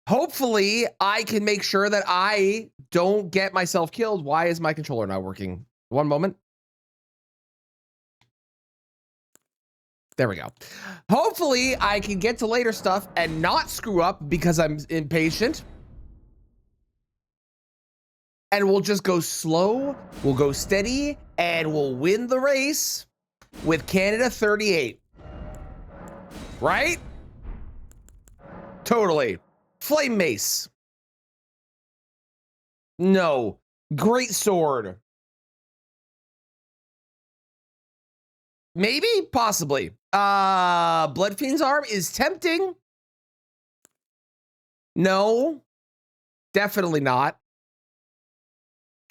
Hopefully, I can make sure that I don't get myself killed. Why is my controller not working? One moment. There we go. Hopefully, I can get to later stuff and not screw up because I'm impatient. And we'll just go slow, we'll go steady, and we'll win the race with Canada 38. Right? Totally. Flame mace. No. Great sword. Maybe? Possibly. Blood Fiend's arm is tempting. No. Definitely not.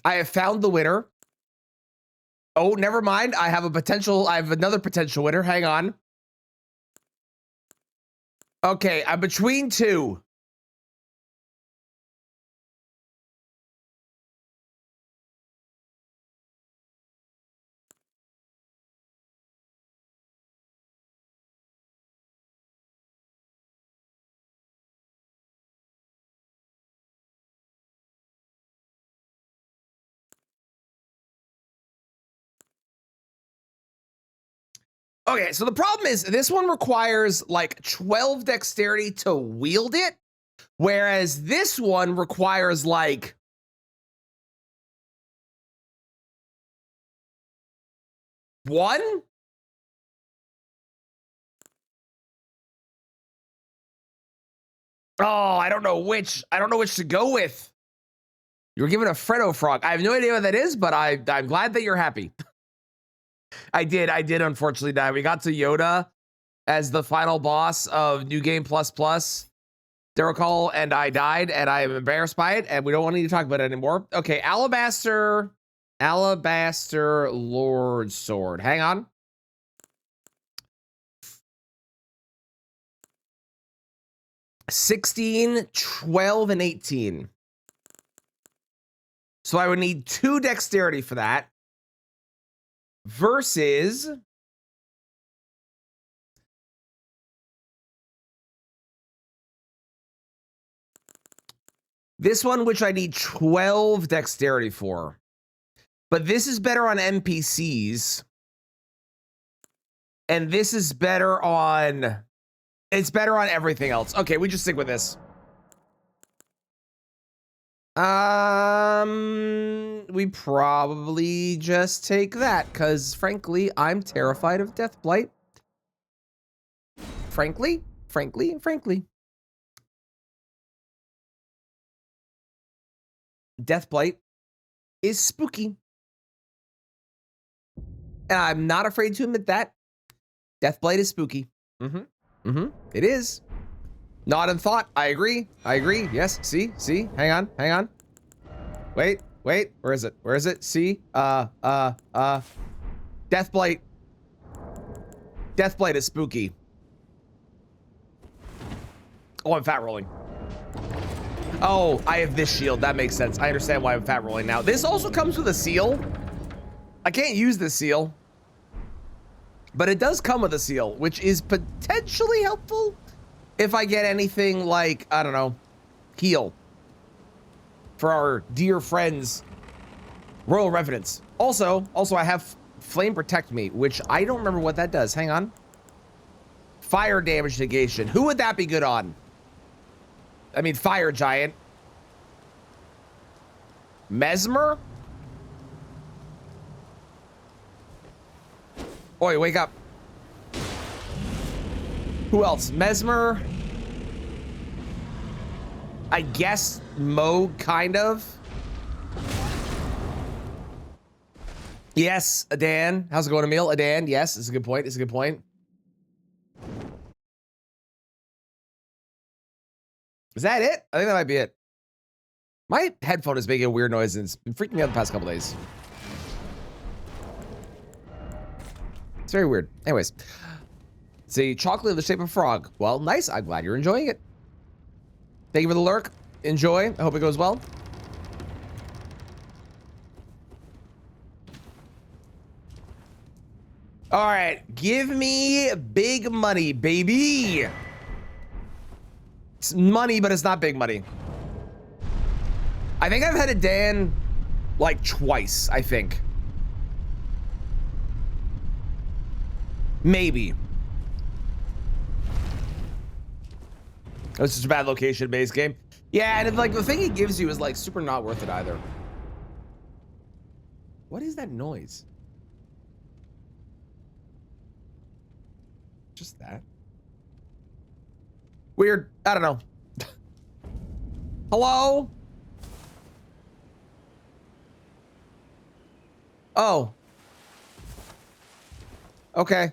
I have found the winner. Oh, never mind. I have another potential winner. Hang on. Okay, I'm between two. Okay, so the problem is this one requires like 12 dexterity to wield it, whereas this one requires like one? Oh, I don't know which to go with. You were given a Freddo frog. I have no idea what that is, but I'm glad that you're happy. I did unfortunately die. We got to Yoda as the final boss of New Game Plus Plus, Derocall, and I died, and I am embarrassed by it, and we don't want to talk about it anymore. Okay, Alabaster Lord Sword. Hang on. $16, $12, and $18. So I would need 2 dexterity for that. Versus this one, which I need 12 dexterity for. But this is better on NPCs. And this is better on... It's better on everything else. Okay, we just stick with this. We probably just take that, because frankly, I'm terrified of Deathblight. Frankly. Deathblight is spooky. And I'm not afraid to admit that. Deathblight is spooky. It is. Not in thought. I agree. Yes. See. Hang on. Wait. Where is it? See. Deathblight. Deathblight is spooky. Oh, I'm fat rolling. Oh, I have this shield. That makes sense. I understand why I'm fat rolling now. This also comes with a seal. I can't use this seal, but it does come with a seal, which is potentially helpful if I get anything like, I don't know, heal for our dear friends, Royal Revenants. Also, I have Flame Protect Me, which I don't remember what that does. Hang on. Fire damage negation. Who would that be good on? I mean, Fire Giant. Mesmer? Oi, wake up. Who else? Mesmer. I guess Mo, kind of. Yes, Adan. How's it going, Emil? Adan, yes, it's a good point. Is that it? I think that might be it. My headphone is making a weird noise and it's been freaking me out the past couple days. It's very weird. Anyways. See, chocolate in the shape of a frog. Well, nice. I'm glad you're enjoying it. Thank you for the lurk. Enjoy. I hope it goes well. All right. Give me big money, baby. It's money, but it's not big money. I think I've headed Dan like twice, I think. Maybe. It's just a bad location-based game. Yeah, and like the thing it gives you is like super not worth it either. What is that noise? Just that. Weird. I don't know. Hello? Oh. Okay.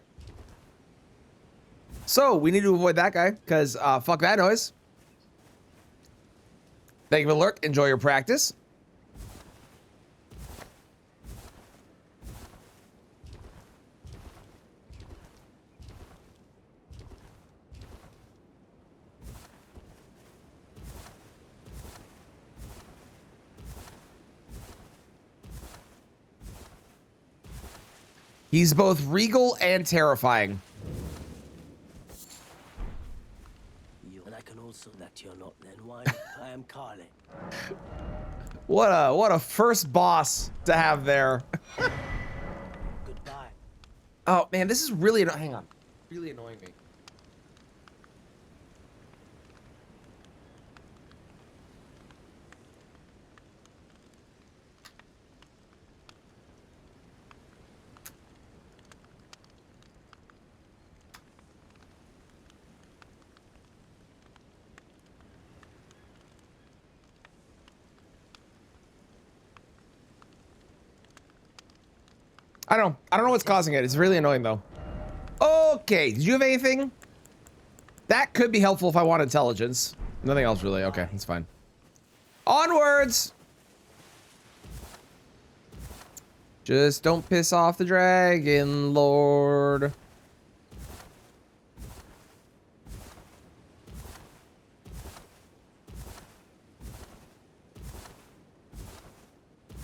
So we need to avoid that guy because fuck that noise. Thank you for the lurk. Enjoy your practice. He's both regal and terrifying. And I can also let you not then why I am Carly. What a first boss to have there. Goodbye. Oh man, this is really hang on. Really annoying me. I don't know what's causing it. It's really annoying though. Okay, did you have anything? That could be helpful if I want intelligence. Nothing else really. Okay, that's fine. Onwards! Just don't piss off the dragon lord.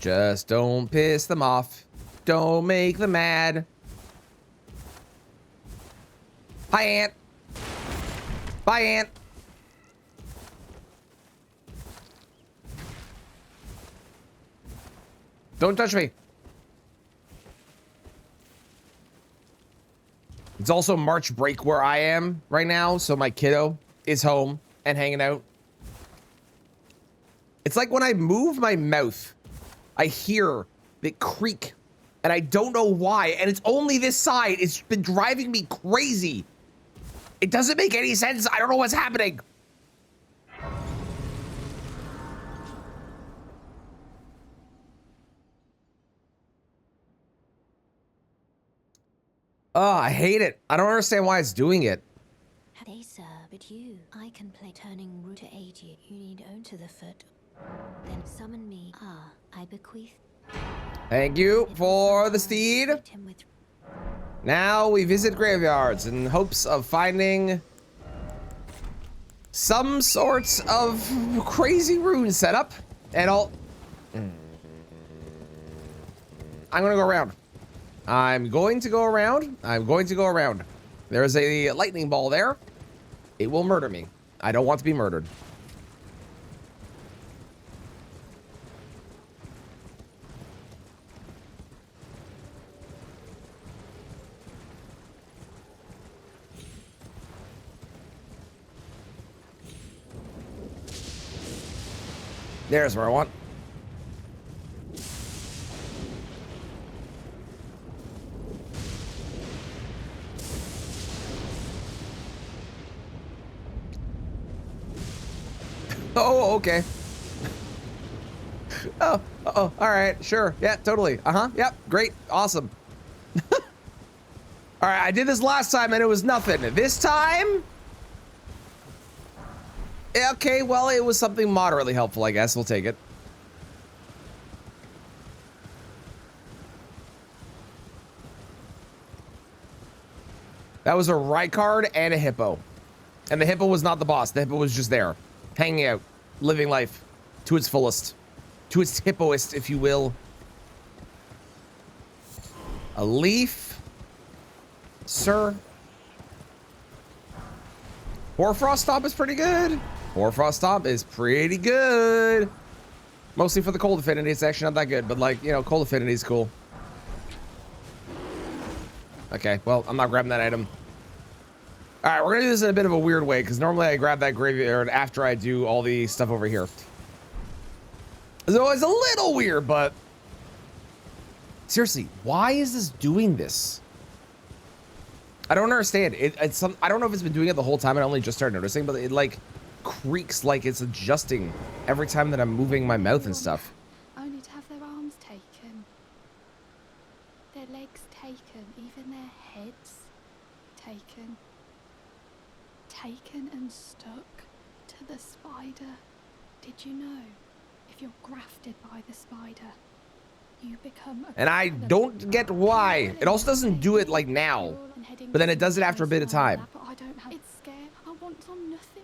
Just don't piss them off. Don't make them mad. Hi, Ant. Bye, Ant. Don't touch me. It's also March break where I am right now, so my kiddo is home and hanging out. It's like when I move my mouth, I hear it creak. And I don't know why, and it's only this side. It's been driving me crazy. It doesn't make any sense. I don't know what's happening. Oh, I hate it. I don't understand why it's doing it. They sir, but you, I can play turning root to aid you. You need own to the foot. Then summon me. Ah, I bequeath. Thank you for the steed. Now we visit graveyards in hopes of finding some sorts of crazy rune setup. And I'm gonna go around. I'm going to go around. There's a lightning ball there. It will murder me. I don't want to be murdered. There's where I want. Oh, okay. Oh, all right, sure. Yeah, totally. Yep, great, awesome. All right, I did this last time and it was nothing. This time? Okay, well, it was something moderately helpful, I guess. We'll take it. That was a Rykard and a hippo. And the hippo was not the boss. The hippo was just there, hanging out, living life to its fullest. To its hippoist, if you will. A leaf. Sir. Hoarfrost Stomp is pretty good. Hoarfrost Stomp is pretty good. Mostly for the cold affinity. It's actually not that good, but like, you know, cold affinity is cool. Okay, well, I'm not grabbing that item. All right, we're gonna do this in a bit of a weird way because normally I grab that graveyard after I do all the stuff over here. So it's a little weird, but seriously, why is this doing this? I don't understand. I don't know if it's been doing it the whole time. I only just started noticing, but it like creaks like it's adjusting every time that I'm moving my mouth and stuff. Only to have their arms taken, their legs taken, even their heads taken. Taken and stuck to the spider. Did you know, if you're grafted by the spider, you become a... And I don't get why. It also doesn't do it like now, but then it does it after a bit of time. But I don't have... It's scared. I want on nothing.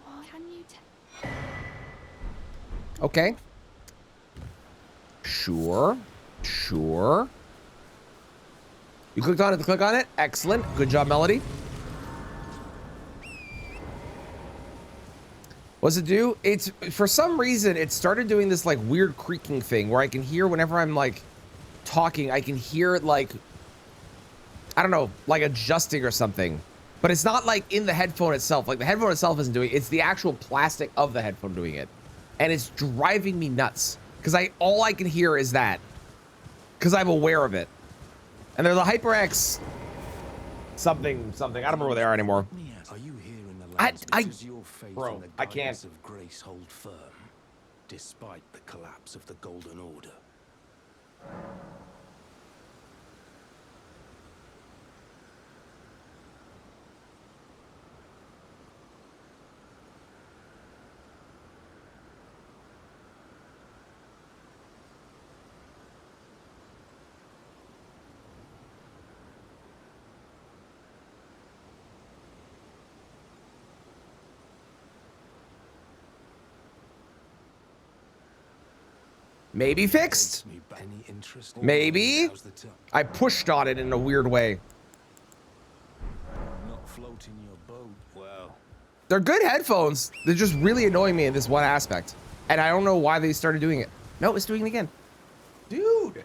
Oh, can you tell? Okay. Sure. Sure. You clicked on it to click on it? Excellent. Good job, Melody. What's it do? It's, for some reason, it started doing this like weird creaking thing where I can hear whenever I'm like talking, I can hear it like, I don't know, like adjusting or something. But it's not like in the headphone itself. Like the headphone itself isn't doing it. It's the actual plastic of the headphone doing it. And it's driving me nuts. Because all I can hear is that. Because I'm aware of it. And there's a HyperX something. I don't remember where they are anymore. Are you here in the lands because your faith bro, in the I can't. guidance of grace hold firm, despite the collapse of the Golden Order? Maybe fixed. Any interest? Maybe. Now's the time. I pushed on it in a weird way. Not floating your boat. Well, They're good headphones. They're just really annoying me in this one aspect. And I don't know why they started doing it. No, it's doing it again. Dude.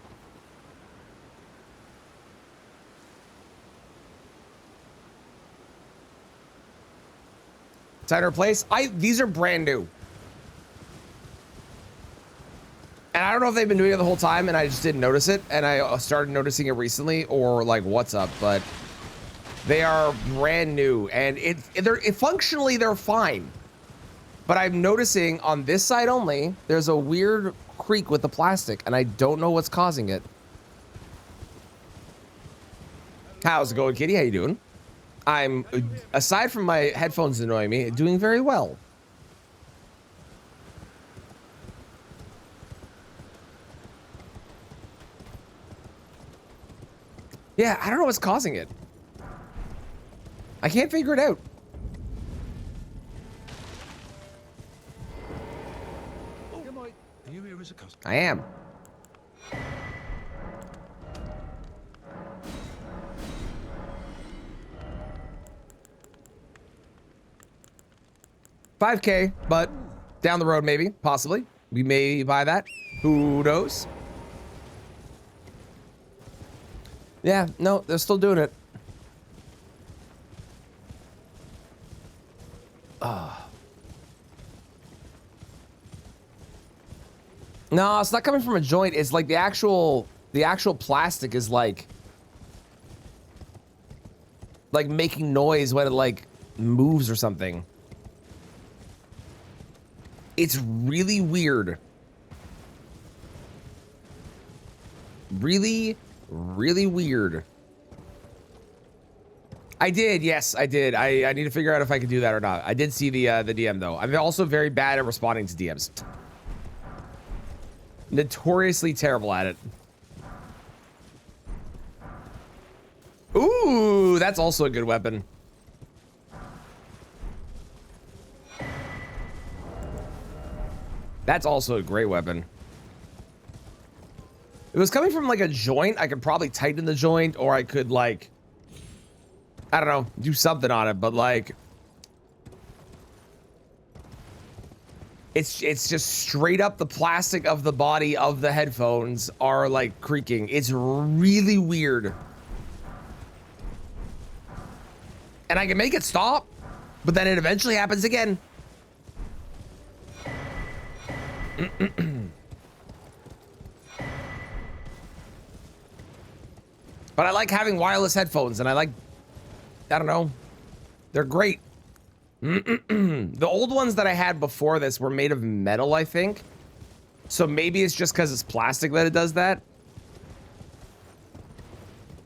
Time to replace. These are brand new. And I don't know if they've been doing it the whole time and I just didn't notice it. And I started noticing it recently or like what's up, but they are brand new and functionally they're fine. But I'm noticing on this side only, there's a weird creak with the plastic and I don't know what's causing it. How's it going, Kitty? How you doing? I'm, aside from my headphones annoying me, doing very well. Yeah, I don't know what's causing it. I can't figure it out. are you here as a customer? I am. $5K, but down the road, maybe, possibly. We may buy that. Who knows? Yeah, no, they're still doing it. No, it's not coming from a joint. It's like the actual plastic is like making noise when it like moves or something. It's really weird. Really weird. I did, yes, I did. I need to figure out if I could do that or not. I did see the DM though. I'm also very bad at responding to DMs. Notoriously terrible at it. Ooh, that's also a good weapon. That's also a great weapon. If it was coming from like a joint, I could probably tighten the joint or I could like, I don't know, do something on it, but like, It's just straight up the plastic of the body of the headphones are like creaking. It's really weird. And I can make it stop, but then it eventually happens again. But I like having wireless headphones, and I don't know, they're great. The old ones that I had before this were made of metal, I think. So maybe it's just because it's plastic that it does that.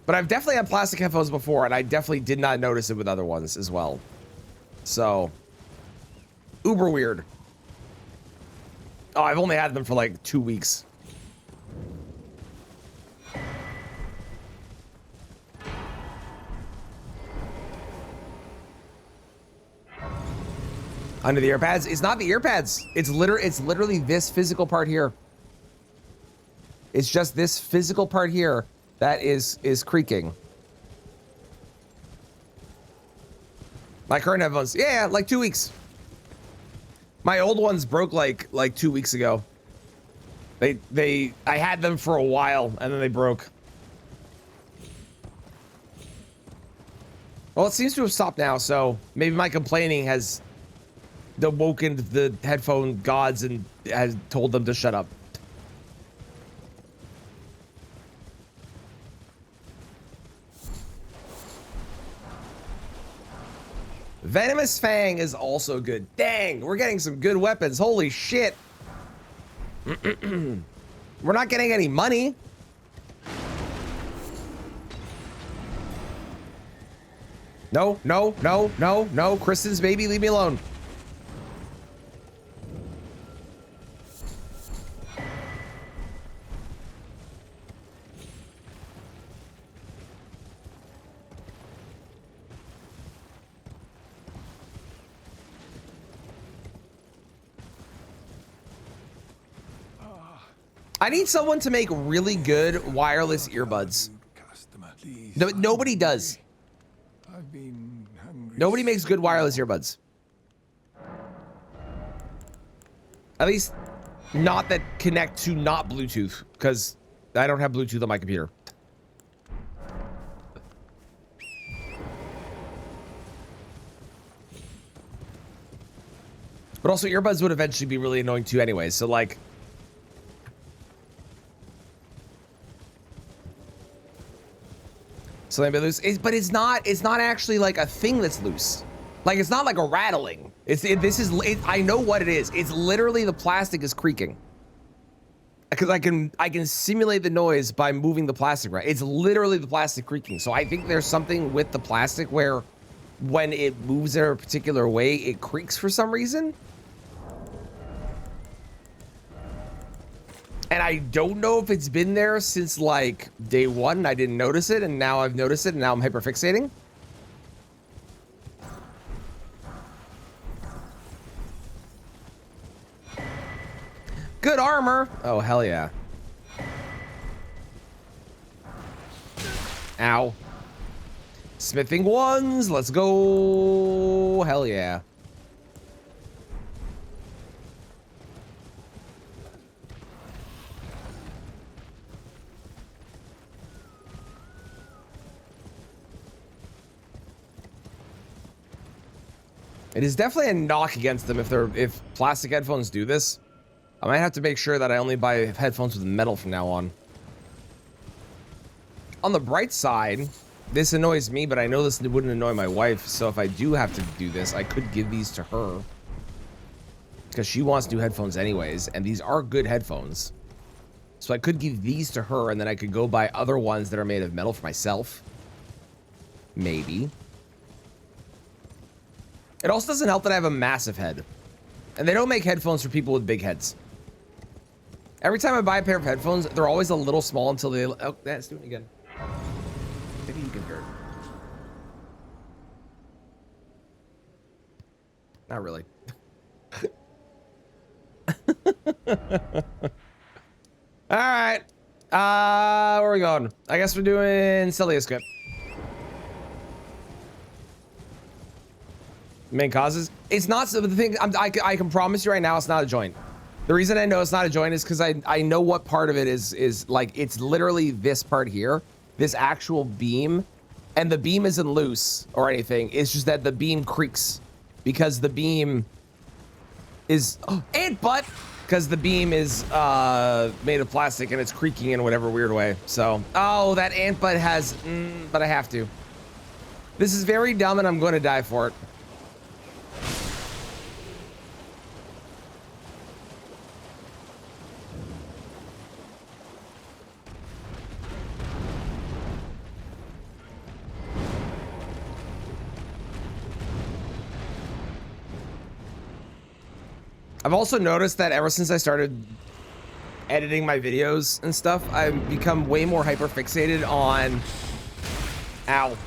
But I've definitely had plastic headphones before, and I definitely did not notice it with other ones as well. So, uber weird. Oh, I've only had them for like 2 weeks. Under the ear pads? It's not the ear pads. It's literally this physical part here. It's just this physical part here that is creaking. My current headphones, yeah, like 2 weeks. My old ones broke like 2 weeks ago. I had them for a while and then they broke. Well, it seems to have stopped now, so maybe my complaining has awoken the headphone gods and has told them to shut up. Venomous Fang is also good. Dang, we're getting some good weapons. Holy shit. We're not getting any money. No, no, no, no, no. Kristen's baby, leave me alone. I need someone to make really good wireless earbuds. No, nobody does. Nobody makes good wireless earbuds. At least not that connect to not Bluetooth, because I don't have Bluetooth on my computer. But also earbuds would eventually be really annoying too anyway, so like... So they be loose, but it's not actually like a thing that's loose. Like it's not like a rattling. I know what it is. It's literally the plastic is creaking. Because I can simulate the noise by moving the plastic, right? It's literally the plastic creaking. So I think there's something with the plastic where when it moves in a particular way, it creaks for some reason. And I don't know if it's been there since like day one and I didn't notice it, and now I've noticed it and now I'm hyperfixating. Good armor. Oh, hell yeah. Ow. Smithing ones. Let's go. Hell yeah. It is definitely a knock against them if plastic headphones do this. I might have to make sure that I only buy headphones with metal from now on. On the bright side, this annoys me, but I know this wouldn't annoy my wife, so if I do have to do this, I could give these to her. Because she wants new headphones anyways, and these are good headphones. So I could give these to her, and then I could go buy other ones that are made of metal for myself. Maybe. It also doesn't help that I have a massive head. And they don't make headphones for people with big heads. Every time I buy a pair of headphones, they're always a little small until they... Oh, that's doing it again. Maybe you can hear it. Not really. Alright. Where are we going? I guess we're doing Celia's script. Main causes? It's not, so the thing, I can promise you right now, it's not a joint. The reason I know it's not a joint is because I know what part of it is like, it's literally this part here, this actual beam, and the beam isn't loose or anything. It's just that the beam creaks because the beam is, ant butt, because the beam is made of plastic and it's creaking in whatever weird way. So, oh, that ant butt has, but I have to. This is very dumb and I'm going to die for it. I've also noticed that ever since I started editing my videos and stuff, I've become way more hyper fixated on, ow.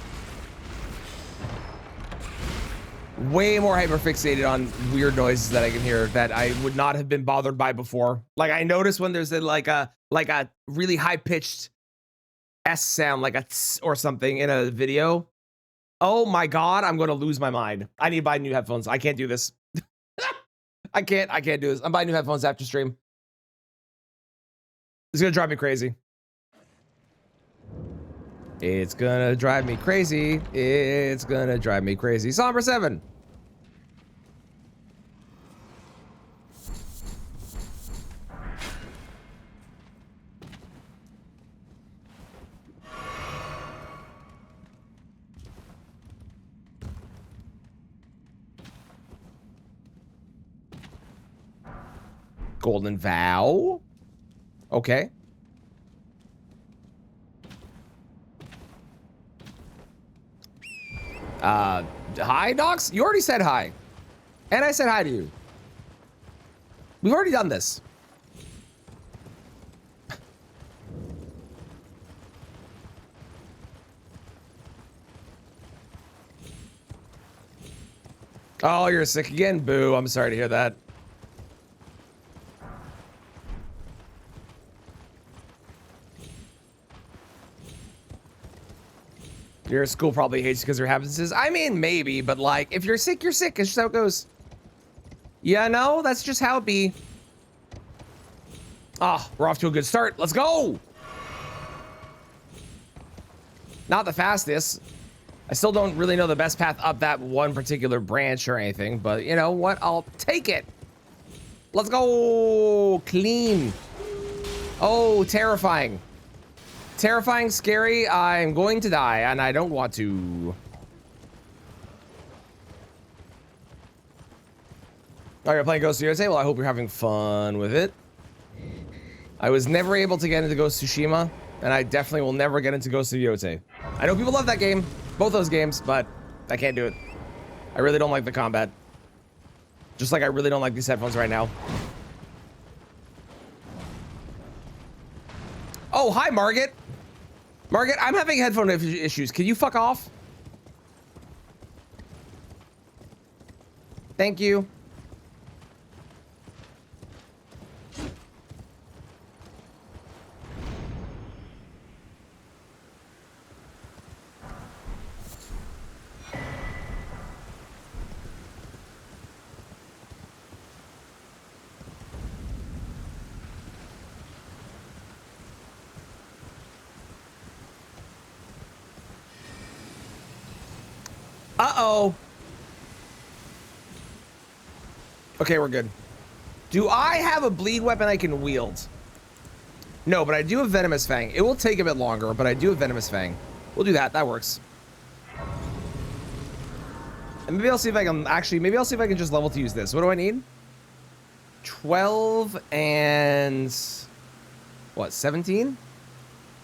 Way more hyper fixated on weird noises that I can hear that I would not have been bothered by before. Like I notice when there's like a really high pitched S sound, like a tss or something in a video. Oh my God, I'm going to lose my mind. I need to buy new headphones. I can't do this. I can't do this. I'm buying new headphones after stream. It's gonna drive me crazy. It's gonna drive me crazy. It's gonna drive me crazy. Somber 7. Golden Vow. Okay. Hi, Docs? You already said hi. And I said hi to you. We've already done this. Oh, you're sick again? Boo. I'm sorry to hear that. Your school probably hates you because your absences. I mean, maybe, but like, if you're sick, you're sick. It's just how it goes. Yeah, no, that's just how it be. Ah, we're off to a good start. Let's go. Not the fastest. I still don't really know the best path up that one particular branch or anything, but you know what? I'll take it. Let's go. Clean. Oh, terrifying. Terrifying, scary. I'm going to die, and I don't want to. Oh, you're playing Ghost of Yotei? Well, I hope you're having fun with it. I was never able to get into Ghost of Tsushima, and I definitely will never get into Ghost of Yotei. I know people love that game, both those games, but I can't do it. I really don't like the combat. Just like I really don't like these headphones right now. Oh, hi, Margaret. Margaret, I'm having headphone issues. Can you fuck off? Thank you. Uh-oh. Okay, we're good. Do I have a bleed weapon I can wield? No, but I do have Venomous Fang. It will take a bit longer, but I do have Venomous Fang. We'll do that. That works. And maybe I'll see if I can... Actually, maybe I'll see if I can just level to use this. What do I need? 12 and... What, 17?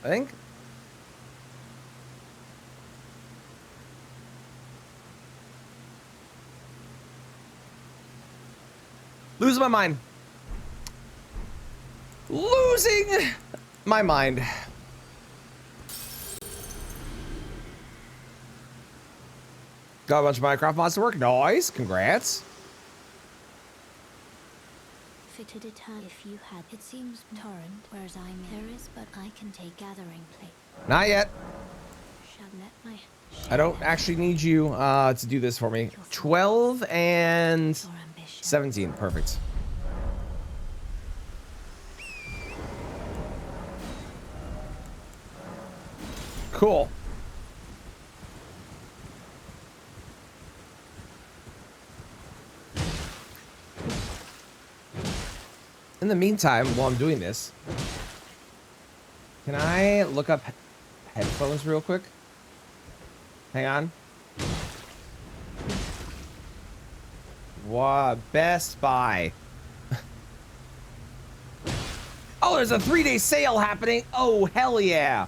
I think? Losing my mind. Losing my mind. Got a bunch of Minecraft mods to work. Nice. Congrats. Fitted it out if you had. It seems torrent, whereas I'm there is, but I can take gathering plate. Not yet. shall let my I don't actually need you to do this for me. 12 and your ambition. 17. Perfect. Cool. In the meantime, while I'm doing this, can I look up headphones real quick? Hang on. What? Best Buy. Oh, there's a 3-day sale happening. Oh, hell yeah.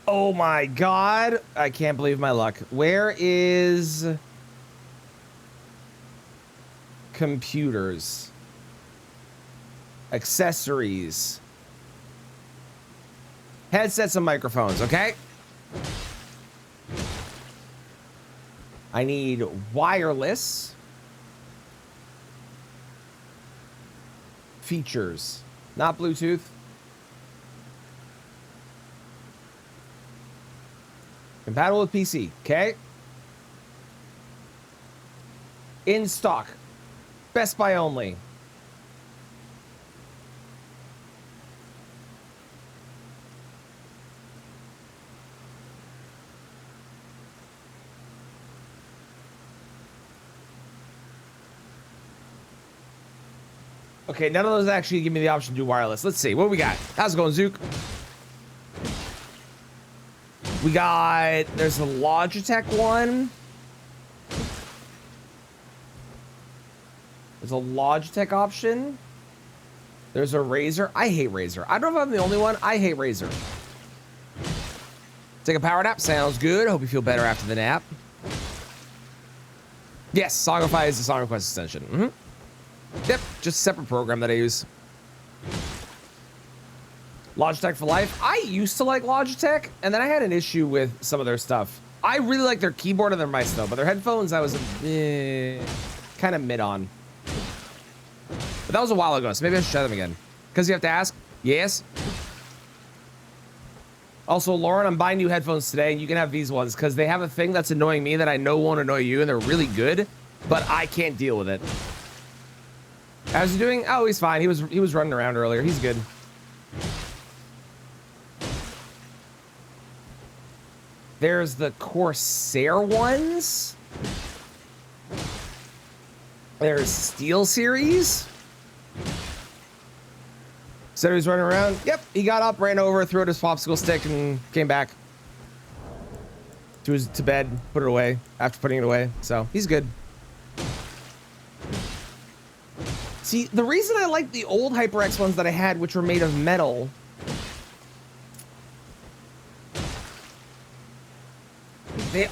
Oh my God. I can't believe my luck. Where is computers? Accessories. Headsets and microphones, okay? I need wireless. Features. Not Bluetooth. Compatible with PC, okay? In stock. Best Buy only. Okay, none of those actually give me the option to do wireless. Let's see. What we got? How's it going, Zook? We got... There's a Logitech one. There's a Logitech option. There's a Razer. I hate Razer. I don't know if I'm the only one. I hate Razer. Take a power nap. Sounds good. Hope you feel better after the nap. Yes, Songify is the Song Request extension. Mm-hmm. Yep, just a separate program that I use. Logitech for life. I used to like Logitech, and then I had an issue with some of their stuff. I really like their keyboard and their mice, though, but their headphones, I was kind of mid on. But that was a while ago, so maybe I should try them again. Because you have to ask? Yes. Also, Lauren, I'm buying new headphones today, and you can have these ones, because they have a thing that's annoying me that I know won't annoy you, and they're really good, but I can't deal with it. How's he doing? Oh, he's fine. He was running around earlier. He's good. There's the Corsair ones. There's Steel Series. So he's running around. Yep, he got up, ran over, threw out his popsicle stick, and came back to bed, put it away after putting it away. So he's good. See, the reason I like the old HyperX ones that I had, which were made of metal, they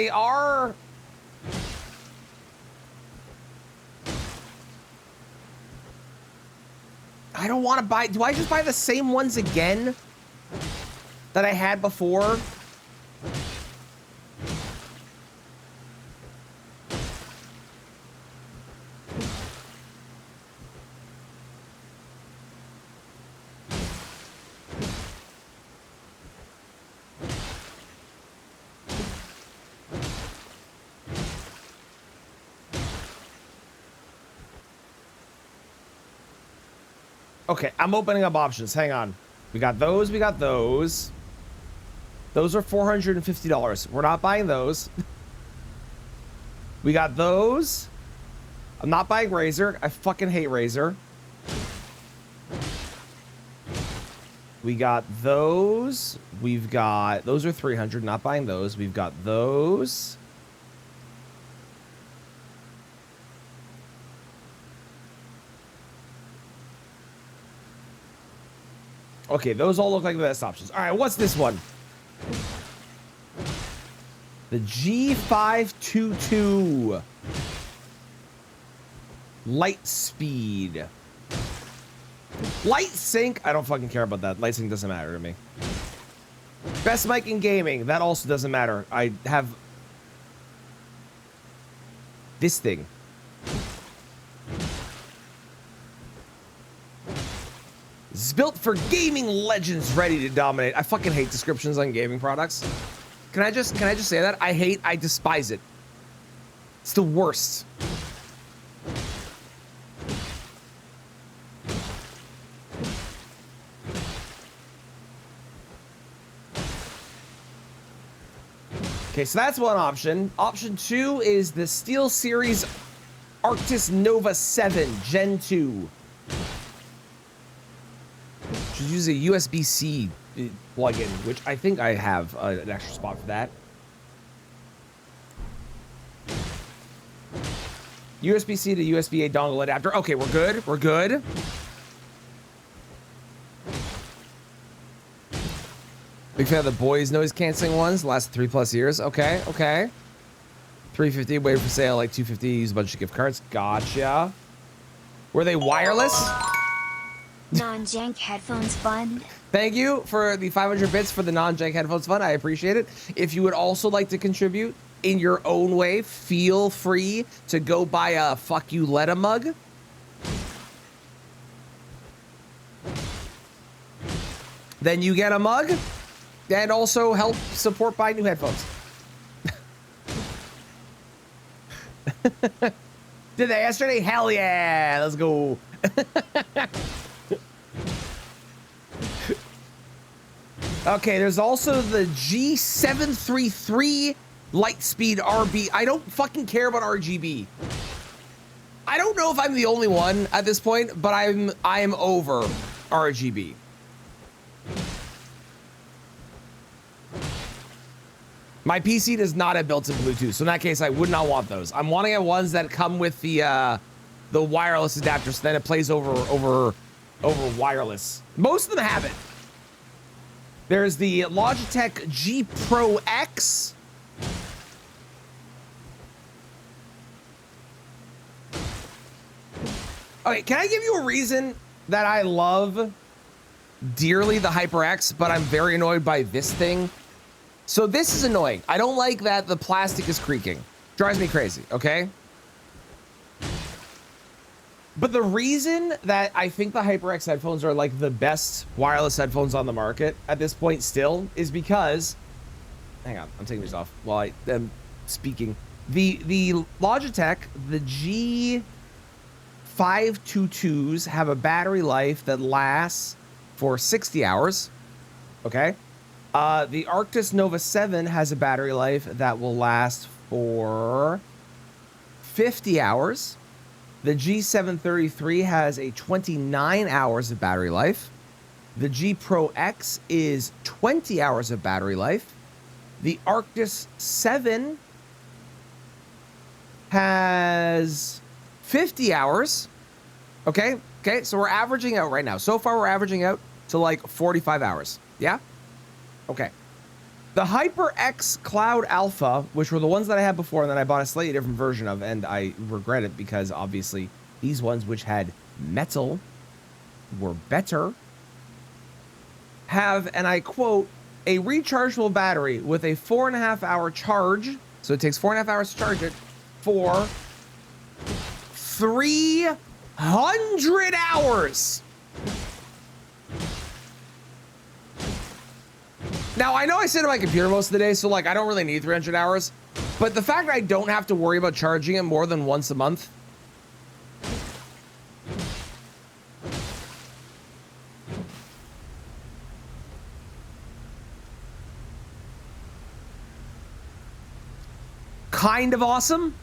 are I don't want to buy. Do I just buy the same ones again that I had before? Okay, I'm opening up options. Hang on. We got those. We got those. Those are $450. We're not buying those. We got those. I'm not buying Razer. I fucking hate Razer. We got those. We've got... Those are $300. Not buying those. We've got those. Okay, those all look like the best options. All right, what's this one? The G522. Light speed. Light sync. I don't fucking care about that. Light sync doesn't matter to me. Best mic in gaming. That also doesn't matter. I have this thing. This is Built for gaming legends ready to dominate. I fucking hate descriptions on gaming products. Can I just say that? I despise it. It's the worst. Okay, so that's one option. Option 2 is the SteelSeries Arctis Nova 7 Gen 2. Should use a USB-C plug-in, which I think I have an extra spot for that. USB-C to USB-A dongle adapter. Okay, we're good. We're good. Big fan of the boys noise canceling ones. Last 3+ years. Okay, okay. 350 waited for sale, like 250. Use a bunch of gift cards. Gotcha. Were they wireless? Non-jank headphones fund. Thank you for the 500 bits for the non-jank headphones fund. I appreciate it. If you would also like to contribute in your own way, feel free to go buy a fuck you Letta mug. Then you get a mug and also help support buying new headphones. Did they yesterday? Hell yeah, let's go. Okay, there's also the G733 Lightspeed RB. I don't fucking care about RGB. I don't know if I'm the only one at this point, but I'm over RGB. My PC does not have built-in Bluetooth, so in that case, I would not want those. I'm wanting at ones that come with the wireless adapter, so then it plays over wireless. Most of them have it. There's the Logitech G Pro X. Okay, can I give you a reason that I love dearly the HyperX, but I'm very annoyed by this thing? So this is annoying. I don't like that the plastic is creaking. Drives me crazy, okay? But the reason that I think the HyperX headphones are like the best wireless headphones on the market at this point still is because, hang on, I'm taking these off while I am speaking. The Logitech, the G522s have a battery life that lasts for 60 hours, okay? The Arctis Nova 7 has a battery life that will last for 50 hours. The G733 has a 29 hours of battery life. The G Pro X is 20 hours of battery life. The Arctis 7 has 50 hours. Okay, so we're averaging out right now. So far, we're averaging out to like 45 hours. Yeah? Okay. The HyperX Cloud Alpha, which were the ones that I had before and then I bought a slightly different version of, and I regret it because obviously these ones which had metal were better, have, and I quote, a rechargeable battery with a 4.5 hour charge. So it takes 4.5 hours to charge it for 300 hours. Now, I know I sit on my computer most of the day, so like I don't really need 300 hours, but the fact that I don't have to worry about charging it more than once a month. Kind of awesome.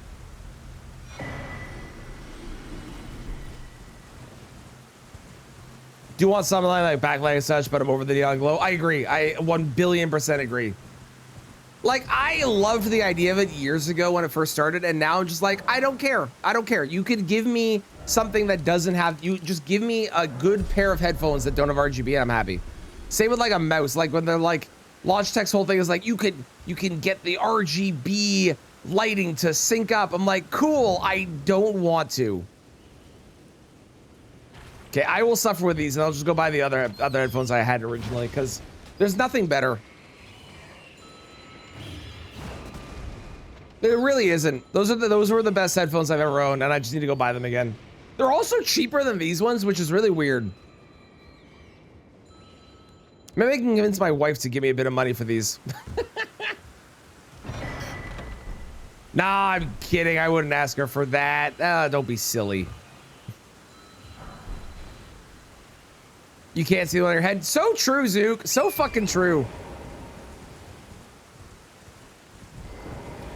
Do you want something like backlight and such, but I'm over the neon glow? I agree. I 1,000,000,000% agree. Like, I loved the idea of it years ago when it first started, and now I'm just like, I don't care. I don't care. You could give me something that doesn't have, you just give me a good pair of headphones that don't have RGB and I'm happy. Same with like a mouse. Like when they're like, Logitech's whole thing is like, you can get the RGB lighting to sync up. I'm like, cool, I don't want to. Okay, I will suffer with these, and I'll just go buy the other headphones I had originally, because there's nothing better. There really isn't. Those were the best headphones I've ever owned, and I just need to go buy them again. They're also cheaper than these ones, which is really weird. Maybe I can convince my wife to give me a bit of money for these. Nah, I'm kidding. I wouldn't ask her for that. Don't be silly. You can't see it on your head. So true, Zook. So fucking true.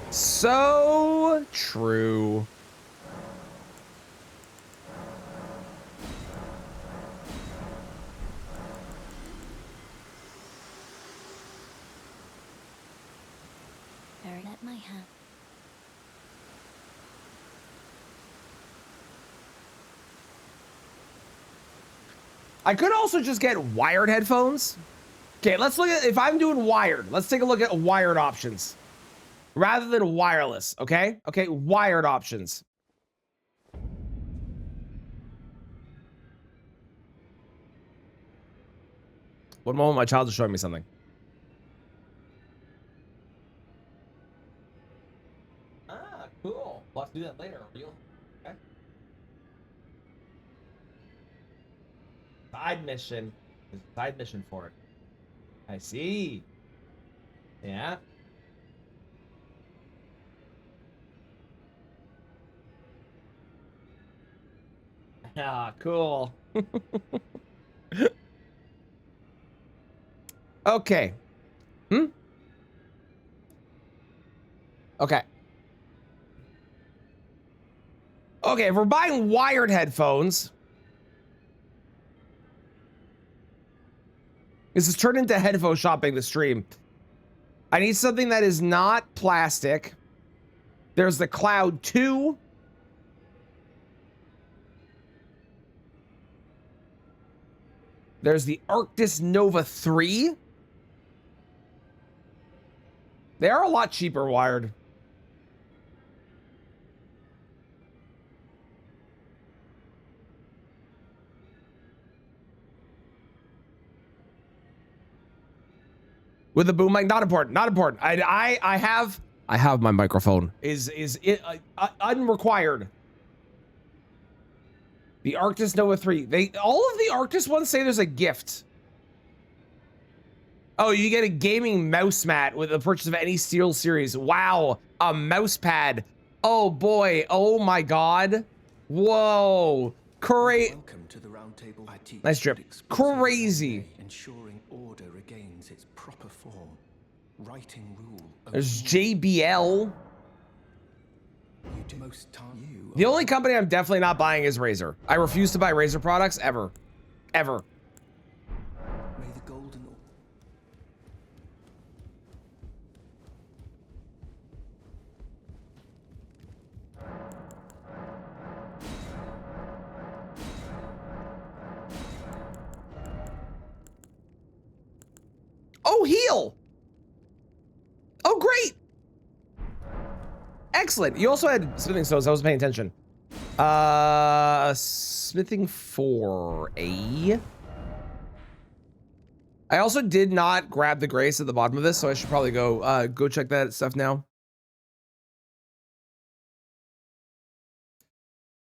So true. Very let my hand. I could also just get wired headphones. Okay, let's look at, if I'm doing wired, let's take a look at wired options rather than wireless, okay? Okay, wired options. One moment, my child is showing me something. Ah, cool. We'll have to do that later. Real. Okay. Side mission. There's a side mission for it. I see. Yeah. Ah, cool. Okay. Okay. Okay, if we're buying wired headphones, this has turned into headphone shopping, the stream. I need something that is not plastic. There's the Cloud 2. There's the Arctis Nova 3. They are a lot cheaper wired. With the boom mic, not important, not important. I have my microphone. Is it unrequired? The Arctis Nova 3. All of the Arctis ones say there's a gift. Oh, you get a gaming mouse mat with the purchase of any Steel Series. Wow, a mouse pad. Oh boy, oh my god. Whoa, Welcome to the round table. I teach nice drip. Crazy. Ensuring order regains its proper form. Writing rule. There's JBL. You do most time. The only company I'm definitely not buying is Razer. I refuse to buy Razer products ever. Ever. May the golden. Oh, heal. Oh, great. Excellent. You also had smithing stones. I wasn't paying attention. Smithing 4A. I also did not grab the grace at the bottom of this, so I should probably go check that stuff now.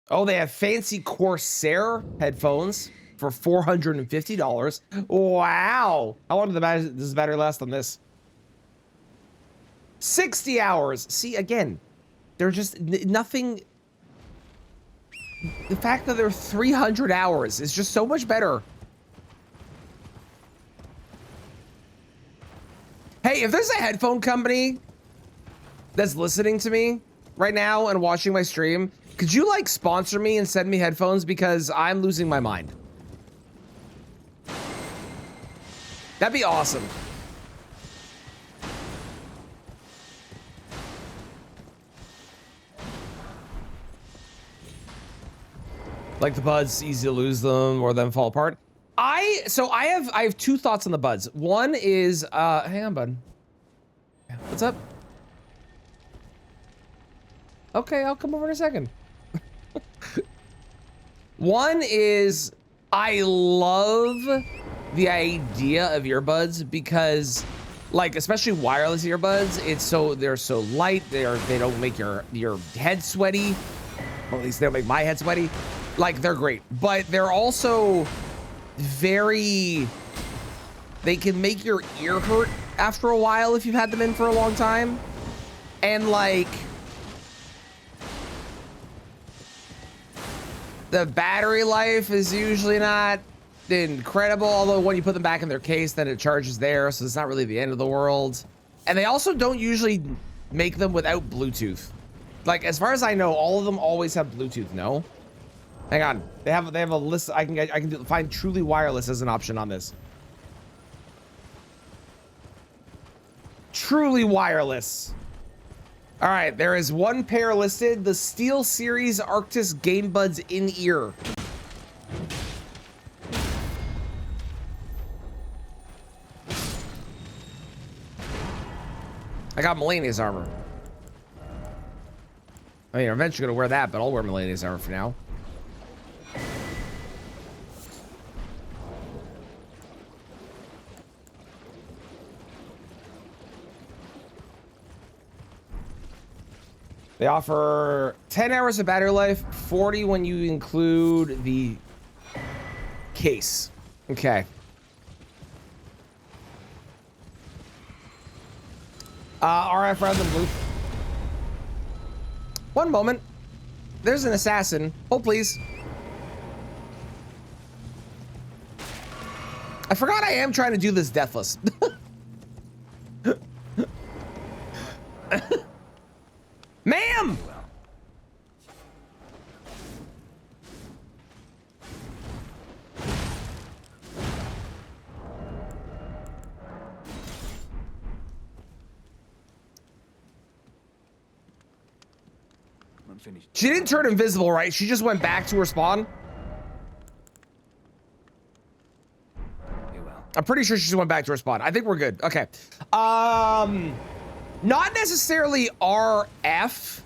Oh, they have fancy Corsair headphones for $450. Wow. How long does the battery last on this? 60 hours. See, again, they're just nothing. The fact that they're 300 hours is just so much better. Hey, if there's a headphone company that's listening to me right now and watching my stream, could you like sponsor me and send me headphones, because I'm losing my mind. That'd be awesome. Like the buds, easy to lose them or them fall apart. I have two thoughts on the buds. One is hang on, bud. What's up? Okay, I'll come over in a second. One is I love the idea of earbuds because, like, especially wireless earbuds, they're so light. They don't make your head sweaty. Well, at least they don't make my head sweaty. Like, they're great, but they're also they can make your ear hurt after a while if you've had them in for a long time. And like, the battery life is usually not incredible, although when you put them back in their case, then it charges there, so it's not really the end of the world. And they also don't usually make them without Bluetooth. Like, as far as I know, all of them always have Bluetooth. No, hang on, they have a list. I can find truly wireless as an option on this. Truly wireless. All right, there is one pair listed, the Steel Series Arctis Game Buds in-ear. I got Melania's armor. I mean, I'm eventually gonna wear that, but I'll wear Melania's armor for now. They offer 10 hours of battery life, 40 when you include the case. Okay. RF rather than blue. One moment. There's an assassin. Hold, please. I forgot I am trying to do this Deathless. Ma'am! I'm finished. She didn't turn invisible, right? She just went back to her spawn. I'm pretty sure she just went back to her spawn. I think we're good. Okay. Not necessarily RF.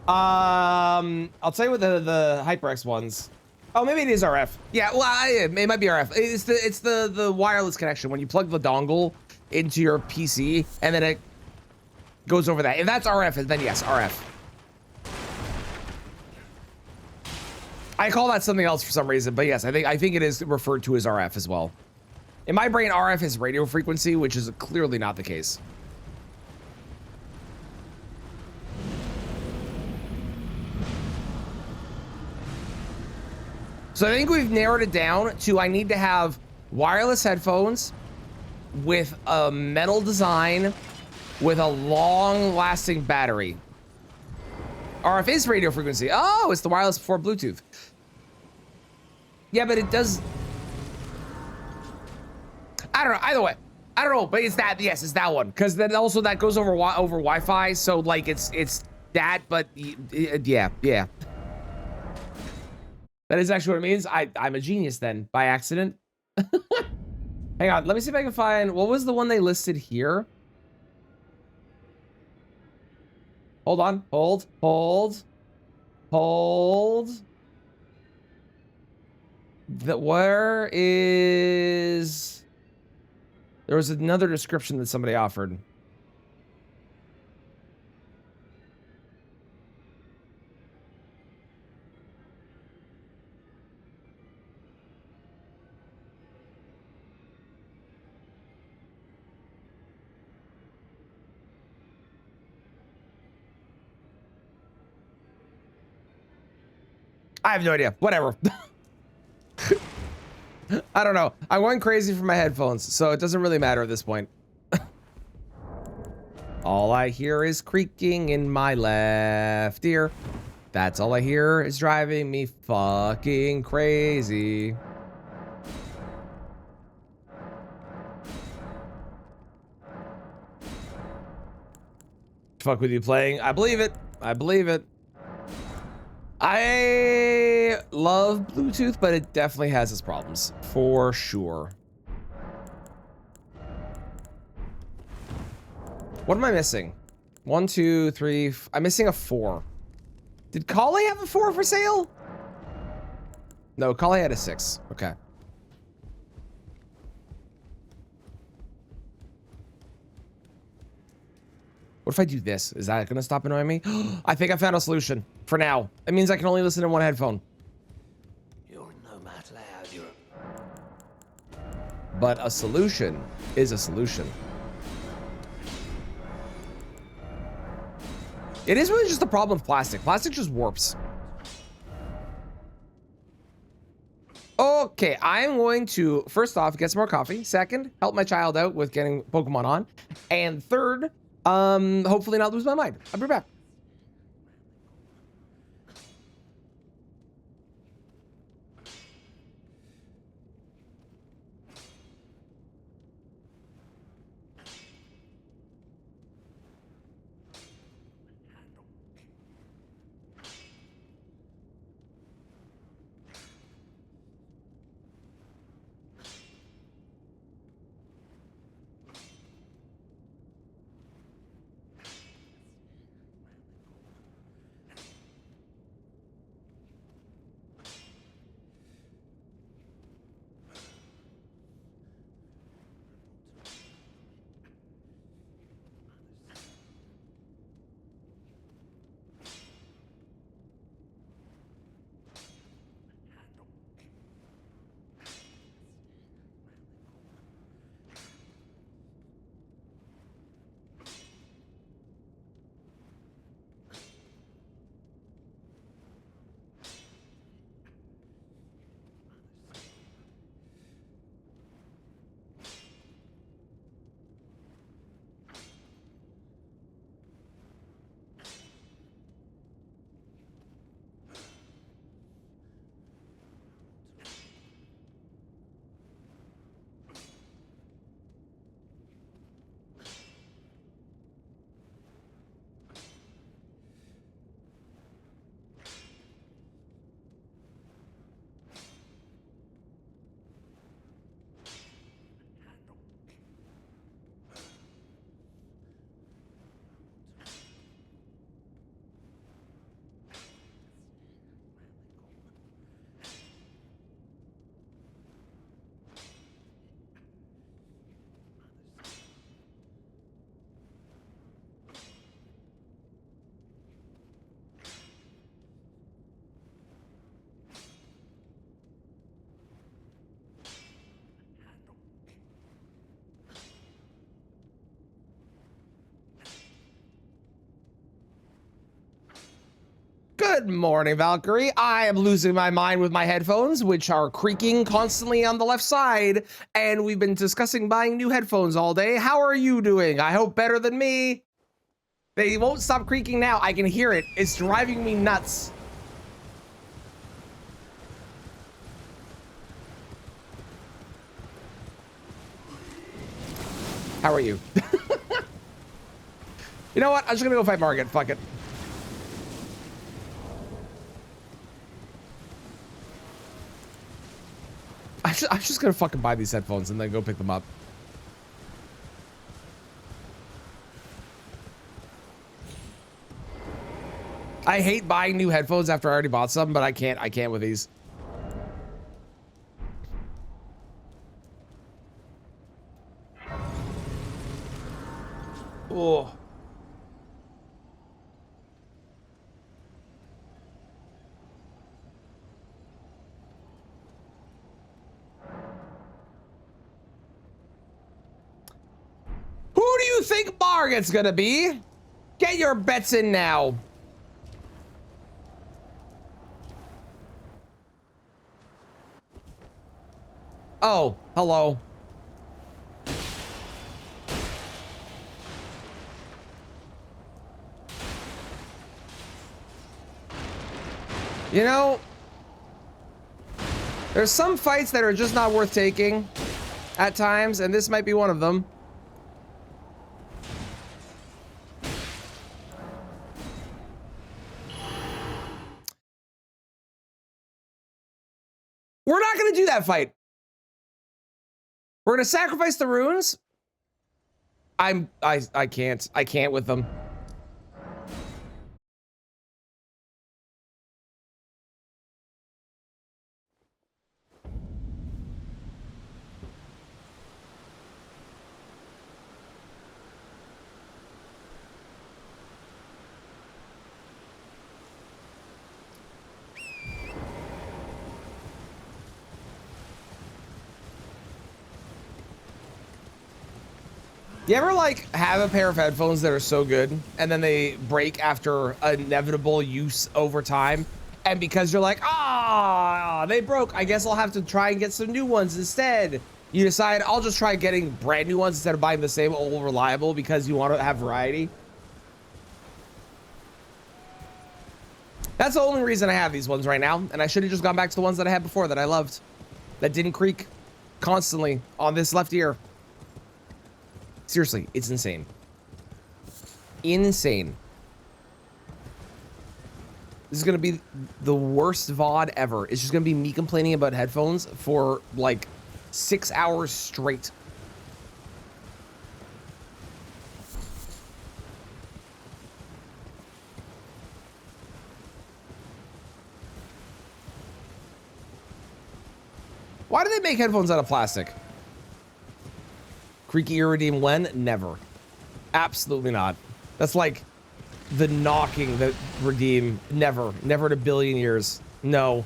I'll tell you what the HyperX ones. Oh, maybe it is RF. Yeah, well, it might be RF. It's the wireless connection when you plug the dongle into your PC and then it goes over that. If that's RF, then yes, RF. I call that something else for some reason, but yes, I think it is referred to as RF as well. In my brain, RF is radio frequency, which is clearly not the case. So I think we've narrowed it down to I need to have wireless headphones with a metal design with a long-lasting battery. RF is radio frequency. Oh, it's the wireless before Bluetooth. Yeah, but it does... I don't know. Either way, I don't know, but it's that. Yes, it's that one, because then also that goes over Wi-Fi. So like it's that, but yeah. That is actually what it means. I'm a genius then by accident. Hang on, let me see if I can find what was the one they listed here. Hold on, hold. Where is? There was another description that somebody offered. I have no idea. Whatever. I don't know. I'm going crazy for my headphones, so it doesn't really matter at this point. All I hear is creaking in my left ear. That's all I hear is driving me fucking crazy. Fuck with you playing. I believe it. I believe it. I love Bluetooth, but it definitely has its problems, for sure. What am I missing? 1, 2, 3. I'm missing a 4. Did Kali have a 4 for sale? No, Kali had a 6. Okay. What if I do this? Is that gonna stop annoying me? I think I found a solution for now. It means I can only listen in one headphone. You're nomad loud, you're... but a solution is a solution. It is really just a problem with plastic. Plastic just warps. Okay, I'm going to, first off, get some more coffee. Second, help my child out with getting Pokemon on. And third, hopefully not lose my mind. I'll be back. Good morning, Valkyrie. I am losing my mind with my headphones, which are creaking constantly on the left side, and we've been discussing buying new headphones all day. How are you doing? I hope better than me. They won't stop creaking now. I can hear it. It's driving me nuts. How are you? You know what? I'm just gonna go fight Margit. Fuck it. I'm just gonna fucking buy these headphones and then go pick them up. I hate buying new headphones after I already bought some, but I can't with these. Oh. Who do you think Margit's gonna be? Get your bets in now. Oh, hello. You know, there's some fights that are just not worth taking at times, and this might be one of them. We're not going to do that fight. We're going to sacrifice the runes. I can't with them. You ever like have a pair of headphones that are so good and then they break after inevitable use over time? And because you're like, ah, they broke, I guess I'll have to try and get some new ones instead. You decide I'll just try getting brand new ones instead of buying the same old reliable because you want to have variety. That's the only reason I have these ones right now. And I should have just gone back to the ones that I had before that I loved, that didn't creak constantly on this left ear. Seriously, it's insane. Insane. This is gonna be the worst VOD ever. It's just gonna be me complaining about headphones for like 6 hours straight. Why do they make headphones out of plastic? Creaky ear redeem when? Never. Absolutely not. That's like the knocking that redeem. Never. Never in a billion years. No.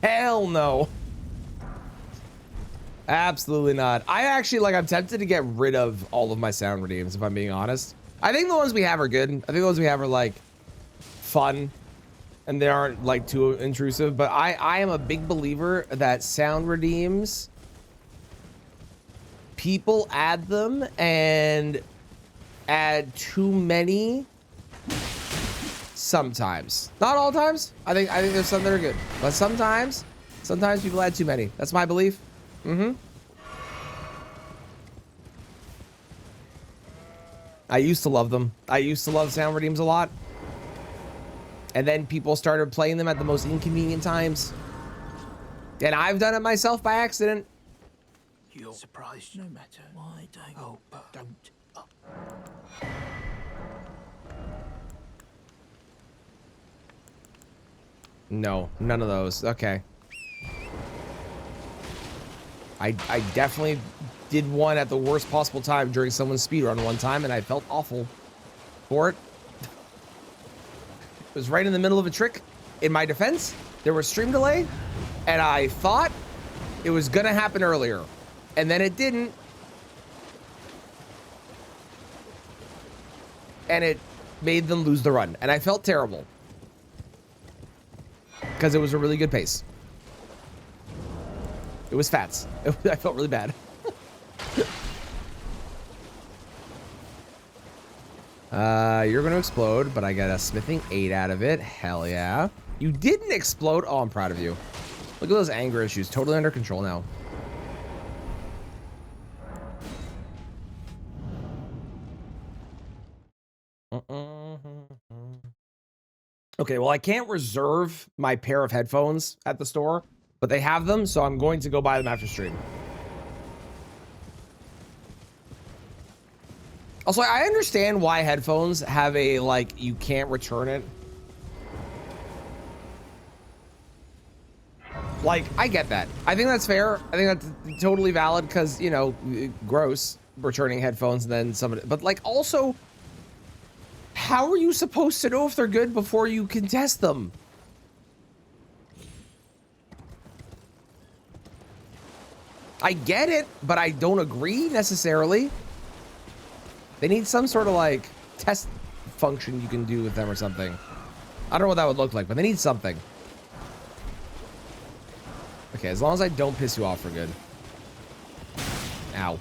Hell no. Absolutely not. I actually, like, I'm tempted to get rid of all of my sound redeems, if I'm being honest. I think the ones we have are good. I think the ones we have are, like, fun. And they aren't, like, too intrusive. But I am a big believer that sound redeems, people add them and add too many sometimes. Not all times. I think there's some that are good. But sometimes people add too many. That's my belief. I used to love them. I used to love sound redeems a lot. And then people started playing them at the most inconvenient times. And I've done it myself by accident. You're surprised no matter. Why don't Oh, but don't. No, none of those. Okay. I definitely did one at the worst possible time during someone's speedrun one time, and I felt awful for it. It was right in the middle of a trick. In my defense, there was stream delay, and I thought it was gonna happen earlier, and then it didn't. And it made them lose the run, and I felt terrible. Because it was a really good pace. It was fats. I felt really bad. You're gonna explode, but I got a smithing 8 out of it. Hell yeah. You didn't explode. Oh, I'm proud of you. Look at those anger issues. Totally under control now. Okay, well, I can't reserve my pair of headphones at the store, but they have them, so I'm going to go buy them after stream. Also, I understand why headphones have a, like, you can't return it. Like, I get that. I think that's fair. I think that's totally valid because, you know, gross returning headphones and then somebody, but like also, how are you supposed to know if they're good before you can test them? I get it, but I don't agree necessarily. They need some sort of like test function you can do with them or something. I don't know what that would look like, but they need something. Okay, as long as I don't piss you off for good. Ow.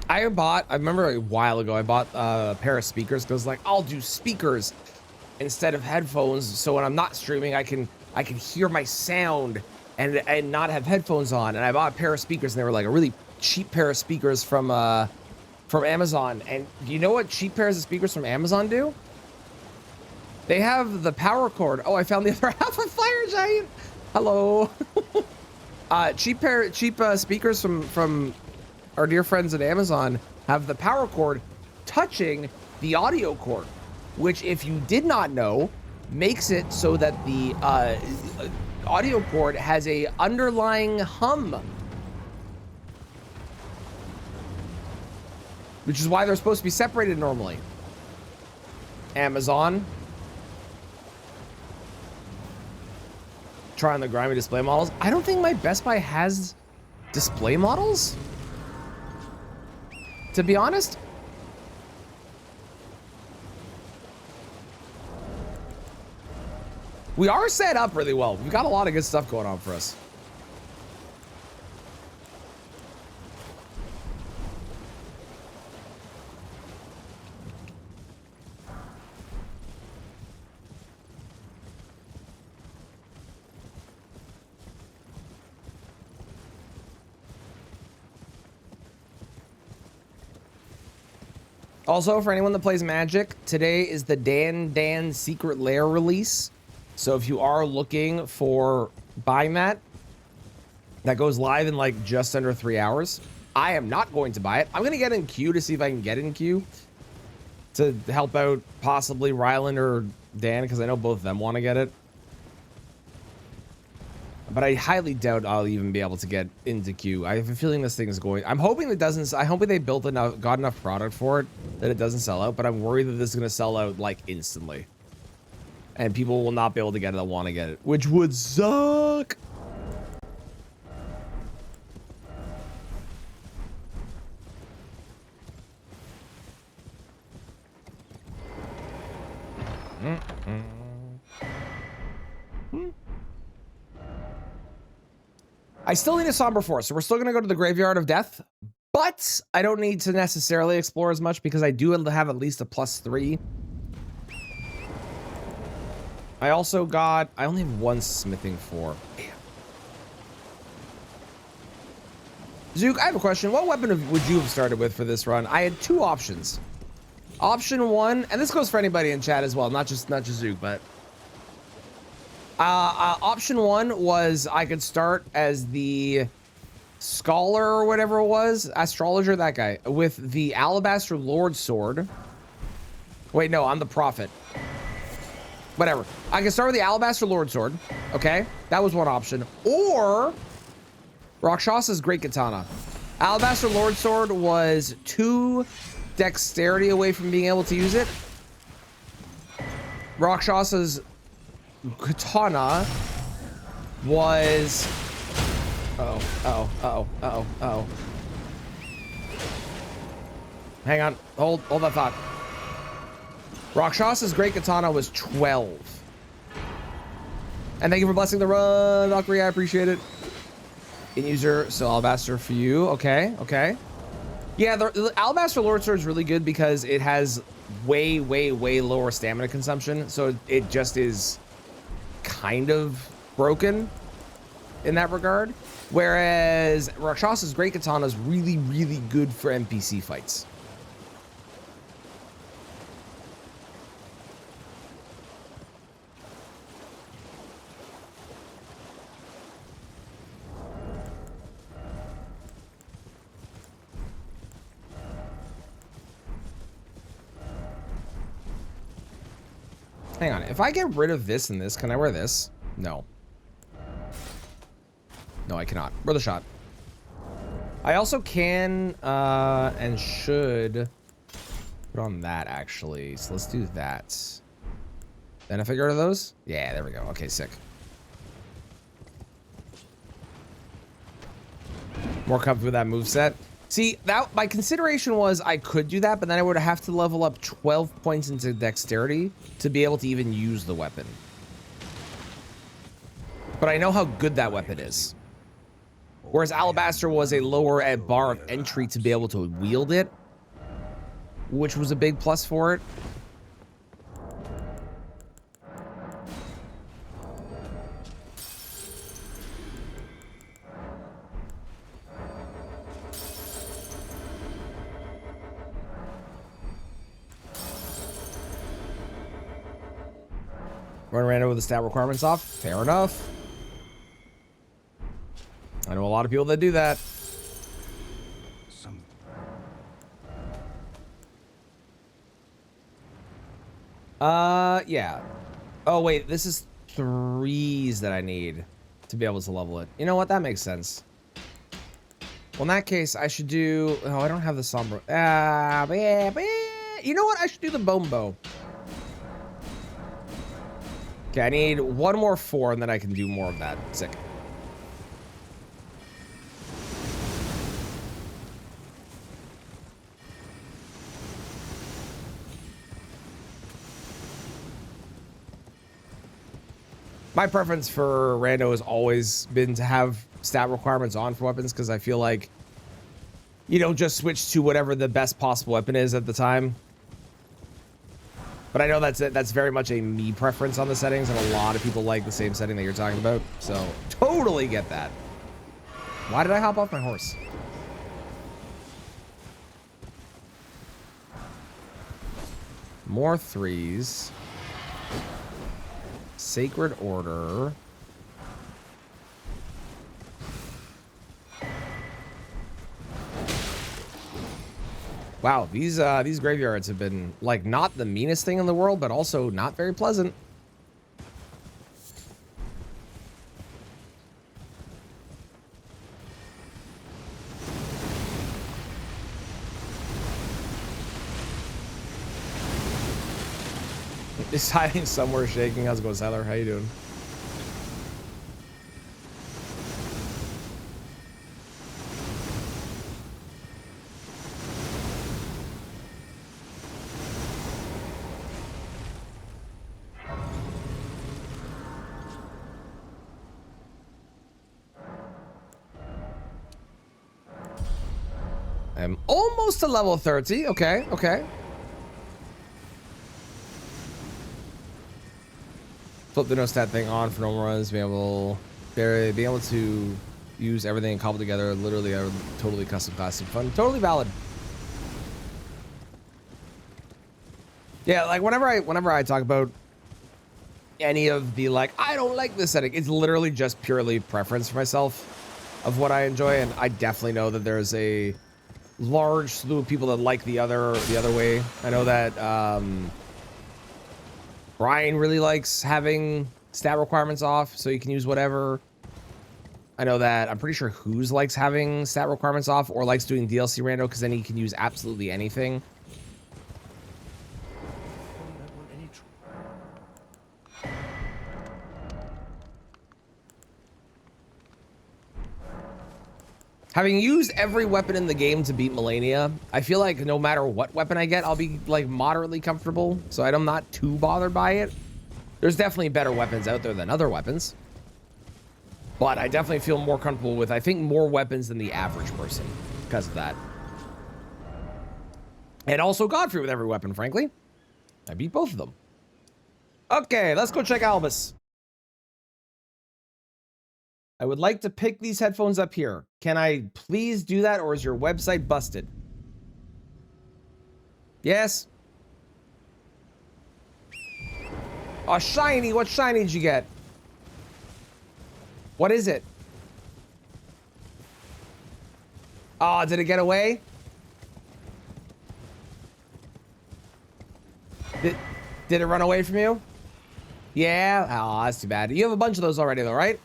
I remember a while ago, I bought a pair of speakers because like, I'll do speakers instead of headphones. So when I'm not streaming, I can hear my sound and not have headphones on. And I bought a pair of speakers and they were like a really cheap pair of speakers from Amazon. And do you know what cheap pairs of speakers from Amazon do? They have the power cord. Oh, I found the other half of Fire Giant. Hello. Cheap speakers from our dear friends at Amazon have the power cord touching the audio cord, which, if you did not know, makes it so that the audio cord has a underlying hum, which is why they're supposed to be separated normally. Amazon. Try on the grimy display models. I don't think my Best Buy has display models, to be honest. We are set up really well. We've got a lot of good stuff going on for us. Also, for anyone that plays Magic, today is the Dan Secret Lair release. So if you are looking for buying that goes live in like just under 3 hours. I am not going to buy it. I'm going to get in queue to see if I can get in queue to help out possibly Ryland or Dan, because I know both of them want to get it. But I highly doubt I'll even be able to get into queue. I have a feeling this thing is going. I'm hoping it doesn't. I'm hoping they got enough product for it that it doesn't sell out. But I'm worried that this is going to sell out like instantly, and people will not be able to get it that want to get it, which would suck. I still need a Somber Force, so we're still going to go to the Graveyard of Death, but I don't need to necessarily explore as much because I do have at least a +3. I only have one Smithing 4. Damn. Zook, I have a question. What weapon would you have started with for this run? I had 2 options. Option 1, and this goes for anybody in chat as well, not just Zook, but option 1 was I could start as the scholar or whatever it was, astrologer, that guy, with the Alabaster Lord Sword. Wait, no, I'm the prophet. Whatever. I can start with the Alabaster Lord Sword. Okay, that was one option. Or Rakshasa's Great Katana. Alabaster Lord Sword was 2 dexterity away from being able to use it. Rakshasa's Katana was oh. Hang on, hold that thought. Rakshasa's Great Katana was 12. And thank you for blessing the run, Valkyrie. I appreciate it. In user, so Alabaster for you. Okay. Yeah, the Alabaster Lord Sword is really good because it has way lower stamina consumption, so it just is kind of broken in that regard. Whereas Rakshasa's Great Katana is really good for NPC fights. Hang on, if I get rid of this and this, can I wear this? No. No, I cannot. Worth a shot. I also can and should put on that, actually. So let's do that. Then if I get rid of those? Yeah, there we go. Okay, sick. More comfortable with that moveset. See, that my consideration was I could do that, but then I would have to level up 12 points into dexterity to be able to even use the weapon. But I know how good that weapon is. Whereas Alabaster was a lower bar of entry to be able to wield it, which was a big plus for it. Run random with the stat requirements off. Fair enough. know a lot of people that do that. Yeah. Oh, wait, this is 3s that I need to be able to level it. You know what? That makes sense. Well, in that case, I should do... Oh, I don't have the Sombra. But yeah. You know what? I should do the Bone Bow. Okay, I need 1 more 4, and then I can do more of that. Sick. My preference for rando has always been to have stat requirements on for weapons, because I feel like you don't just switch to whatever the best possible weapon is at the time. But I know that's very much a me preference on the settings, and a lot of people like the same setting that you're talking about. So totally get that. Why did I hop off my horse? More 3s. Sacred Order. Wow, these graveyards have been like not the meanest thing in the world, but also not very pleasant. Is hiding somewhere shaking. How's it going, Tyler? How you doing? I'm almost to level 30. Okay, okay. Flip the no stat thing on for normal runs. Being able to use everything and cobble together. Literally a totally custom class of fun. Totally valid. Yeah, like whenever I talk about any of the like, I don't like this setting, it's literally just purely preference for myself of what I enjoy, and I definitely know that there's a large slew of people that like the other way. I know that Brian really likes having stat requirements off, so you can use whatever. I know that I'm pretty sure Who's likes having stat requirements off, or likes doing DLC rando, because then he can use absolutely anything. Having used every weapon in the game to beat Melania, I feel like no matter what weapon I get, I'll be like moderately comfortable, so I'm not too bothered by it. There's definitely better weapons out there than other weapons, but I definitely feel more comfortable with, I think, more weapons than the average person because of that. And also Godfrey with every weapon, frankly. I beat both of them. Okay, let's go check Albus. I would like to pick these headphones up here. Can I please do that, or is your website busted? Yes? Oh, shiny. What shiny did you get? What is it? Oh, did it get away? Did it run away from you? Yeah? Oh, that's too bad. You have a bunch of those already, though, right?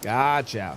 Gotcha.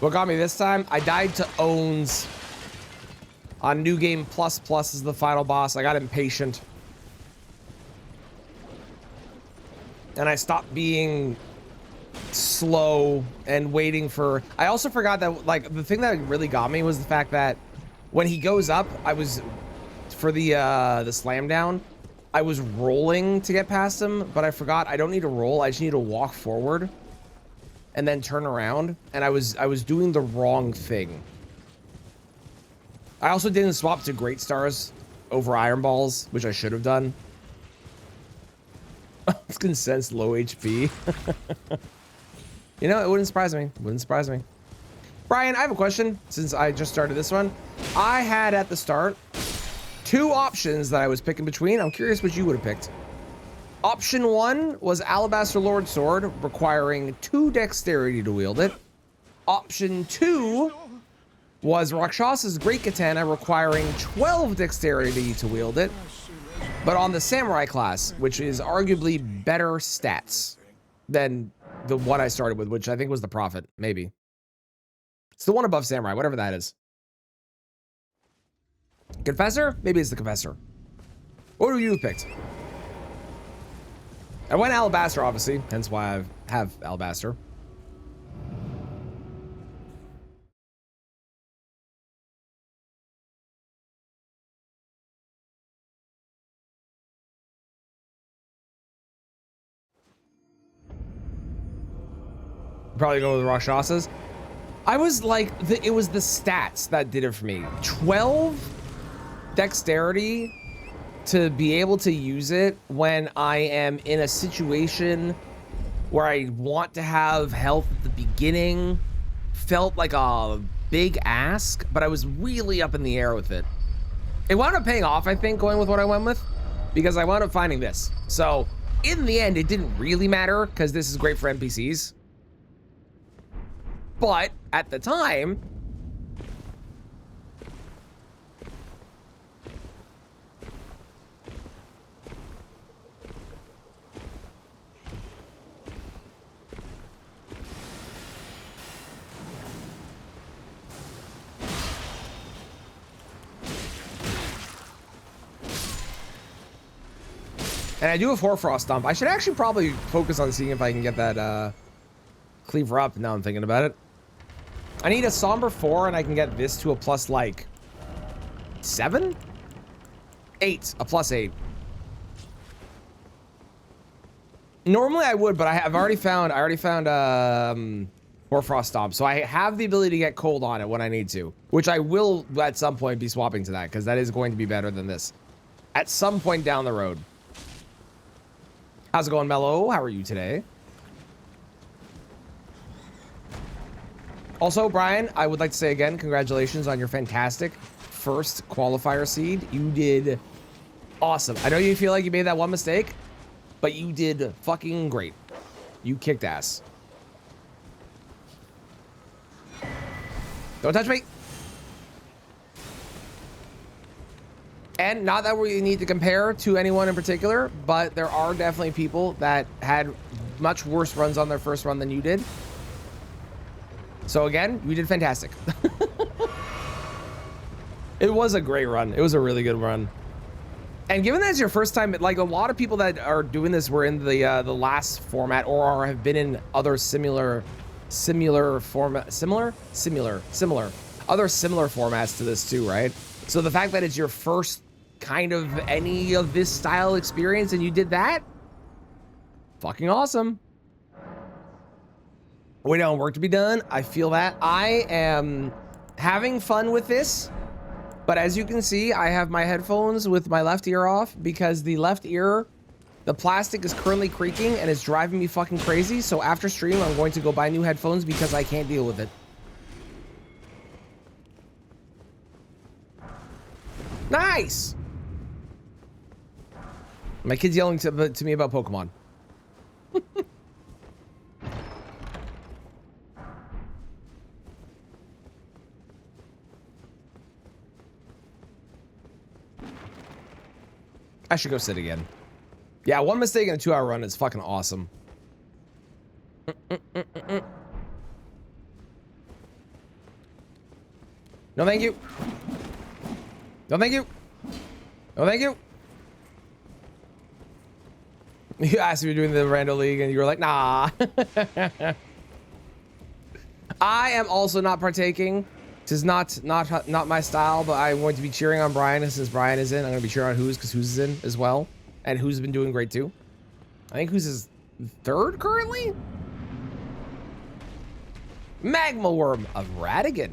What got me this time? I died to Owns on New Game Plus Plus as the final boss. I got impatient. And I stopped being slow and waiting for... I also forgot that, like, the thing that really got me was the fact that when he goes up, I was... For the slam down, I was rolling to get past him, but I forgot I don't need to roll. I just need to walk forward and then turn around. And I was doing the wrong thing. I also didn't swap to Great Stars over Iron Balls, which I should have done. I can sense low HP. You know, it wouldn't surprise me. Wouldn't surprise me. Brian, I have a question since I just started this one. I had at the start 2 options that I was picking between. I'm curious what you would have picked. Option 1 was Alabaster Lord Sword, requiring 2 dexterity to wield it. Option 2 was Rakshasa's Great Katana, requiring 12 dexterity to wield it, but on the Samurai class, which is arguably better stats than the one I started with, which I think was the Prophet, maybe. It's the one above Samurai, whatever that is. Confessor? Maybe it's the Confessor. What would you have picked? I went Alabaster, obviously, hence why I have Alabaster. Probably go with Rakshasas. I was like, it was the stats that did it for me. 12 dexterity to be able to use it when I am in a situation where I want to have health at the beginning felt like a big ask, but I was really up in the air with it. It wound up paying off, I think, going with what I went with, because I wound up finding this. So in the end, it didn't really matter because this is great for NPCs. But at the time, and I do have Hoarfrost Stomp. I should actually probably focus on seeing if I can get that Cleaver up now I'm thinking about it. I need a Somber 4 and I can get this to a plus like 7? 8, a plus 8. Normally I would, but I already found Hoarfrost Stomp. So I have the ability to get cold on it when I need to, which I will at some point be swapping to that because that is going to be better than this at some point down the road. How's it going, Mello? How are you today? Also, Brian, I would like to say again, congratulations on your fantastic first qualifier seed. You did awesome. I know you feel like you made that one mistake, but you did fucking great. You kicked ass. Don't touch me. And not that we need to compare to anyone in particular, but there are definitely people that had much worse runs on their first run than you did. So again, you did fantastic. It was a great run. It was a really good run. And given that it's your first time, like a lot of people that are doing this were in the last format or have been in other similar formats to this too, right? So the fact that it's your first kind of any of this style experience and you did that, fucking awesome. We don't have work to be done. I feel that. I am having fun with this, but as you can see, I have my headphones with my left ear off because the left ear, the plastic is currently creaking and it's driving me fucking crazy. So after stream, I'm going to go buy new headphones because I can't deal with it. Nice. My kid's yelling to me about Pokemon. I should go sit again. Yeah, one mistake in a 2-hour run is fucking awesome. No, thank you. No, thank you. No, thank you. You asked me to do the Rando League and you were like, nah. I am also not partaking. This is not my style, but I'm going to be cheering on Brian. And since Brian is in, I'm going to be cheering on Who's because Who's is in as well. And Who's been doing great too. I think Who's is third currently? Magma Worm of Radigan.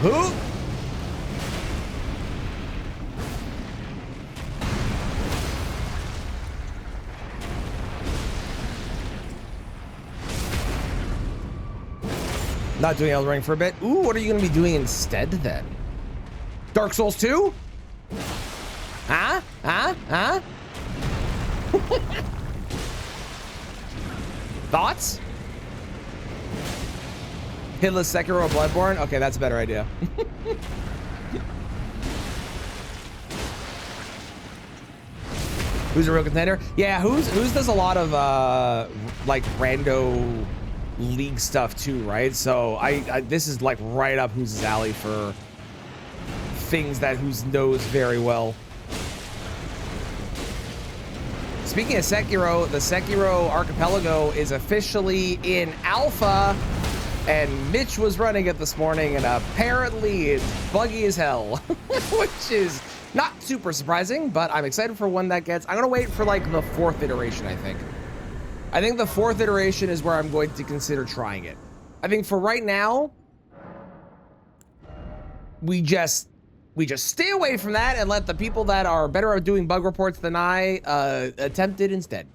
Who? Not doing Elden Ring for a bit. Ooh, what are you going to be doing instead then? Dark Souls 2? Huh? Huh? Huh? Thoughts? Hitless Sekiro or Bloodborne? Okay, that's a better idea. Who's a real contender? Yeah, Who's does a lot of like rando league stuff too, right? So I this is like right up Who's alley for things that Who's knows very well. Speaking of Sekiro, the Sekiro Archipelago is officially in alpha, and Mitch was running it this morning, and apparently it's buggy as hell, which is not super surprising, but I'm excited for when that gets. I'm gonna wait for like the 4th iteration, I think. I think the 4th iteration is where I'm going to consider trying it. I think for right now, we just stay away from that and let the people that are better at doing bug reports than I attempt it instead.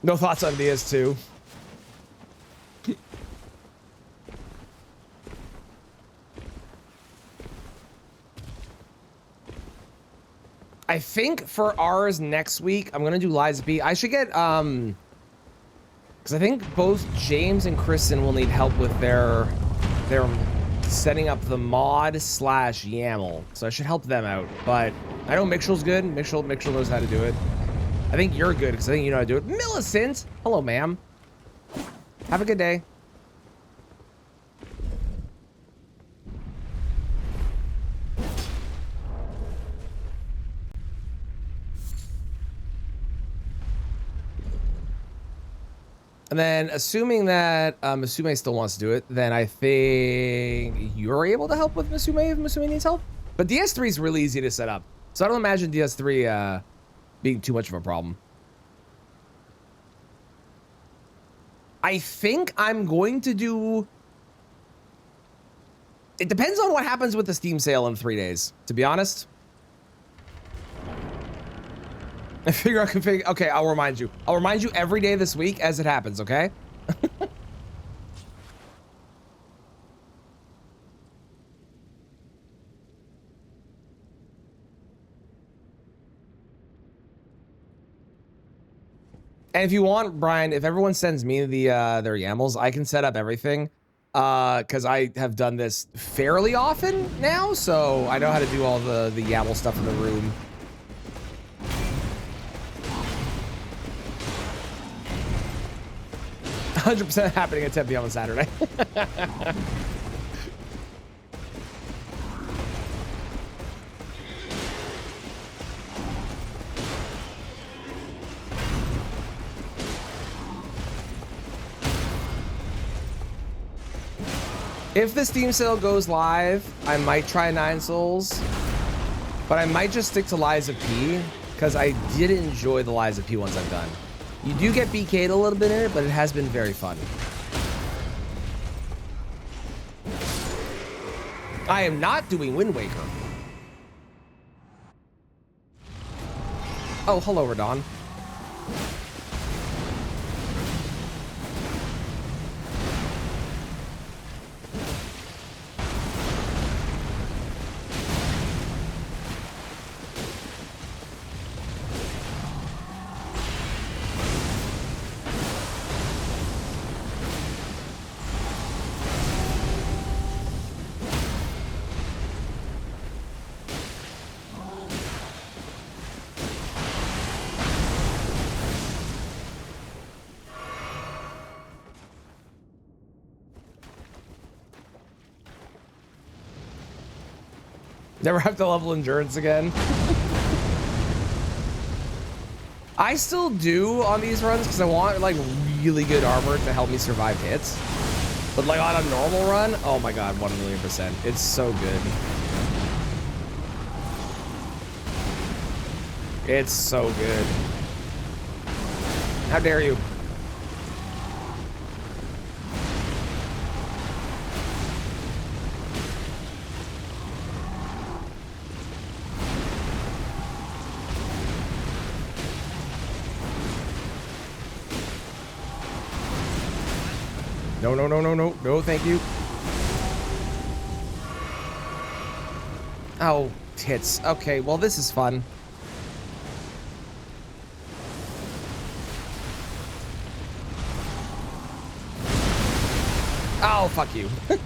No thoughts on DS2. I think for ours next week, I'm gonna do Liza P. I should get because I think both James and Kristen will need help with their setting up the mod / YAML. So I should help them out. But I know Mitchell's good. Mitchell knows how to do it. I think you're good because I think you know how to do it. Millicent, hello, ma'am. Have a good day. And then assuming that Musume still wants to do it, then I think you're able to help with Musume if Musume needs help. But DS3 is really easy to set up. So I don't imagine DS3 being too much of a problem. I think I'm going to do... It depends on what happens with the Steam sale in 3 days, to be honest. I figure out config. Okay, I'll remind you. I'll remind you every day this week as it happens, okay? And if you want, Brian, if everyone sends me the their YAMLs, I can set up everything. Because I have done this fairly often now, so I know how to do all the YAML stuff in the room. 100% happening at 10 p.m. on Saturday. If the Steam sale goes live, I might try 9 Souls, but I might just stick to Liza P, because I did enjoy the Liza P ones I've done. You do get BK'd a little bit in it, but it has been very fun. I am not doing Wind Waker. Oh, hello, Radon. Never have to level endurance again. I still do on these runs because I want like really good armor to help me survive hits. But like on a normal run, oh my god, 1,000,000%. It's so good. It's so good. How dare you? No, no, no, no, no, no, thank you. Oh, tits. Okay, well, this is fun. Oh, fuck you. I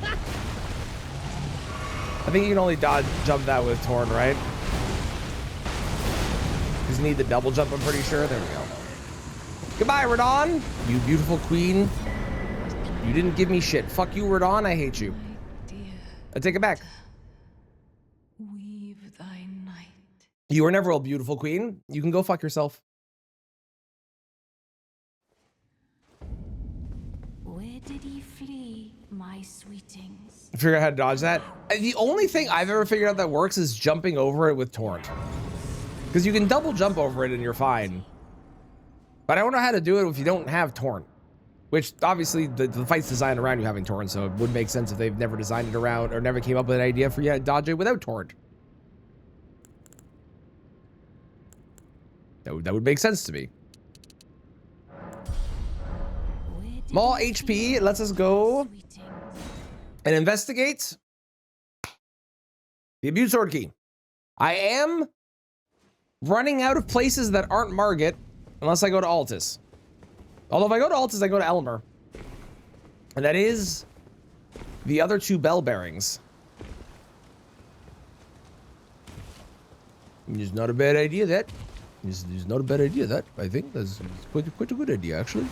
think you can only dodge jump that with Torn, right? Because you need the double jump, I'm pretty sure. There we go. Goodbye, Radon. You beautiful queen. You didn't give me shit. Fuck you, Radon. I hate you. I take it back. Weave thy night. You were never a beautiful queen. You can go fuck yourself. Where did he flee, my sweetings? Figure out how to dodge that. The only thing I've ever figured out that works is jumping over it with Torrent. Because you can double jump over it and you're fine. But I don't know how to do it if you don't have Torrent. Which, obviously, the fight's designed around you having Torrent, so it would make sense if they've never designed it around or never came up with an idea for you to dodge it without Torrent. That would make sense to me. Small HP lets us go and investigate the Abuse Sword Key. I am running out of places that aren't Margit unless I go to Altus. Although if I go to Altus, I go to Elmer. And that is the other two bell bearings. It's not a bad idea, that. It's not a bad idea, that. I think that's quite a good idea, actually.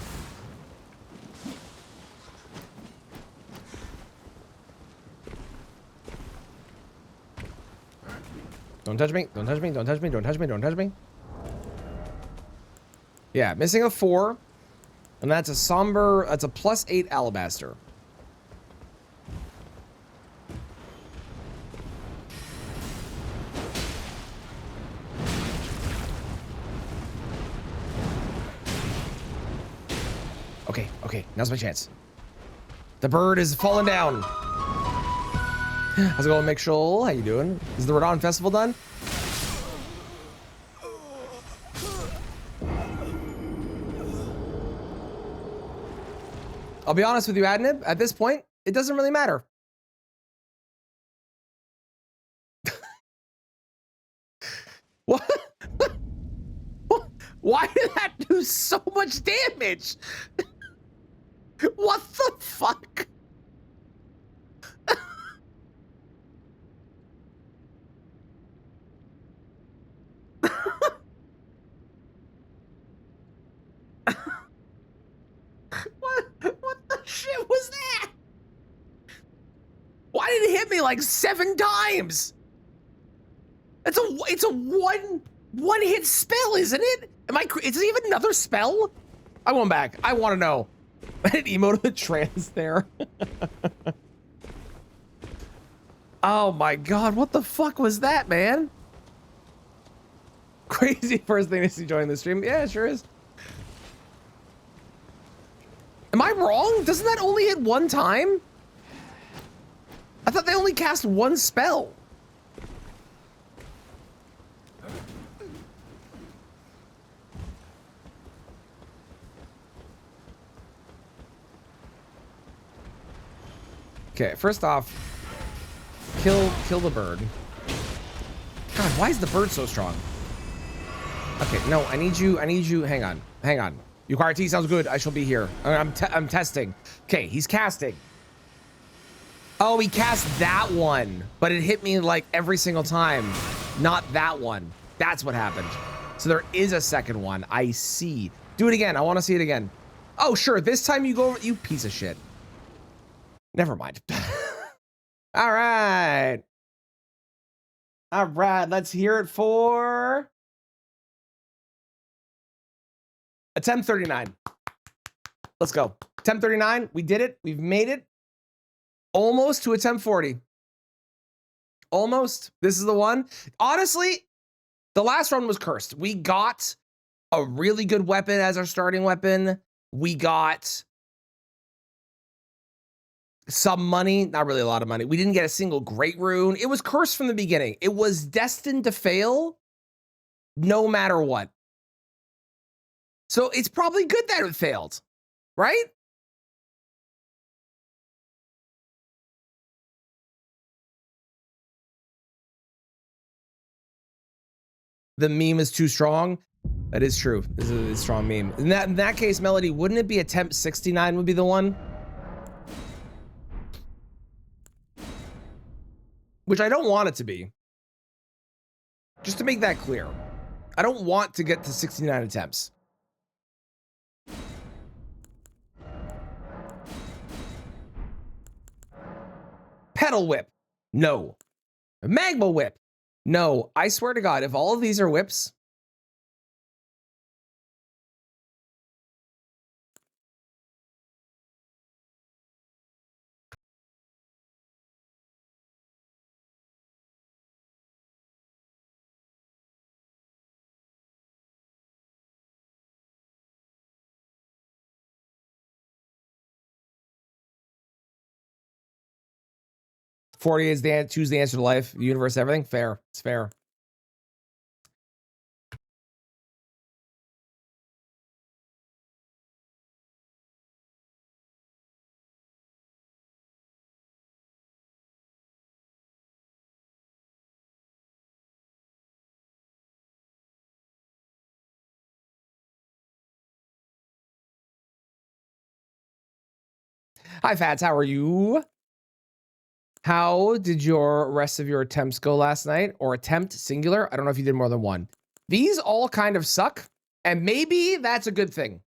Don't touch me, don't touch me, don't touch me, don't touch me, don't touch me. Yeah, missing a 4. And that's a somber, that's a +8 alabaster. Okay, okay, now's my chance. The bird is falling down. How's it going, Mick Scholl? How you doing? Is the Radon Festival done? I'll be honest with you, Adnib, at this point, it doesn't really matter. What? Why did that do so much damage? What the fuck? What the shit was that? Why did it hit me like 7 times? It's a one hit spell, isn't it? Is it even another spell? I want back. I want to know. I did emote the trans there. Oh my god, what the fuck was that, man? Crazy first thing to see join the stream. Yeah, it sure is. Am I wrong? Doesn't that only hit 1 time? I thought they only cast 1 spell. Okay, first off, kill the bird. God, why is the bird so strong? Okay, no, I need you, hang on. URT sounds good, I shall be here. I'm testing. Okay, he's casting. Oh, he cast that one, but it hit me like every single time. Not that one. That's what happened. So there is a second one, I see. Do it again, I wanna see it again. Oh, sure, this time you go over, you piece of shit. Never mind. All right. All right, let's hear it for attempt 39. Let's go. Attempt 39. We did it. We've made it. Almost to attempt 40. Almost. This is the one. Honestly, the last run was cursed. We got a really good weapon as our starting weapon. We got some money, not really a lot of money. We didn't get a single great rune. It was cursed from the beginning. It was destined to fail no matter what. So it's probably good that it failed, right? The meme is too strong. That is true. This is a strong meme. In that case, Melody, wouldn't it be attempt 69 would be the one? Which I don't want it to be. Just to make that clear. I don't want to get to 69 attempts. Pedal whip. No. Magma whip. No. I swear to God, if all of these are whips, "40 is the answer, choose the answer to life, the universe, everything." Fair. It's fair. Hi, Fats. How are you? How did your rest of your attempts go last night? Or attempt singular? I don't know if you did more than one. These all kind of suck, and maybe that's a good thing.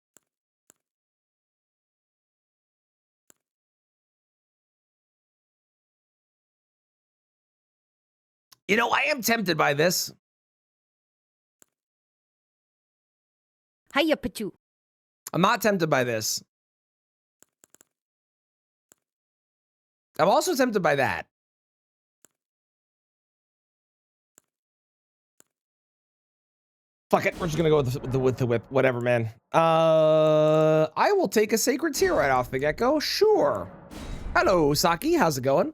You know, I am tempted by this. Hiya, Pachu. I'm not tempted by this. I'm also tempted by that. Fuck it, we're just gonna go with the whip. Whatever, man. I will take a sacred tear right off the get-go. Sure. Hello, Saki. How's it going?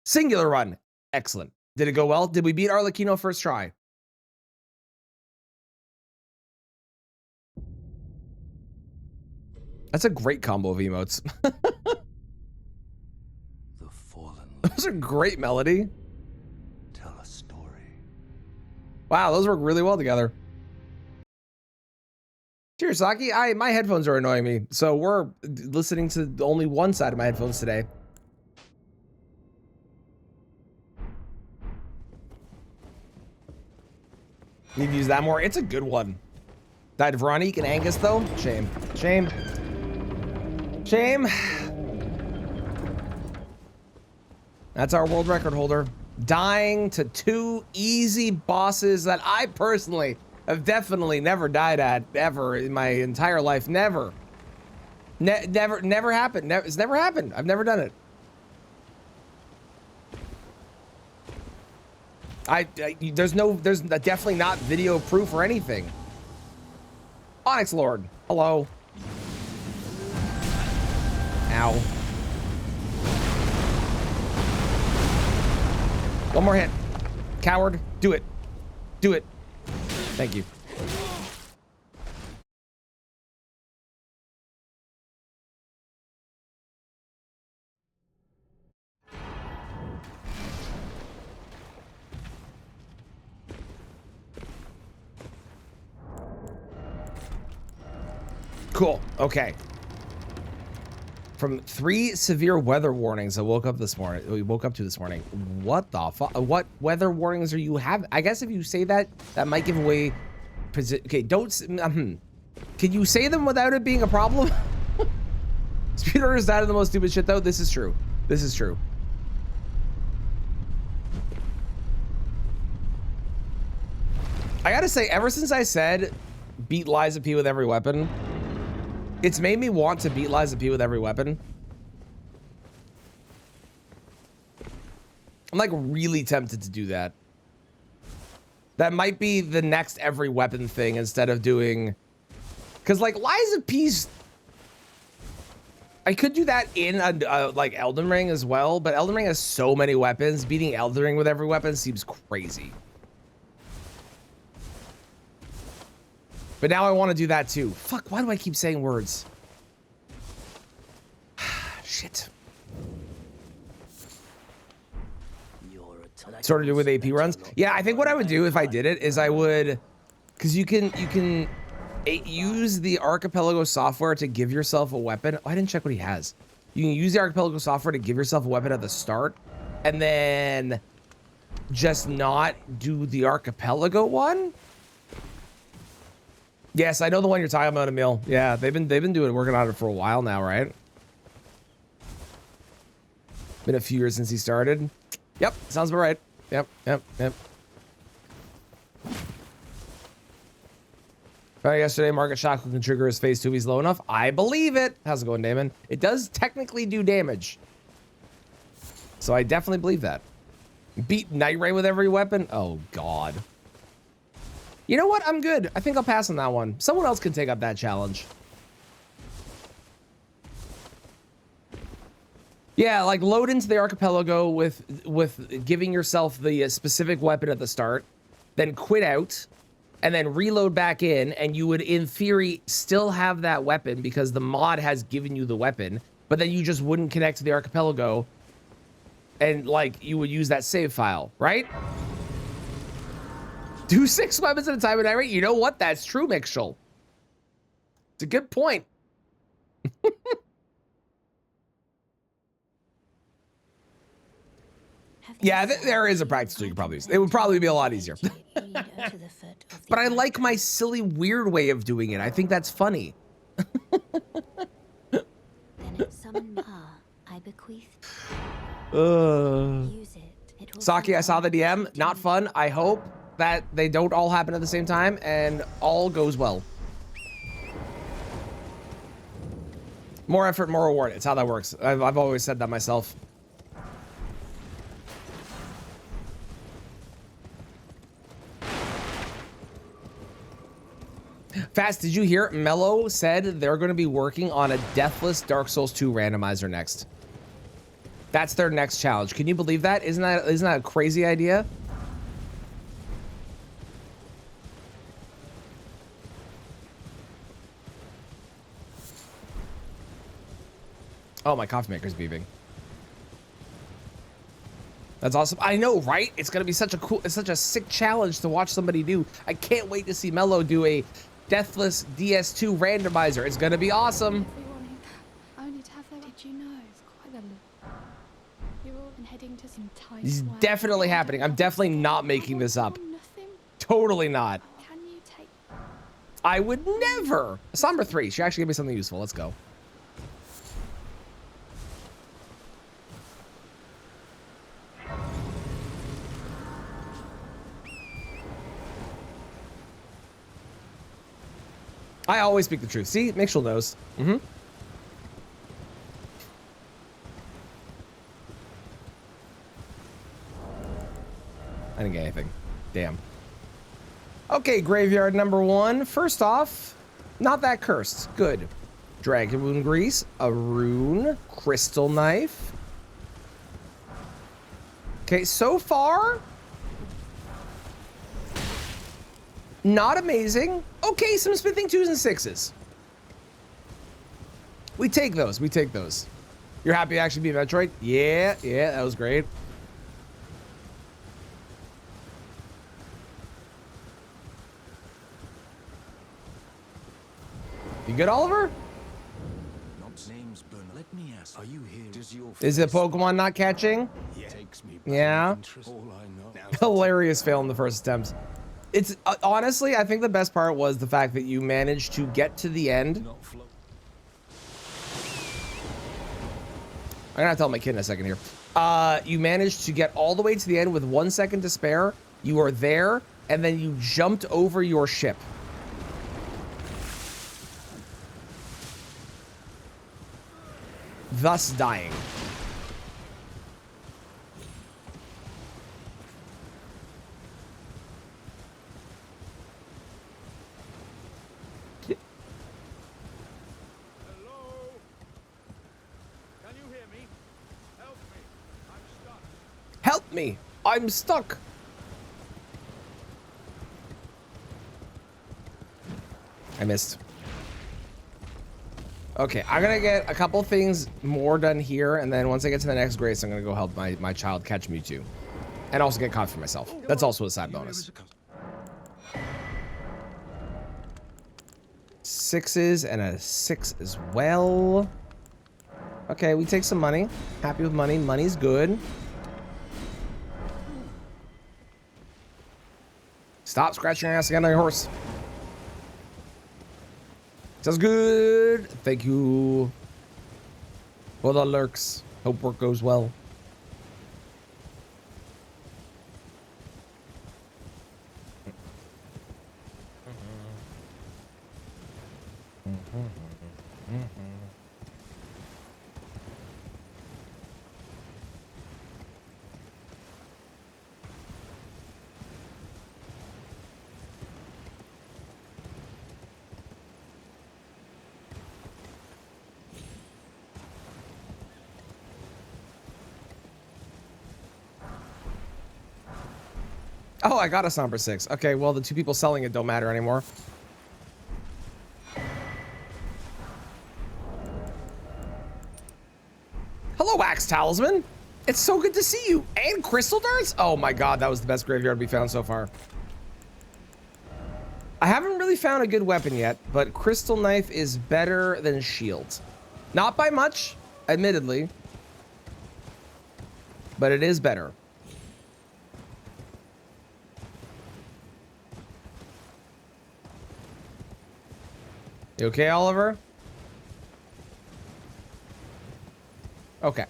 Singular run. Excellent. Did it go well? Did we beat Arlecchino first try? That's a great combo of emotes. The fallen. Those are great, Melody. Tell a story. Wow, those work really well together. Cheers, Saki. My headphones are annoying me, so we're listening to only one side of my headphones today. Need to use that more. It's a good one. Died Veronique and Angus, though. Shame. Shame. Shame. That's our world record holder. Dying to 2 easy bosses that I personally have definitely never died at ever in my entire life. Never. Never happened. It's never happened. I've never done it. There's definitely not video proof or anything. Onyx Lord, hello. Ow. One more hit. Coward, do it. Do it. Thank you. Cool. Okay. From 3 severe weather warnings I woke up this morning. We woke up to this morning. What the fuck? What weather warnings are you having? I guess if you say that, that might give away. Okay, don't. Can you say them without it being a problem? Speedrunners died of the most stupid shit, though. This is true. This is true. I gotta say, ever since I said beat Liza P with every weapon, it's made me want to beat Liza P with every weapon. I'm like really tempted to do that. That might be the next every weapon thing instead of doing, because like Liza P's, I could do that in like Elden Ring as well, but Elden Ring has so many weapons. Beating Elden Ring with every weapon seems crazy. But now I want to do that too. Fuck, why do I keep saying words? Shit. Sort of do with AP runs. Yeah, I think what I would do if I did it is I would, because you can use the Archipelago software to give yourself a weapon. Oh, I didn't check what he has. You can use the Archipelago software to give yourself a weapon at the start, and then just not do the Archipelago one. Yes, I know the one you're talking about, Emil. Yeah, they've been working on it for a while now, right? Been a few years since he started. Yep, sounds about right. Yep. Yesterday, Market Shock can trigger his phase 2 if he's low enough. I believe it. How's it going, Damon? It does technically do damage. So I definitely believe that. Beat Night Ray with every weapon? Oh, God. You know what? I'm good. I think I'll pass on that one. Someone else can take up that challenge. Yeah, like load into the Archipelago with giving yourself the specific weapon at the start, then quit out, and then reload back in, and you would, in theory, still have that weapon because the mod has given you the weapon, but then you just wouldn't connect to the Archipelago, and, like, you would use that save file, right? Do 6 weapons at a time at night rate? You know what? That's true, Mixel. It's a good point. Yeah, there is a practice tool you could probably use. It would probably be a lot easier. But I like my silly, weird way of doing it. I think that's funny. Saki, I saw the DM. Not fun. I hope that they don't all happen at the same time and all goes well. More effort, more reward. It's how that works. I've always said that myself. Fast, did you hear? Mello said they're going to be working on a Deathless Dark Souls 2 randomizer next. That's their next challenge. Can you believe that? Isn't that a crazy idea? Oh, my coffee maker's beeping. That's awesome. I know, right? It's going to be such a sick challenge to watch somebody do. I can't wait to see Mello do a Deathless DS2 randomizer. It's going to be awesome. Only to have that, did you know? It's quite a... You're all heading to some tight. This is definitely happening. I'm definitely not making this up. Totally not. Can you take... I would never. Somber 3. She actually gave me something useful. Let's go. I always speak the truth. See, Mixel knows. I didn't get anything. Damn. Okay, graveyard number 1. First off, not that cursed. Good. Dragon Wound Grease, a rune, crystal knife. Okay, so far, not amazing. Okay, some smithing 2s and 6s. We take those. We take those. You're happy to actually be Metroid? Yeah, that was great. You good, Oliver? Let me ask, are you here? Is it Pokemon not catching? Yeah. Hilarious fail in the first attempt. It's honestly, I think the best part was the fact that you managed to get to the end. I'm gonna tell my kid in a second here. You managed to get all the way to the end with 1 second to spare. You are there, and then you jumped over your ship. Thus dying. Help me! I'm stuck! I missed. Okay, I'm gonna get a couple things more done here, and then once I get to the next grace, I'm gonna go help my child catch Mewtwo. And also get coffee for myself. That's also a side bonus. 6s and a 6 as well. Okay, we take some money. Happy with money. Money's good. Stop scratching your ass again on your horse. Sounds good. Thank you for the lurks. Hope work goes well. Oh, I got a Somber 6. Okay, well, the two people selling it don't matter anymore. Hello, Wax Talisman. It's so good to see you. And Crystal Darts? Oh my god, that was the best graveyard we found so far. I haven't really found a good weapon yet, but Crystal Knife is better than Shield. Not by much, admittedly. But it is better. You okay, Oliver? Okay.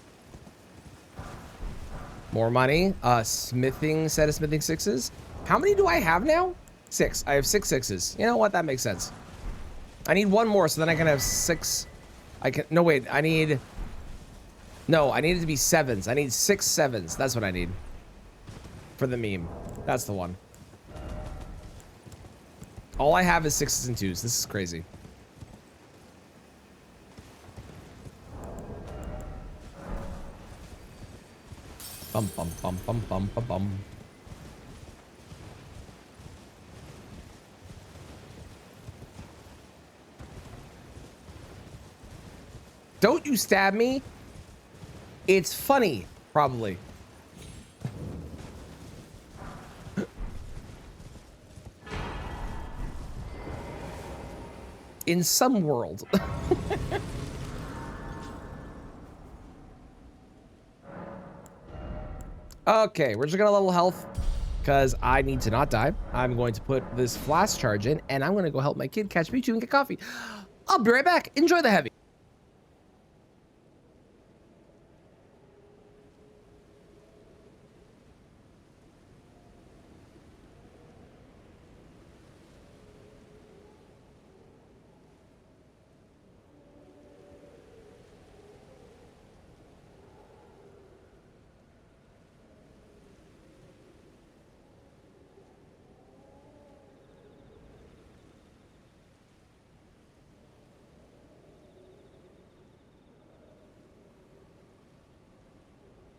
More money. Smithing, set of smithing 6s. How many do I have now? 6. I have 6 6s. You know what? That makes sense. I need one more so then I can have 6. I can, no wait, I need, no, I need it to be 7s. I need 6 7s. That's what I need. For the meme. That's the one. All I have is 6s and 2s. This is crazy. Bum bum bum bum bum bum bum. Don't you stab me. It's funny, probably. In some world. Okay, we're just gonna level health because I need to not die. I'm going to put this flask charge in and I'm gonna go help my kid catch Mewtwo and get coffee. I'll be right back. Enjoy the heavy.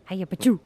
Hiya, Pachoo.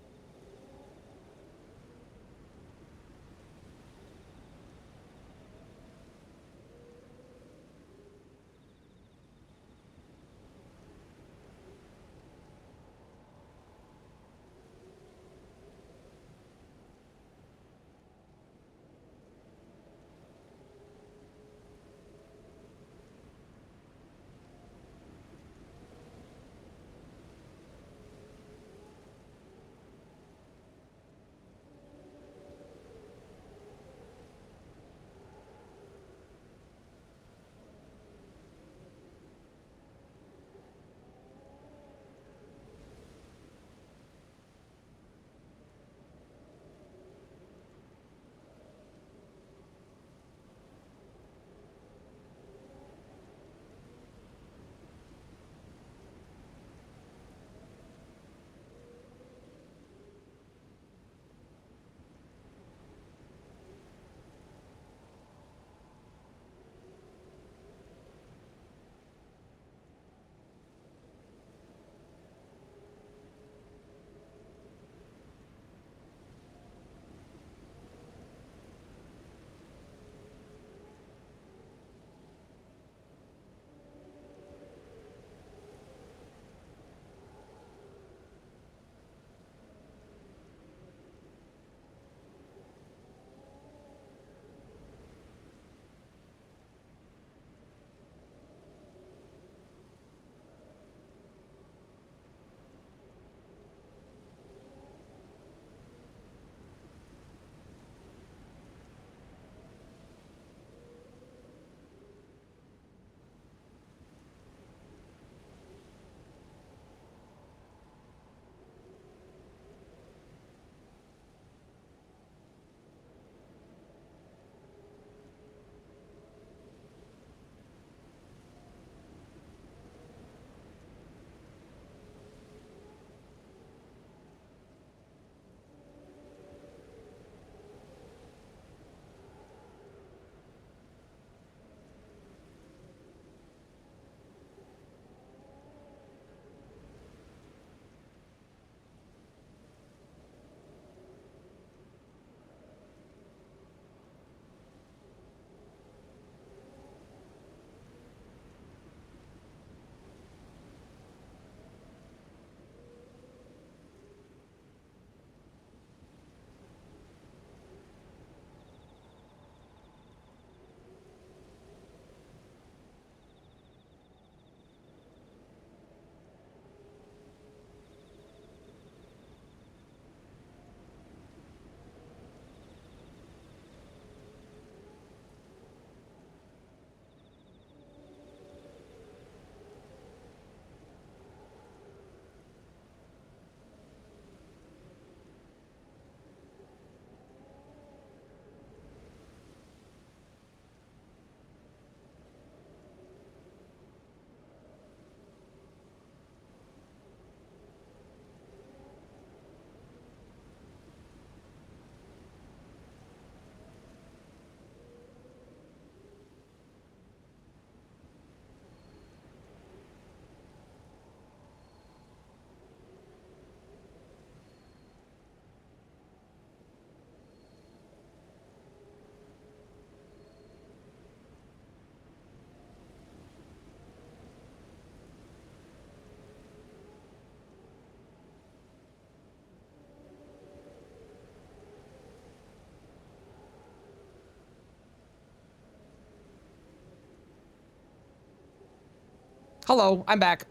Hello, I'm back.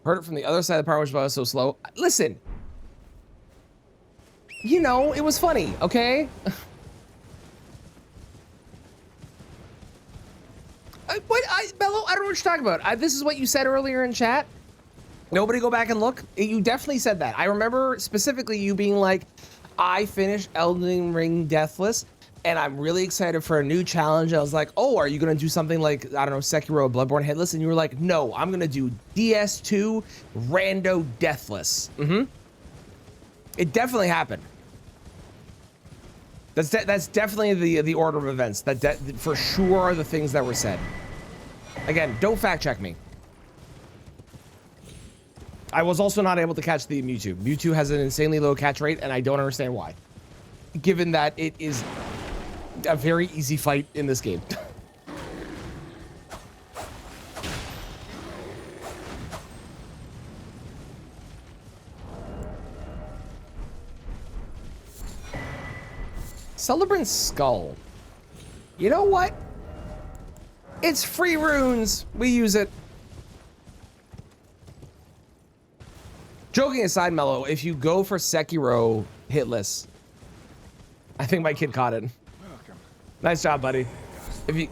Heard it from the other side of the power, which was so slow. Listen, you know, it was funny, okay? Bello, I don't know what you're talking about. This is what you said earlier in chat. Nobody go back and look. You definitely said that. I remember specifically you being like, I finished Elden Ring Deathless, and I'm really excited for a new challenge. I was like, oh, are you going to do something like, I don't know, Sekiro Bloodborne Hitless? And you were like, no, I'm going to do DS2 Rando Deathless. It definitely happened. That's definitely the order of events. That for sure are the things that were said. Again, don't fact check me. I was also not able to catch the Mewtwo. Mewtwo has an insanely low catch rate, and I don't understand why. Given that it is a very easy fight in this game. Celebrant's Skull. You know what? It's free runes. We use it. Joking aside, Mello, if you go for Sekiro Hitless, I think my kid caught it. Welcome. Nice job, buddy. If you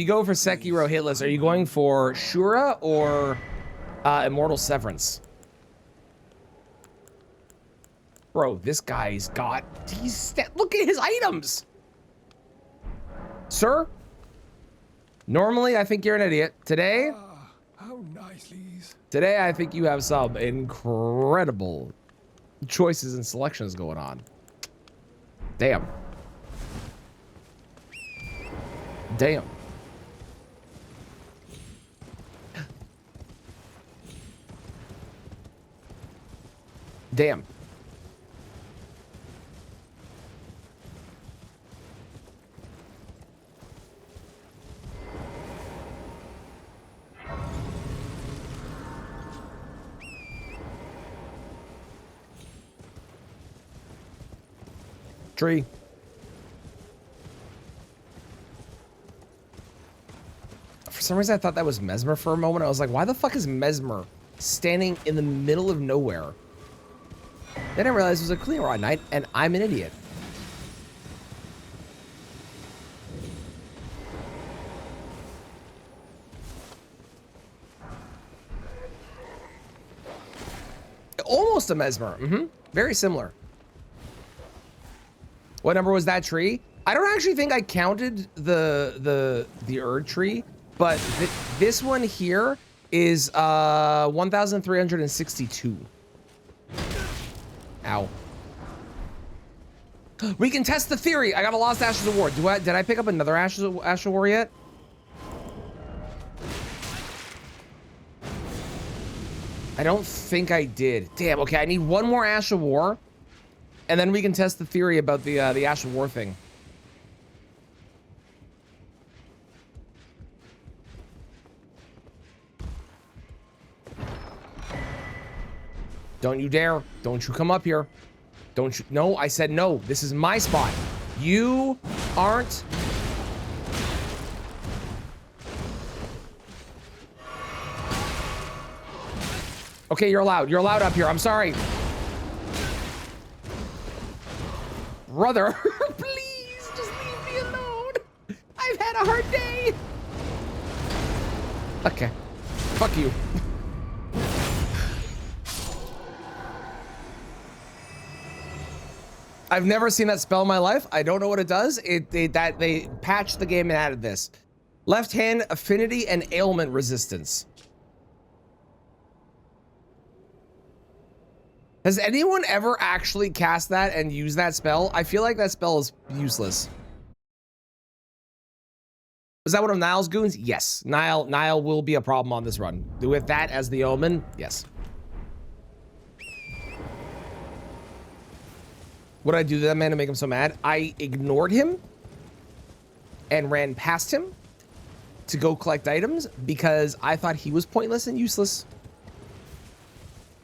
go for Sekiro Hitless, are you going for Shura or Immortal Severance? Bro, this guy's got... look at his items! Sir? Normally, I think you're an idiot. Today... how nicely. Today, I think you have some incredible choices and selections going on. Damn. Damn. Damn. Tree. For some reason, I thought that was Mesmer for a moment. I was like, why the fuck is Mesmer standing in the middle of nowhere? Then I realized it was a clear rod night, and I'm an idiot. Almost a Mesmer. Very similar. What number was that tree? I don't actually think I counted the Erd tree, but this one here is 1,362. Ow. We can test the theory. I got a Lost Ashes award. Did I pick up another Ashes award yet? I don't think I did. Damn. Okay, I need one more Ash of War. And then we can test the theory about the Ash of War thing. Don't you dare. Don't you come up here. Don't you. No, I said no. This is my spot. You aren't. Okay, you're allowed. You're allowed up here. I'm sorry. Brother, please just leave me alone. I've had a hard day. Okay. Fuck you. I've never seen that spell in my life. I don't know what it does. They patched the game and added this. Left hand affinity and ailment resistance. Has anyone ever actually cast that and used that spell? I feel like that spell is useless. Is that one of Niall's goons? Yes. Niall will be a problem on this run. With that as the omen, yes. What did I do to that man to make him so mad? I ignored him and ran past him to go collect items because I thought he was pointless and useless.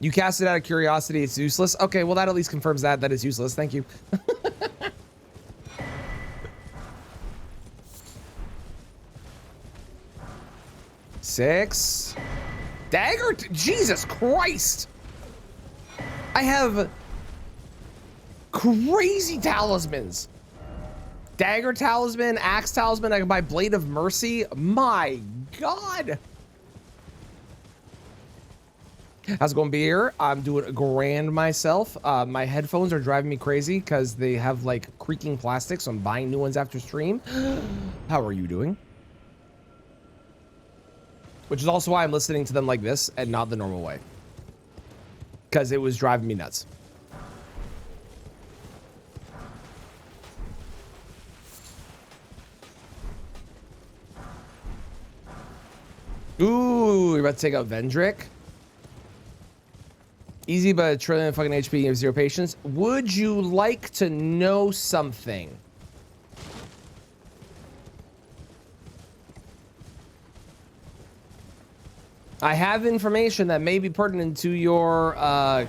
You cast it out of curiosity, it's useless. Okay, well that at least confirms that it's useless. Thank you. 6. Dagger? Jesus Christ. I have crazy talismans. Dagger talisman, axe talisman. I can buy Blade of Mercy. My God. How's it going, Beer? I'm doing grand myself. My headphones are driving me crazy because they have like creaking plastic, so I'm buying new ones after stream. How are you doing? Which is also why I'm listening to them like this and not the normal way, because it was driving me nuts. Ooh, you're about to take out Vendrick. Easy, but a trillion fucking HP, you have 0 patience. Would you like to know something? I have information that may be pertinent to your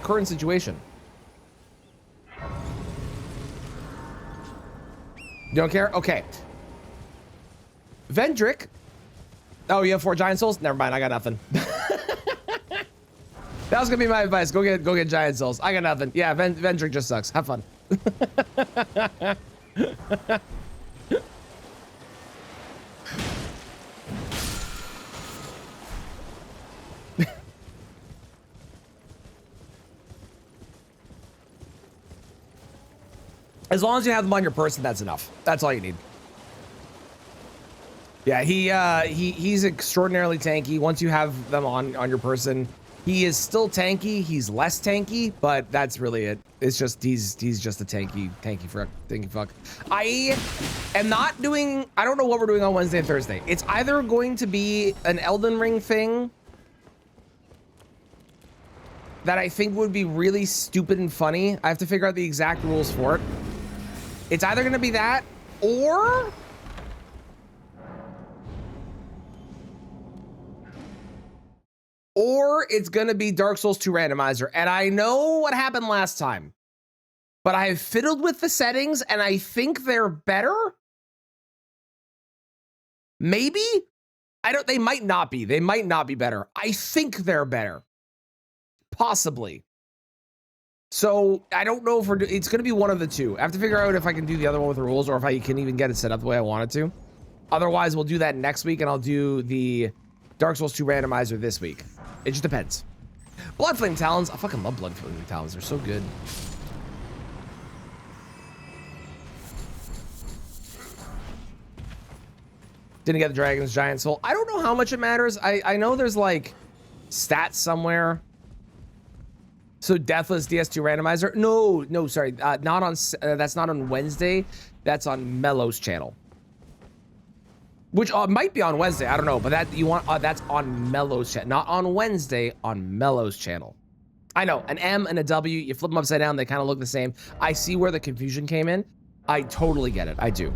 current situation. You don't care? Okay. Vendrick. Oh, you have 4 giant souls? Never mind, I got nothing. That was gonna be my advice. Go get giant souls. I got nothing. Yeah, Vendrick just sucks. Have fun. As long as you have them on your person, that's enough. That's all you need. Yeah, he's extraordinarily tanky. Once you have them on your person, he is still tanky. He's less tanky, but that's really it. It's just he's just a tanky fuck. I am not doing. I don't know what we're doing on Wednesday and Thursday. It's either going to be an Elden Ring thing that I think would be really stupid and funny. I have to figure out the exact rules for it. It's either going to be that or it's going to be Dark Souls 2 randomizer. And I know what happened last time, but I have fiddled with the settings and I think they're better. Maybe. They might not be. They might not be better. I think they're better. Possibly. So I don't know if it's going to be one of the two. I have to figure out if I can do the other one with the rules or if I can even get it set up the way I want it to. Otherwise, we'll do that next week and I'll do the Dark Souls 2 randomizer this week. It just depends. Bloodflame Talons. I fucking love Bloodflame Talons. They're so good. Didn't get the Dragon's Giant Soul. I don't know how much it matters. I know there's like stats somewhere. So Deathless DS2 randomizer. No, sorry. Not on. That's not on Wednesday. That's on Mello's channel. Which might be on Wednesday. I don't know. But that's on Mello's channel. Not on Wednesday. On Mello's channel. I know. An M and a W. You flip them upside down. They kind of look the same. I see where the confusion came in. I totally get it. I do.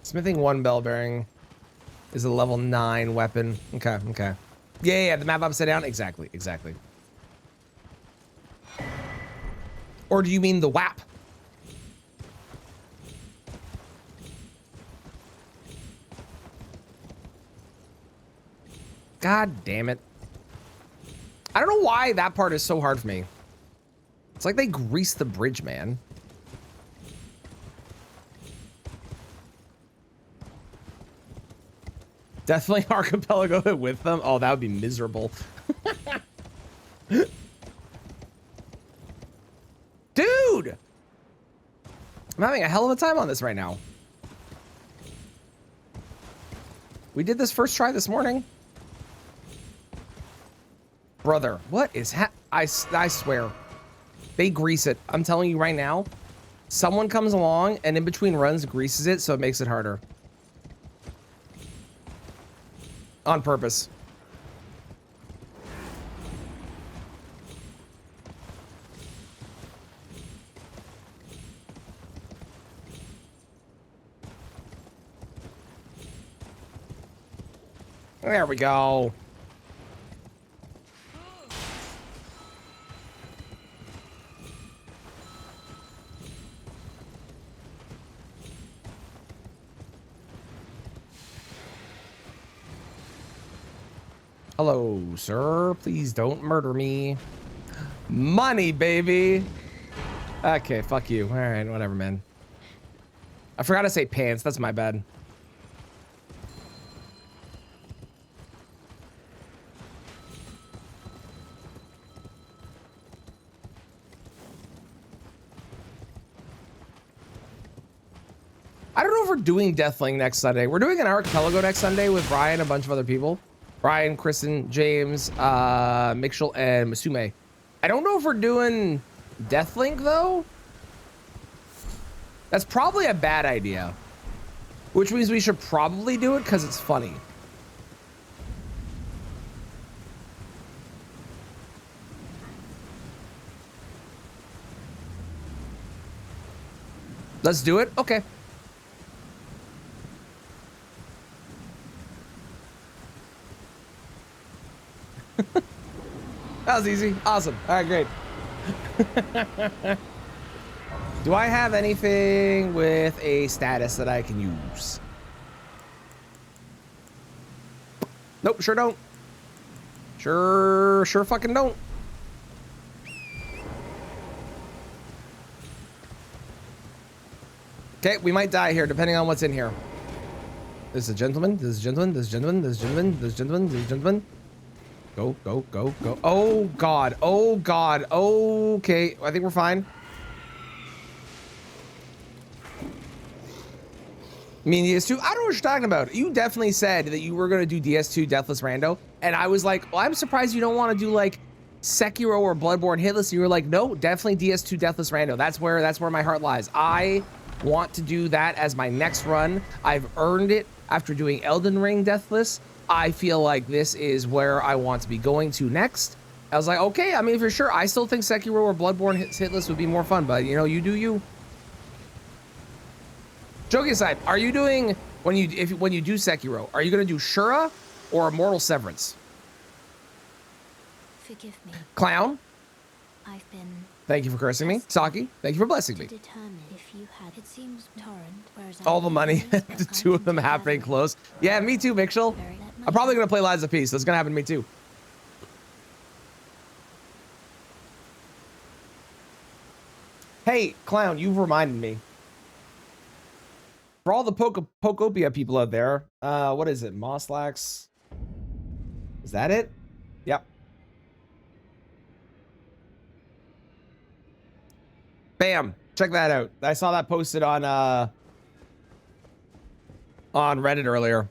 Smithing 1 bell bearing is a level 9 weapon. Okay. Yeah, the map upside down. Exactly. Or do you mean the WAP? God damn it. I don't know why that part is so hard for me. It's like they greased the bridge, man. Definitely archipelago it with them. Oh, that would be miserable. Dude! I'm having a hell of a time on this right now. We did this first try this morning. Brother, what is I swear. They grease it. I'm telling you right now. Someone comes along and in between runs greases it so it makes it harder. On purpose. There we go. Hello, sir. Please don't murder me. Money, baby. Okay, fuck you. All right, whatever, man. I forgot to say pants. That's my bad. I don't know if we're doing Deathling next Sunday. We're doing an archipelago next Sunday with Brian and a bunch of other people. Brian, Kristen, James, Mitchell, and Masume. I don't know if we're doing Deathlink though. That's probably a bad idea. Which means we should probably do it because it's funny. Let's do it. Okay. That was easy. Awesome. All right, great. Do I have anything with a status that I can use? Nope, sure don't. Sure fucking don't. Okay, we might die here depending on what's in here. This is a gentleman, this is a gentleman, this is a gentleman, this is a gentleman, this is a gentleman, this is a gentleman. Go, go, go, go. Oh, God. Oh, God. Okay. I think we're fine. I mean, DS2, I don't know what you're talking about. You definitely said that you were going to do DS2 Deathless Rando. And I was like, well, I'm surprised you don't want to do like Sekiro or Bloodborne Hitless. And you were like, no, definitely DS2 Deathless Rando. That's where my heart lies. I want to do that as my next run. I've earned it after doing Elden Ring Deathless. I feel like this is where I want to be going to next. I was like, okay, I mean, for sure. I still think Sekiro or Bloodborne Hitless would be more fun, but you know, you do you. Joking aside, are you doing, when you do Sekiro, are you going to do Shura or Immortal Severance? Forgive me. Clown, I've been thank you for cursing me. Saki, thank you for blessing me. to determine if you had. It seems torrent, whereas All the money, the two of them happening close. Yeah, me too, Mitchell. I'm probably going to play Lies of Peace. That's going to happen to me too. Hey, Clown, you've reminded me. For all the Pokopia people out there, what is it? Mosslax? Is that it? Yep. Bam. Check that out. I saw that posted on Reddit earlier.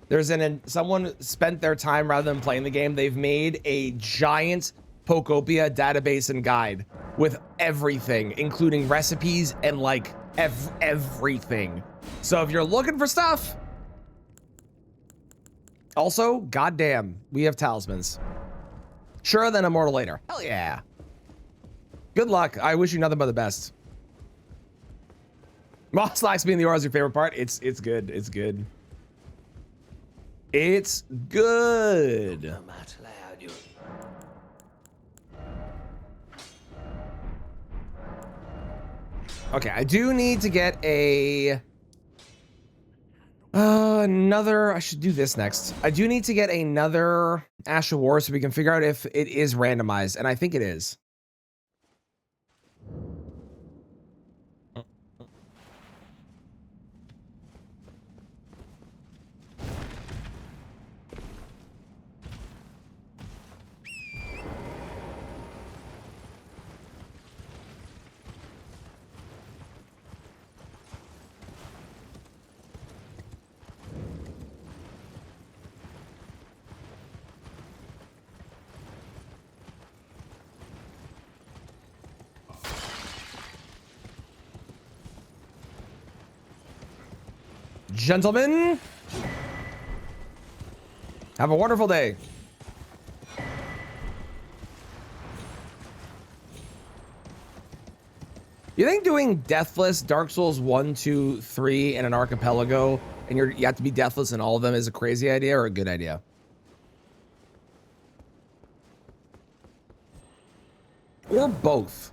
There's someone spent their time rather than playing the game. They've made a giant Pokopia database and guide with everything, including recipes and like everything. So if you're looking for stuff, also, goddamn, we have talismans. Sure, then Immortal later. Hell yeah. Good luck. I wish you nothing but the best. Mosslax being the aura is your favorite part. It's good. It's good. It's good. Okay, I do need to get a another. I should do this next. I do need to get another Ash of War so we can figure out if it is randomized, and I think it is. Gentlemen, have a wonderful day. You think doing Deathless, Dark Souls 1, 2, 3, and an archipelago, and you have to be Deathless in all of them is a crazy idea or a good idea? Or both?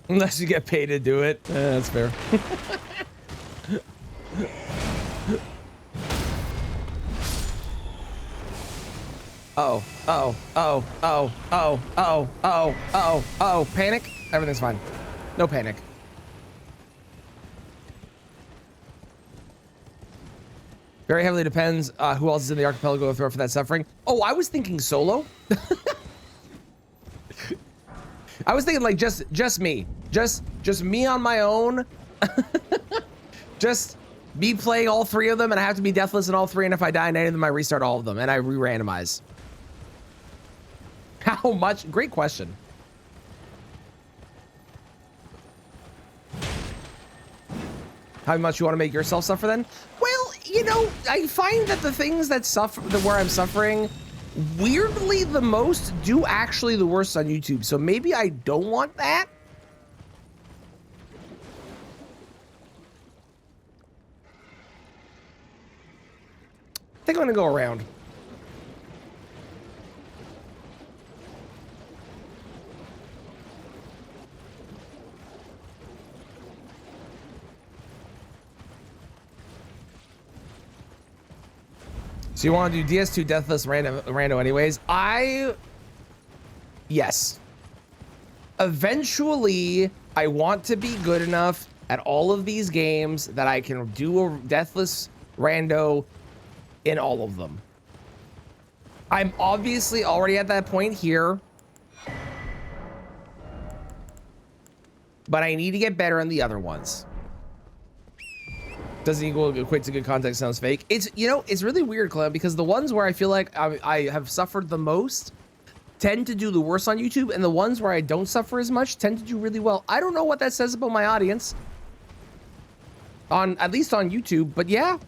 Unless you get paid to do it. That's fair. Oh, oh, oh, oh, oh, oh, oh, oh, oh. Panic? Everything's fine. No panic. Very heavily depends who else is in the archipelago throw for that suffering. Oh, I was thinking solo. I was thinking like just me. Just me on my own. Just me playing all three of them, and I have to be Deathless in all three, and if I die in any of them, I restart all of them, and I re-randomize. How much? Great question. How much you want to make yourself suffer then? Well, you know, I find that the things that suffer, where I'm suffering, weirdly the most do actually the worst on YouTube. So maybe I don't want that. I think I'm gonna go around. So you want to do DS2 Deathless rando anyways? Yes. Eventually, I want to be good enough at all of these games that I can do a Deathless rando in all of them. I'm obviously already at that point here, but I need to get better on the other ones. Doesn't equate to good content, sounds fake. It's, you know, it's really weird, Clem, because the ones where I feel like I have suffered the most tend to do the worst on YouTube, and the ones where I don't suffer as much tend to do really well. I don't know what that says about my audience, at least on YouTube, but yeah.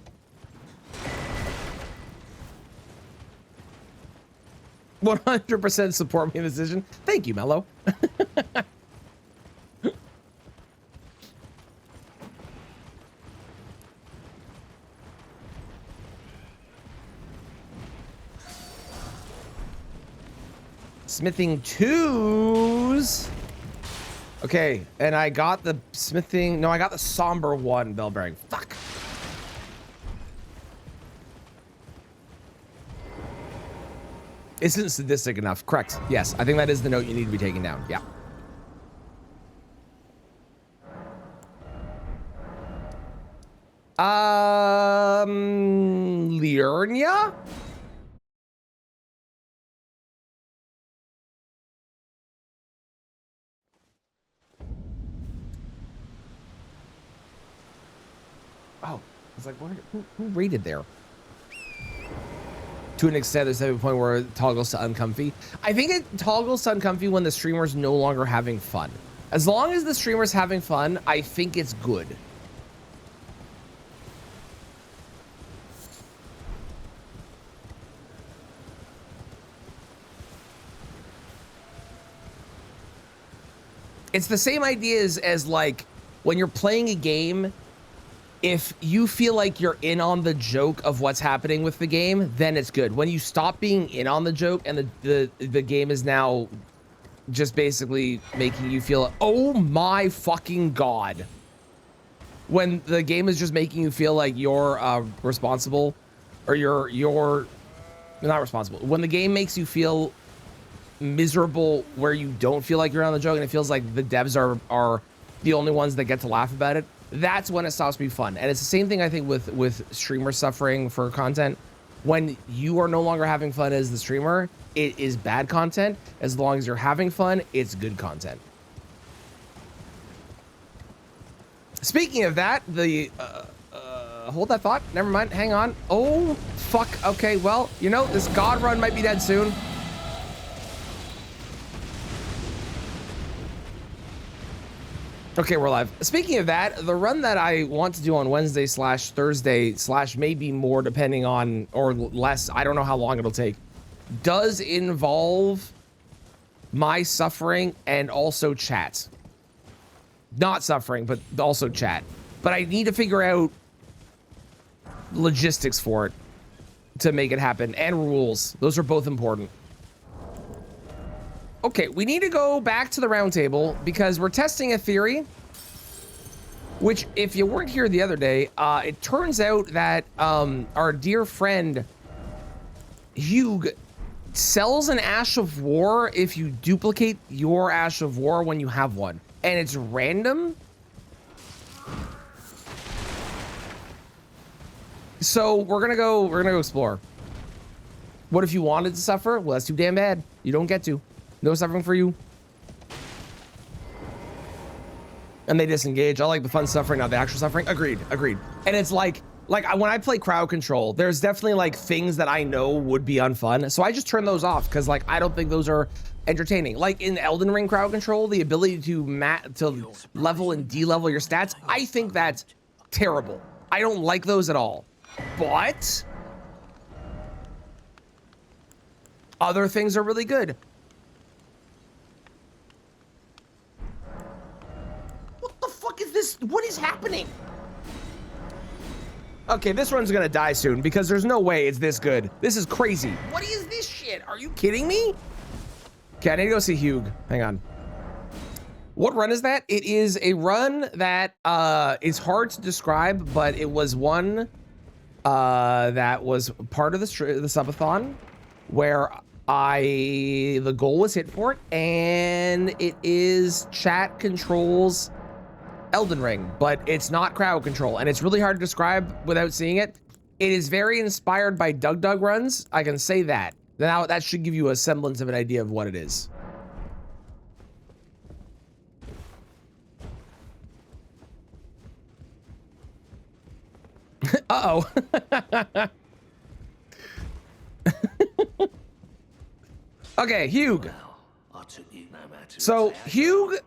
"100% support me in the decision." Thank you, Mello. Smithing 2s. Okay, and I got the smithing. No, I got the somber 1 bell bearing. Fuck. Isn't sadistic enough. Correct. Yes, I think that is the note you need to be taking down. Yeah. Liurnia? Oh, I was like, who rated there? To an extent, there's a point where it toggles to uncomfy. I think it toggles to uncomfy when the streamer's no longer having fun. As long as the streamer's having fun, I think it's good. It's the same idea as like when you're playing a game. If you feel like you're in on the joke of what's happening with the game, then it's good. When you stop being in on the joke and the game is now just basically making you feel, oh my fucking god. When the game is just making you feel like you're responsible, or you're not responsible. When the game makes you feel miserable where you don't feel like you're on the joke and it feels like the devs are the only ones that get to laugh about it, that's when it stops being fun. And it's the same thing I think with streamers suffering for content. When you are no longer having fun as the streamer, it is bad content. As long as you're having fun, it's good content. Speaking of that, hold that thought. Never mind. Hang on. Oh, fuck. Okay, well, you know, this God run might be dead soon. Okay, we're live. Speaking of that, the run that I want to do on Wednesday / Thursday / maybe more depending on, or less, I don't know how long it'll take, does involve my suffering and also chat. Not suffering, but also chat. But I need to figure out logistics for it to make it happen, and rules. Those are both important. Okay, we need to go back to the round table because we're testing a theory, which, if you weren't here the other day, it turns out that our dear friend Hugh sells an Ash of War if you duplicate your Ash of War when you have one, and it's random. So we're gonna go explore. What if you wanted to suffer? Well, that's too damn bad. You don't get to. No suffering for you. And they disengage. I like the fun suffering, not the actual suffering. Agreed. And it's like when I play crowd control, there's definitely like things that I know would be unfun. So I just turn those off because like I don't think those are entertaining. Like in Elden Ring crowd control, the ability to level and de-level your stats, I think that's terrible. I don't like those at all. But other things are really good. What the fuck is this? What is happening? Okay, this run's gonna die soon because there's no way it's this good. This is crazy. What is this shit? Are you kidding me? Okay, I need to go see Hugh. Hang on. What run is that? It is a run that is hard to describe, but it was one that was part of the subathon where the goal was hit for it, and it is chat controls Elden Ring, but it's not crowd control, and it's really hard to describe without seeing it. It is very inspired by Doug runs. I can say that. Now that should give you a semblance of an idea of what it is. Uh-oh. Okay, Hugh. So Hugh,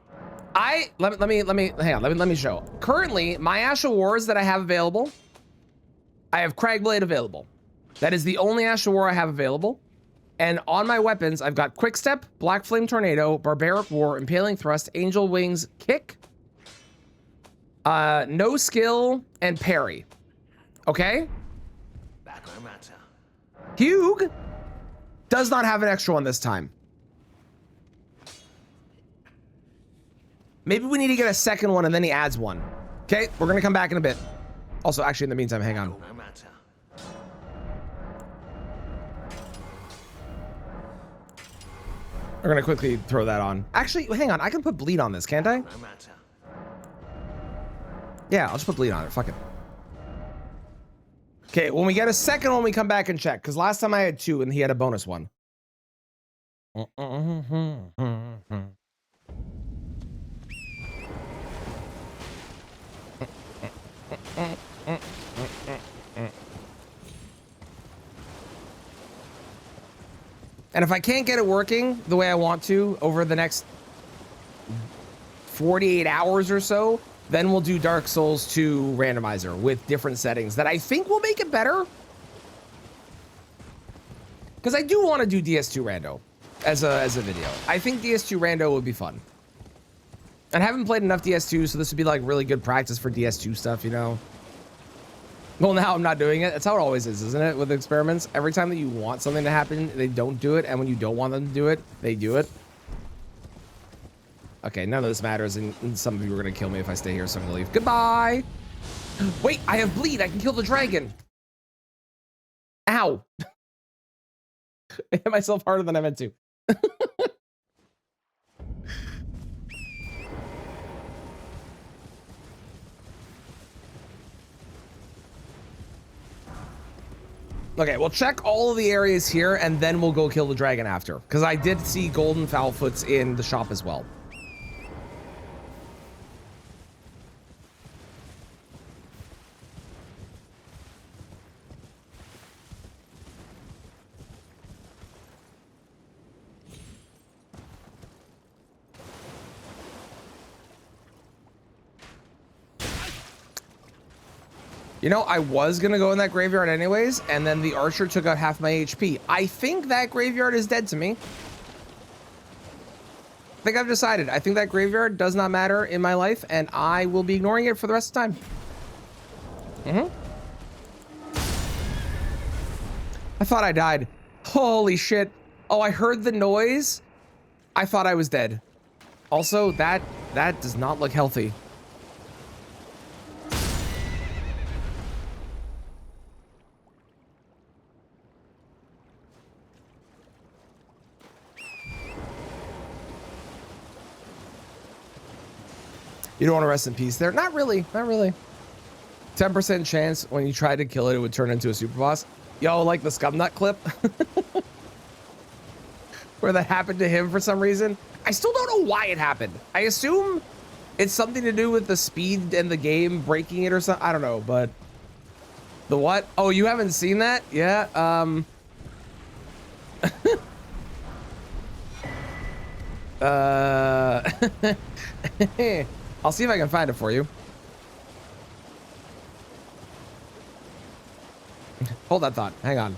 let me show. Currently, my Ash of Wars that I have available, I have Cragblade available. That is the only Ash of War I have available. And on my weapons, I've got Quickstep, Black Flame Tornado, Barbaric War, Impaling Thrust, Angel Wings, Kick, No Skill, and Parry. Okay? Hugh does not have an extra one this time. Maybe we need to get a second one and then he adds one. Okay, we're gonna come back in a bit. Also, actually, in the meantime, hang on. We're gonna quickly throw that on. Actually, hang on, I can put bleed on this, can't I? Yeah, I'll just put bleed on it, fuck it. Okay, when we get a second one, we come back and check, because last time I had 2 and he had a bonus one. And if I can't get it working the way I want to over the next 48 hours or so, then we'll do Dark Souls 2 randomizer with different settings that I think will make it better. Because I do want to do DS2 rando as a video. I think DS2 rando would be fun. And I haven't played enough DS2, so this would be like really good practice for DS2 stuff, you know? Well, now I'm not doing it. That's how it always is, isn't it? With experiments, every time that you want something to happen, they don't do it. And when you don't want them to do it, they do it. Okay, none of this matters. And some of you are going to kill me if I stay here, so I'm going to leave. Goodbye. Wait, I have bleed. I can kill the dragon. Ow. I hit myself harder than I meant to. Okay, we'll check all of the areas here, and then we'll go kill the dragon after. Because I did see golden foulfoots in the shop as well. You know, I was gonna go in that graveyard anyways, and then the archer took out half my HP. I think that graveyard is dead to me. I think I've decided. I think that graveyard does not matter in my life, and I will be ignoring it for the rest of the time. I thought I died. Holy shit. Oh, I heard the noise. I thought I was dead. Also, that does not look healthy. You don't want to rest in peace there? Not really, not really. 10% chance when you tried to kill it, it would turn into a super boss. Yo, like the Scumnut clip? Where that happened to him for some reason. I still don't know why it happened. I assume it's something to do with the speed and the game breaking it or something. I don't know, but... The what? Oh, you haven't seen that? Yeah, I'll see if I can find it for you. Hold that thought. Hang on.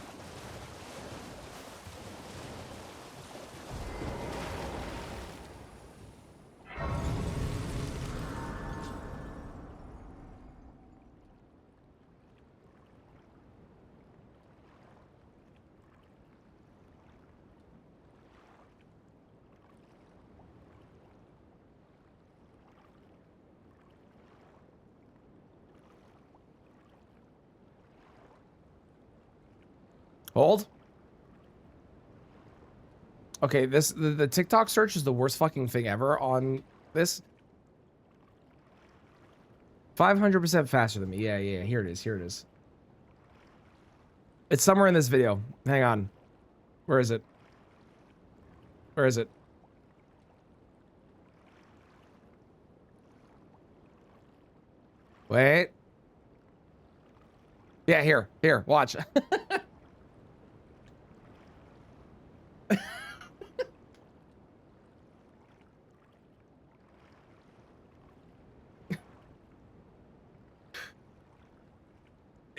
Hold. Okay, the TikTok search is the worst fucking thing ever on this. 500% faster than me. Yeah, here it is. Here it is. It's somewhere in this video. Hang on. Where is it? Where is it? Wait. Yeah, here. Watch.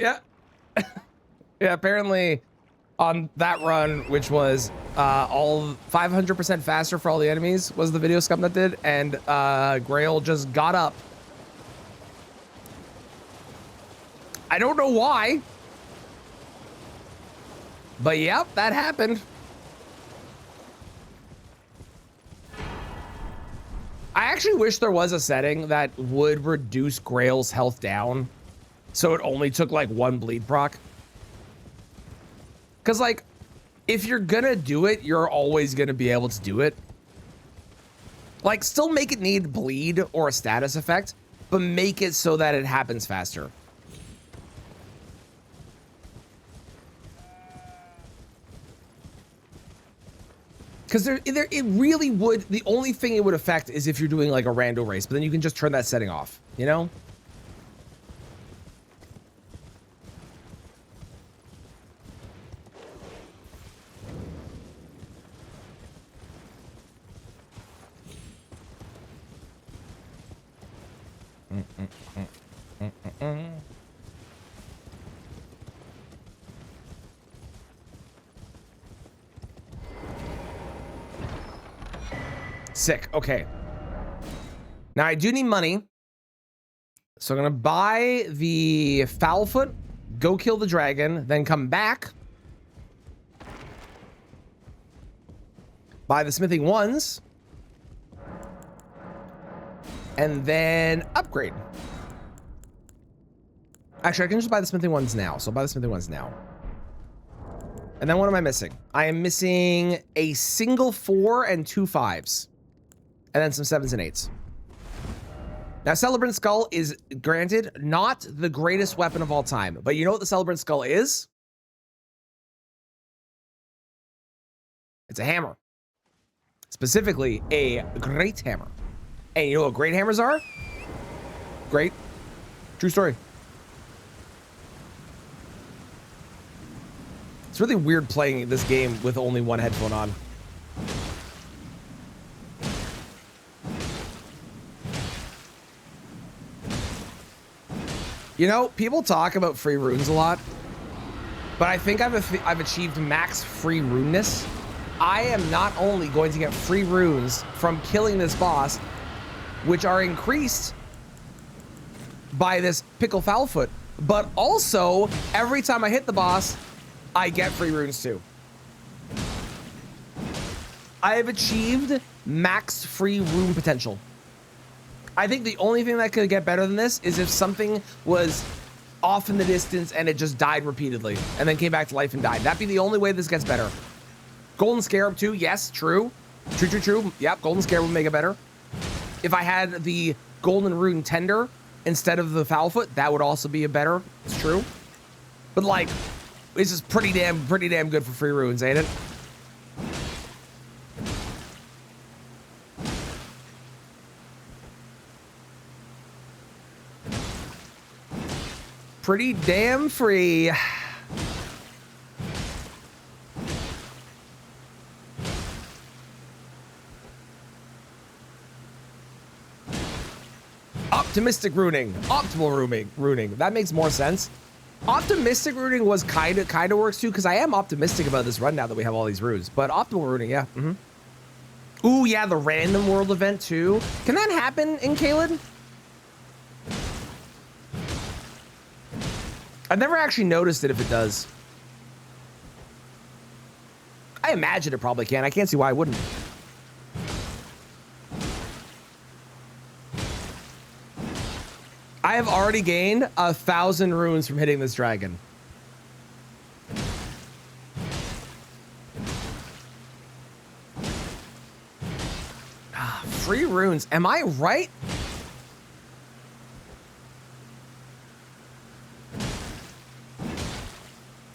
Yeah. Yeah, apparently on that run, which was all 500% faster for all the enemies, was the video Scum that did, and Grail just got up. I don't know why. But yep, that happened. I actually wish there was a setting that would reduce Grail's health down, so it only took like one bleed proc. Because like, if you're gonna do it, you're always gonna be able to do it. Like, still make it need bleed or a status effect, but make it so that it happens faster. Because it really would, the only thing it would affect is if you're doing like a rando race, but then you can just turn that setting off, you know? Sick. Okay. Now I do need money. So I'm going to buy the Foulfoot, go kill the dragon, then come back. Buy the smithing ones. And then upgrade. Actually, I can just buy the smithing ones now. So I'll buy the smithing ones now. And then what am I missing? I am missing a single 4 and 2 5s. And then some 7s and 8s. Now, Celebrant Skull is, granted, not the greatest weapon of all time. But you know what the Celebrant Skull is? It's a hammer. Specifically, a great hammer. And you know what great hammers are? Great. True story. It's really weird playing this game with only one headphone on. You know, people talk about free runes a lot, but I think I've achieved max free runeness. I am not only going to get free runes from killing this boss, which are increased by this Pickle Foulfoot, but also every time I hit the boss, I get free runes too. I have achieved max free rune potential. I think the only thing that could get better than this is if something was off in the distance and it just died repeatedly and then came back to life and died. That'd be the only way this gets better. Golden Scarab too, yes, true. True. Yep, Golden Scarab would make it better. If I had the Golden Rune Tender instead of the Foulfoot, that would also be a better, it's true. But like, this is pretty damn good for free runes, ain't it? Pretty damn free. Optimistic runing, optimal runing. That makes more sense. Optimistic runing was kind of works too, because I am optimistic about this run now that we have all these runes. But optimal runing, yeah. Ooh, yeah, the random world event too. Can that happen in Caelid? I've never actually noticed it if it does. I imagine it probably can. I can't see why I wouldn't. I have already gained 1,000 runes from hitting this dragon. Free runes. Am I right?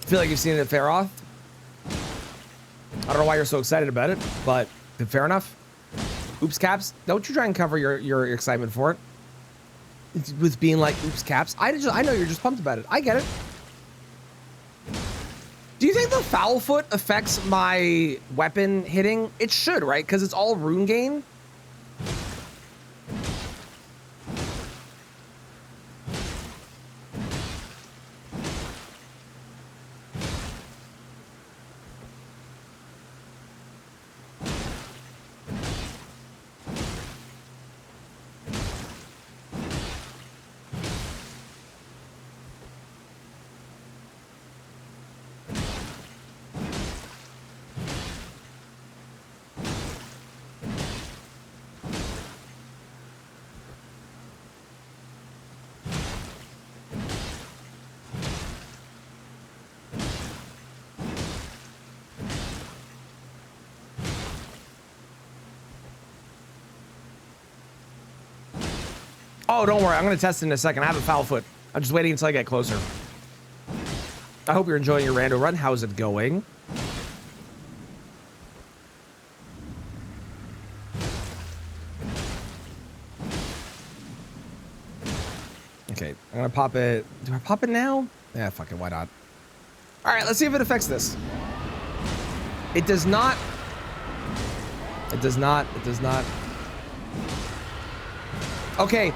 I feel like you've seen it at Faroth. I don't know why you're so excited about it, but fair enough. Oops caps. Don't you try and cover your excitement for it. With being like, oops caps. I know you're just pumped about it. I get it. Do you think the Foulfoot affects my weapon hitting? It should, right? Because it's all rune gain. Oh, don't worry. I'm going to test it in a second. I have a Foulfoot. I'm just waiting until I get closer. I hope you're enjoying your rando run. How's it going? Okay, I'm going to pop it. Do I pop it now? Yeah, fuck it. Why not? All right, let's see if it affects this. It does not. It does not. It does not. Okay.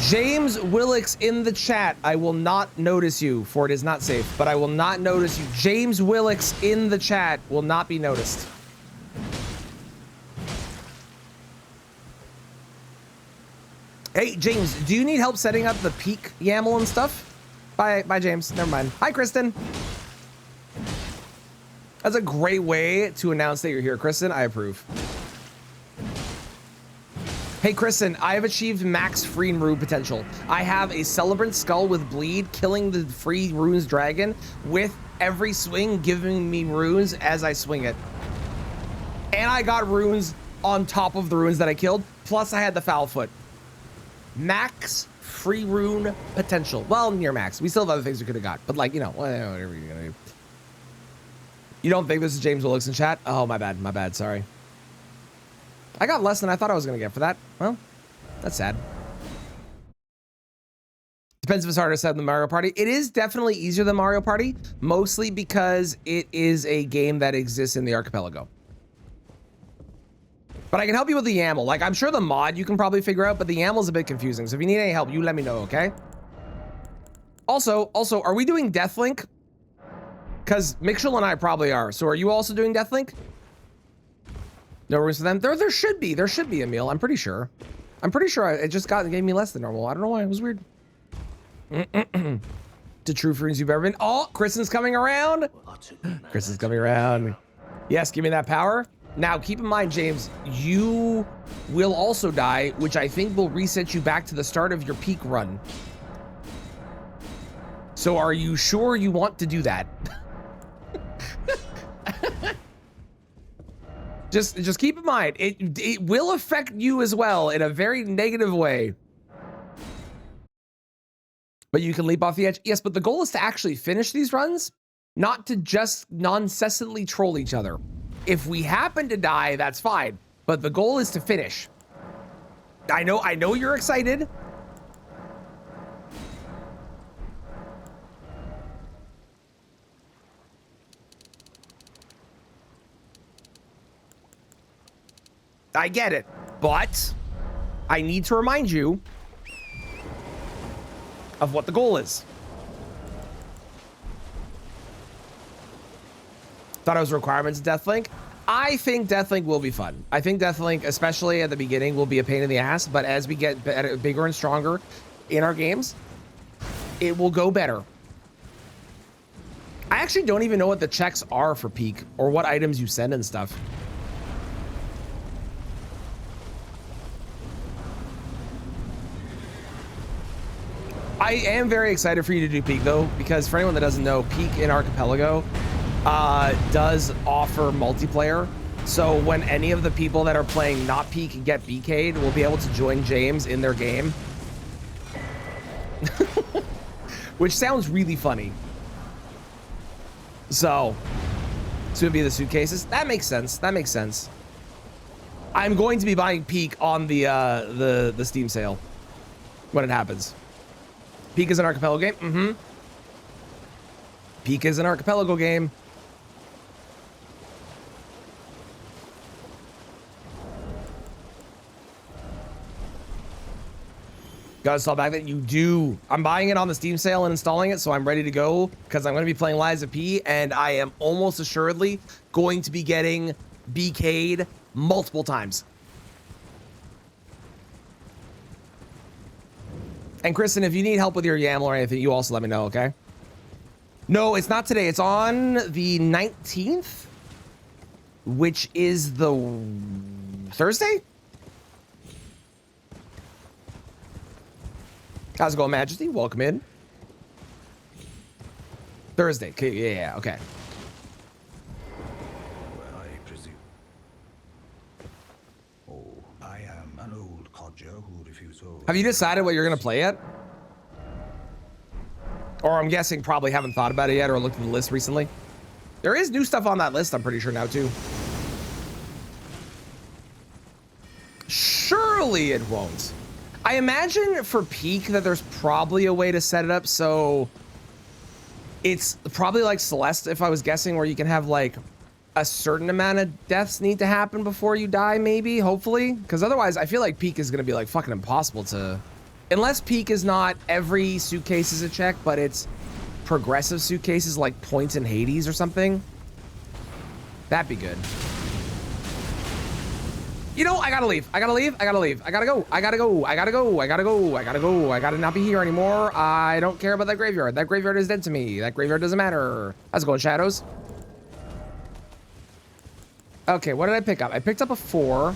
James Willix in the chat. I will not notice you, for it is not safe, but I will not notice you. James Willix in the chat will not be noticed. Hey, James, do you need help setting up the peak YAML and stuff? Bye, James. Never mind. Hi, Kristen. That's a great way to announce that you're here, Kristen. I approve. Hey, Kristen, I have achieved max free rune potential. I have a Celebrant Skull with Bleed, killing the free runes dragon with every swing, giving me runes as I swing it. And I got runes on top of the runes that I killed, plus I had the Foulfoot. Max free rune potential. Well, near max. We still have other things we could have got, but like, you know, whatever you're gonna do. You don't think this is James Willix in chat? Oh, my bad, sorry. I got less than I thought I was going to get for that. Well, that's sad. Depends if it's harder to set than Mario Party. It is definitely easier than Mario Party, mostly because it is a game that exists in the archipelago. But I can help you with the YAML. Like, I'm sure the mod you can probably figure out, but the YAML is a bit confusing. So if you need any help, you let me know, okay? Also, are we doing Deathlink? Because Mixel and I probably are. So are you also doing Deathlink? No worries for them. There should be a meal. I'm pretty sure. It just gave me less than normal. I don't know why. It was weird. To true friends you've ever been. Oh, Kristen's coming around. Kristen's coming around. Yes, give me that power. Now, keep in mind, James, you will also die, which I think will reset you back to the start of your peak run. So are you sure you want to do that? Just keep in mind, it will affect you as well in a very negative way. But you can leap off the edge. Yes, but the goal is to actually finish these runs, not to just non-cessantly troll each other. If we happen to die, that's fine. But the goal is to finish. I know you're excited. I get it, but I need to remind you of what the goal is. Thought it was requirements of Deathlink. I think Deathlink will be fun. I think Deathlink, especially at the beginning, will be a pain in the ass, but as we get better, bigger and stronger in our games, it will go better. I actually don't even know what the checks are for peak or what items you send and stuff. I am very excited for you to do peak though, because for anyone that doesn't know, peak in Archipelago does offer multiplayer. So when any of the people that are playing not peak get BK'd, will be able to join James in their game. Which sounds really funny. So it's gonna be the suitcases. That makes sense. That makes sense. I'm going to be buying peak on the Steam sale when it happens. Peak is an archipelago game. Mm-hmm. Peak is an archipelago game. Gotta install back that you do. I'm buying it on the Steam sale and installing it, so I'm ready to go because I'm going to be playing Lies of P, and I am almost assuredly going to be getting BK'd multiple times. And Kristen, if you need help with your YAML or anything, you also let me know, okay? No, it's not today. It's on the 19th, which is the Thursday? How's it going, Majesty? Welcome in. Thursday. Okay, yeah, okay. Well, I presume. Oh, I am an old codger who refuses. Have you decided what you're going to play yet? Or I'm guessing probably haven't thought about it yet or looked at the list recently. There is new stuff on that list, I'm pretty sure now, too. Surely it won't. I imagine for peak that there's probably a way to set it up so it's probably like Celeste, if I was guessing, where you can have like a certain amount of deaths need to happen before you die, maybe, hopefully. Because otherwise, I feel like peak is going to be like fucking impossible to... Unless peak is not every suitcase is a check, but it's progressive suitcases like points in Hades or something. That'd be good. You know, I gotta leave. I gotta leave. I gotta leave. I gotta go. I gotta go. I gotta go. I gotta go. I gotta go. I gotta not be here anymore. I don't care about that graveyard. That graveyard is dead to me. That graveyard doesn't matter. How's it going, Shadows? Okay, what did I pick up? I picked up a 4,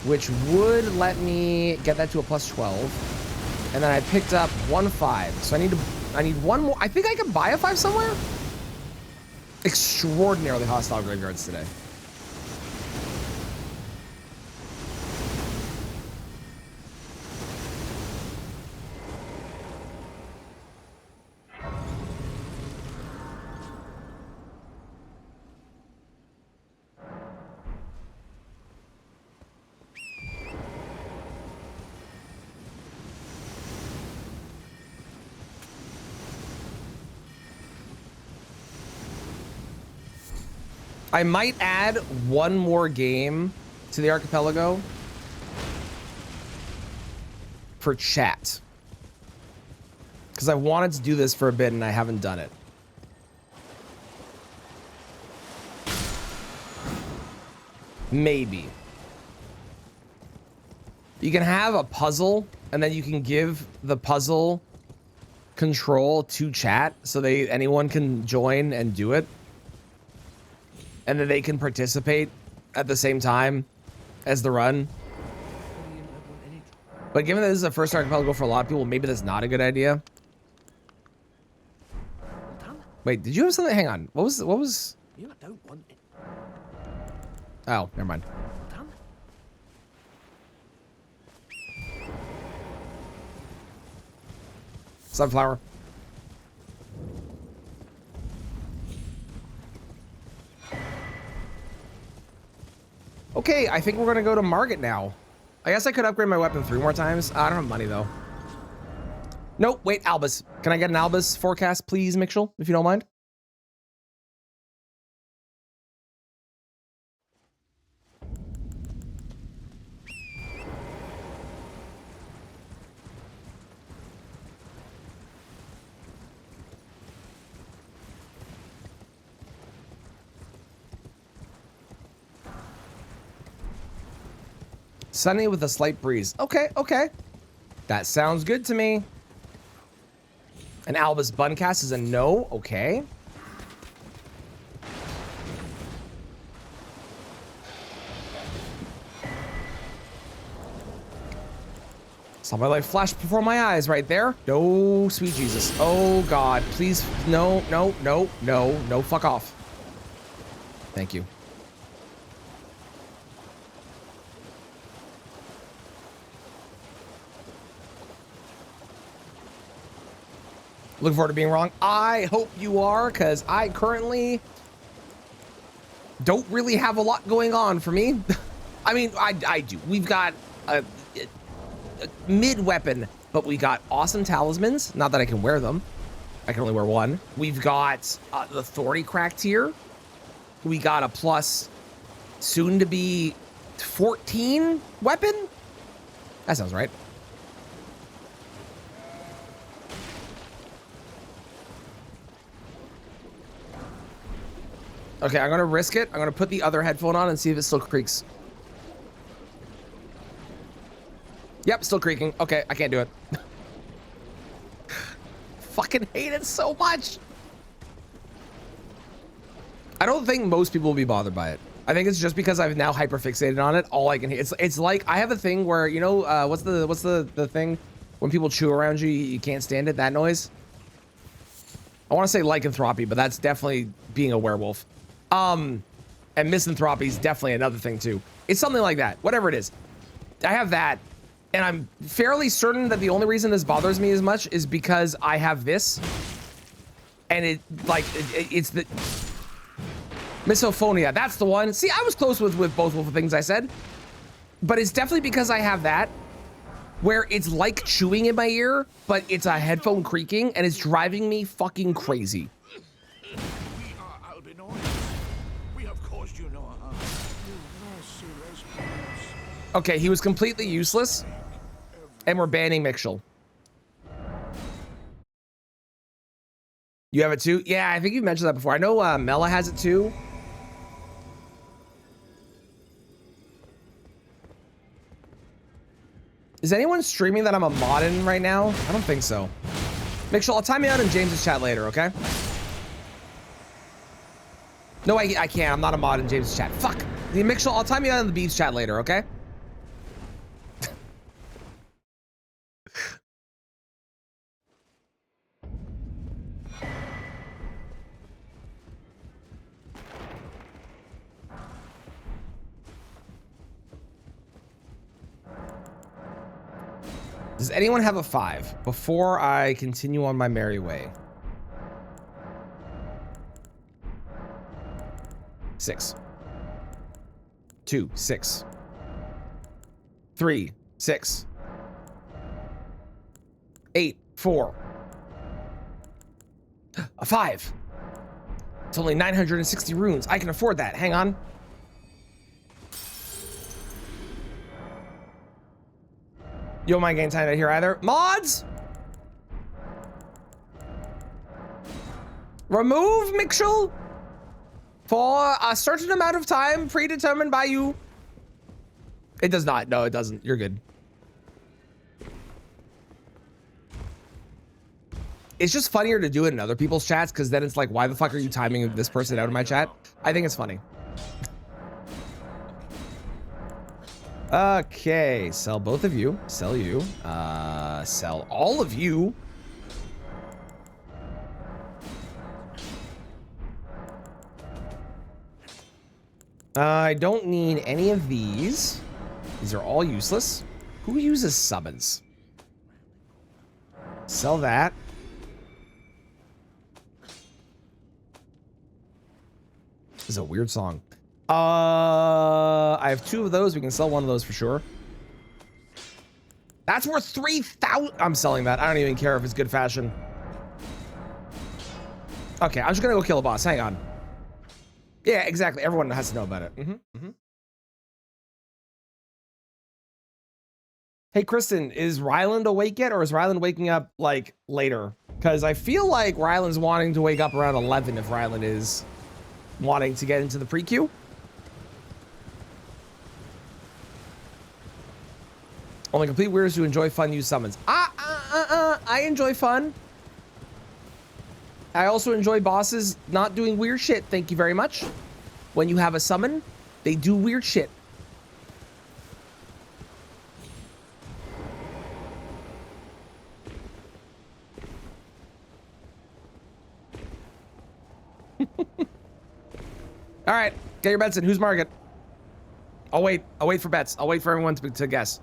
which would let me get that to a plus 12. And then I picked up 1 5. So I need one more. I think I can buy a 5 somewhere. Extraordinarily hostile graveyards today. I might add one more game to the archipelago for chat. Because I wanted to do this for a bit and I haven't done it. Maybe. You can have a puzzle and then you can give the puzzle control to chat so anyone can join and do it. And then they can participate at the same time as the run. But given that this is a first archipelago for a lot of people, maybe that's not a good idea. Wait, did you have something? Hang on. What was? You don't want it. Oh, never mind. Done. Sunflower. Okay, I think we're gonna go to Margit now. I guess I could upgrade my weapon 3 more times. I don't have money though. Nope, wait, Albus. Can I get an Albus forecast, please, Mitchell, if you don't mind? Sunny with a slight breeze. Okay, okay. That sounds good to me. An Albus Buncast is a no. Okay. Saw my life flash before my eyes right there. No, sweet Jesus. Oh, God. Please. No, no, no, no, no. Fuck off. Thank you. Looking forward to being wrong. I hope you are, because I currently don't really have a lot going on for me. I mean, I do. We've got a mid-weapon, but we got awesome talismans. Not that I can wear them. I can only wear one. We've got the authority crack tier. We got a plus soon-to-be 14 weapon. That sounds right. Okay, I'm gonna risk it. I'm gonna put the other headphone on and see if it still creaks. Yep, still creaking. Okay, I can't do it. Fucking hate it so much. I don't think most people will be bothered by it. I think it's just because I've now hyperfixated on it. All I can hear, it's like I have a thing where, you know, what's the thing when people chew around you, you can't stand it, that noise. I want to say lycanthropy, but that's definitely being a werewolf. And misanthropy is definitely another thing too. It's something like that, whatever it is. I have that, and I'm fairly certain that the only reason this bothers me as much is because I have this, and it's the misophonia. That's the one. See, I was close with both of the things I said, but it's definitely because I have that, where it's like chewing in my ear, but it's a headphone creaking, and it's driving me fucking crazy. Okay, he was completely useless, and we're banning Mitchell. You have it too? Yeah, I think you've mentioned that before. I know Mela has it too. Is anyone streaming that I'm a mod in right now? I don't think so. Mitchell, I'll time you out in James's chat later, okay? No, I can't. I'm not a mod in James's chat. Fuck. Mitchell, I'll time you out in the Beef's chat later, okay? Does anyone have a 5 before I continue on my merry way? 6. 2, 6. 3, 6. 8, 4. A 5. It's only 960 runes. I can afford that. Hang on. You don't mind getting time out here either. Mods! Remove Mitchell for a certain amount of time predetermined by you. It does not. No, it doesn't. You're good. It's just funnier to do it in other people's chats because then it's like, why the fuck are you timing this person out of my chat? I think it's funny. Okay, sell both of you. Sell you. Sell all of you. I don't need any of these. These are all useless. Who uses summons? Sell that. This is a weird song. I have 2 of those. We can sell 1 of those for sure. That's worth 3,000. I'm selling that. I don't even care if it's good fashion. Okay, I'm just gonna go kill a boss. Hang on. Yeah, exactly. Everyone has to know about it. Hey, Kristen, is Ryland awake yet, or is Ryland waking up like later? Because I feel like Ryland's wanting to wake up around 11 if Ryland is wanting to get into the pre-queue. Only complete weirdos who enjoy fun use summons. I enjoy fun. I also enjoy bosses not doing weird shit. Thank you very much. When you have a summon, they do weird shit. All right, get your bets in. Who's market? I'll wait. I'll wait for bets. I'll wait for everyone to guess.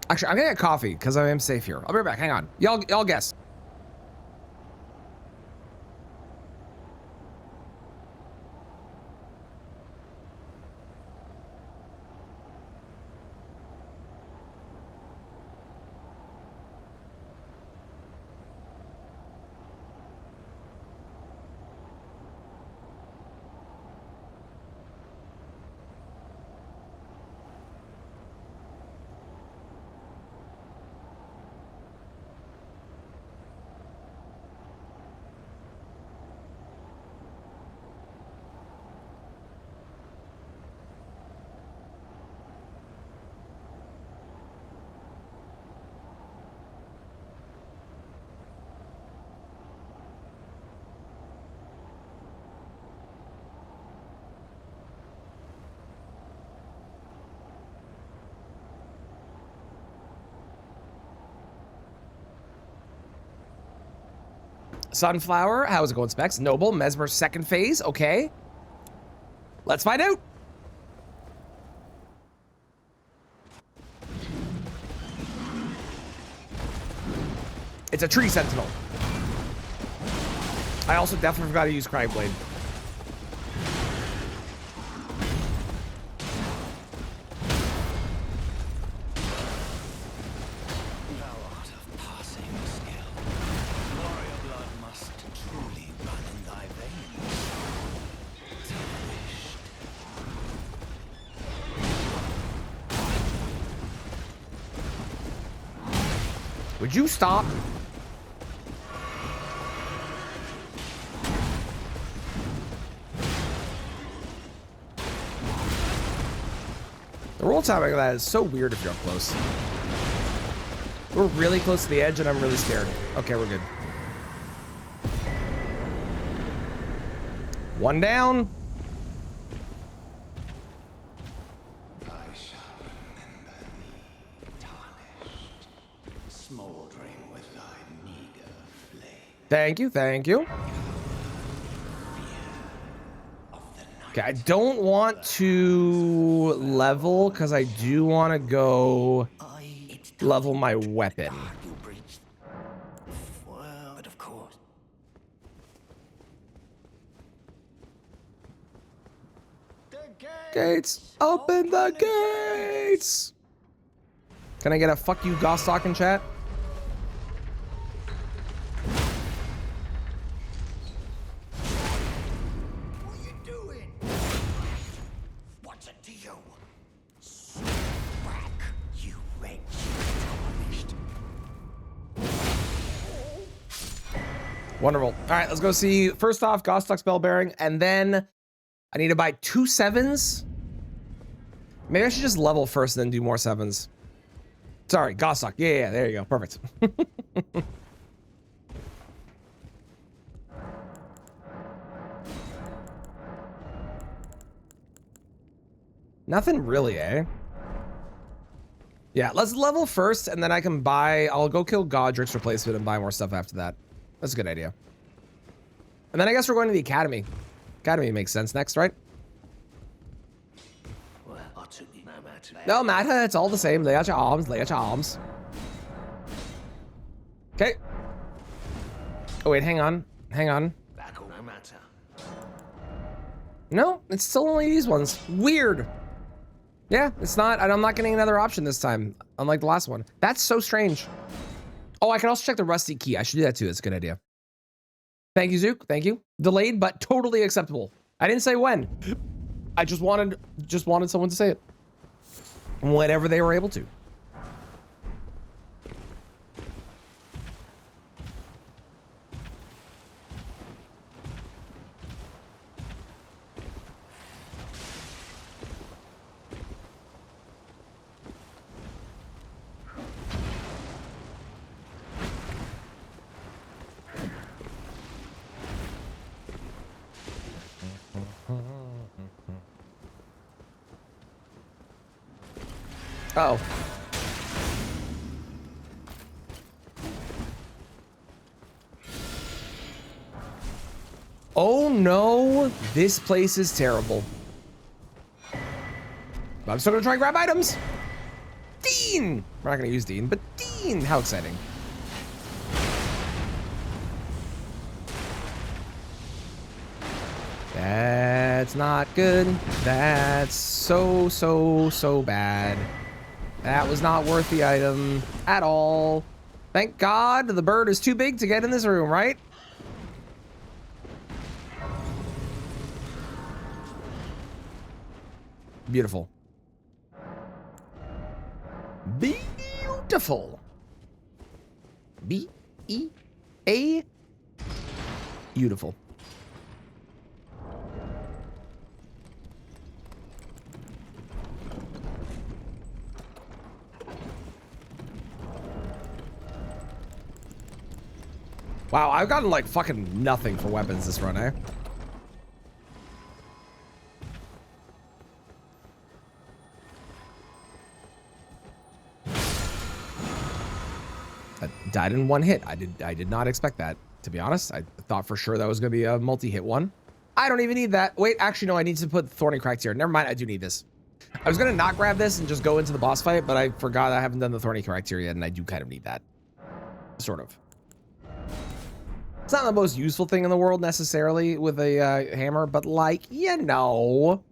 Actually, I'm gonna get coffee because I am safe here. I'll be right back. Hang on. Y'all guess. Sunflower, how's it going, Specs? Noble, Mesmer, second phase, okay. Let's find out. It's a tree sentinel. I also definitely forgot to use Crying Blade. Would you stop? The roll timing of that is so weird if you're up close. We're really close to the edge and I'm really scared. Okay, we're good. One down. Thank you, thank you. Okay, I don't want to level because I do want to go level my weapon. But of course. Gates, open the gates. Can I get a fuck you Gostock in chat? Wonderful. All right, let's go see. First off, Gostock's bell bearing, and then I need to buy 2 7s. Maybe I should just level first and then do more 7s. Sorry, Gostock. Yeah, there you go. Perfect. Nothing really, eh? Yeah, let's level first, and then I can buy... I'll go kill Godric's replacement and buy more stuff after that. That's a good idea. And then I guess we're going to the Academy. Academy makes sense next, right? No matter, it's all the same. Lay out your arms, lay out your arms. Okay. Oh, wait, hang on. Hang on. No, it's still only these ones. Weird. Yeah, it's not, and I'm not getting another option this time, unlike the last one. That's so strange. Oh, I can also check the rusty key. I should do that too. That's a good idea. Thank you, Zook. Thank you. Delayed, but totally acceptable. I didn't say when. I just wanted someone to say it. Whenever they were able to. Uh-oh. Oh no, this place is terrible. But I'm still gonna try and grab items. Dean! We're not gonna use Dean, but Dean! How exciting. That's not good. That's so bad. That was not worth the item at all. Thank God the bird is too big to get in this room, right? Beautiful. Beautiful. B-E-A. Beautiful. Wow, I've gotten like fucking nothing for weapons this run, eh? I died in one hit. I did not expect that, to be honest. I thought for sure that was gonna be a multi-hit one. I don't even need that. Wait, actually no, I need to put Thorny Cracks here. Never mind, I do need this. I was gonna not grab this and just go into the boss fight, but I forgot I haven't done the Thorny Cracks here yet, and I do kind of need that. Sort of. It's not the most useful thing in the world necessarily with a hammer, but like, you know.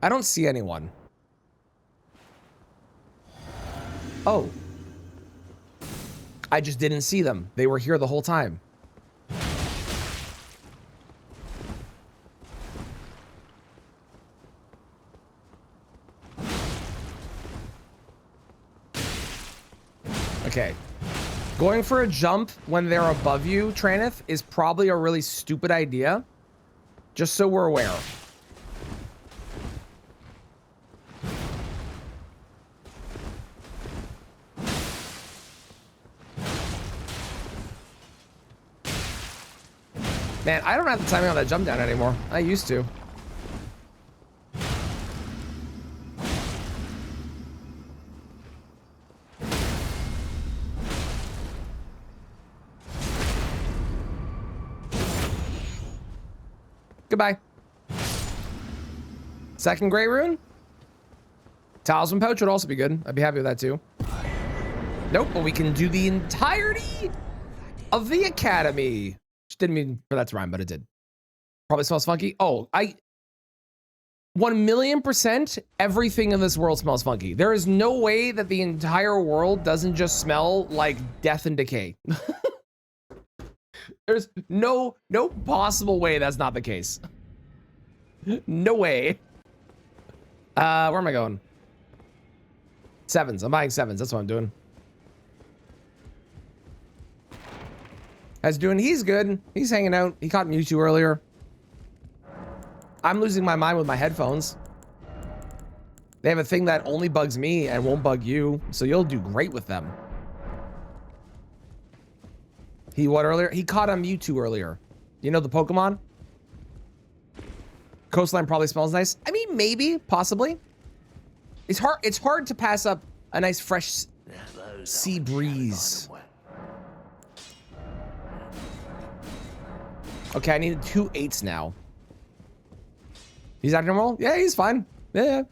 I don't see anyone. Oh. I just didn't see them. They were here the whole time. Okay. Going for a jump when they're above you, Traneth, is probably a really stupid idea. Just so we're aware. Man, I don't have the timing on that jump down anymore. I used to. Goodbye. Second Grey Rune? Talisman Pouch would also be good. I'd be happy with that too. Nope, but we can do the entirety of the Academy. Just didn't mean for that to rhyme, but it did. Probably smells funky. Oh, 1,000,000% everything in this world smells funky. There is no way that the entire world doesn't just smell like death and decay. There's no possible way that's not the case. No way. Where am I going? 7s. I'm buying 7s. That's what I'm doing. How's doing? He's good. He's hanging out. He caught Mewtwo earlier. I'm losing my mind with my headphones. They have a thing that only bugs me and won't bug you, so you'll do great with them. He what earlier? He caught a Mewtwo earlier. You know the Pokemon? Coastline probably smells nice. I mean, maybe, possibly. It's hard to pass up a nice fresh sea breeze. Okay, I need 2 8s now. He's acting normal? Yeah, he's fine. Yeah.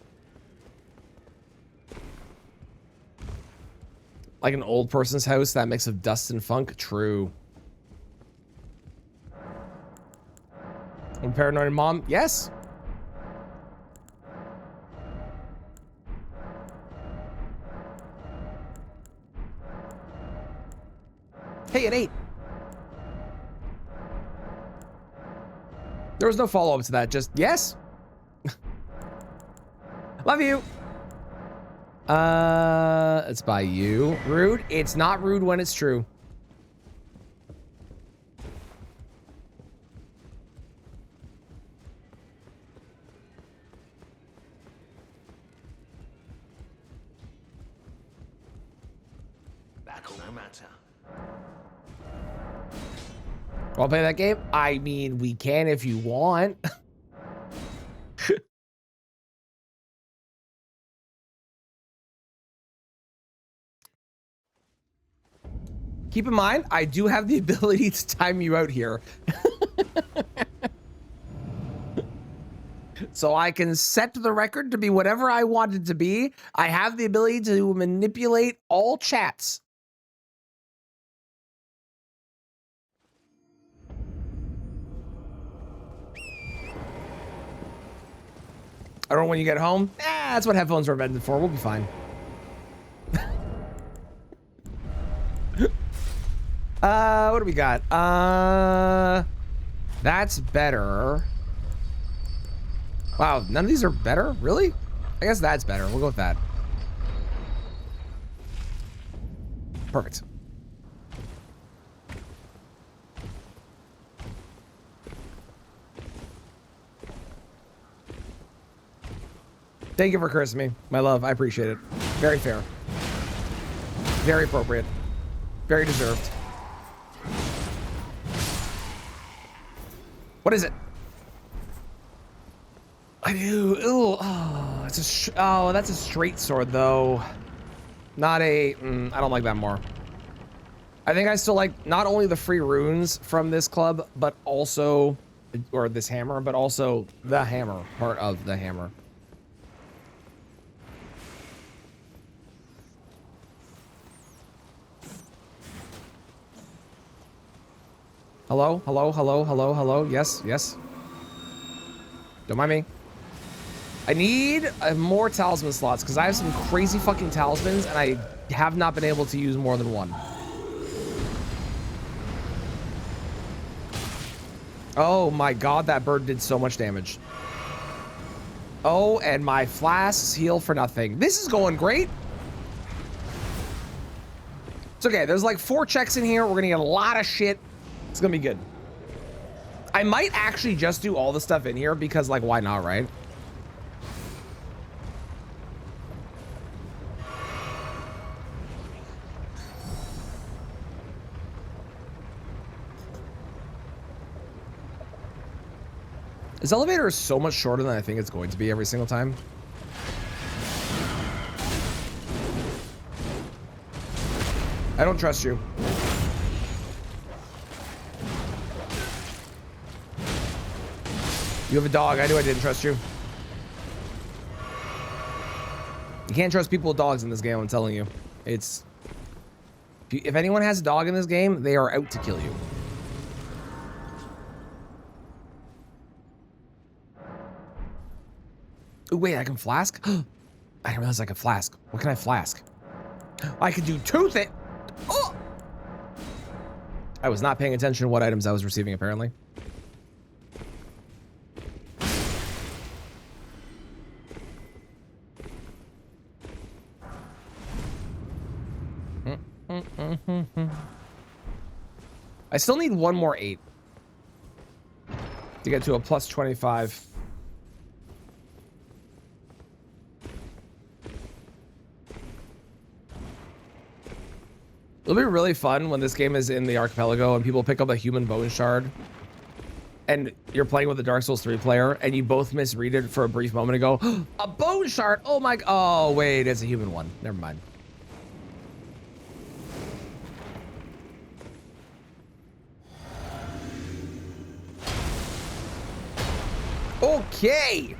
Like an old person's house, that mix of dust and funk. True. And paranoid mom? Yes. Hey, at 8. There was no follow-up to that, just yes. Love you. It's by you. Rude? It's not rude when it's true. No matter. Wanna play that game? I mean, we can if you want. Keep in mind, I do have the ability to time you out here. So I can set the record to be whatever I want it to be. I have the ability to manipulate all chats. I don't know when you get home. That's what headphones are invented for. We'll be fine. What do we got? That's better. Wow, none of these are better? Really? I guess that's better. We'll go with that. Perfect. Thank you for cursing me, my love. I appreciate it. Very fair. Very appropriate. Very deserved. What is it? I do. Ooh, oh, it's a that's a straight sword though. Not a. I don't like that more. I think I still like not only the free runes from this club, but also, or this hammer, but also the hammer part of the hammer. Hello, hello, hello, hello, hello. Yes, yes. Don't mind me. I need more talisman slots because I have some crazy fucking talismans and I have not been able to use more than one. Oh my god, that bird did so much damage. Oh, and my flasks heal for nothing. This is going great. It's okay. There's like 4 checks in here. We're gonna get a lot of shit. It's gonna be good. I might actually just do all the stuff in here because, like, why not, right? This elevator is so much shorter than I think it's going to be every single time. I don't trust you. You have a dog. I knew I didn't trust you. You can't trust people with dogs in this game, I'm telling you. It's... If anyone has a dog in this game, they are out to kill you. Oh, wait, I can flask? I didn't realize I could flask. What can I flask? I could do 2 things. Oh! I was not paying attention to what items I was receiving, apparently. I still need one more 8 to get to a plus 25. It'll be really fun when this game is in the archipelago and people pick up a human bone shard and you're playing with a Dark Souls 3 player and you both misread it for a brief moment ago. A bone shard! Oh my, oh wait, it's a human one. Never mind. Okay.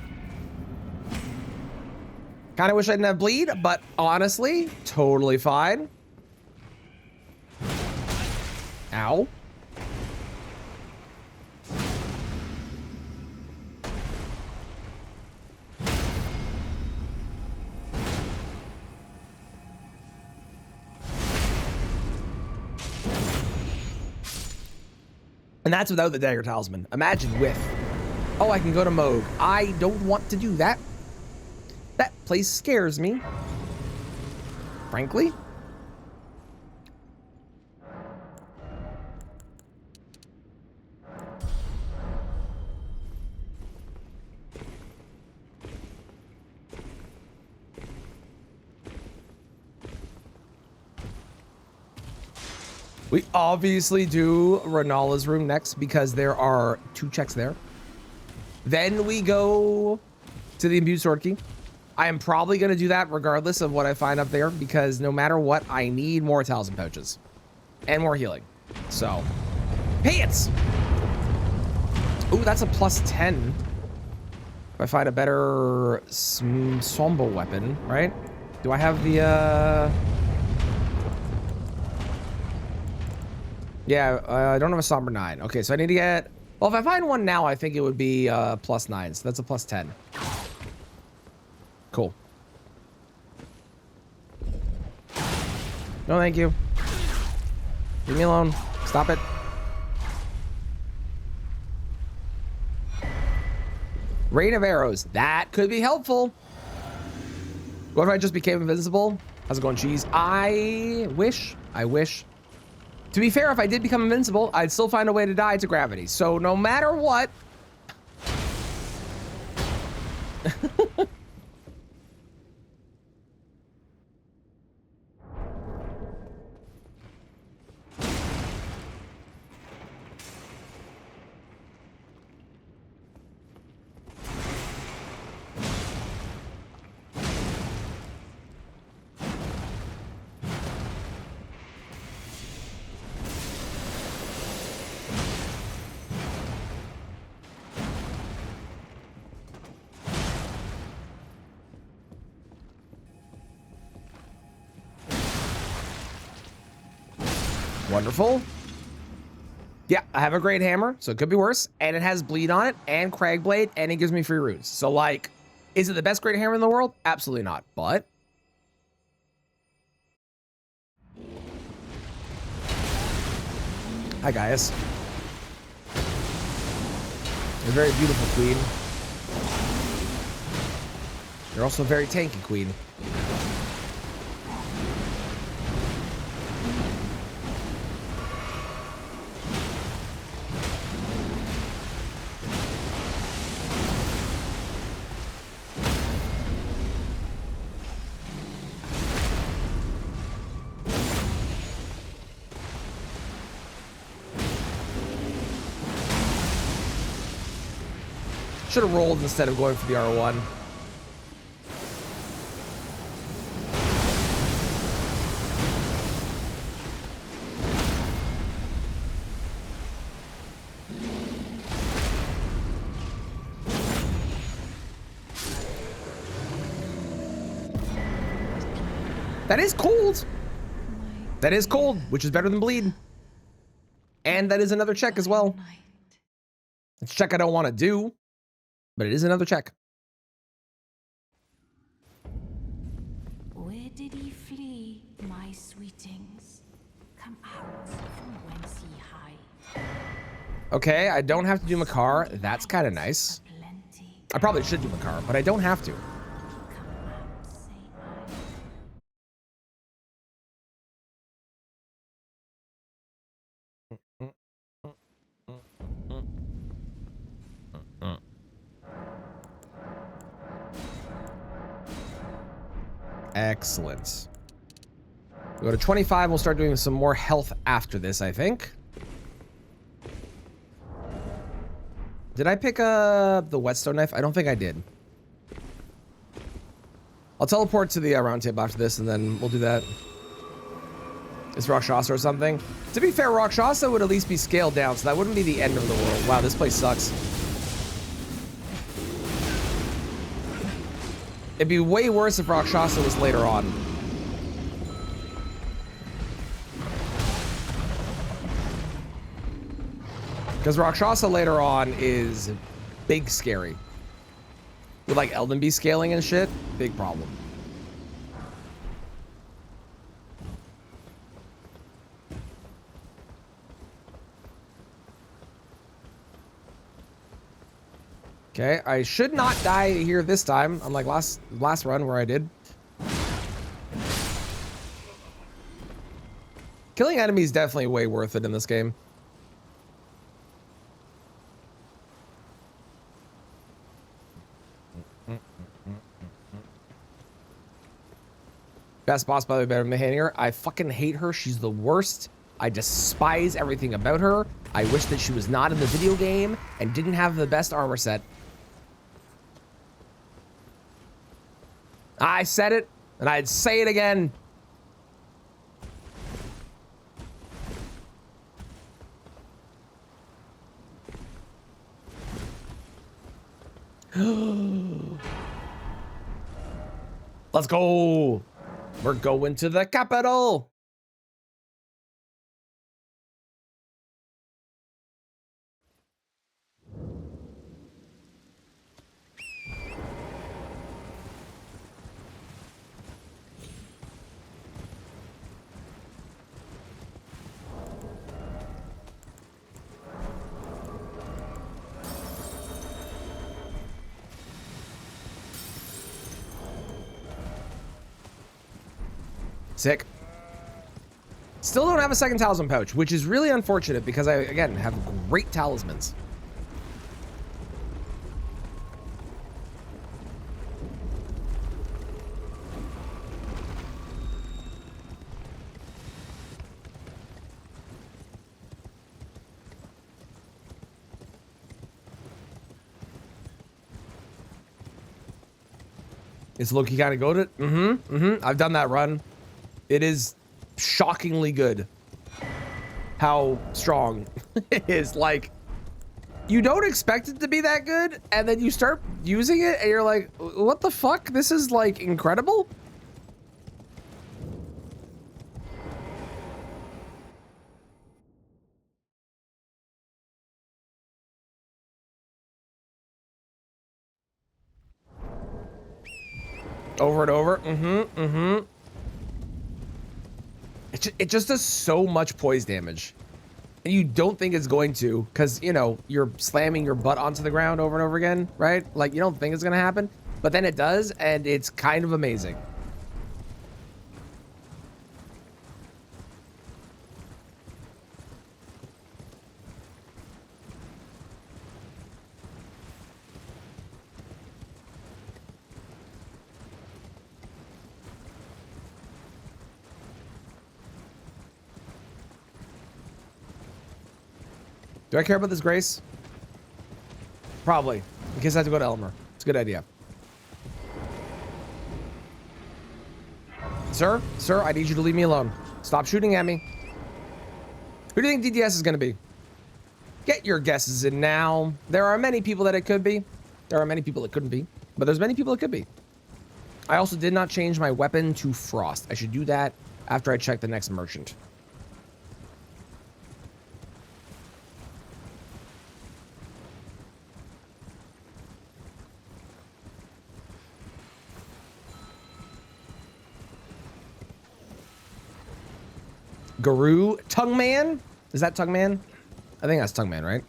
Kind of wish I didn't have bleed, but honestly, totally fine. Ow. And that's without the dagger talisman. Imagine with. Oh, I can go to Moog. I don't want to do that. That place scares me. Frankly. We obviously do Renala's room next because there are 2 checks there. Then we go to the imbued sword key. I am probably going to do that regardless of what I find up there because no matter what, I need more talisman pouches and more healing. So, pants! Ooh, that's a plus 10. If I find a better Sombo weapon, right? Do I have the, Yeah, I don't have a Somber 9. Okay, so I need to get... Well, if I find one now, I think it would be plus 9. So that's a plus 10. Cool. No, thank you. Leave me alone. Stop it. Rain of arrows. That could be helpful. What if I just became invincible? How's it going, cheese? I wish. To be fair, if I did become invincible, I'd still find a way to die to gravity. So no matter what... Wonderful. Yeah, I have a great hammer, so it could be worse. And it has bleed on it and crag blade, and it gives me free runes. So, like, is it the best great hammer in the world? Absolutely not. But hi, guys. You're very beautiful, queen. You're also a very tanky, queen. Should have rolled instead of going for the R1. That is cold. That is cold, which is better than bleed. And that is another check as well. It's a check I don't want to do, but it is another check. Where did he flee, my sweetings? Come out from whence he hide. Okay, I don't have to do Makar. That's kind of nice. Plenty. I probably should do Makar, but I don't have to. Come out, say I. Excellent. We go to 25. We'll start doing some more health after this, I think. Did I pick up the whetstone knife? I don't think I did. I'll teleport to the round table after this, and then we'll do that. It's Rakshasa or something. To be fair, Rakshasa would at least be scaled down, so that wouldn't be the end of the world. Wow, this place sucks. It'd be way worse if Rakshasa was later on. Because Rakshasa later on is big scary. With like Elden Beast scaling and shit, big problem. Okay, I should not die here this time, unlike last run where I did. Killing enemies is definitely way worth it in this game. Best boss, by the way, better than Mahanier. I fucking hate her. She's the worst. I despise everything about her. I wish that she was not in the video game and didn't have the best armor set. I said it, and I'd say it again. Let's go. We're going to the capital. Sick. Still don't have a second talisman pouch, which is really unfortunate because I, again, have great talismans. It's Loki kind of goated. I've done that run. It is shockingly good how strong it is. Like, you don't expect it to be that good, and then you start using it and you're like, what the fuck? This is like incredible. Over and over. It just does so much poise damage. And you don't think it's going to, because, you know, you're slamming your butt onto the ground over and over again, right? Like, you don't think it's going to happen, but then it does, and it's kind of amazing. Do I care about this Grace? Probably. In case I have to go to Elmer. It's a good idea. Sir? Sir, I need you to leave me alone. Stop shooting at me. Who do you think DDS is going to be? Get your guesses in now. There are many people that it could be. There are many people it couldn't be. But there's many people it could be. I also did not change my weapon to Frost. I should do that after I check the next merchant. Guru Tongue Man? Is that Tongue Man? I think that's Tongue Man, right?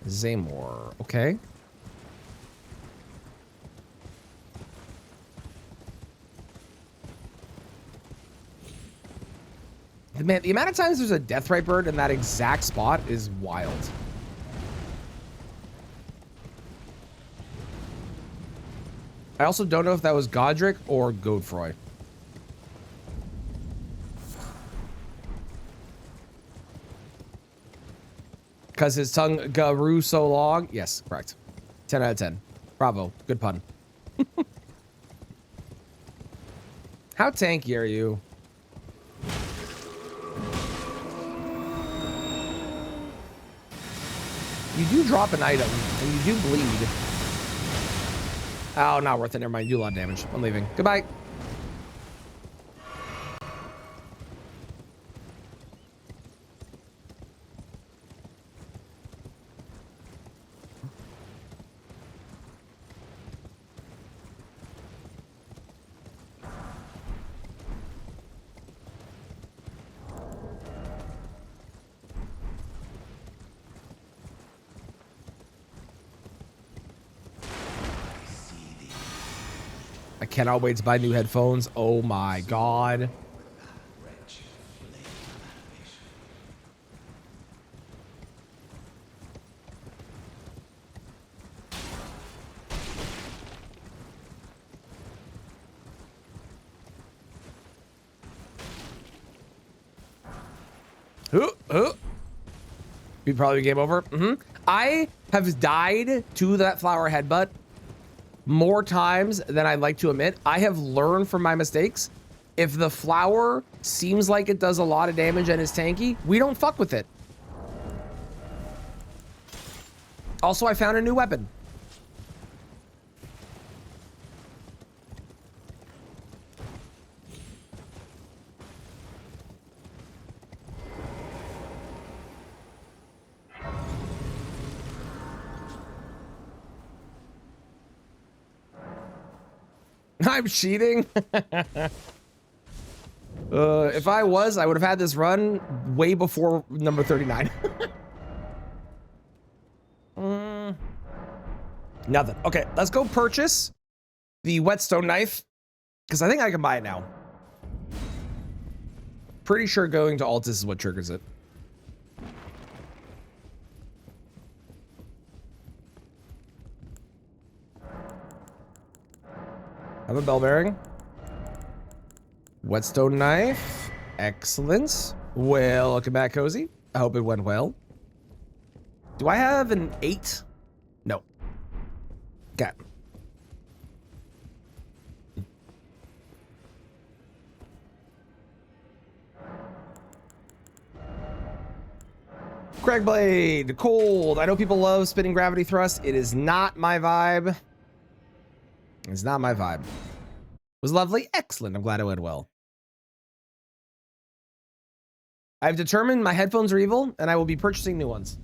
Zaymor, okay. Man, the amount of times there's a Deathrite bird in that exact spot is wild. I also don't know if that was Godric or Godefroy. Because his tongue grew so long. Yes, correct. 10 out of 10. Bravo. Good pun. How tanky are you? You do drop an item, and you do bleed. Oh, not worth it. Never mind. You do a lot of damage. I'm leaving. Goodbye. I cannot wait to buy new headphones. Oh my god. Be probably game over. I have died to that flower headbutt more times than I'd like to admit. I have learned from my mistakes. If the flower seems like it does a lot of damage and is tanky, we don't fuck with it. Also, I found a new weapon. I'm cheating. If I was, I would have had this run way before number 39. Nothing. Okay, let's go purchase the whetstone knife because I think I can buy it now. Pretty sure going to Altus is what triggers it. Have a bell bearing. Whetstone knife. Excellent. Welcome back, Cozy. I hope it went well. Do I have an 8? No. Okay. Craigblade. Cold. I know people love spinning gravity thrust. It is not my vibe. It's not my vibe. It was lovely. Excellent. I'm glad it went well. I've determined my headphones are evil, and I will be purchasing new ones.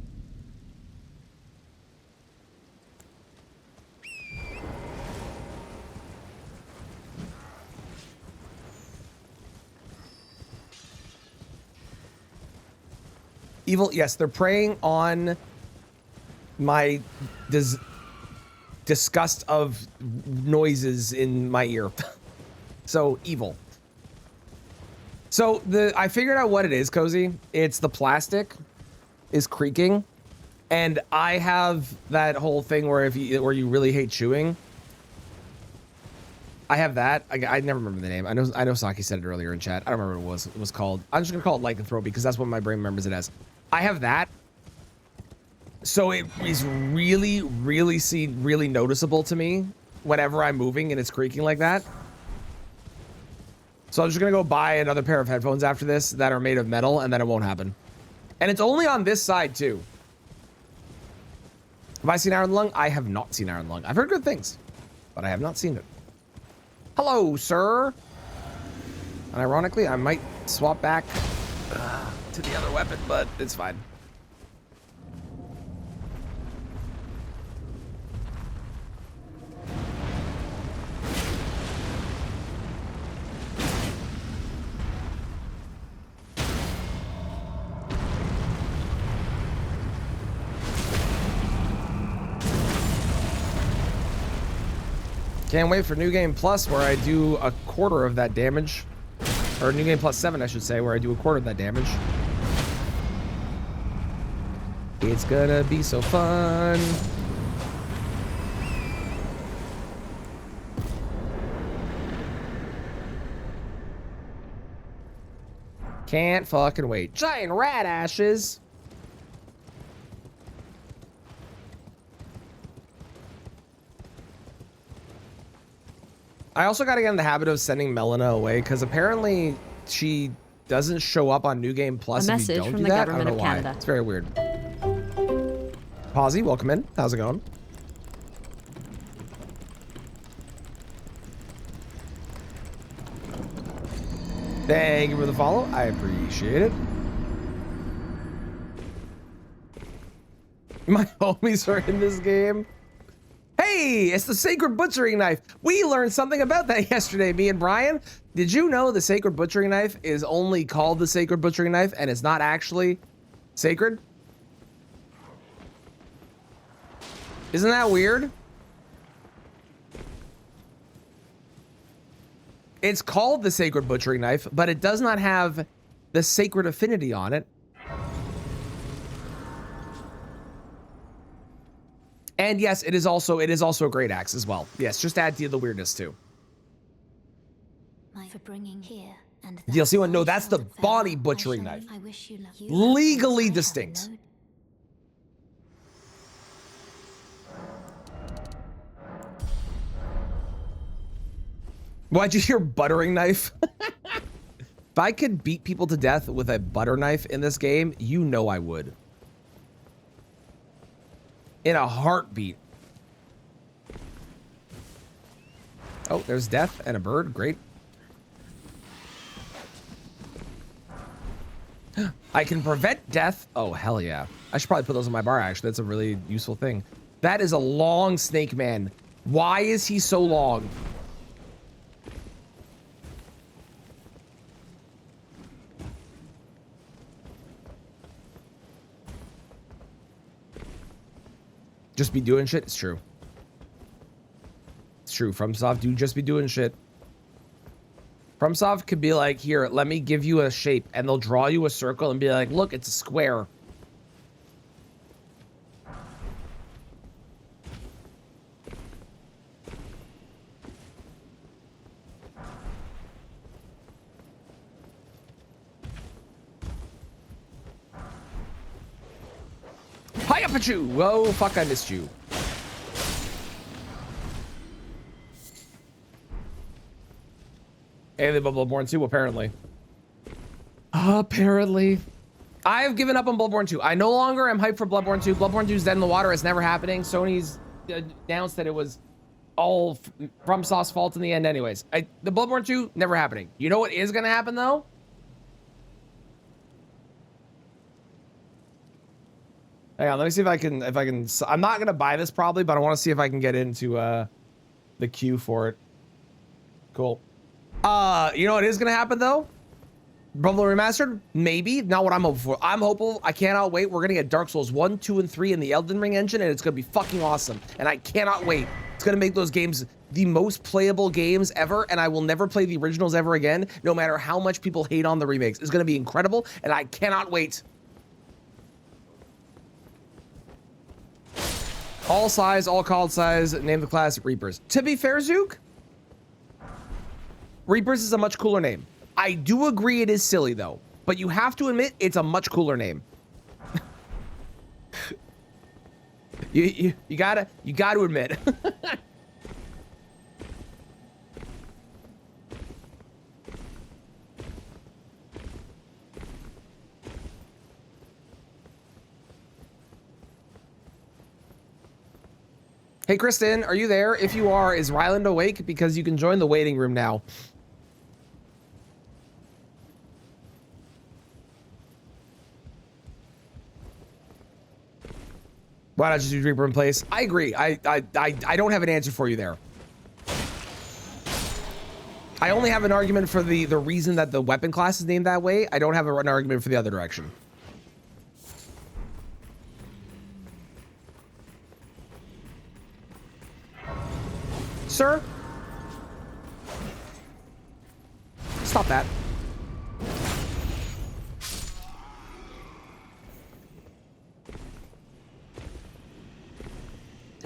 Evil, yes, they're preying on my disgust of noises in my ear. So evil. So I figured out what it is, Cozy. It's the plastic is creaking, and I have that whole thing where where you really hate chewing. I have that. I never remember the name. I know Saki said it earlier in chat. I don't remember what it was called. I'm just gonna call it lycanthrope because that's what my brain remembers it as. I have that. So it is really, really noticeable to me whenever I'm moving and it's creaking like that. So I'm just gonna go buy another pair of headphones after this that are made of metal, and then it won't happen. And it's only on this side too. Have I seen Iron Lung? I have not seen Iron Lung. I've heard good things, but I have not seen it. Hello, sir. And ironically, I might swap back to the other weapon, but it's fine. Can't wait for New Game Plus where I do a quarter of that damage Or New Game +7, I should say, where I do a quarter of that damage. It's gonna be so fun. Can't fucking wait. Giant rat ashes. I also got to get in the habit of sending Melina away because apparently she doesn't show up on New Game Plus. A If you message don't from do the that. government I don't know of why. Canada. It's very weird. Posy, welcome in. How's it going? Thank you for the follow. I appreciate it. My homies are in this game. Hey, it's the Sacred Butchering Knife. We learned something about that yesterday, me and Brian. Did you know the Sacred Butchering Knife is only called the Sacred Butchering Knife and it's not actually sacred? Isn't that weird? It's called the Sacred Butchering Knife, but it does not have the sacred affinity on it. And yes, it is also a great axe as well. Yes, just add to the weirdness too. For bringing here and DLC one, no, that's the Bonnie Butchering Knife. I wish you luck. Legally distinct. Why'd you hear buttering knife? If I could beat people to death with a butter knife in this game, you know I would. In a heartbeat. Oh, there's death and a bird. Great. I can prevent death. Oh, hell yeah. I should probably put those on my bar, actually. That's a really useful thing. That is a long snake man. Why is he so long? Just be doing shit? It's true. It's true. FromSoft do just be doing shit. FromSoft could be like, here, let me give you a shape, and they'll draw you a circle and be like, look, it's a square. Hiya, Pachu! Whoa, fuck, I missed you. Hey, they Bloodborne 2, apparently. Apparently. I have given up on Bloodborne 2. I no longer am hyped for Bloodborne 2. Bloodborne 2 is dead in the water. It's never happening. Sony's announced that it was all FromSoft's fault in the end anyways. The Bloodborne 2, never happening. You know what is going to happen, though? Hang on, let me see if I can, I'm not going to buy this probably, but I want to see if I can get into the queue for it. Cool. You know what is going to happen, though? Bubble Remastered? Maybe. Not what I'm hoping for. I'm hopeful. I cannot wait. We're going to get Dark Souls 1, 2, and 3 in the Elden Ring engine, and it's going to be fucking awesome. And I cannot wait. It's going to make those games the most playable games ever, and I will never play the originals ever again, no matter how much people hate on the remakes. It's going to be incredible, and I cannot wait. All size, all called size, name the class, Reapers. To be fair, Zook, Reapers is a much cooler name. I do agree it is silly, though. But you have to admit, it's a much cooler name. you gotta admit. Hey, Kristen, are you there? If you are, is Ryland awake? Because you can join the waiting room now. Why not just use Reaper in place? I agree. I don't have an answer for you there. I only have an argument for the reason that the weapon class is named that way. I don't have an argument for the other direction. Sir? Stop that.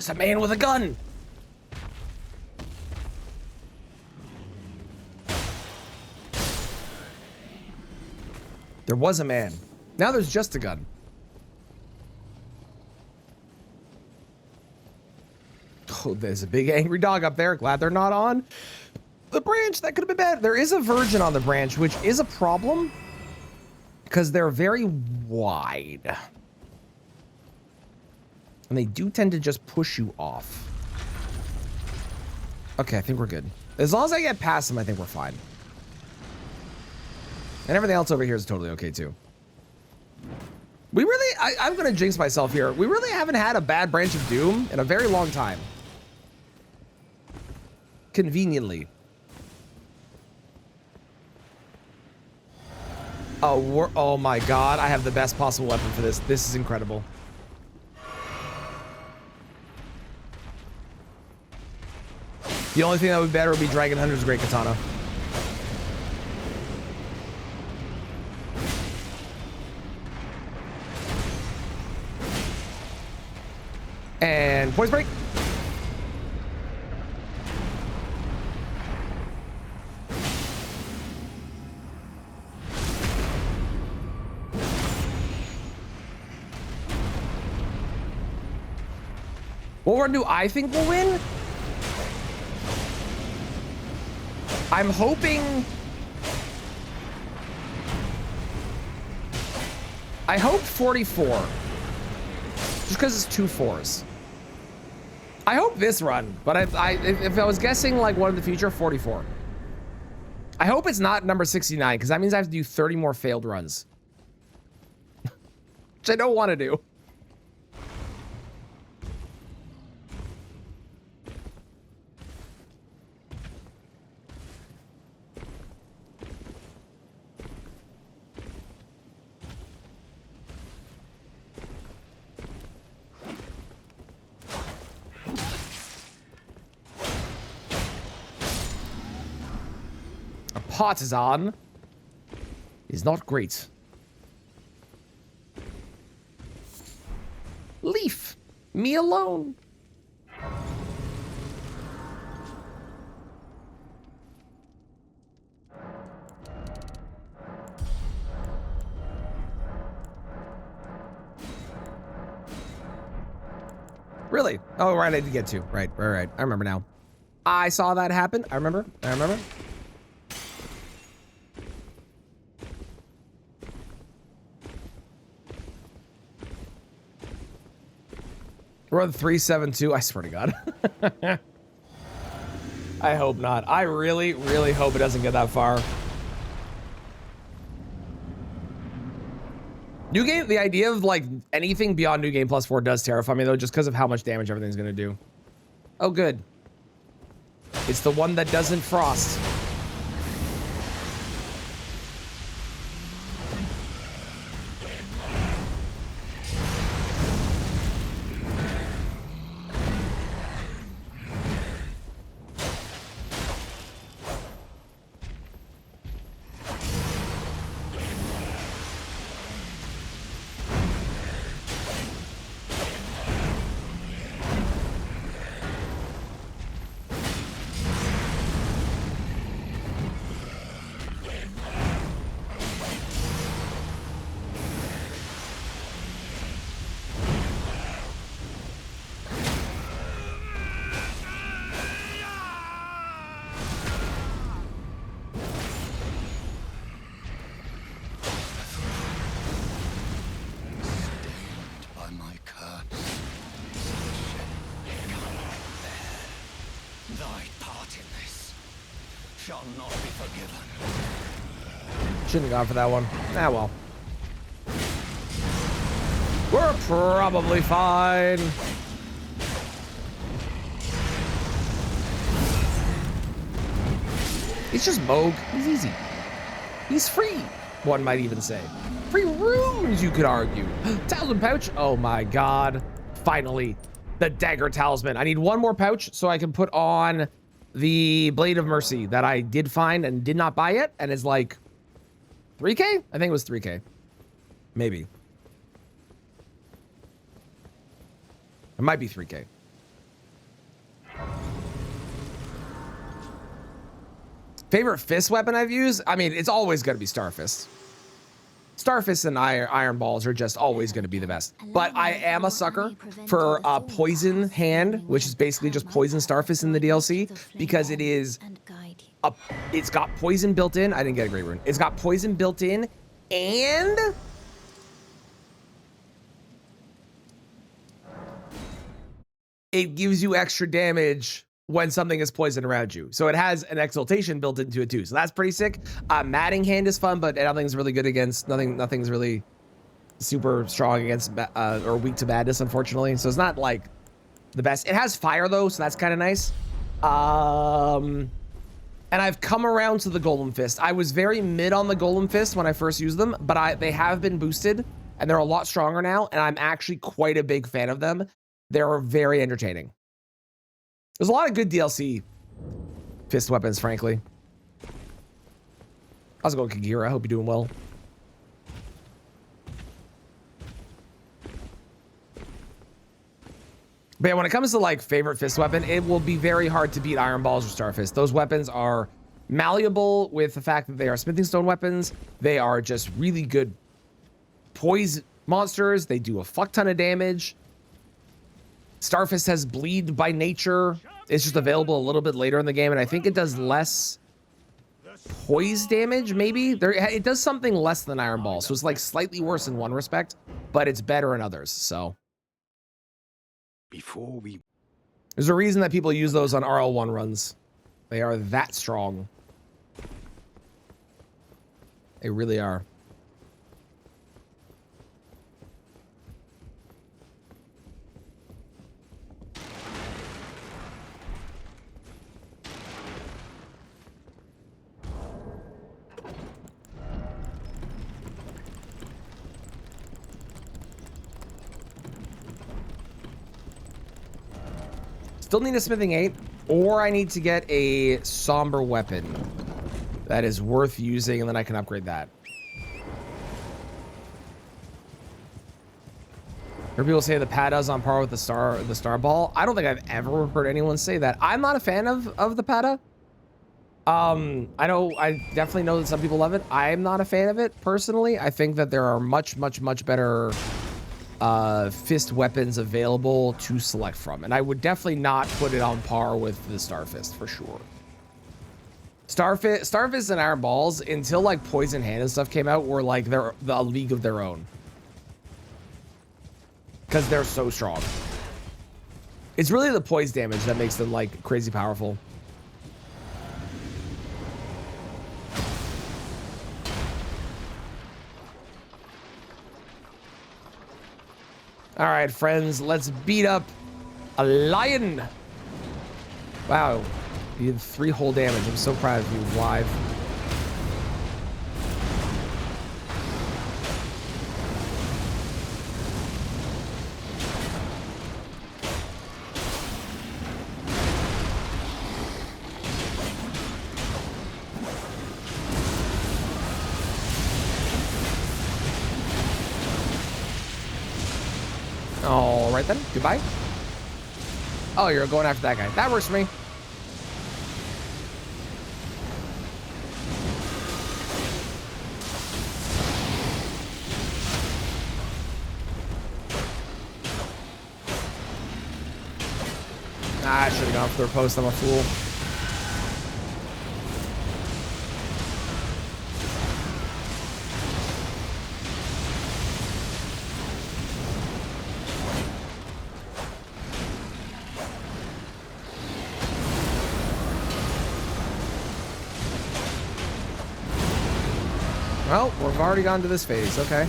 There's a man with a gun. There was a man. Now there's just a gun. Oh, there's a big angry dog up there. Glad they're not on the branch. That could have been bad. There is a virgin on the branch, which is a problem because they're very wide. And they do tend to just push you off. Okay, I think we're good. As long as I get past them, I think we're fine. And everything else over here is totally okay, too. We really, I'm going to jinx myself here. We really haven't had a bad branch of Doom in a very long time. Conveniently. Oh my god, I have the best possible weapon for this. This is incredible. The only thing that would be better would be Dragon Hunter's Great Katana. And poise break. What run do I think will win? I'm hoping... I hope 44. Just because it's 2 4s. I hope this run, but if I was guessing like one in the future, 44. I hope it's not number 69, because that means I have to do 30 more failed runs. Which I don't want to do. Partisan is not great. Leaf, me alone. Really? Oh, right, I did get to. Right. I remember now. I saw that happen. I remember. We're on 372. I swear to God. I hope not. I really, really hope it doesn't get that far. New game, the idea of like anything beyond New Game Plus 4 does terrify me though, just because of how much damage everything's gonna do. Oh, good. It's the one that doesn't frost. Shouldn't have gone for that one. Ah, well. We're probably fine. He's just Moog. He's easy. He's free, one might even say. Free runes, you could argue. Talisman pouch. Oh my god. Finally. The dagger talisman. I need one more pouch so I can put on the Blade of Mercy that I did find and did not buy yet, and is like 3K? I think it was 3K. Maybe. It might be 3K. Favorite fist weapon I've used? I mean, it's always going to be Starfist. Starfist and iron balls are just always going to be the best. But I am a sucker for Poison Hand, which is basically just Poison Starfist in the DLC, because it is it's got poison built in. I didn't get a great rune. It's got poison built in, and it gives you extra damage when something is poisoned around you. So it has an exaltation built into it too. So that's pretty sick. Matting Hand is fun, but nothing's really good against, nothing's really super strong against, or weak to madness, unfortunately. So it's not like the best. It has fire though, so that's kind of nice. And I've come around to the Golem Fist. I was very mid on the Golem Fist when I first used them, but they have been boosted and they're a lot stronger now. And I'm actually quite a big fan of them. They're very entertaining. There's a lot of good DLC fist weapons, frankly. How's it going, Kagira? I hope you're doing well. But yeah, when it comes to like favorite fist weapon, it will be very hard to beat Iron Balls or Starfist. Those weapons are malleable with the fact that they are smithing stone weapons. They are just really good poise monsters. They do a fuck ton of damage. Starfist has bleed by nature. It's just available a little bit later in the game, and I think it does less poise damage, maybe? It does something less than Iron Ball, so it's like slightly worse in one respect, but it's better in others, so. There's a reason that people use those on RL1 runs. They are that strong. They really are. Still need a smithing 8, or I need to get a somber weapon that is worth using, and then I can upgrade that. Heard people say the Pada's on par with the Star Ball. I don't think I've ever heard anyone say that. I'm not a fan of the Pada. I definitely know that some people love it. I'm not a fan of it personally. I think that there are much better fist weapons available to select from, and I would definitely not put it on par with the Starfist for sure. Starfist and Iron Balls, until like Poison Hand and stuff came out, were like they're a league of their own because they're so strong. It's really the poise damage that makes them like crazy powerful. All right, friends, let's beat up a lion. Wow, you did 3 whole damage. I'm so proud of you, live. All right then, goodbye. Oh, you're going after that guy. That works for me. I should have gone for their post. I'm a fool. Well, we've already gone to this phase. Okay.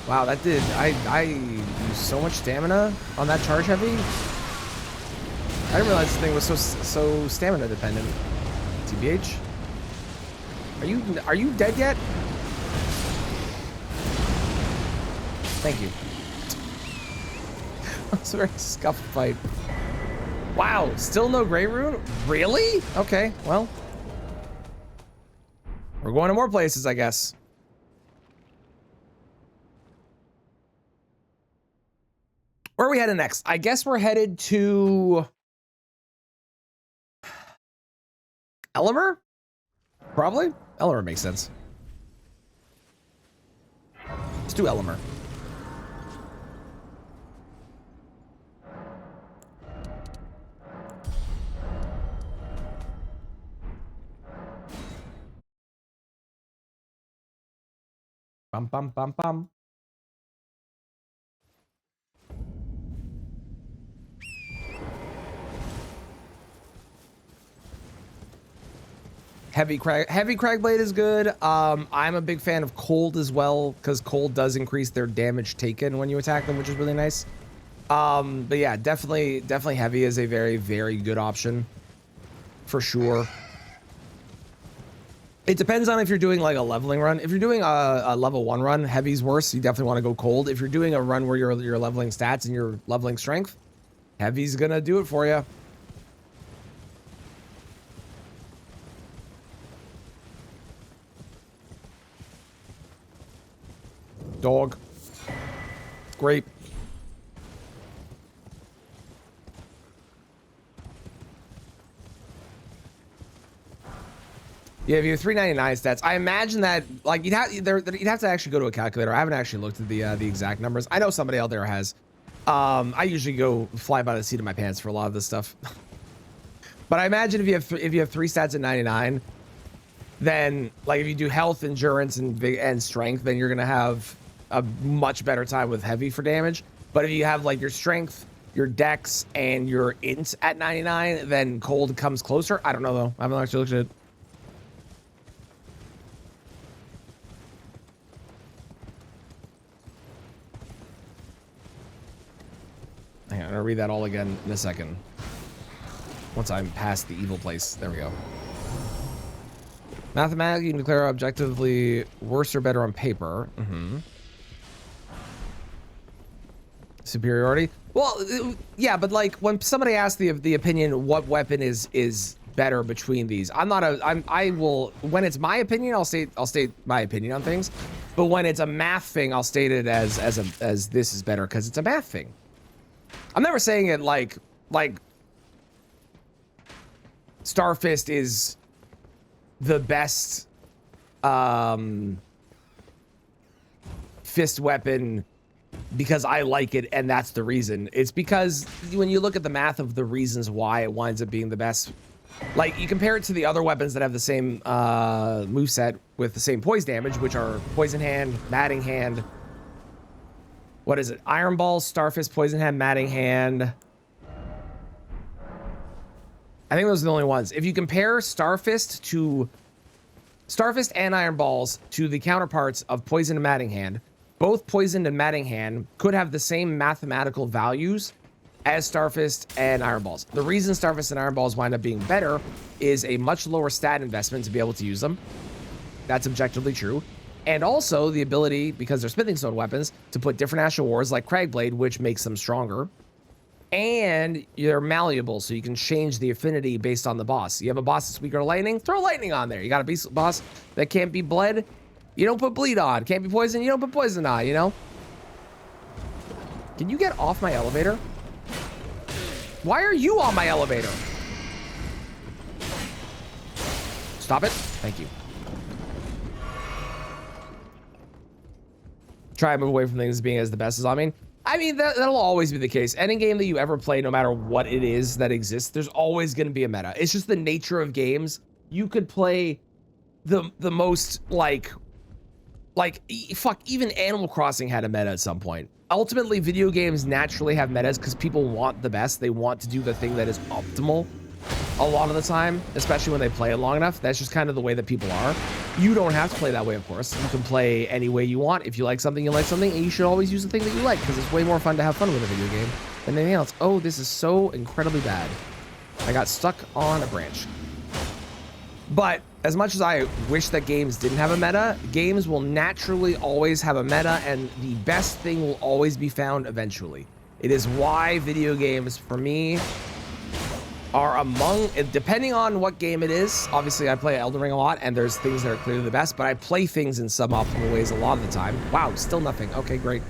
Wow, that did. I used so much stamina on that charge heavy. I didn't realize this thing was so stamina dependent. TBH. Are you dead yet? Thank you. It's a very scuffed fight. Wow, still no Grey Rune? Really? Okay, well. We're going to more places, I guess. Where are we headed next? I guess we're headed to... Elimer? Probably. Elimer makes sense. Let's do Elimer. Bum, bum, bum, bum. Heavy Cragblade is good. I'm a big fan of Cold as well, because Cold does increase their damage taken when you attack them, which is really nice. But yeah, definitely Heavy is a very, very good option for sure. It depends on if you're doing like a leveling run. If you're doing a level 1 run, Heavy's worse. You definitely want to go Cold. If you're doing a run where you're leveling stats and you're leveling strength, Heavy's gonna do it for you. Dog. Great. Yeah, if you have 399 stats, I imagine that like you'd have to actually go to a calculator. I haven't actually looked at the exact numbers. I know somebody out there has. I usually go fly by the seat of my pants for a lot of this stuff. But I imagine if you have 3 stats at 99, then like if you do health, endurance, and strength, then you're gonna have a much better time with Heavy for damage. But if you have like your strength, your dex, and your int at 99, then Cold comes closer. I don't know though. I haven't actually looked at it. Hang on, I'm gonna read that all again in a second. Once I'm past the evil place. There we go. Mathematically, you can declare objectively worse or better on paper. Superiority. Well, yeah, but like when somebody asks the opinion, what weapon is better between these? I will, when it's my opinion, I'll state my opinion on things. But when it's a math thing, I'll state it as this is better because it's a math thing. I'm never saying it like Starfist is the best fist weapon because I like it and that's the reason. It's because when you look at the math of the reasons why it winds up being the best, like you compare it to the other weapons that have the same moveset with the same poise damage, which are Poison Hand, Matting Hand. What is it? Iron Ball, Starfist, Poison Hand, Matting Hand. I think those are the only ones. If you compare Starfist and Iron Balls to the counterparts of Poison and Matting Hand, both Poison and Matting Hand could have the same mathematical values as Starfist and Iron Balls. The reason Starfist and Iron Balls wind up being better is a much lower stat investment to be able to use them. That's objectively true. And also the ability, because they're Smithing Stone weapons, to put different Ash of Wars like Cragblade, which makes them stronger. And they're malleable, so you can change the affinity based on the boss. You have a boss that's weaker to lightning, throw lightning on there. You got a boss that can't be bled, you don't put bleed on. Can't be poison, you don't put poison on, you know? Can you get off my elevator? Why are you on my elevator? Stop it. Thank you. Try and move away from things being as the best as I mean, that'll always be the case. Any game that you ever play, no matter what it is that exists, there's always going to be a meta. It's just the nature of games. You could play the most fuck, even Animal Crossing had a meta at some point. Ultimately, video games naturally have metas because people want the best. They want to do the thing that is optimal a lot of the time, especially when they play it long enough. That's just kind of the way that people are. You don't have to play that way, of course. You can play any way you want. If you like something, you like something, and you should always use the thing that you like because it's way more fun to have fun with a video game than anything else. Oh, this is so incredibly bad. I got stuck on a branch. But as much as I wish that games didn't have a meta, games will naturally always have a meta, and the best thing will always be found eventually. It is why video games, for me, are among, depending on what game it is. Obviously, I play Elden Ring a lot, and there's things that are clearly the best, but I play things in suboptimal ways a lot of the time. Wow, still nothing. Okay, great.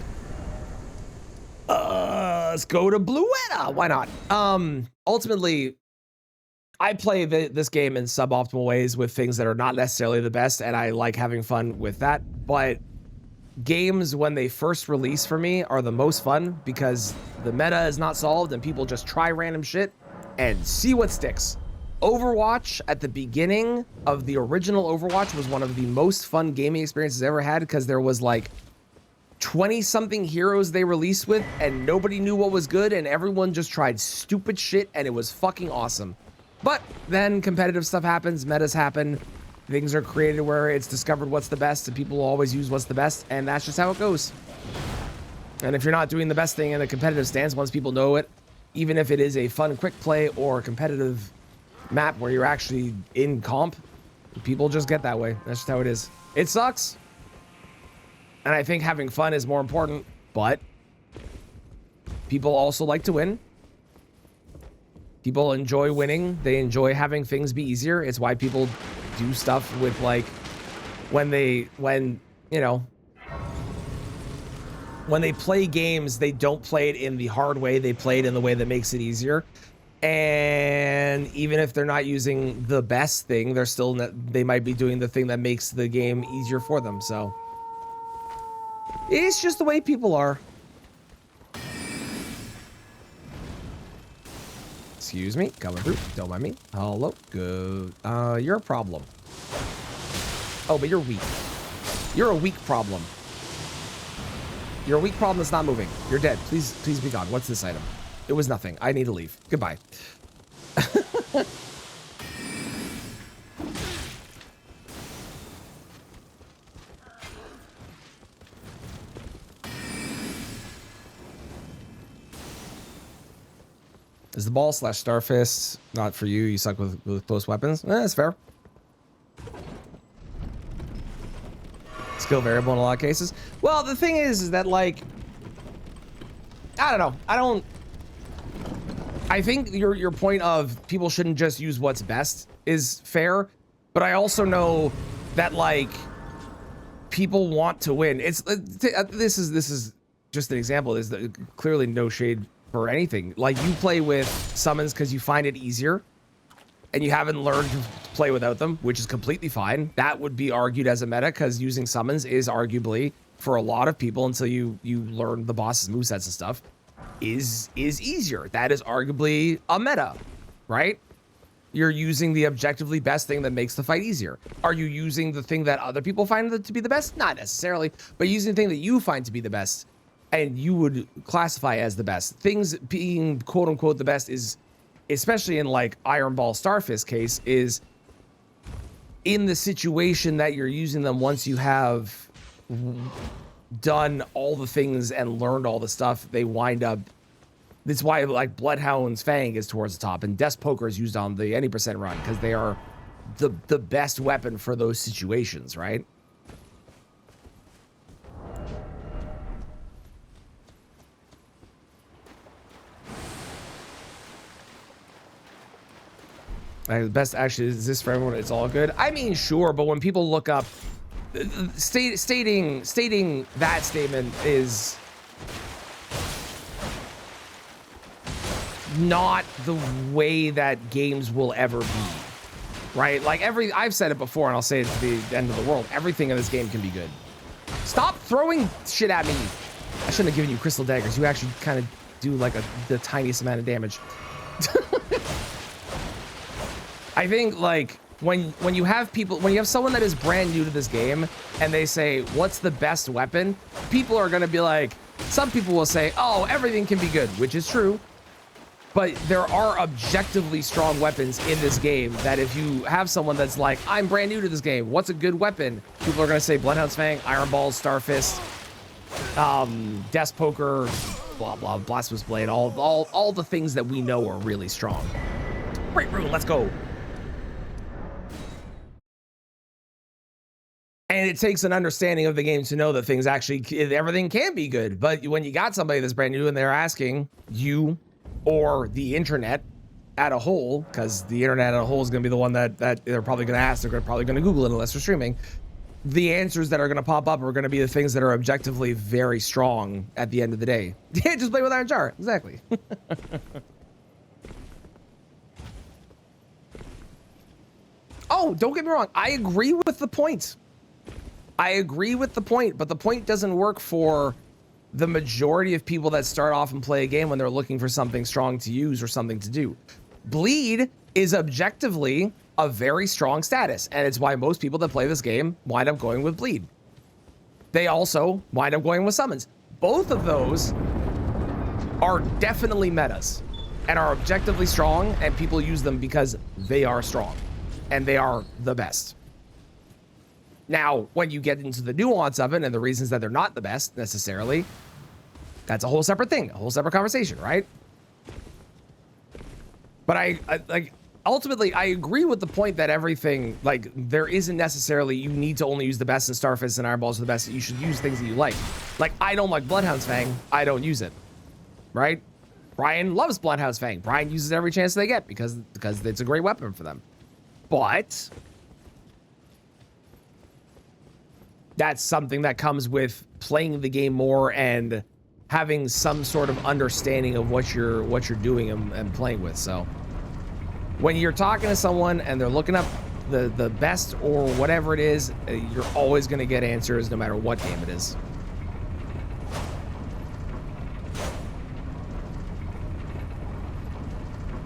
Let's go to Bluetta. Why not? Ultimately, I play this game in suboptimal ways with things that are not necessarily the best, and I like having fun with that. But games, when they first release for me, are the most fun because the meta is not solved and people just try random shit and see what sticks. Overwatch at the beginning of the original Overwatch was one of the most fun gaming experiences I ever had because there was like 20-something heroes they released with and nobody knew what was good and everyone just tried stupid shit and it was fucking awesome. But then competitive stuff happens, metas happen, things are created where it's discovered what's the best and people will always use what's the best, and that's just how it goes. And if you're not doing the best thing in a competitive stance, once people know it, even if it is a fun quick play or competitive map where you're actually in comp, people just get that way. That's just how it is. It sucks. And I think having fun is more important, but people also like to win. People enjoy winning. They enjoy having things be easier. It's why people do stuff with like when they play games, they don't play it in the hard way. They play it in the way that makes it easier. And even if they're not using the best thing, they might be doing the thing that makes the game easier for them. So it's just the way people are. Excuse me, coming through. Don't mind me. Hello, good. You're a problem. Oh, but you're weak. You're a weak problem. You're a weak problem that's not moving. You're dead. Please be gone. What's this item? It was nothing. I need to leave. Goodbye. Is the ball / Starfist not for you? You suck with close weapons? That's fair. Skill variable in a lot of cases. Well, the thing is that, like, I don't know. I think your point of people shouldn't just use what's best is fair, but I also know that, like, people want to win. This is just an example. There's clearly no shade for anything. Like, you play with summons because you find it easier and you haven't learned to play without them, which is completely fine. That would be argued as a meta because using summons is arguably, for a lot of people, until you learn the boss's movesets and stuff, is easier. That is arguably a meta, right? You're using the objectively best thing that makes the fight easier. Are you using the thing that other people find to be the best? Not necessarily, but using the thing that you find to be the best and you would classify as the best. Things being quote unquote the best is, especially in like Iron Ball Starfist case, is in the situation that you're using them once you have done all the things and learned all the stuff, they wind up. That's why like Bloodhound's Fang is towards the top and Death Poker is used on the any % run because they are the best weapon for those situations, right? The best actually is this for everyone. It's all good. I mean, sure, but when people look up, stating that statement is not the way that games will ever be, right? Like I've said it before, and I'll say it to the end of the world. Everything in this game can be good. Stop throwing shit at me. I shouldn't have given you crystal daggers. You actually kind of do like the tiniest amount of damage. I think like when you have someone that is brand new to this game and they say, what's the best weapon? People are going to be like, some people will say, oh, everything can be good, which is true. But there are objectively strong weapons in this game that if you have someone that's like, I'm brand new to this game, what's a good weapon? People are going to say Bloodhound's Fang, Iron Balls, Starfist, Death Poker, blah, blah, Blasphemous Blade, all the things that we know are really strong. Great room, let's go. And it takes an understanding of the game to know that things actually, everything can be good. But when you got somebody that's brand new and they're asking you or the internet at a whole, because the internet at a whole is going to be the one that they're probably going to ask, they're probably going to Google it unless they're streaming. The answers that are going to pop up are going to be the things that are objectively very strong at the end of the day. Yeah, just play with Iron Jar. Exactly. No, don't get me wrong. I agree with the point. I agree with the point, but the point doesn't work for the majority of people that start off and play a game when they're looking for something strong to use or something to do. Bleed is objectively a very strong status, and it's why most people that play this game wind up going with Bleed. They also wind up going with Summons. Both of those are definitely metas and are objectively strong, and people use them because they are strong and they are the best. Now, when you get into the nuance of it and the reasons that they're not the best necessarily, that's a whole separate thing, a whole separate conversation, right? But I like, ultimately, I agree with the point that everything, like, there isn't necessarily, you need to only use the best, and Starfists and Ironballs are the best. You should use things that you like. Like, I don't like Bloodhound's Fang. I don't use it, right? Brian loves Bloodhound's Fang. Brian uses it every chance they get because it's a great weapon for them. But that's something that comes with playing the game more and having some sort of understanding of what you're doing and playing with. So when you're talking to someone and they're looking up the best or whatever it is, you're always going to get answers no matter what game it is.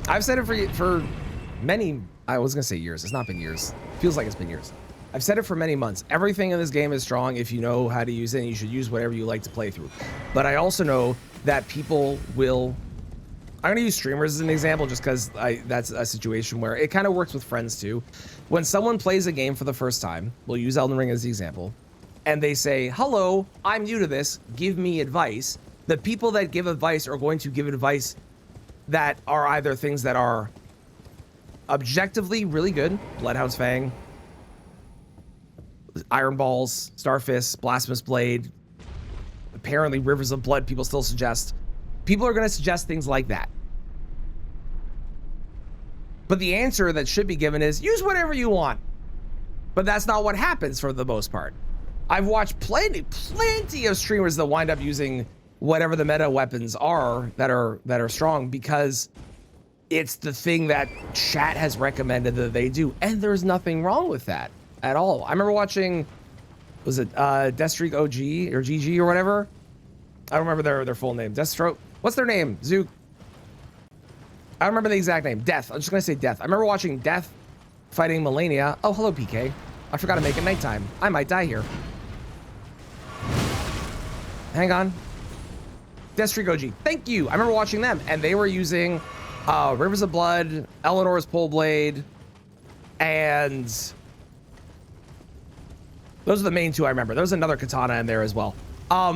I've said it for many, I was going to say years. It's not been years. It feels like it's been years. I've said it for many months. Everything in this game is strong if you know how to use it, and you should use whatever you like to play through. But I also know that people will... I'm going to use streamers as an example just because that's a situation where it kind of works with friends too. When someone plays a game for the first time, we'll use Elden Ring as the example, and they say, hello, I'm new to this, give me advice. The people that give advice are going to give advice that are either things that are objectively really good, Bloodhound's Fang, Iron Balls, Starfist, Blasphemous Blade, apparently Rivers of Blood, people still suggest. People are going to suggest things like that. But the answer that should be given is use whatever you want. But that's not what happens for the most part. I've watched plenty of streamers that wind up using whatever the meta weapons are that are strong because it's the thing that chat has recommended that they do, and there's nothing wrong with that at all. I remember watching, was it Deathstreak OG or GG or whatever? I don't remember their full name. Deathstroke. What's their name? Zook. I don't remember the exact name. Death. I'm just gonna say Death. I remember watching Death fighting Melania. Oh, hello, PK. I forgot to make it nighttime. I might die here. Hang on. Deathstreak OG. Thank you. I remember watching them, and they were using Rivers of Blood, Eleanor's Pole Blade, and those are the main two I remember. There was another katana in there as well. I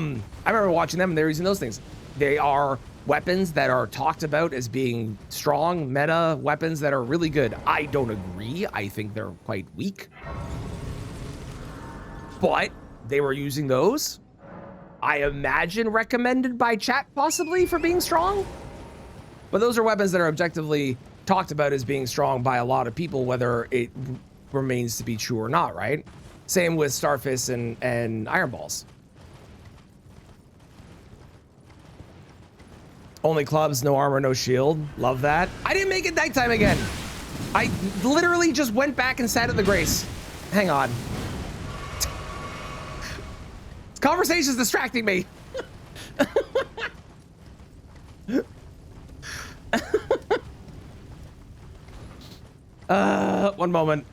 remember watching them, and they were using those things. They are weapons that are talked about as being strong meta weapons that are really good. I don't agree. I think they're quite weak. But they were using those. I imagine recommended by chat possibly for being strong. But those are weapons that are objectively talked about as being strong by a lot of people, whether it remains to be true or not, right? Same with Starfists and Iron Balls. Only clubs, no armor, no shield. Love that. I didn't make it nighttime again. I literally just went back and sat at the Grace. Hang on. This conversation's distracting me. One moment.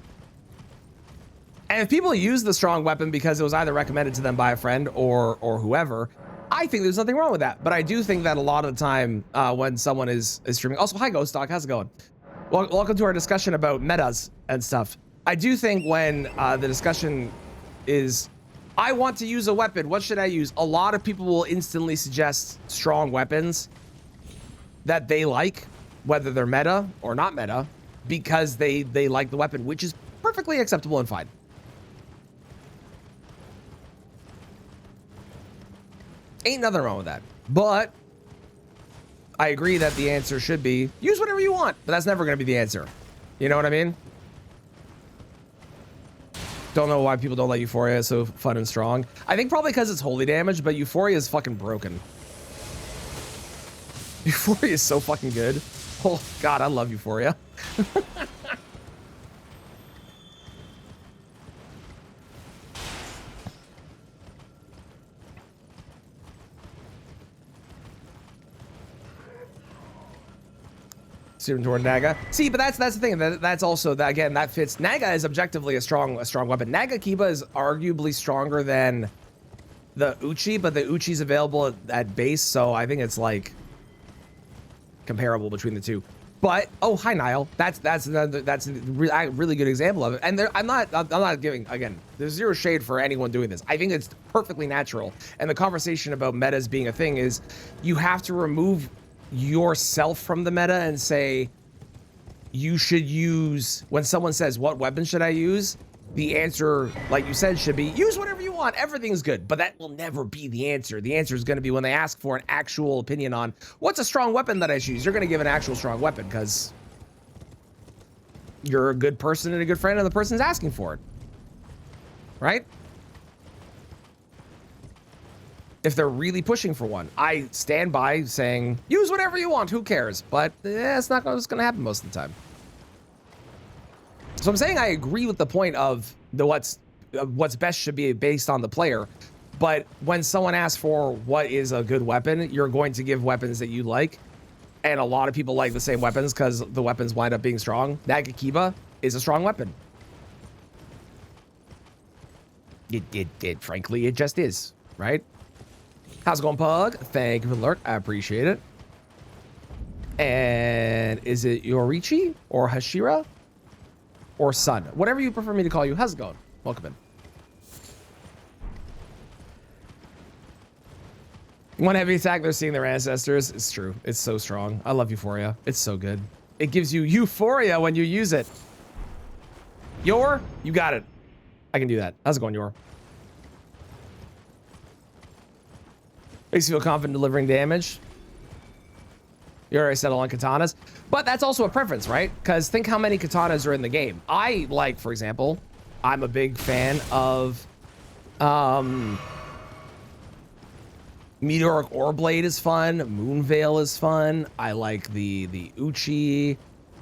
And if people use the strong weapon because it was either recommended to them by a friend or whoever, I think there's nothing wrong with that. But I do think that a lot of the time when someone is streaming, also, hi Ghost Dog, how's it going? Welcome to our discussion about metas and stuff. I do think when the discussion is, I want to use a weapon, what should I use? A lot of people will instantly suggest strong weapons that they like, whether they're meta or not meta, because they like the weapon, which is perfectly acceptable and fine. Ain't nothing wrong with that. But I agree that the answer should be use whatever you want, but that's never going to be the answer. You know what I mean? Don't know why people don't like Euphoria. It's so fun and strong. I think probably because it's holy damage, but Euphoria is fucking broken. Euphoria is so fucking good. Oh God, I love Euphoria. steer them toward Naga. See, but that's the thing. That's also that again that fits. Naga is objectively a strong weapon. Naga Kiba is arguably stronger than the Uchi, but the Uchi's available at base, so I think it's like comparable between the two. But oh, hi Niall. That's a really good example of it. And I'm not giving, again, there's zero shade for anyone doing this. I think it's perfectly natural. And the conversation about metas being a thing is you have to remove yourself from the meta and say you should use, when someone says what weapon should I use, the answer, like you said, should be use whatever you want. Everything's good. But that will never be the answer. The answer is going to be when they ask for an actual opinion on what's a strong weapon that I should use. You're going to give an actual strong weapon because you're a good person and a good friend and the person's asking for it. Right? If they're really pushing for one, I stand by saying use whatever you want. Who cares? But it's not what's going to happen most of the time. So I'm saying I agree with the point of the what's best should be based on the player. But when someone asks for what is a good weapon, you're going to give weapons that you like. And a lot of people like the same weapons because the weapons wind up being strong. Naga Kiba is a strong weapon. Frankly, it just is, right? How's it going, Pug? Thank you for the alert. I appreciate it. And is it Yorichi or Hashira? Or Sun, whatever you prefer me to call you. How's it going? Welcome in. One heavy attack, they're seeing their ancestors. It's true. It's so strong. I love Euphoria. It's so good. It gives you euphoria when you use it. Yor, you got it. I can do that. How's it going, Yor? Makes you feel confident delivering damage. You already settled on katanas, but that's also a preference, right? Because think how many katanas are in the game. I like, for example, I'm a big fan of Meteoric Oreblade is fun. Moonveil is fun. I like the Uchi.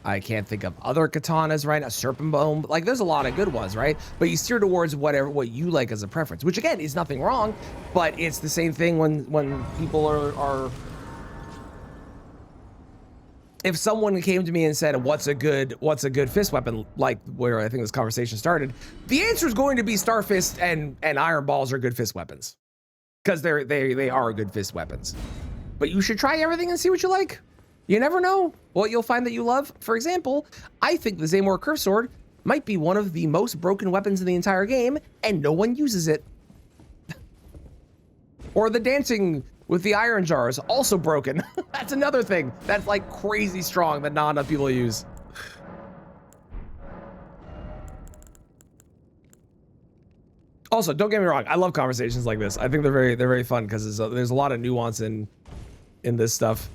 I can't think of other katanas right now. Serpent Bone. Like there's a lot of good ones, right? But you steer towards what you like as a preference, which again is nothing wrong, but it's the same thing when people are if someone came to me and said, what's a good fist weapon, like where I think this conversation started, the answer is going to be Star Fist and Iron Balls are good fist weapons. Because they are good fist weapons. But you should try everything and see what you like. You never know what you'll find that you love. For example, I think the Zaymor Curve Sword might be one of the most broken weapons in the entire game, and no one uses it. Or the dancing with the iron jars, also broken. That's another thing that's like crazy strong that not enough people use. Also, don't get me wrong, I love conversations like this. I think they're very fun because there's a lot of nuance in this stuff.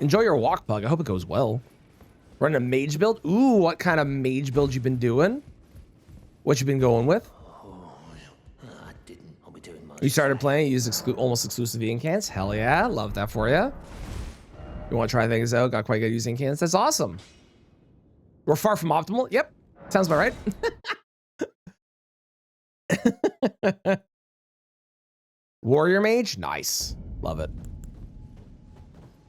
Enjoy your walk, Pug. I hope it goes well. Run a mage build. Ooh, what kind of mage build you been doing? What you been going with? You started playing, you use almost exclusive incants. Hell yeah, love that for you. You want to try things out? Got quite good using incants. That's awesome. We're far from optimal. Yep, sounds about right. Warrior Mage, nice, love it.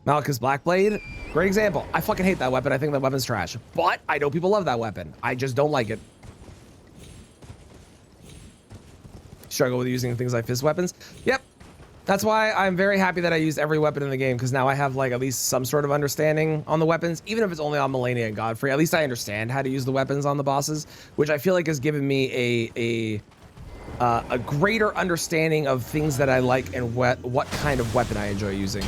Malchus Blackblade, great example. I fucking hate that weapon. I think that weapon's trash, but I know people love that weapon. I just don't like it. Struggle with using things like fist weapons. Yep. That's why I'm very happy that I used every weapon in the game, because now I have like at least some sort of understanding on the weapons, even if it's only on Melania and Godfrey. At least I understand how to use the weapons on the bosses, which I feel like has given me a greater understanding of things that I like and what kind of weapon I enjoy using.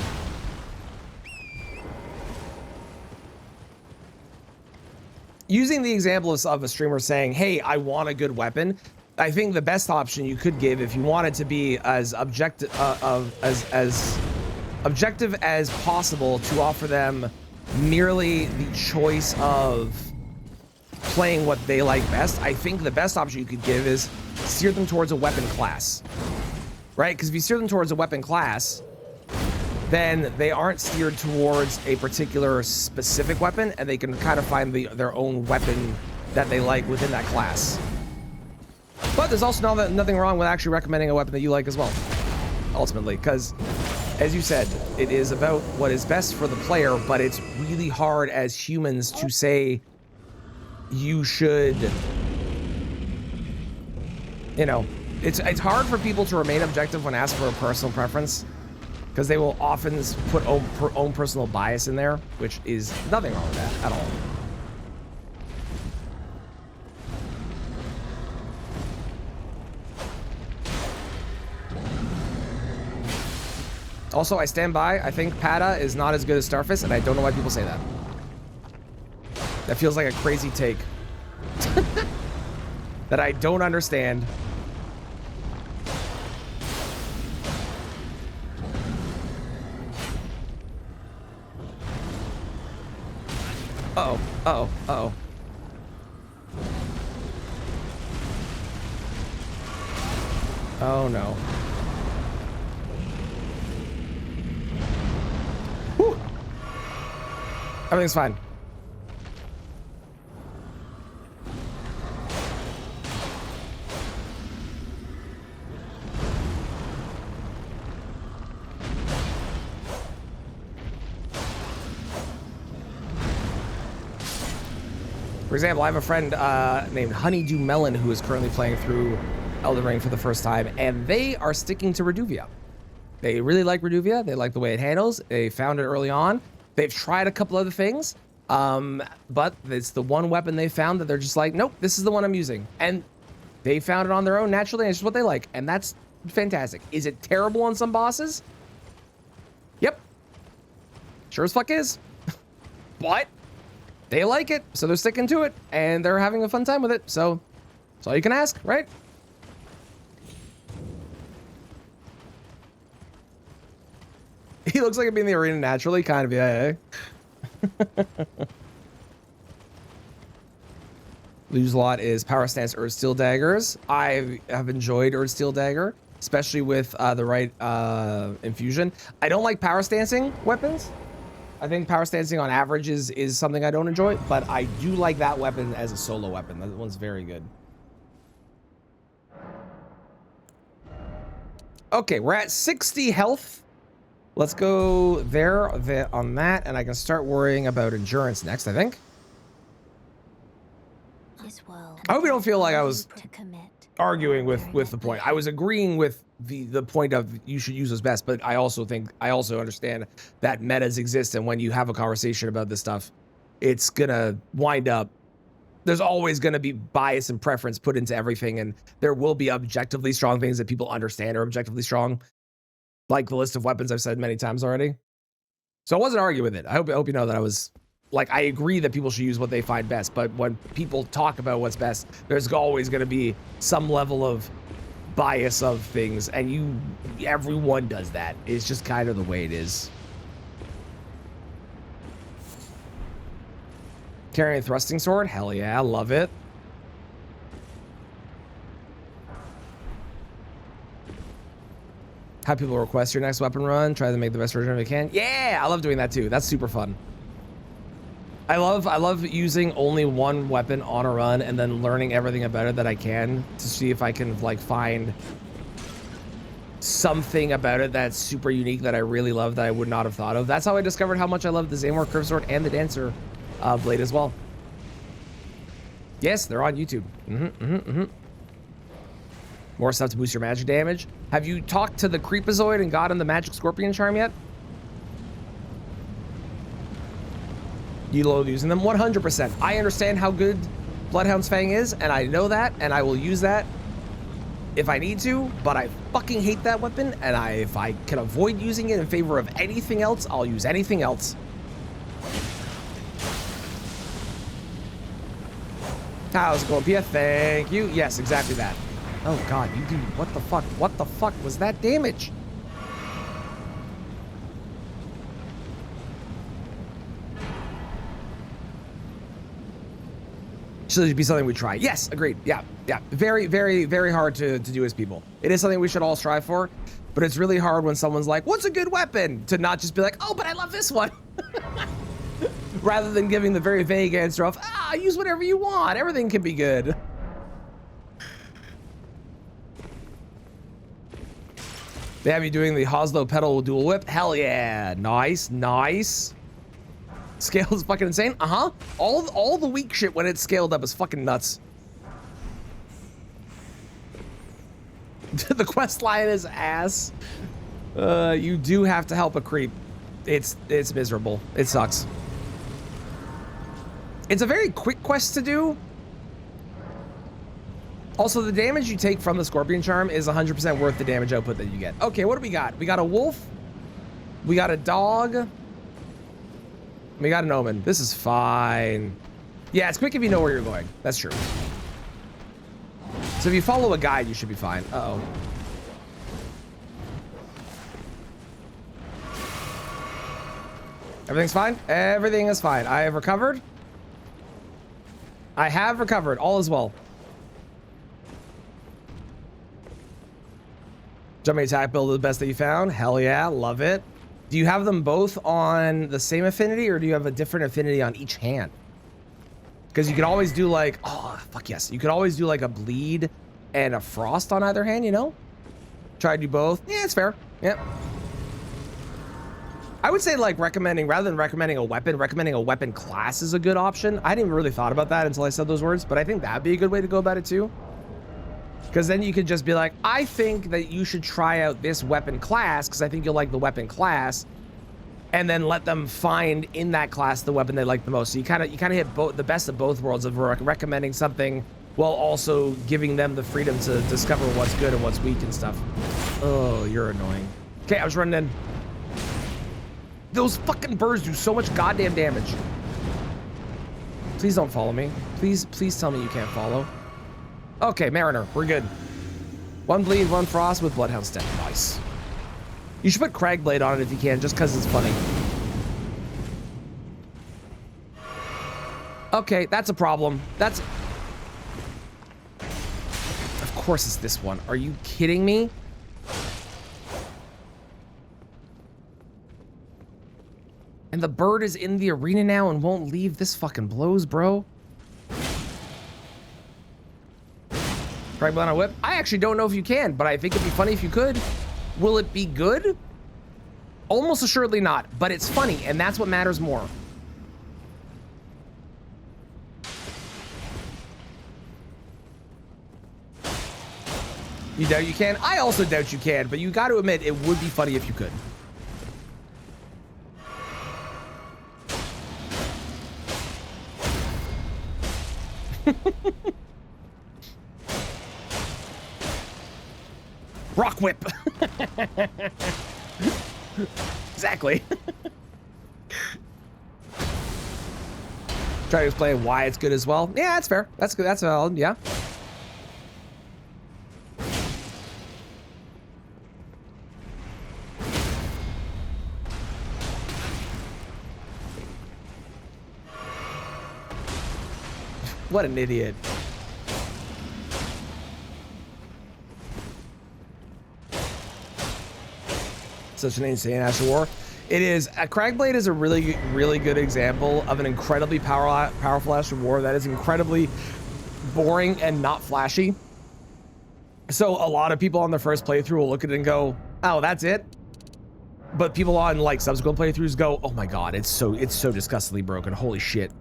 Using the example of a streamer saying, hey, I want a good weapon, I think the best option you could give if you wanted to be as objective as possible to offer them merely the choice of playing what they like best, I think the best option you could give is steer them towards a weapon class, right? Because if you steer them towards a weapon class, then they aren't steered towards a particular specific weapon, and they can kind of find their own weapon that they like within that class. But there's also nothing wrong with actually recommending a weapon that you like as well, ultimately, because as you said, it is about what is best for the player, but it's really hard as humans to say you should, you know, it's hard for people to remain objective when asked for a personal preference, because they will often put own personal bias in there, which is nothing wrong with that at all. Also, I stand by. I think Pata is not as good as Starfist, and I don't know why people say that. That feels like a crazy take that I don't understand. Uh-oh, uh-oh, uh-oh. Oh, no. Whew. Everything's fine. For example, I have a friend named Honeydew Melon who is currently playing through Elden Ring for the first time, and they are sticking to Reduvia. They really like Reduvia. They like the way it handles. They found it early on. They've tried a couple other things, but it's the one weapon they found that they're just like, nope, this is the one I'm using. And they found it on their own naturally, and it's just what they like, and that's fantastic. Is it terrible on some bosses? Yep. Sure as fuck is. But they like it, so they're sticking to it, and they're having a fun time with it, so that's all you can ask, right? He looks like he'd be in the arena naturally, kind of, yeah. Lose a lot is Power Stance Earth Steel Daggers. I have enjoyed Earth Steel Dagger, especially with the right infusion. I don't like Power Stancing weapons. I think Power Stancing on average is something I don't enjoy, but I do like that weapon as a solo weapon. That one's very good. Okay, we're at 60 health. Let's go there on that, and I can start worrying about endurance next, I think. I hope you don't feel like I was arguing with the point. I was agreeing with the point of you should use those best, but I also understand that metas exist, and when you have a conversation about this stuff, it's gonna wind up, there's always gonna be bias and preference put into everything, and there will be objectively strong things that people understand are objectively strong, like the list of weapons I've said many times already. So I wasn't arguing with it. I hope you know that I was like, I agree that people should use what they find best, but when people talk about what's best, there's always going to be some level of bias of things, and everyone does that. It's just kind of the way it is. Carrying a thrusting sword? Hell yeah, I love it. Have people request your next weapon run, try to make the best version of it can. Yeah, I love doing that too. That's super fun. I love using only one weapon on a run and then learning everything about it that I can to see if I can like find something about it that's super unique that I really love that I would not have thought of. That's how I discovered how much I love the Zamor Curve Sword and the Dancer blade as well. Yes, they're on YouTube. More stuff to boost your magic damage. Have you talked to the Creepazoid and got him the Magic Scorpion Charm yet? You love using them 100%. I understand how good Bloodhound's Fang is, and I know that, and I will use that if I need to, but I fucking hate that weapon, and if I can avoid using it in favor of anything else, I'll use anything else. How's it going, Pia? Thank you. Yes, exactly that. Oh god, you do. What the fuck? What the fuck was that damage? Should be something we try. Yes, agreed. Yeah. Very, very, very hard to do as people. It is something we should all strive for, but it's really hard when someone's like, what's a good weapon? To not just be like, oh, but I love this one. Rather than giving the very vague answer of, use whatever you want. Everything can be good. They have you doing the Hoslo pedal dual whip. Hell yeah. Nice, nice. Scale is fucking insane. Uh-huh. All the weak shit when it's scaled up is fucking nuts. The quest line is ass. You do have to help a creep. It's miserable. It sucks. It's a very quick quest to do. Also, the damage you take from the Scorpion Charm is 100% worth the damage output that you get. Okay, what do we got? We got a wolf. We got a dog. We got an omen. This is fine. Yeah, it's quick if you know where you're going. That's true. So if you follow a guide, you should be fine. Uh-oh. Everything's fine? Everything is fine. I have recovered. I have recovered. All is well. Jumping attack build is the best that you found. Hell yeah, love it. Do you have them both on the same affinity, or do you have a different affinity on each hand? Because you can always do like, oh, fuck yes. You could always do like a bleed and a frost on either hand, you know? Try to do both. Yeah, it's fair. Yep. I would say like recommending, rather than recommending a weapon class is a good option. I didn't really thought about that until I said those words, but I think that'd be a good way to go about it too. Because then you could just be like, I think that you should try out this weapon class because I think you'll like the weapon class, and then let them find in that class the weapon they like the most. So you kind of hit both, the best of both worlds of recommending something while also giving them the freedom to discover what's good and what's weak and stuff. Oh, you're annoying. Okay, I was running in. Those fucking birds do so much goddamn damage. Please don't follow me. Please tell me you can't follow. Okay, Mariner, we're good. One bleed, one frost with Bloodhound Step. Nice. You should put Cragblade on it if you can, just because it's funny. Okay, that's a problem. That's... Of course it's this one. Are you kidding me? And the bird is in the arena now and won't leave. This fucking blows, bro. Cragblade on a whip? I actually don't know if you can, but I think it'd be funny if you could. Will it be good? Almost assuredly not, but it's funny, and that's what matters more. You doubt you can? I also doubt you can, but you got to admit it would be funny if you could. Rock whip. Exactly. Try to explain why it's good as well. Yeah, that's fair. That's good. That's valid. Yeah. What an idiot. Such an insane Ash of War. It is. A Cragblade is a really, really good example of an incredibly powerful Ash of War that is incredibly boring and not flashy. So a lot of people on their first playthrough will look at it and go, oh, that's it. But people on like subsequent playthroughs go, oh my God, it's so disgustingly broken. Holy shit.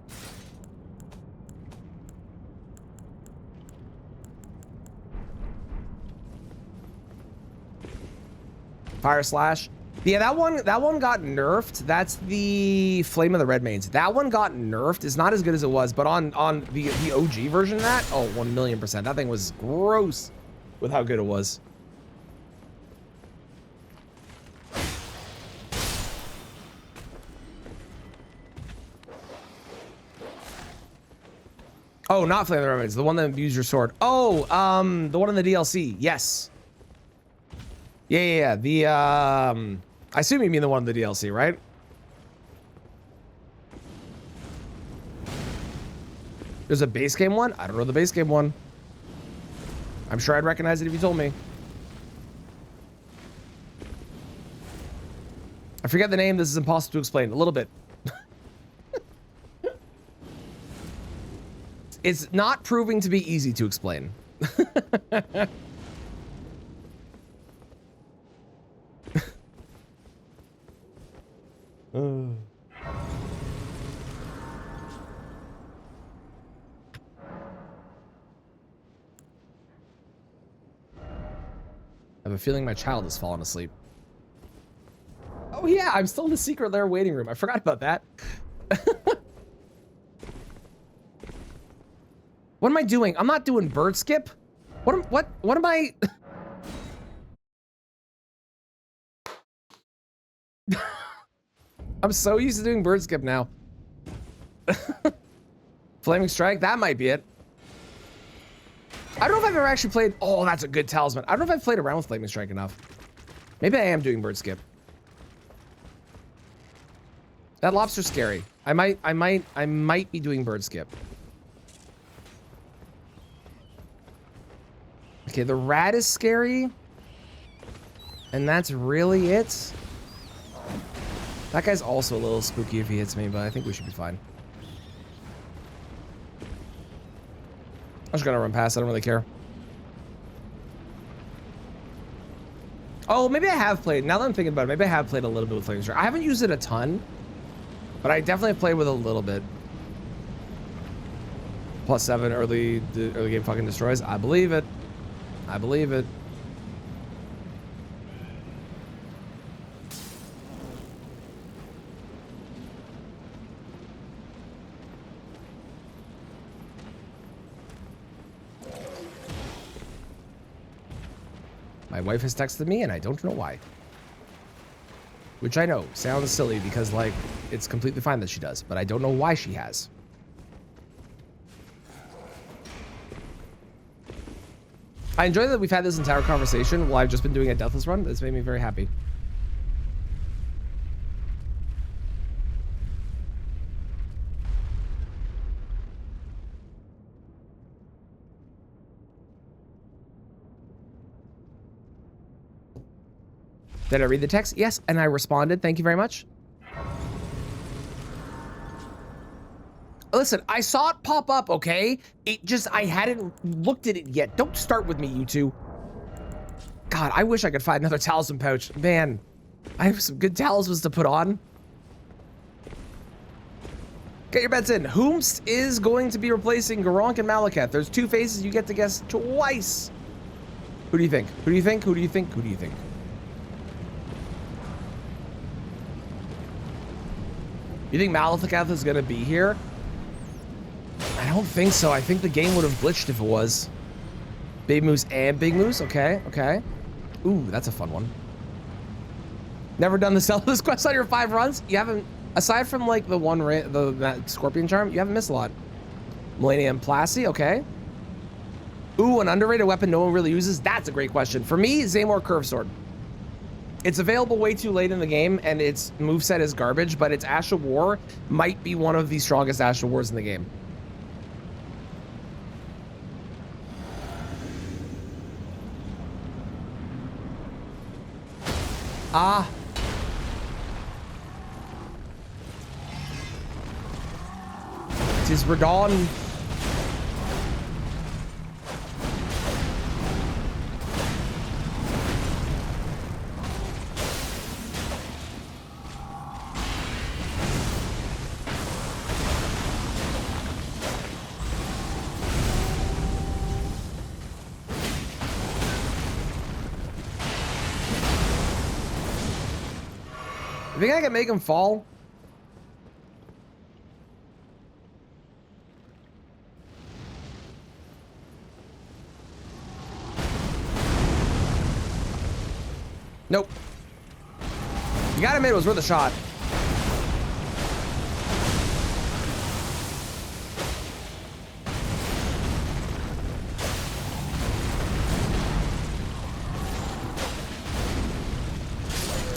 Fire Slash. Yeah, that one got nerfed. That's the Flame of the Red Mains. That one got nerfed. It's not as good as it was, but on the OG version of that, oh, 1,000,000%. That thing was gross with how good it was. Oh, not Flame of the Red Mains. The one that imbues your sword. Oh, the one in the DLC. Yes. Yeah. The, I assume you mean the one in the DLC, right? There's a base game one? I don't know the base game one. I'm sure I'd recognize it if you told me. I forget the name. This is impossible to explain. A little bit. It's not proving to be easy to explain. I have a feeling my child has fallen asleep. Oh yeah, I'm still in the secret lair waiting room. I forgot about that. What am I doing? I'm not doing bird skip. What am I? I'm so used to doing bird skip now. Flaming strike, that might be it. I don't know if I've ever actually played. Oh, that's a good talisman. I don't know if I've played around with flaming strike enough. Maybe I am doing bird skip. That lobster's scary. I might be doing bird skip. Okay, the rat is scary. And that's really it. That guy's also a little spooky if he hits me, but I think we should be fine. I'm just gonna run past. I don't really care. Oh, maybe I have played. Now that I'm thinking about it, maybe I have played a little bit with Flaming Strike. I haven't used it a ton, but I definitely played with a little bit. +7 early game fucking destroys. I believe it. I believe it. My wife has texted me and I don't know why. Which I know sounds silly because, like, it's completely fine that she does, but I don't know why she has. I enjoy that we've had this entire conversation while I've just been doing a Deathless run. It's made me very happy. Did I read the text? Yes, and I responded. Thank you very much. Listen, I saw it pop up, okay? It just, I hadn't looked at it yet. Don't start with me, you two. God, I wish I could find another talisman pouch. Man, I have some good talismans to put on. Get your bets in. Whomst is going to be replacing Garonk and Malekith. There's two faces you get to guess twice. Who do you think? Who do you think? Who do you think? Who do you think? You think Malekith is going to be here? I don't think so. I think the game would have glitched if it was. Big Moose and Big Moose? Okay, okay. Ooh, that's a fun one. Never done the Deathless quest on your 5 runs? You haven't, aside from like the one, that Scorpion Charm, you haven't missed a lot. Millennium Plasty, okay. Ooh, an underrated weapon no one really uses? That's a great question. For me, Zaymor Curve Sword. It's available way too late in the game, and its moveset is garbage, but its Ash of War might be one of the strongest Ash of Wars in the game. Ah. It is Radon. You think I can make him fall? Nope. You gotta admit it was worth a shot.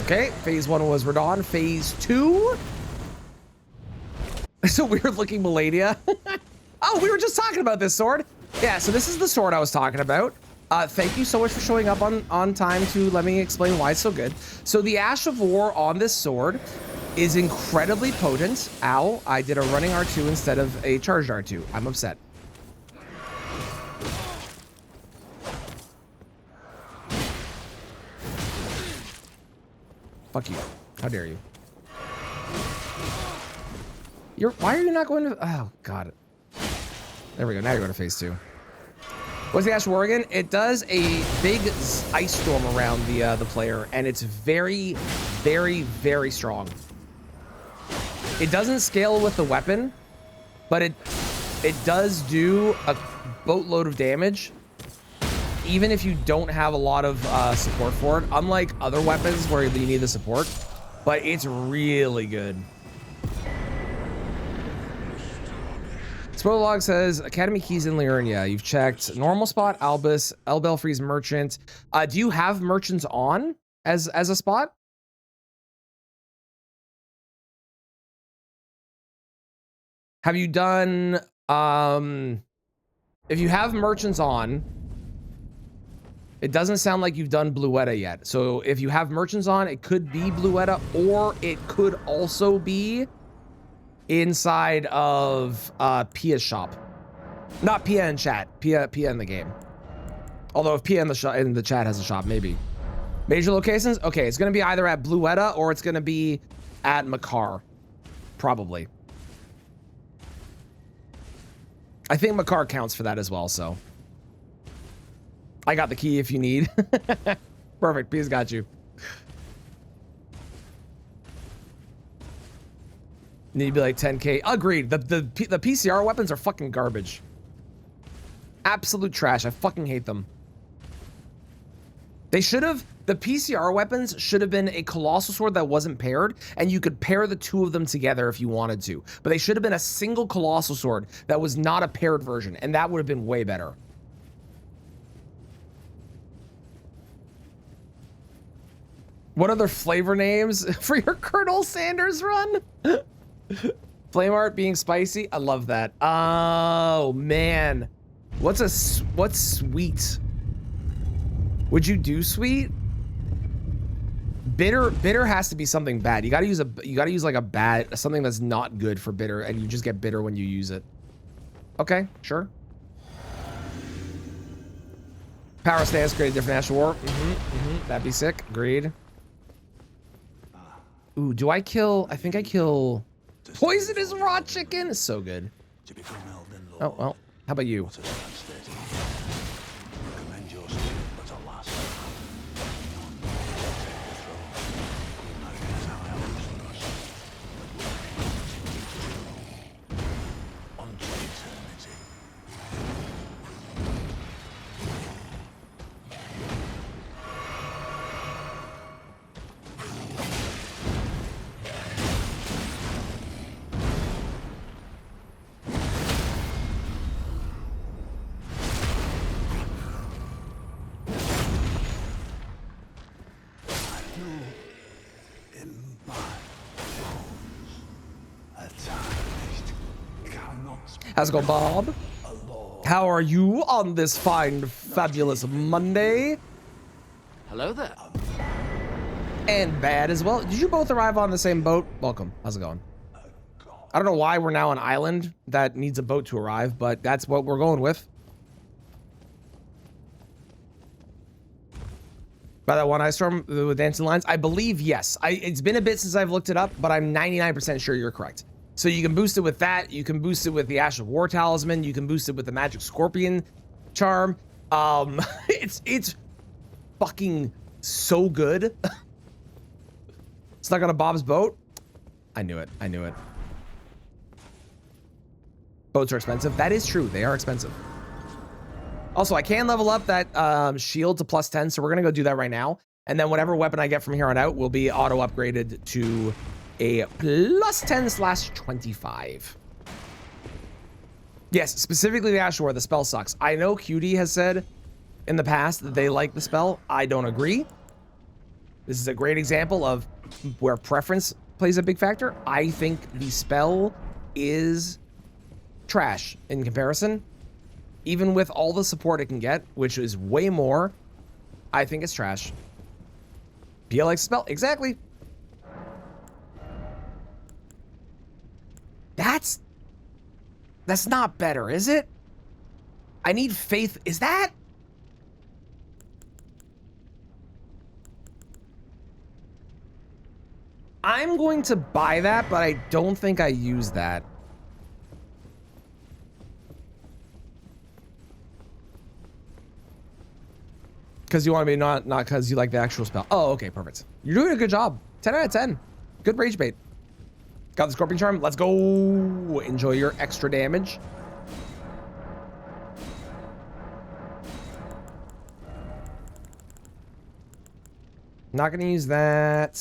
Okay, phase 1 was Radon. Phase 2? It's a weird looking Melania. Oh, we were just talking about this sword. Yeah, so this is the sword I was talking about. Thank you so much for showing up on time to let me explain why it's so good. So the Ash of War on this sword is incredibly potent. Ow, I did a running R2 instead of a charged R2. I'm upset. Fuck you. How dare you? Why are you not going to? Oh God. There we go. Now you're going to phase 2. What's the Ash of War again? It does a big ice storm around the player, and it's very, very, very strong. It doesn't scale with the weapon, but it does do a boatload of damage, even if you don't have a lot of support for it. Unlike other weapons where you need the support, but it's really good. Spoiler log says Academy Keys in Liurnia. You've checked normal spot, Albus, El Belfry's merchant. Do you have merchants on as a spot? Have you done if you have merchants on, it doesn't sound like you've done Bluetta yet. So if you have merchants on, it could be Bluetta, or it could also be inside of Pia's shop. Not Pia in chat, Pia in the game. Although if Pia in the chat has a shop, maybe. Major locations? Okay, it's gonna be either at Bluetta or it's gonna be at Makar. Probably. I think Makar counts for that as well, so. I got the key if you need. Perfect, Pia's got you. Need to be like 10K. Agreed. The PCR weapons are fucking garbage. Absolute trash. I fucking hate them. They should have, the PCR weapons should have been a colossal sword that wasn't paired, and you could pair the two of them together if you wanted to. But they should have been a single colossal sword that was not a paired version, and that would have been way better. What other flavor names for your Colonel Sanders run? Flame art being spicy. I love that. Oh man, what's sweet? Would you do sweet? Bitter has to be something bad. You gotta use like a bad, something that's not good for bitter, and you just get bitter when you use it. Okay, sure. Power stance create a different Ash of War. That'd be sick. Agreed. Ooh, do I kill? I think I kill poisonous raw chicken. It's so good. Oh well. How about you? How's it going, Bob? How are you on this fine, fabulous Monday? Hello there. And bad as well. Did you both arrive on the same boat? Welcome. How's it going? I don't know why we're now an island that needs a boat to arrive, but that's what we're going with. By that one ice storm with dancing lines? I believe yes. It's been a bit since I've looked it up, but I'm 99% sure you're correct. So you can boost it with that. You can boost it with the Ash of War Talisman. You can boost it with the Magic Scorpion Charm. It's fucking so good. Stuck on a Bob's boat. I knew it. I knew it. Boats are expensive. That is true. They are expensive. Also, I can level up that shield to +10, so we're gonna go do that right now. And then whatever weapon I get from here on out will be auto upgraded to a +10/25. Yes, specifically the Ash of War, the spell sucks. I know QD has said in the past that they like the spell. I don't agree. This is a great example of where preference plays a big factor. I think the spell is trash in comparison. Even with all the support it can get, which is way more, I think it's trash. Pia likes the spell. Exactly. That's not better, is it? I need faith. Is that? I'm going to buy that, but I don't think I use that. Because you want to be not because you like the actual spell. Oh, okay, perfect. You're doing a good job. 10 out of 10. Good rage bait. Got the Scorpion Charm. Let's go. Enjoy your extra damage. Not gonna use that.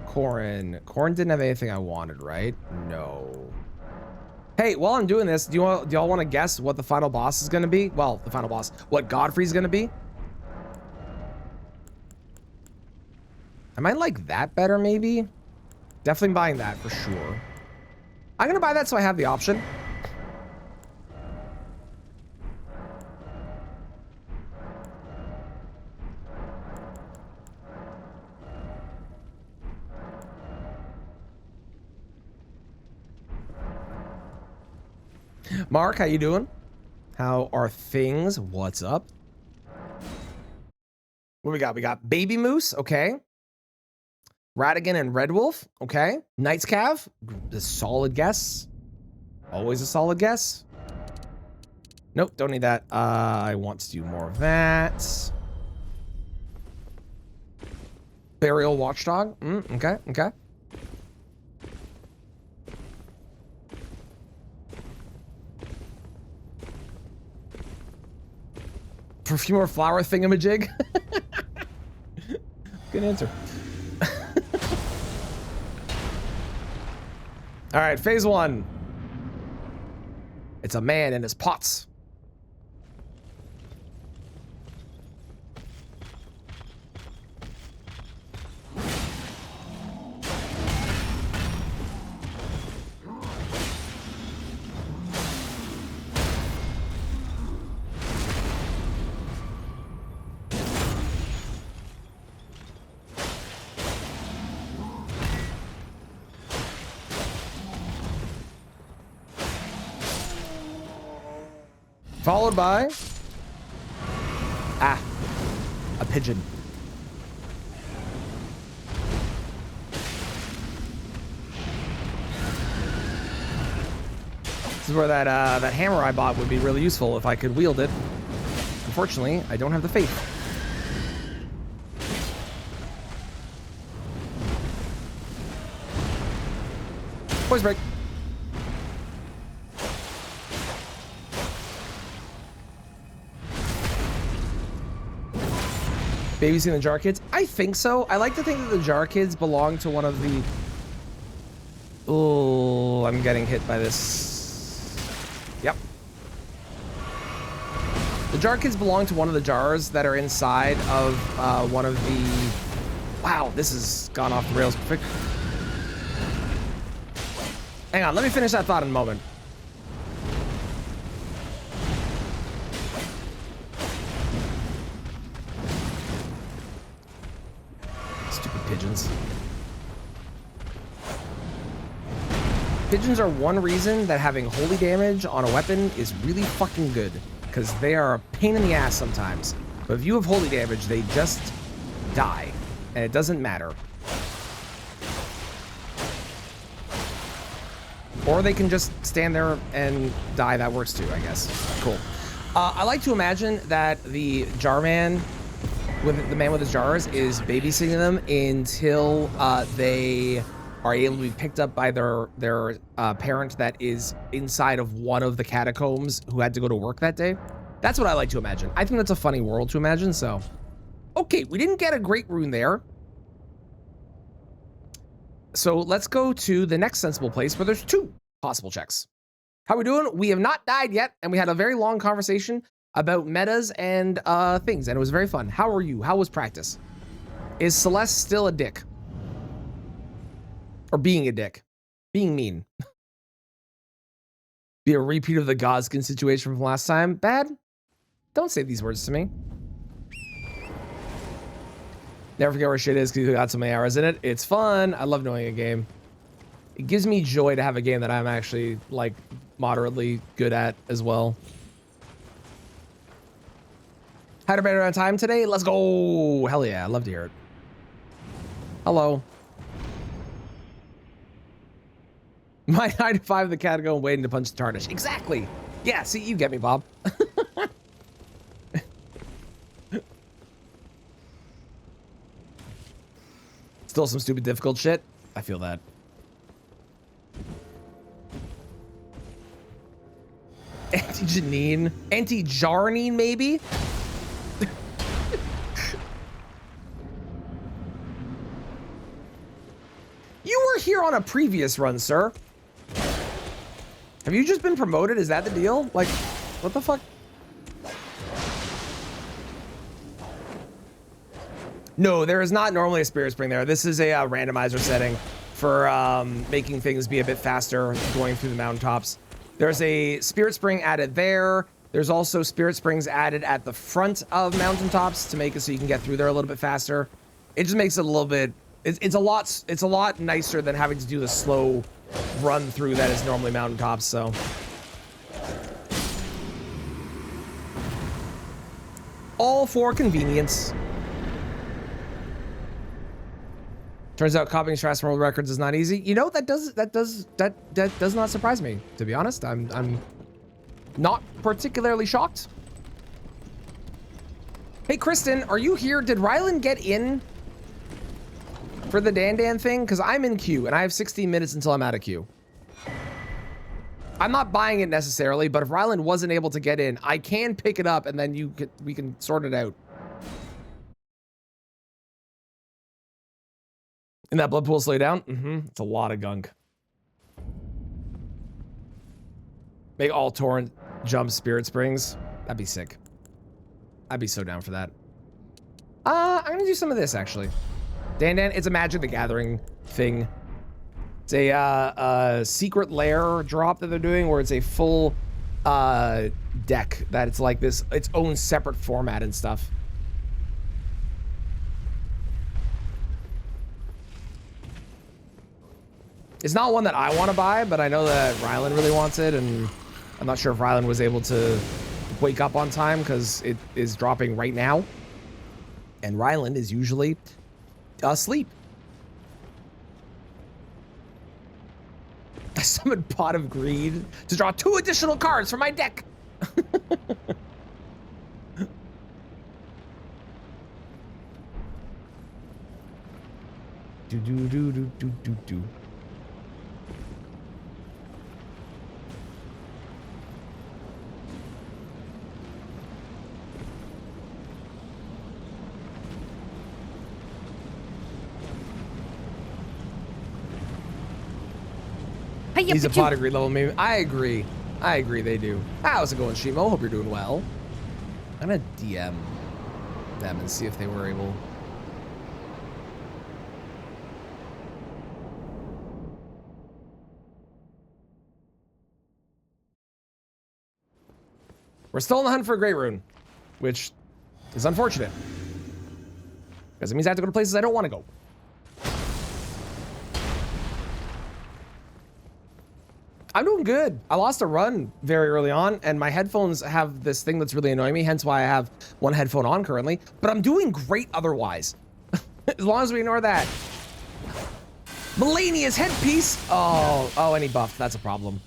Corrin. Corrin didn't have anything I wanted, right? No. Hey, while I'm doing this, do y'all want to guess what the final boss is gonna be? Well, the final boss. What Godfrey's gonna be? I might like that better, maybe. Definitely buying that for sure. I'm gonna buy that so I have the option. Mark, how you doing? How are things? What's up? What we got? We got Baby Moose, okay. Radigan and Red Wolf, okay. Knight's Cav, a solid guess. Always a solid guess. Nope, don't need that. I want to do more of that. Burial Watchdog, okay, okay. Perfume or flower thingamajig? Good answer. All right, phase 1. It's a man and his pots. Followed by a pigeon. This is where that hammer I bought would be really useful if I could wield it. Unfortunately, I don't have the faith. Boys break. Babysitting the Jar Kids? I think so. I like to think that the Jar Kids belong to one of the... Oh, I'm getting hit by this. Yep. The Jar Kids belong to one of the jars that are inside of one of the... Wow, this has gone off the rails. Perfect. Hang on, let me finish that thought in a moment. Pigeons. Pigeons are one reason that having holy damage on a weapon is really fucking good, because they are a pain in the ass sometimes. But if you have holy damage, they just die, and it doesn't matter. Or they can just stand there and die. That works too, I guess. Cool. I like to imagine that the jar man, with the man with his jars, is babysitting them until they are able to be picked up by their parent that is inside of one of the catacombs who had to go to work that day. That's what I like to imagine. I think that's a funny world to imagine, so. Okay, we didn't get a great rune there. So let's go to the next sensible place where there's 2 possible checks. How we doing? We have not died yet, and we had a very long conversation about metas and things, and it was very fun. How are you? How was practice? Is Celeste still a dick? Or being a dick? Being mean? Be a repeat of the Godskin situation from last time? Bad? Don't say these words to me. Never forget where shit is because you got so many hours in it. It's fun. I love knowing a game. It gives me joy to have a game that I'm actually, like, moderately good at as well. Had a better time today? Let's go. Hell yeah, I love to hear it. Hello. My 9 to 5 the cat going waiting to punch the tarnish. Exactly. Yeah, see, you get me, Bob. Still some stupid difficult shit. I feel that. Anti-Janine. Anti-Jarnine, maybe? You were here on a previous run, sir. Have you just been promoted? Is that the deal? Like, what the fuck? No, there is not normally a spirit spring there. This is a randomizer setting for making things be a bit faster going through the mountaintops. There's a spirit spring added there. There's also spirit springs added at the front of mountaintops to make it so you can get through there a little bit faster. It just makes it a little bit. It's a lot nicer than having to do the slow run through that is normally mountaintops. So. All for convenience. Turns out copying strats from world records is not easy. You know, that does not surprise me, to be honest. I'm not particularly shocked. Hey Kristen, are you here? Did Rylan get in for the Dan thing? Because I'm in queue and I have 16 minutes until I'm out of queue. I'm not buying it necessarily, but if Rylan wasn't able to get in, I can pick it up and then we can sort it out. And that blood pool slow down? It's a lot of gunk. Make all torrent jump spirit springs. That'd be sick. I'd be so down for that. I'm gonna do some of this actually. Dan, it's a Magic the Gathering thing. It's a secret lair drop that they're doing where it's a full deck that it's like this, its own separate format and stuff. It's not one that I want to buy, but I know that Rylan really wants it, and I'm not sure if Rylan was able to wake up on time because it is dropping right now. And Rylan is usually asleep. I summoned Pot of Greed to draw 2 additional cards from my deck. Do. He's a pot of greed level meme. I agree. I agree they do. How's it going, Shimo? Hope you're doing well. I'm gonna DM them and see if they were able. We're still on the hunt for a Great Rune, which is unfortunate. Because it means I have to go to places I don't want to go. I'm doing good. I lost a run very early on, and my headphones have this thing that's really annoying me, hence why I have one headphone on currently. But I'm doing great otherwise. As long as we ignore that. Melania's headpiece. Oh, and he buffed. That's a problem.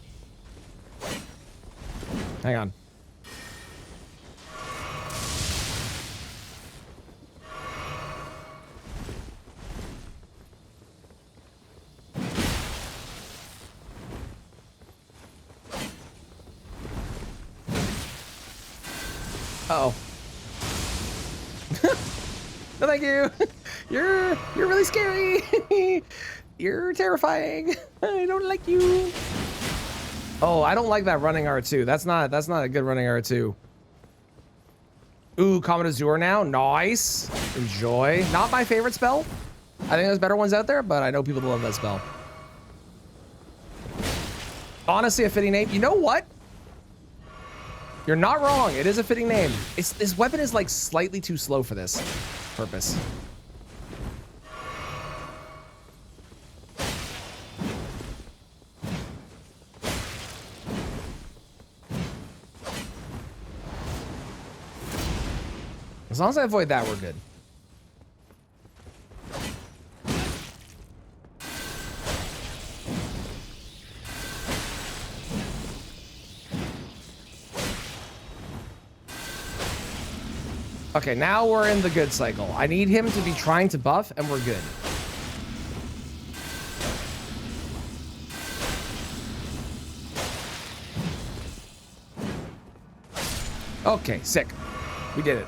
Hang on. Uh-oh. No, thank you. You're really scary. You're terrifying. I don't like you. Oh, I don't like that running R2. That's not a good running R2. Ooh, Comet Azure now. Nice. Enjoy. Not my favorite spell. I think there's better ones out there, but I know people that love that spell. Honestly, a fitting name. You know what? You're not wrong. It is a fitting name. This weapon is like slightly too slow for this purpose. As long as I avoid that, we're good. Okay, now we're in the good cycle. I need him to be trying to buff, and we're good. Okay, sick. We did it.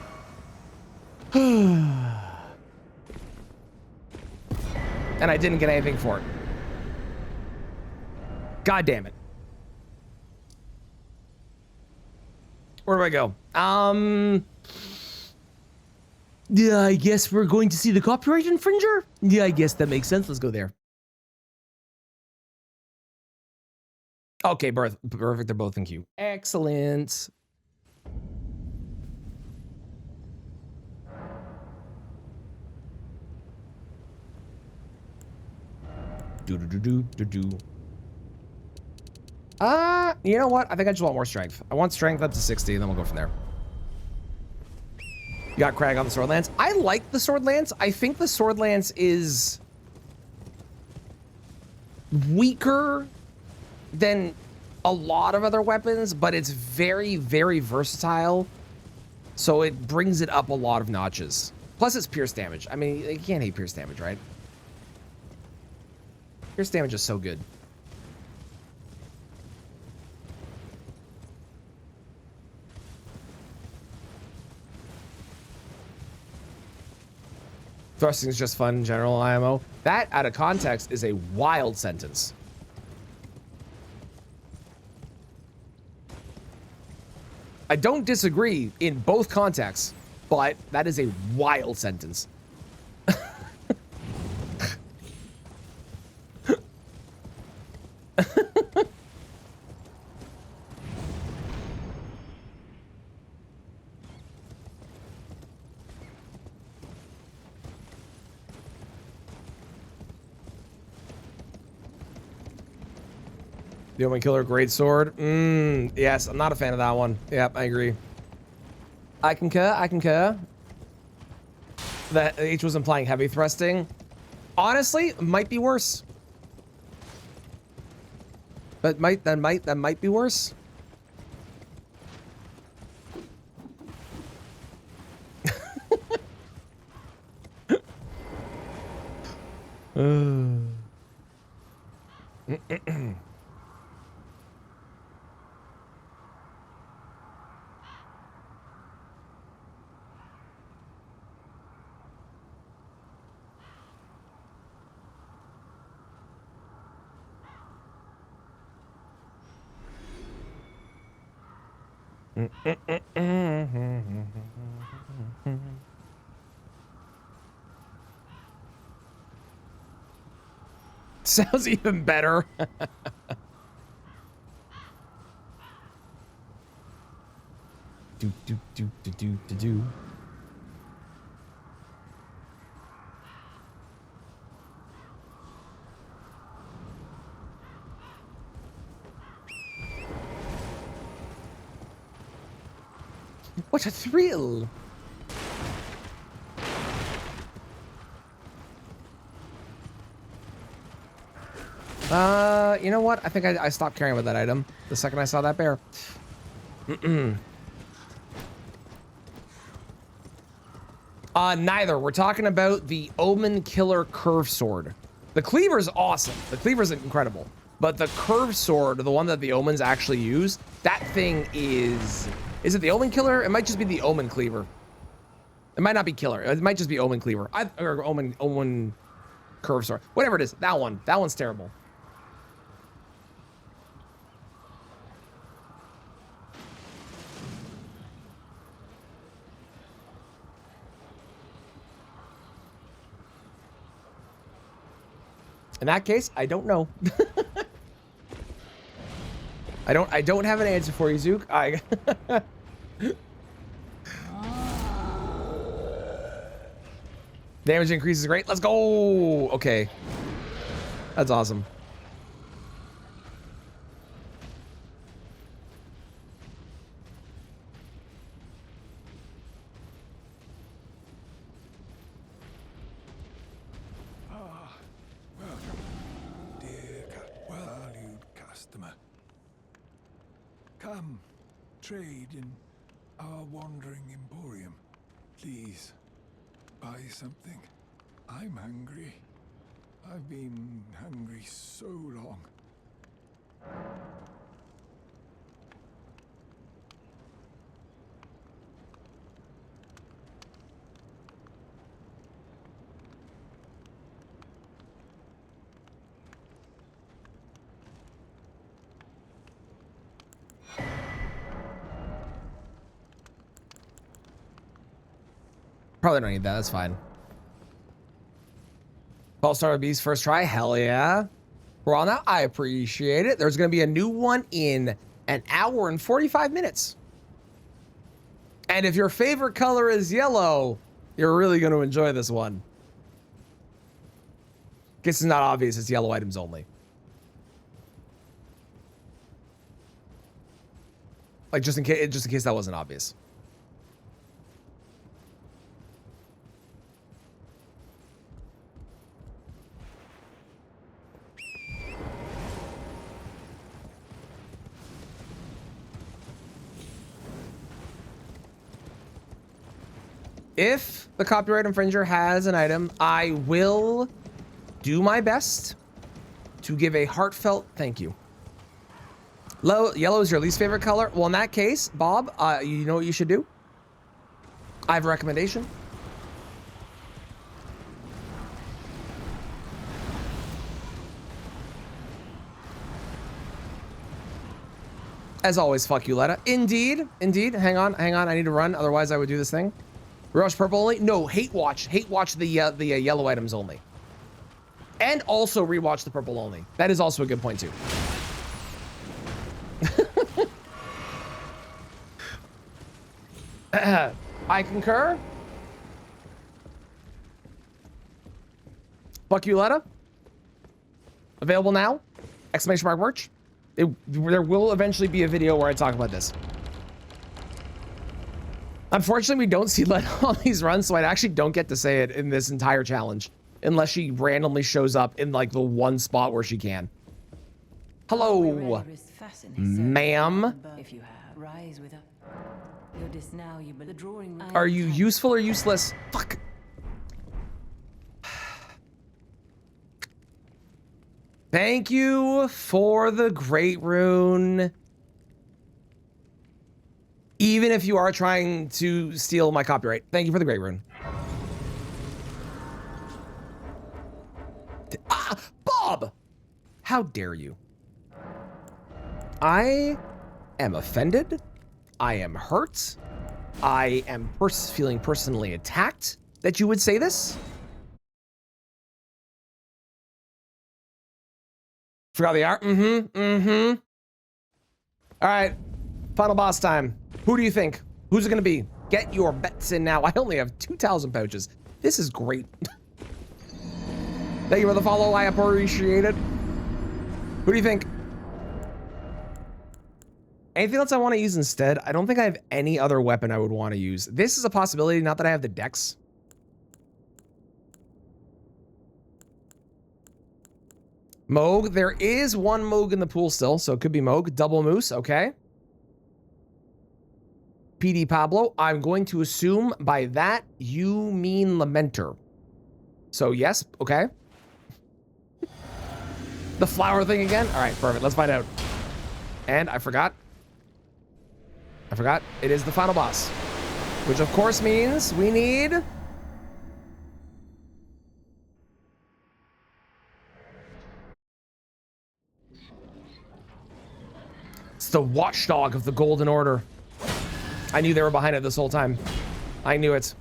And I didn't get anything for it. God damn it. Where do I go? Yeah, I guess we're going to see the copyright infringer? Yeah, I guess that makes sense. Let's go there. Okay, perfect. They're both in queue. Excellent. Do. You know what? I think I just want more strength. I want strength up to 60, and then we'll go from there. You got Crag on the Sword Lance. I like the Sword Lance. I think the Sword Lance is weaker than a lot of other weapons, but it's very, very versatile. So it brings it up a lot of notches. Plus it's pierce damage. I mean, you can't hate pierce damage, right? Pierce damage is so good. Thrusting is just fun in general, IMO. That, out of context, is a wild sentence. I don't disagree in both contexts, but that is a wild sentence. The Omen Killer, great sword. Yes, I'm not a fan of that one. Yep, I agree. I concur. That H was implying heavy thrusting. Honestly, might be worse. That might be worse. Sounds even better. do. What a thrill! You know what? I think I stopped caring about that item the second I saw that bear. Neither. We're talking about the Omen Killer Curve Sword. The Cleaver's awesome. The Cleaver's incredible. But the Curve Sword, the one that the Omens actually use, that thing is... Is it the Omen Killer? It might just be the Omen Cleaver. It might not be Killer. It might just be Omen Cleaver. Or Omen Curve Sword. Whatever it is. That one. That one's terrible. In that case, I don't know. I don't have an answer for you, Zook. Damage increase is great. Let's go. Okay. That's awesome. Come, trade in our wandering emporium. Please, buy something. I'm hungry. I've been hungry so long. Probably don't need that. That's fine. 12-star beast first try. Hell yeah. We're on that. I appreciate it. There's going to be a new one in an hour and 45 minutes. And if your favorite color is yellow, you're really going to enjoy this one. Guess it's not obvious. It's yellow items only. Like just in case that wasn't obvious. If the copyright infringer has an item, I will do my best to give a heartfelt thank you. Yellow is your least favorite color? Well, in that case, Bob, you know what you should do? I have a recommendation. As always, fuck you, Letta. Indeed. Hang on. I need to run. Otherwise, I would do this thing. Rush purple only? No, hate watch the yellow items only. And also rewatch the purple only. That is also a good point too. I concur. Fuck you, Letta. Available now. Exclamation mark merch. There will eventually be a video where I talk about this. Unfortunately, we don't see Letta on these runs, so I actually don't get to say it in this entire challenge. Unless she randomly shows up in like the one spot where she can. Hello, ma'am. Are you useful or useless? Fuck. Thank you for the great rune. Even if you are trying to steal my copyright. Thank you for the great rune. Ah, Bob! How dare you? I am offended. I am hurt. I am feeling personally attacked that you would say this. Forgot the art. All right, final boss time. Who do you think? Who's it gonna be? Get your bets in now. I only have 2,000 pouches. This is great. Thank you for the follow. I appreciate it. Who do you think? Anything else I want to use instead? I don't think I have any other weapon I would want to use. This is a possibility, not that I have the dex. Moog. There is one Moog in the pool still, so it could be Moog. Double Moose, okay. PD Pablo. I'm going to assume by that you mean Lamenter. So yes, okay. The flower thing again? All right, perfect. Let's find out. And I forgot. It is the final boss. Which of course means we need... It's the watchdog of the Golden Order. I knew they were behind it this whole time. I knew it.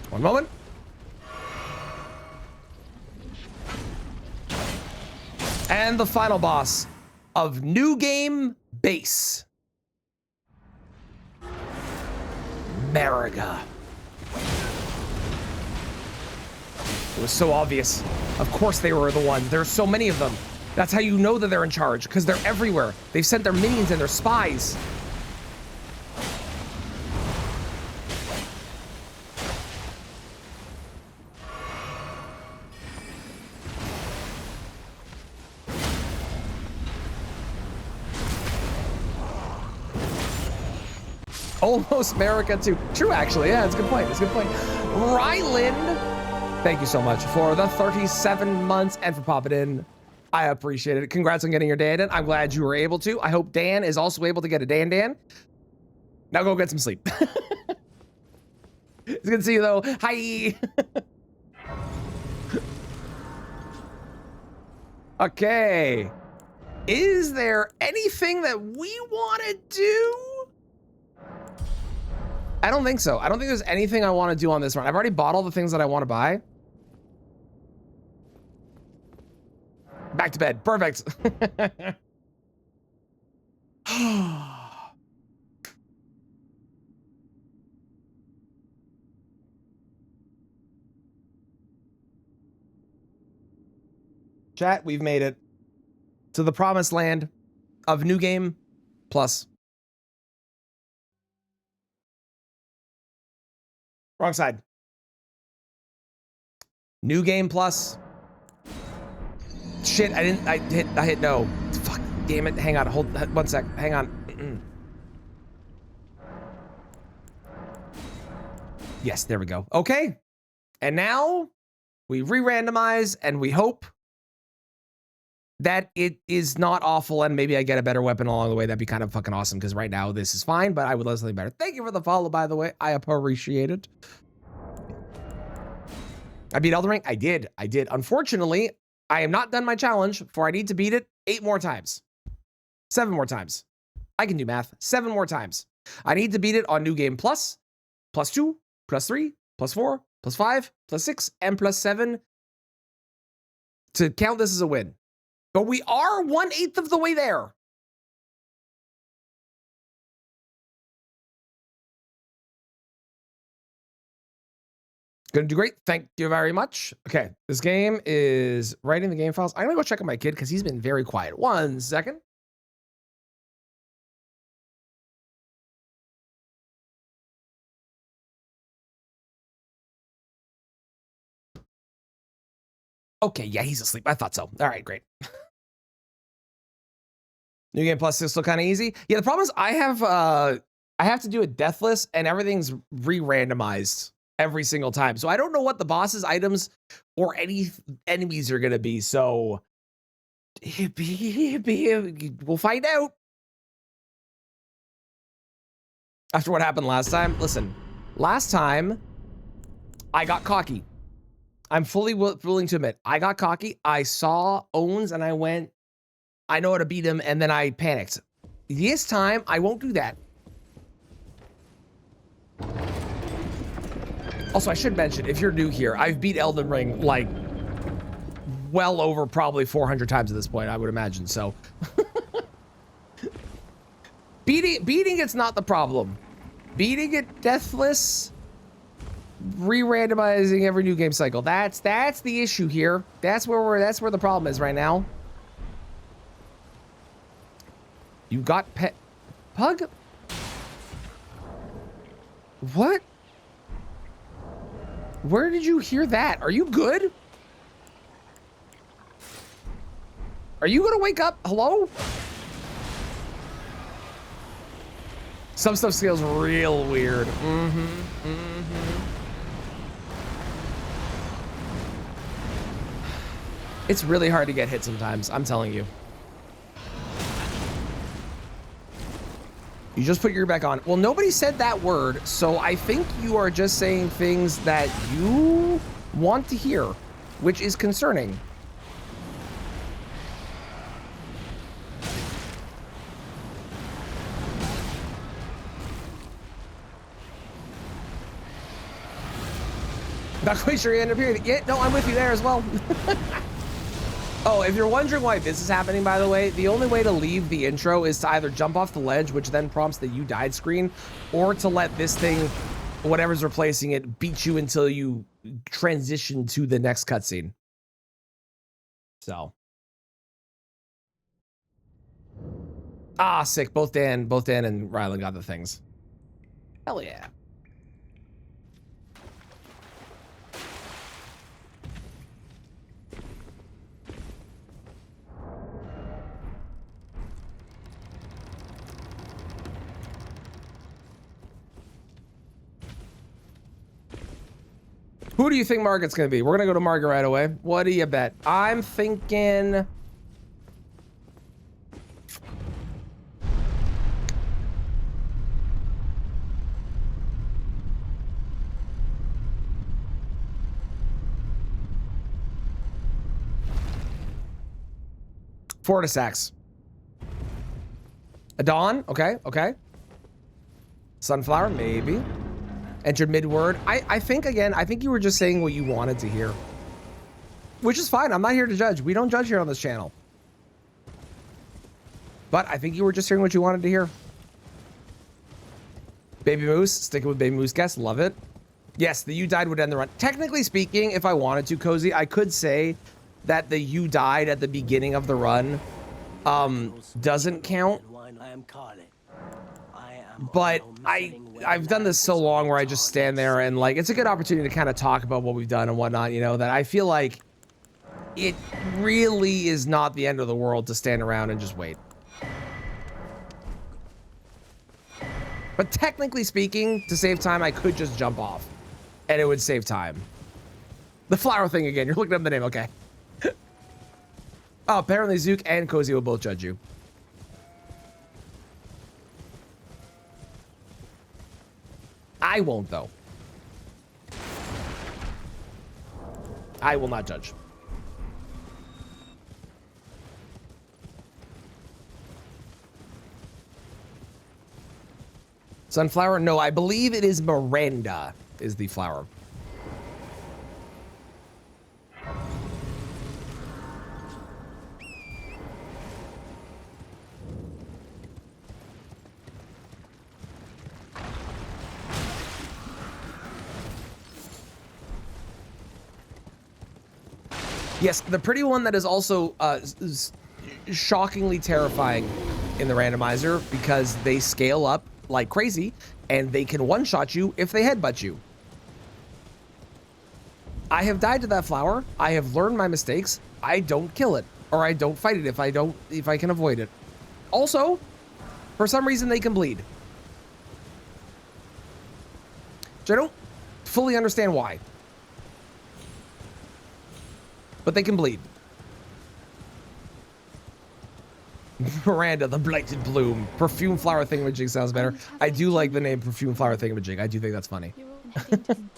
One moment. And the final boss of New Game Base. America. It was so obvious. Of course they were the ones. There's so many of them. That's how you know that they're in charge, because they're everywhere. They've sent their minions and their spies. Almost America too. True, actually. Yeah, it's a good point. It's a good point. Ryland, thank you so much for the 37 months and for popping in. I appreciate it. Congrats on getting your Dan in. I'm glad you were able to. I hope Dan is also able to get a Dan. Now go get some sleep. It's good to see you though. Hi. Okay. Is there anything that we want to do? I don't think so. I don't think there's anything I want to do on this run. I've already bought all the things that I want to buy. Back to bed. Perfect. Chat, we've made it to the promised land of New Game Plus. Wrong side. New Game Plus. Shit, I hit no. Fuck, damn it. Hang on, hold 1 sec. Hang on. Yes, there we go. Okay. And now we re-randomize and we hope that it is not awful and maybe I get a better weapon along the way. That'd be kind of fucking awesome because right now this is fine, but I would love something better. Thank you for the follow, by the way. I appreciate it. I beat Elden Ring? I did. Unfortunately, I am not done my challenge, for I need to beat it 8 more times. 7 more times. I can do math. 7 more times. I need to beat it on New Game Plus, +2, +3, +4, +5, +6, and +7 to count this as a win. But we are 1/8 of the way there. Gonna do great. Thank you very much. Okay, this game is writing the game files. I'm gonna go check on my kid because he's been very quiet. 1 second. Okay, yeah, he's asleep. I thought so. All right, great. New Game Plus is still kind of easy. Yeah, the problem is I have to do a Deathless and everything's re-randomized every single time. So I don't know what the boss's items or any enemies are gonna be. So we'll find out after what happened last time. Listen, last time I got cocky. I'm fully willing to admit I got cocky. I saw Owens and I went, I know how to beat him, and then I panicked. This time I won't do that. Also, I should mention, if you're new here, I've beat Elden Ring like well over probably 400 times at this point, I would imagine. So beating it's not the problem. Beating it deathless, re-randomizing every new game cycle. That's the issue here. That's where the problem is right now. You got pet pug? What? Where did you hear that? Are you good? Are you gonna wake up? Hello? Some stuff feels real weird. It's really hard to get hit sometimes, I'm telling you. You just put your back on. Well, nobody said that word, so I think you are just saying things that you want to hear, which is concerning. Not quite sure you end up here. Yeah, no, I'm with you there as well. Oh, if you're wondering why this is happening, by the way, the only way to leave the intro is to either jump off the ledge, which then prompts the "you died" screen, or to let this thing whatever's replacing it beats you until you transition to the next cutscene. So. Ah, sick. Both Dan and Rylan got the things. Hell yeah. Who do you think Margaret's gonna be? We're gonna go to Margaret right away. What do you bet? I'm thinking... Fortisax. A Dawn? Okay, okay. Sunflower, maybe. Entered mid-word. I think, again, I think you were just saying what you wanted to hear. Which is fine. I'm not here to judge. We don't judge here on this channel. But I think you were just hearing what you wanted to hear. Baby Moose. Sticking with Baby Moose guess. Love it. Yes, the you died would end the run. Technically speaking, if I wanted to, Cozy, I could say that the you died at the beginning of the run doesn't count. But I've done this so long where I just stand there and like it's a good opportunity to kind of talk about what we've done and whatnot, you know, that I feel like it really is not the end of the world to stand around and just wait. But technically speaking, to save time, I could just jump off and it would save time. The flower thing again, you're looking up the name, okay. Oh, apparently Zook and Cozy will both judge you. I won't, though. I will not judge. Sunflower? No, I believe it is Miranda is the flower. Yes, the pretty one that is also shockingly terrifying in the randomizer because they scale up like crazy and they can one-shot you if they headbutt you. I have died to that flower. I have learned my mistakes. I don't kill it or I don't fight it if I can avoid it. Also, for some reason they can bleed. So I don't fully understand why. But they can bleed. Miranda, the blighted bloom. Perfume flower thingamajig sounds better. I do like the name perfume flower thingamajig. I do think that's funny.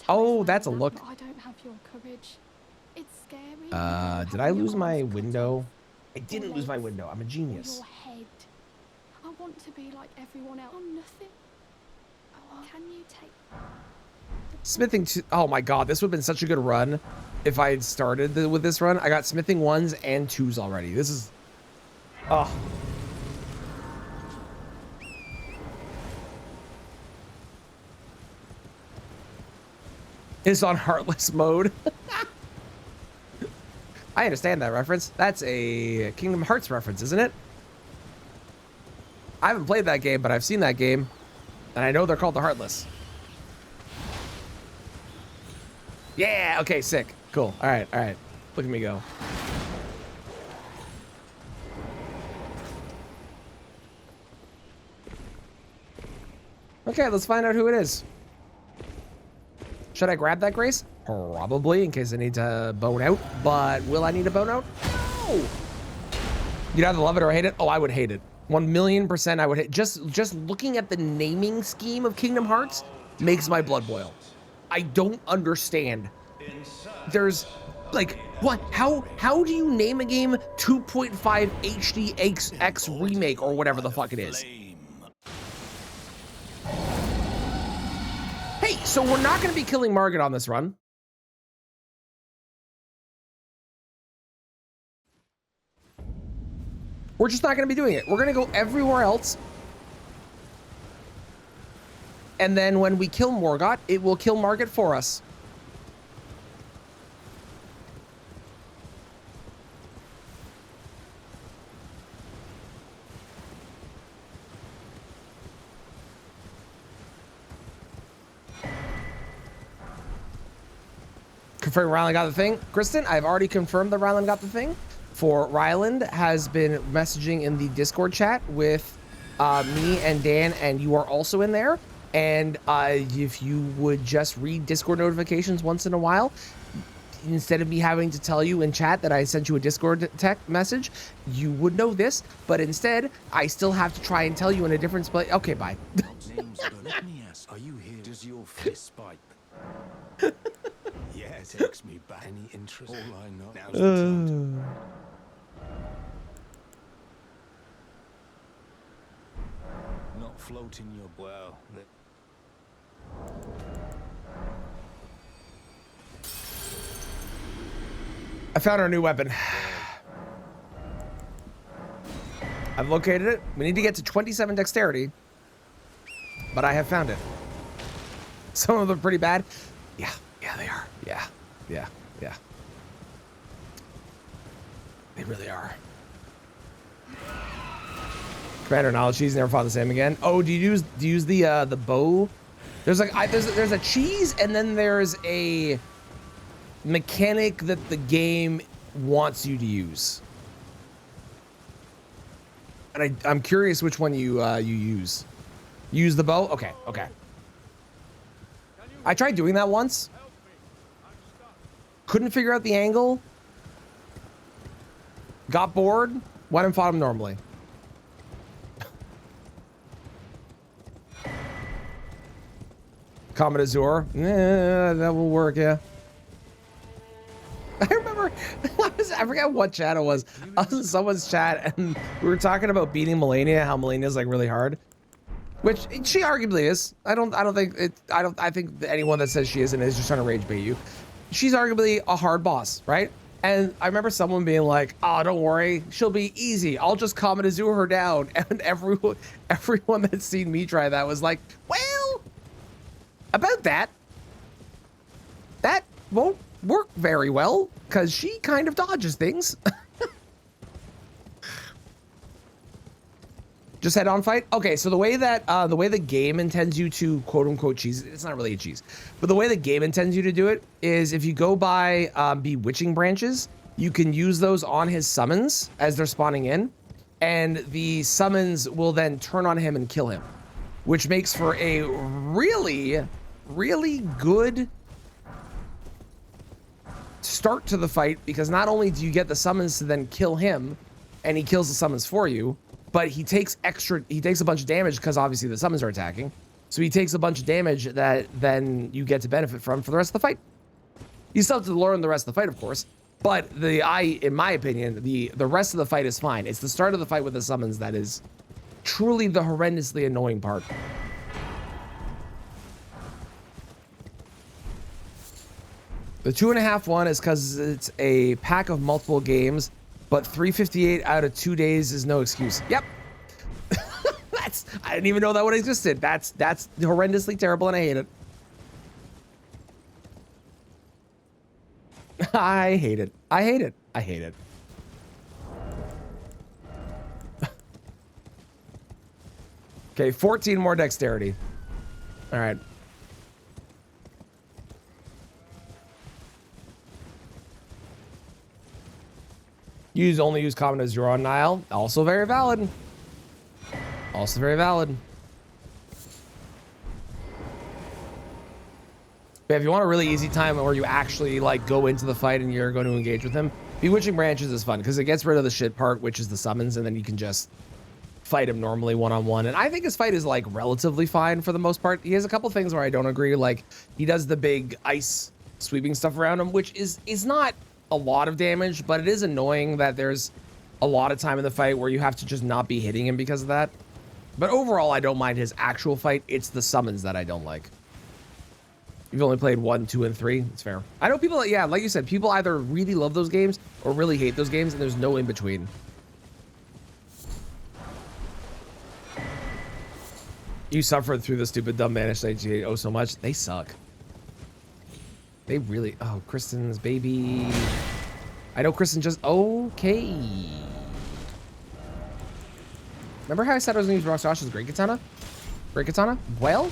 Oh, that's a look. I don't have your courage. It's scary. Did I lose my window? I didn't lose my window. I'm a genius. Your head. I want to be like everyone else. I'm nothing. Can you take... Smithing two, oh my god, this would have been such a good run if I had started with this run. I got smithing 1s and 2s already. This is, oh. It's on heartless mode. I understand that reference. That's a Kingdom Hearts reference, isn't it? I haven't played that game, but I've seen that game, and I know they're called the Heartless. Yeah, okay, sick. Cool. All right, all right. Look at me go. Okay, let's find out who it is. Should I grab that Grace? Probably, in case I need to bone out. But will I need to bone out? No! You'd either love it or hate it? Oh, I would hate it. 1,000,000% I would hate. Just looking at the naming scheme of Kingdom Hearts makes my blood boil. I don't understand. There's like what? How do you name a game 2.5 HD X remake or whatever the fuck it is? Hey, so we're not going to be killing Margaret on this run. We're just not going to be doing it. We're going to go everywhere else. and then when we kill Morgott, it will kill Margit for us. Confirm Ryland got the thing. Kristen, I've already confirmed that Ryland got the thing. For Ryland has been messaging in the Discord chat with me and Dan, and you are also in there. And if you would just read Discord notifications once in a while, instead of me having to tell you in chat that I sent you a Discord text message, you would know this. But instead, I still have to try and tell you in a different place. Okay, bye. Let me ask, are you here? Does your fist bite? Yeah, it takes me back. Any interest? All I know now's the time to... Not floating your well. I found our new weapon. I've located it. We need to get to 27 dexterity, but I have found it. Some of them are pretty bad. Yeah, they are. Yeah. They really are. Commander knowledge cheese never fought the same again. Oh, do you use the bow? There's like there's a cheese, and then there's a mechanic that the game wants you to use. And I'm curious which one you use. Use the bow? Okay. I tried doing that once. Couldn't figure out the angle. Got bored. Went and fought him normally. Comet Azure. That will work, yeah. I remember, I forgot what chat it was. I was in someone's chat and we were talking about beating Melania, how Melania is like really hard, which she arguably is. I think anyone that says she isn't is just trying to rage bait you. She's arguably a hard boss, right? And I remember someone being like, "Oh, don't worry, she'll be easy. I'll just Comet Azure her down." And everyone that's seen me try that was like, "Well, about that won't work very well because she kind of dodges things." Just head on fight. Okay, so the way the game intends you to quote unquote cheese, it's not really a cheese, but the way the game intends you to do it is if you go by bewitching branches, you can use those on his summons as they're spawning in, and the summons will then turn on him and kill him, which makes for a really, really good start to the fight, because not only do you get the summons to then kill him, and he kills the summons for you, but he takes a bunch of damage because obviously the summons are attacking. So he takes a bunch of damage that then you get to benefit from for the rest of the fight. You still have to learn the rest of the fight, of course, but in my opinion, the rest of the fight is fine. It's the start of the fight with the summons that is truly the horrendously annoying part. The 2.5 one is because it's a pack of multiple games, but 358 out of 2 days is no excuse. Yep. I didn't even know that one existed. That's horrendously terrible, and I hate it. I hate it. I hate it. I hate it. Okay, 14 more dexterity. All right. Only use Comet Azure on Nile. Also very valid. Also very valid. But if you want a really easy time where you actually like go into the fight and you're going to engage with him, Bewitching Branches is fun because it gets rid of the shit part, which is the summons, and then you can just fight him normally one-on-one. And I think his fight is like relatively fine for the most part. He has a couple things where I don't agree. Like he does the big ice sweeping stuff around him, which is not a lot of damage, but it is annoying that there's a lot of time in the fight where you have to just not be hitting him because of that. But overall, I don't mind his actual fight. It's the summons that I don't like. You've only played 1, 2, and 3. It's fair. I know people, yeah, like you said, people either really love those games or really hate those games, and there's no in between. You suffered through the stupid dumb banished AG oh so much. They suck. They really. Oh, Kristen's baby. I know Kristen just. Okay. Remember how I said I was going to use Rosh Great Katana? Great Katana? Well,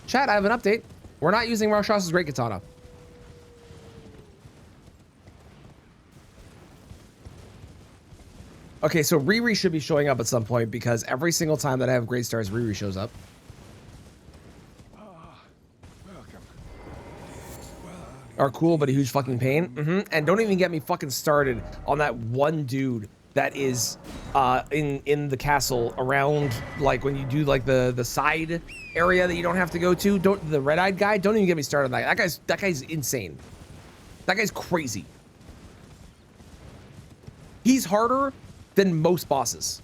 chat, I have an update. We're not using Rosh Great Katana. Okay, so Riri should be showing up at some point because every single time that I have Great Stars, Riri shows up. Are cool, but a huge fucking pain. And don't even get me fucking started on that one dude that is in the castle around, like when you do like the side area that you don't have to go to. The red-eyed guy. Don't even get me started on that. That guy's insane. That guy's crazy. He's harder than most bosses.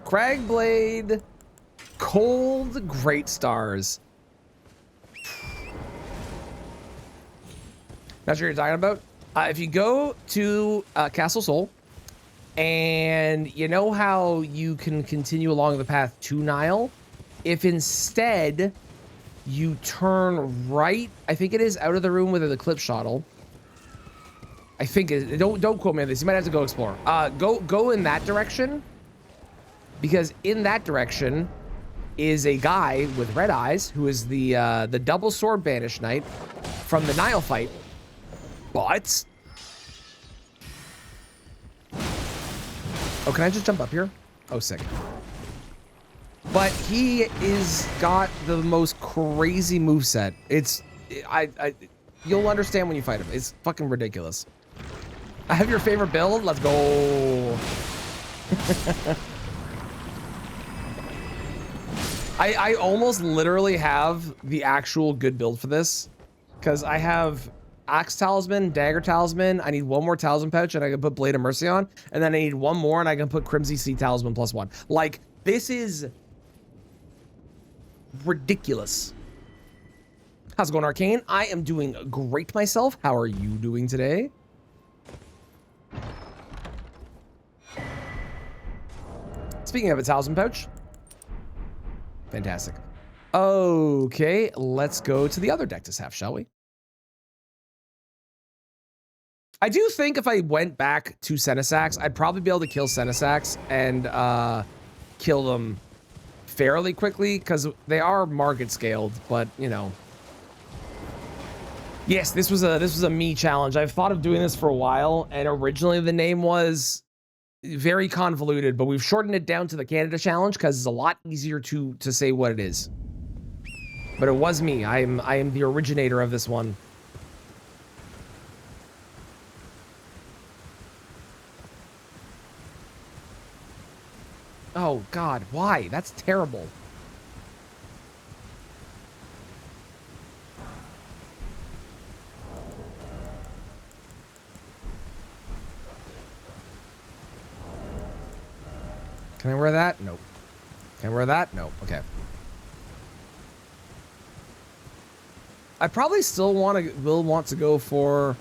Cragblade, cold great stars. Not sure what you're talking about. If you go to Castle Sol, and you know how you can continue along the path to Nile, if instead you turn right, I think it is out of the room with the clip shuttle. I think don't quote me on this. You might have to go explore. Go in that direction, because in that direction is a guy with red eyes who is the double sword banished knight from the Nile fight. But oh, can I just jump up here? Oh, sick. But he is got the most crazy moveset. It's you'll understand when you fight him. It's fucking ridiculous. I have your favorite build. Let's go. I almost literally have the actual good build for this, because I have Axe Talisman, Dagger Talisman. I need one more Talisman pouch and I can put Blade of Mercy on. And then I need one more and I can put Crimson Sea Talisman +1. Like, this is ridiculous. How's it going, Arcane? I am doing great myself. How are you doing today? Speaking of a Talisman pouch. Fantastic. Okay, let's go to the other deck to have, shall we? I do think if I went back to Senesax, I'd probably be able to kill Senesax and kill them fairly quickly, because they are market scaled, but you know. Yes, this was a me challenge. I've thought of doing this for a while, and originally the name was very convoluted, but we've shortened it down to the Canada challenge because it's a lot easier to say what it is. But it was me. I am the originator of this one. Oh God, why? That's terrible. Can I wear that? Nope. Can I wear that? Nope. Okay. I probably still will want to go for...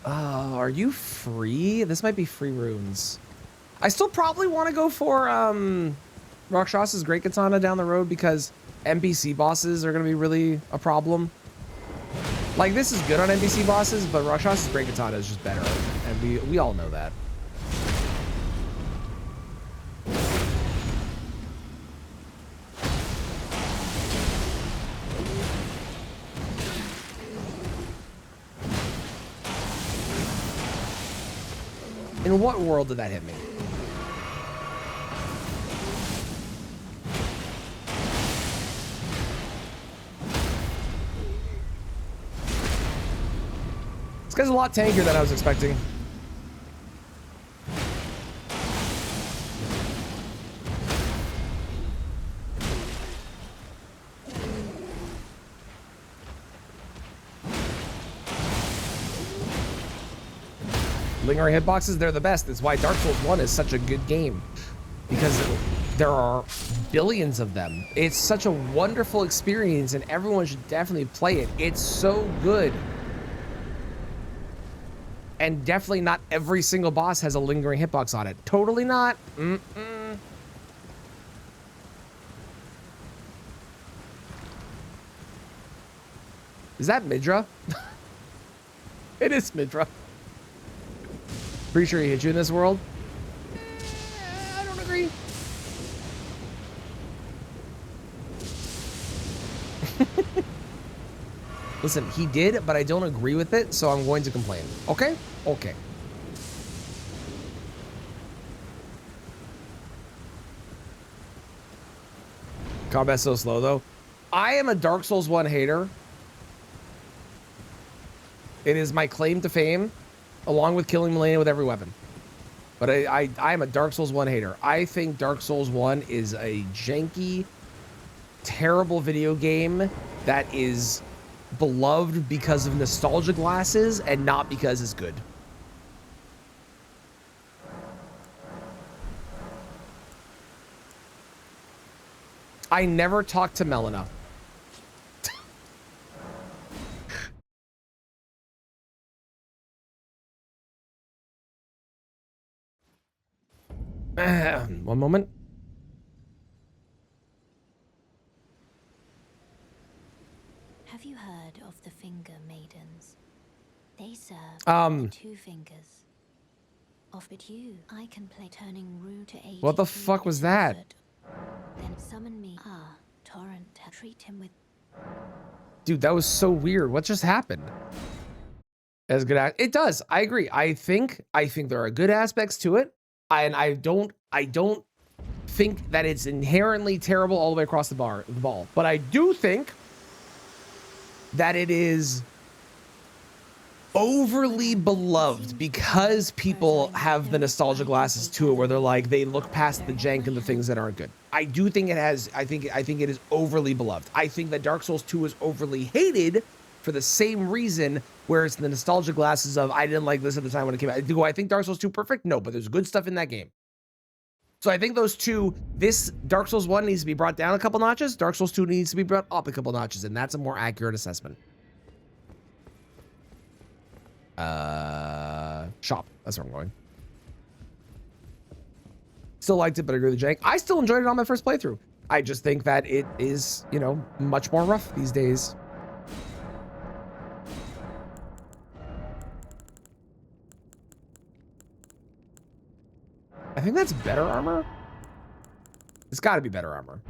are you free? This might be free runes. I still probably want to go for Rakshas's Great Katana down the road, because NPC bosses are going to be really a problem. Like, this is good on NPC bosses, but Rakshas's Great Katana is just better, and we all know that. In what world did that hit me? This guy's a lot tankier than I was expecting. Lingering hitboxes, they're the best. That's why Dark Souls 1 is such a good game. because there are billions of them. It's such a wonderful experience and everyone should definitely play it. It's so good. And definitely not every single boss has a lingering hitbox on it. Totally not. Is that Midra? It is Midra. Pretty sure he hit you in this world. I don't agree. Listen, he did, but I don't agree with it, so I'm going to complain. Okay? Okay. Combat's so slow, though. I am a Dark Souls 1 hater. It is my claim to fame, along with killing Milena with every weapon. But I am a Dark Souls 1 hater. I think Dark Souls 1 is a janky, terrible video game that is beloved because of nostalgia glasses and not because it's good. I never talked to Melina. One moment. Have you heard of the Finger Maidens? They serve Um, 2 fingers. Of but you, I can play turning Rue to 80. What the fuck was that? Then summon me. Torrent. Treat him with. Dude, that was so weird. What just happened? As good as it does. I agree. I think there are good aspects to it. And I don't think that it's inherently terrible all the way across the ball. But I do think that it is overly beloved because people have the nostalgia glasses to it where they're like, they look past the jank and the things that aren't good. I do think it has, I think it is overly beloved. I think that Dark Souls 2 is overly hated for the same reason, where it's the nostalgia glasses of, I didn't like this at the time when it came out. Do I think Dark Souls 2 perfect? No, but there's good stuff in that game. So I think those two, this Dark Souls 1 needs to be brought down a couple notches. Dark Souls 2 needs to be brought up a couple notches, and that's a more accurate assessment. Shop. That's where I'm going. Still liked it, but I agree with Jank. I still enjoyed it on my first playthrough. I just think that it is, you know, much more rough these days. I think that's better armor. It's got to be better armor.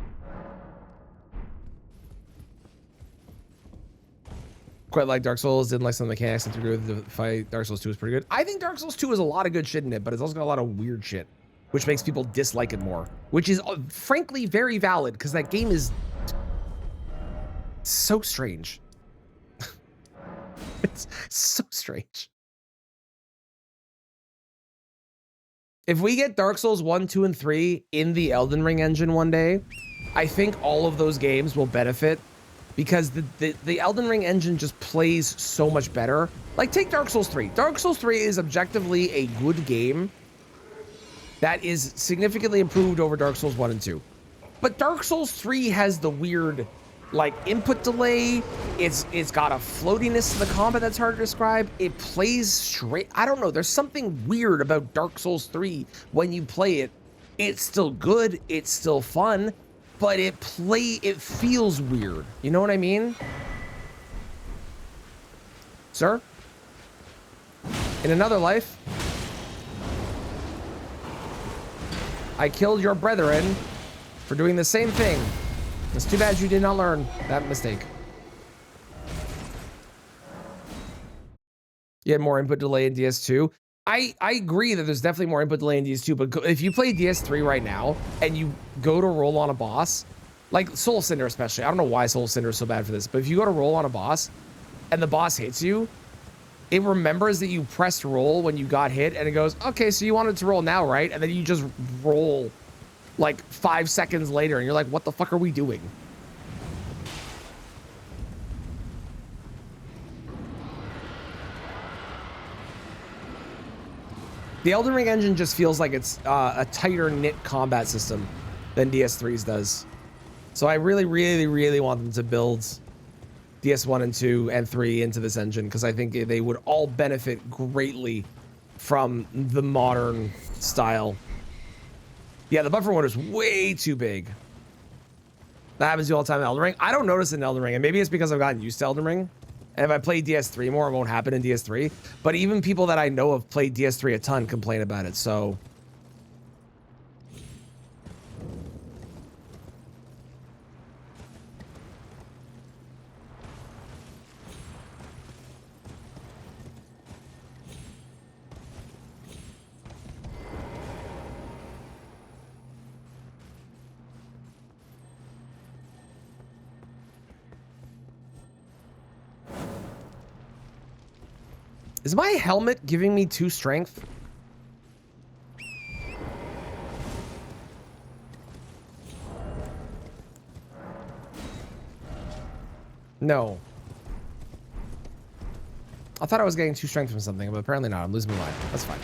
Quite like Dark Souls, didn't like some of the mechanics. I agree with the fight. Dark Souls 2 is pretty good. I think Dark Souls 2 has a lot of good shit in it, but it's also got a lot of weird shit, which makes people dislike it more, which is frankly very valid because that game is so strange. It's so strange. If we get Dark Souls 1, 2, and 3 in the Elden Ring engine one day, I think all of those games will benefit because the Elden Ring engine just plays so much better. Like, take Dark Souls 3. Dark Souls 3 is objectively a good game that is significantly improved over Dark Souls 1 and 2. But Dark Souls 3 has the weird, like, input delay. It's got a floatiness to the combat that's hard to describe. It plays straight. I don't know. There's something weird about Dark Souls 3 when you play it. It's still good. It's still fun. But it feels weird. You know what I mean? Sir? In another life, I killed your brethren for doing the same thing. It's too bad you did not learn that mistake. You had more input delay in DS2. I agree that there's definitely more input delay in DS2, but if you play DS3 right now and you go to roll on a boss, like Soul Cinder especially, I don't know why Soul Cinder is so bad for this, but if you go to roll on a boss and the boss hits you, it remembers that you pressed roll when you got hit and it goes, okay, so you wanted to roll now, right? And then you just roll like 5 seconds later and you're like, what the fuck are we doing? The Elden Ring engine just feels like it's a tighter knit combat system than DS3's does. So I really, really, really want them to build DS1 and 2 and 3 into this engine because I think they would all benefit greatly from the modern style. Yeah, the buffer one is way too big. That happens to you all the time in Elden Ring. I don't notice it in Elden Ring, and maybe it's because I've gotten used to Elden Ring. And if I play DS3 more, it won't happen in DS3. But even people that I know have played DS3 a ton complain about it, so... Is my helmet giving me 2 strength? No. I thought I was getting 2 strength from something, but apparently not. I'm losing my mind. That's fine.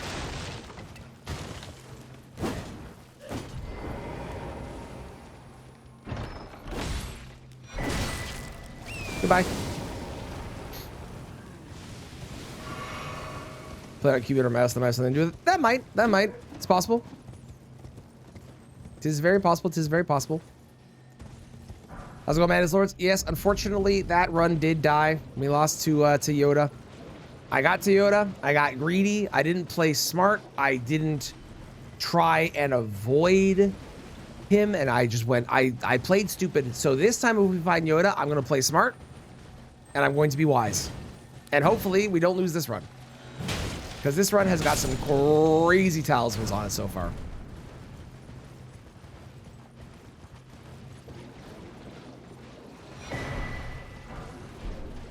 Goodbye. Play on keyboard or mouse, the mouse something to do with it. That might. It's possible. It is very possible. It is very possible. How's it going, Madness Lords? Yes, unfortunately, that run did die. We lost to Yoda. I got to Yoda. I got greedy. I didn't play smart. I didn't try and avoid him, and I just went. I played stupid. So this time, if we find Yoda, I'm going to play smart, and I'm going to be wise. And hopefully, we don't lose this run. Because this run has got some crazy talismans on it so far.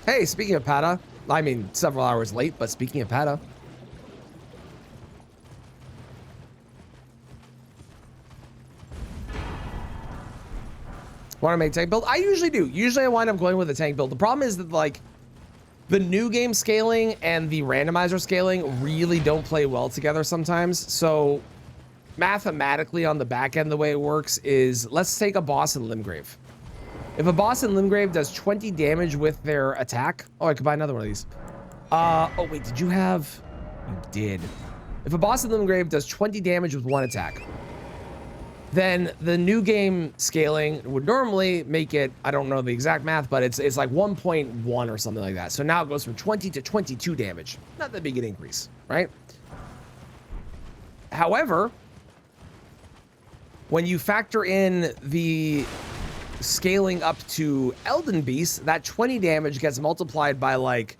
Hey, speaking of Pata, I mean, several hours late, but speaking of Pata. Want to make tank build? I usually do. Usually I wind up going with a tank build. The problem is that, like, the new game scaling and the randomizer scaling really don't play well together sometimes. So mathematically on the back end, the way it works is, let's take a boss in Limgrave. If a boss in Limgrave does 20 damage with their attack, oh, I could buy another one of these. Oh wait, did you have? You did. If a boss in Limgrave does 20 damage with one attack, then the new game scaling would normally make it, I don't know the exact math, but it's like 1.1 or something like that. So now it goes from 20 to 22 damage. Not that big an increase, right? However, when you factor in the scaling up to Elden Beast, that 20 damage gets multiplied by, like,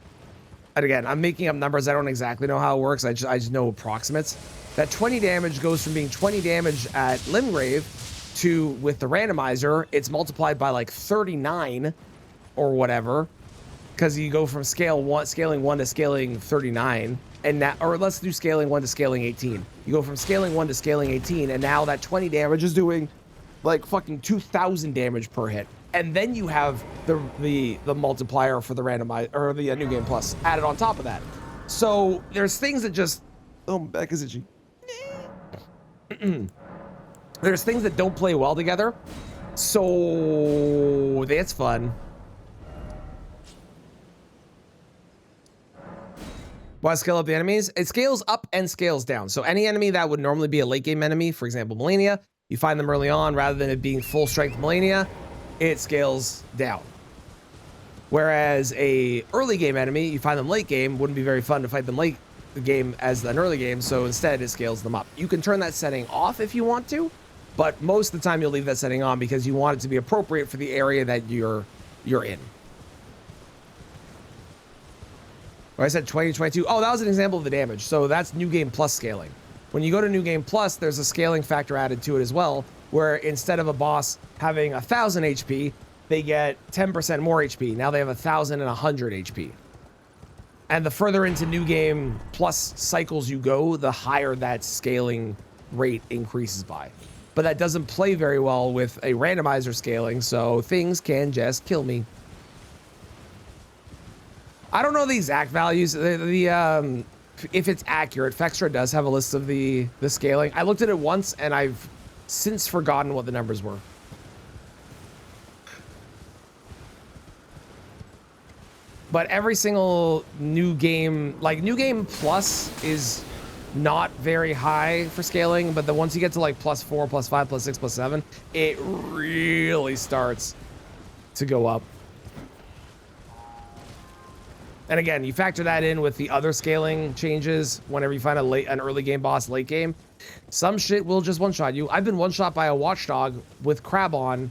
and again, I'm making up numbers. I don't exactly know how it works. I just know approximates. That 20 damage goes from being 20 damage at Limgrave to, with the randomizer, it's multiplied by like 39 or whatever, because you go from scaling 1 to scaling 39, and now, or let's do scaling 1 to scaling 18. You go from scaling 1 to scaling 18, and now that 20 damage is doing like fucking 2,000 damage per hit. And then you have the multiplier for the randomizer, or the New Game Plus added on top of that. So there's things that just, oh, my back is itchy. There's things that don't play well together. So that's fun. Why scale up the enemies? It scales up and scales down. So any enemy that would normally be a late game enemy, for example, Melania, you find them early on, rather than it being full strength Melania, it scales down. Whereas a early game enemy, you find them late game, wouldn't be very fun to fight them late game as an early game, so instead it scales them up. You can turn that setting off if you want to, but most of the time you'll leave that setting on because you want it to be appropriate for the area that you're in. I said 2022. Oh, that was an example of the damage. So that's New Game Plus scaling. When you go to New Game Plus, there's a scaling factor added to it as well, where instead of a boss having 1,000 HP, they get 10% more HP. Now they have 1,100 HP. And the further into New Game Plus cycles you go, the higher that scaling rate increases by. But that doesn't play very well with a randomizer scaling, so things can just kill me. I don't know the exact values. The if it's accurate, Fextra does have a list of the scaling. I looked at it once and I've since forgotten what the numbers were. But every single new game, like New Game Plus is not very high for scaling, but then once you get to like +4, +5, +6, +7, it really starts to go up. And again, you factor that in with the other scaling changes whenever you find an early game boss, late game. Some shit will just one-shot you. I've been one-shot by a watchdog with crab on,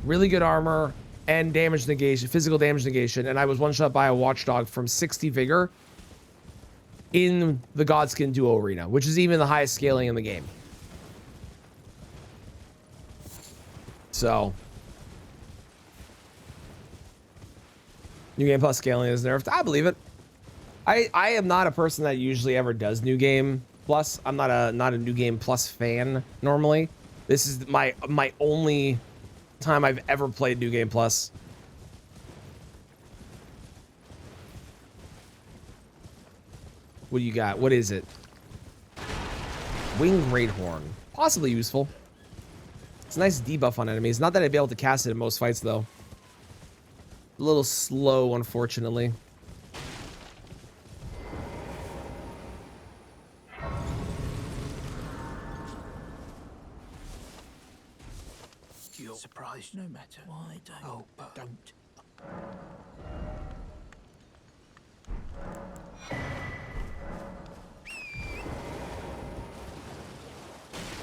really good armor, and damage negation, physical damage negation, and I was one-shot by a watchdog from 60 vigor in the Godskin Duo Arena, which is even the highest scaling in the game. So, New Game Plus scaling is nerfed. I believe it. I am not a person that usually ever does New Game Plus. I'm not a New Game Plus fan normally. This is my only time I've ever played New Game Plus. What do you got? What is it? Winged Great Horn. Possibly useful. It's a nice debuff on enemies. Not that I'd be able to cast it in most fights, though. A little slow, unfortunately. You're surprised no matter. Why don't? Oh, but don't.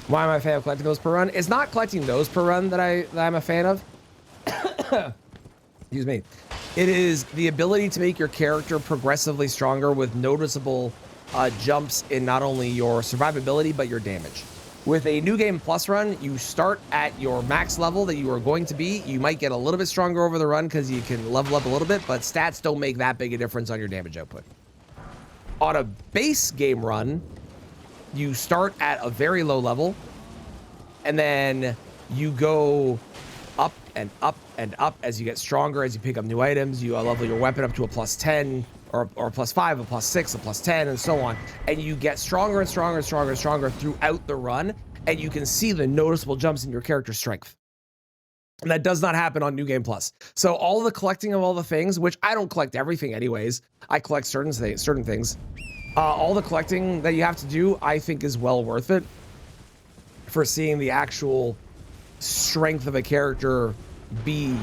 Why am I a fan of collecting those per run? It's not collecting those per run that I'm a fan of. Excuse me. It is the ability to make your character progressively stronger with noticeable jumps in not only your survivability, but your damage. With a New Game Plus run, you start at your max level that you are going to be. You might get a little bit stronger over the run because you can level up a little bit, but stats don't make that big a difference on your damage output. On a base game run, you start at a very low level, and then you go up and up and up as you get stronger, as you pick up new items. You level your weapon up to a +10 or +5, a +6, a +10, and so on. And you get stronger and stronger and stronger and stronger throughout the run, and you can see the noticeable jumps in your character's strength. And that does not happen on New Game Plus. So all the collecting of all the things, which I don't collect everything anyways, I collect certain things. All the collecting that you have to do, I think, is well worth it for seeing the actual strength of a character be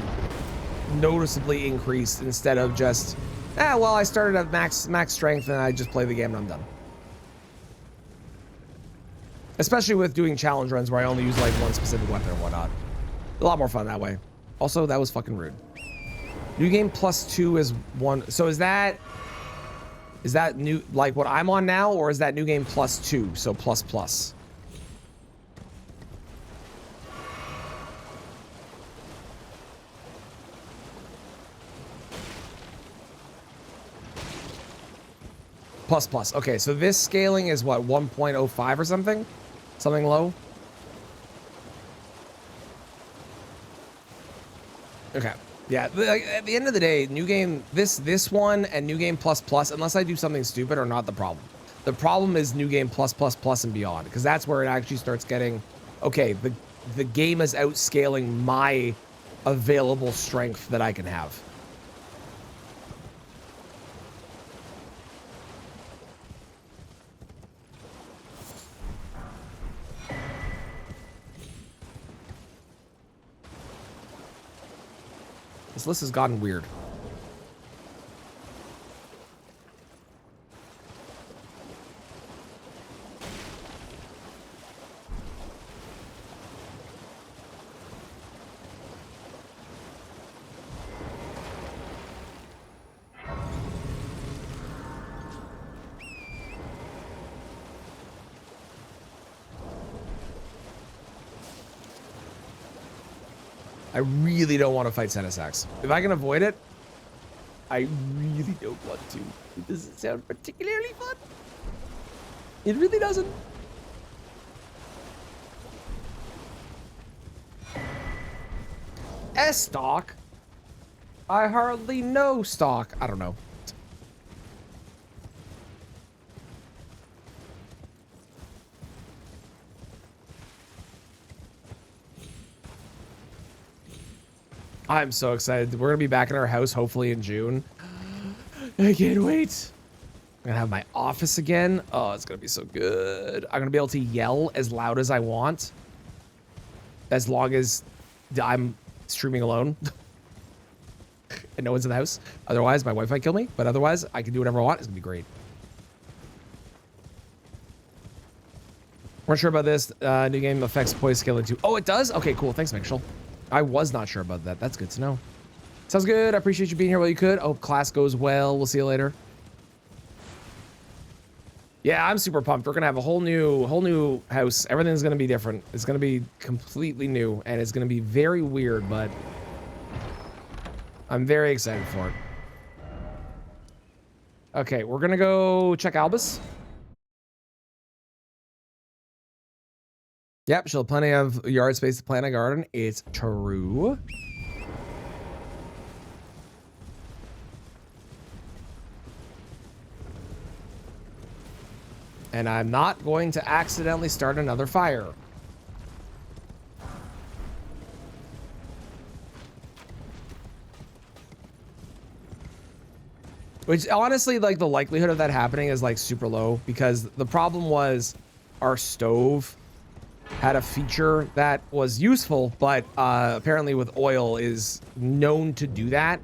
noticeably increased instead of just, well, I started at max strength and I just play the game and I'm done. Especially with doing challenge runs where I only use like one specific weapon and whatnot. A lot more fun that way. Also, that was fucking rude. New Game +2 is one. So is that new, like what I'm on now, or is that New Game +2, so ++? ++. Okay, so this scaling is what, 1.05 or something? Something low? Okay. Yeah, at the end of the day, New Game, this one and New Game ++, unless I do something stupid, are not the problem. The problem is New Game +++ and beyond, because that's where it actually starts getting, okay, the game is outscaling my available strength that I can have. This list has gotten weird. I really don't want to fight Senesax. If I can avoid it, I really don't want to. It doesn't sound particularly fun. It really doesn't. S-Stock? I hardly know Stock. I don't know. I'm so excited. We're gonna be back in our house hopefully in June. I can't wait. I'm gonna have my office again. Oh, it's gonna be so good. I'm gonna be able to yell as loud as I want, as long as I'm streaming alone and no one's in the house. Otherwise, my wife might kill me, but otherwise, I can do whatever I want. It's gonna be great. We're not sure about this. New game affects poise scaling too. Oh, it does? Okay, cool. Thanks, Mitchell. I was not sure about that. That's good to know. Sounds good. I appreciate you being here while you could. I hope class goes well. We'll see you later. Yeah, I'm super pumped. We're gonna have a whole new house. Everything's gonna be different. It's gonna be completely new, and it's gonna be very weird, but I'm very excited for it. Okay, we're gonna go check Albus. Yep, she'll have plenty of yard space to plant a garden. It's true. And I'm not going to accidentally start another fire. Which honestly, like the likelihood of that happening is like super low, because the problem was our stove had a feature that was useful, but apparently with oil is known to do that.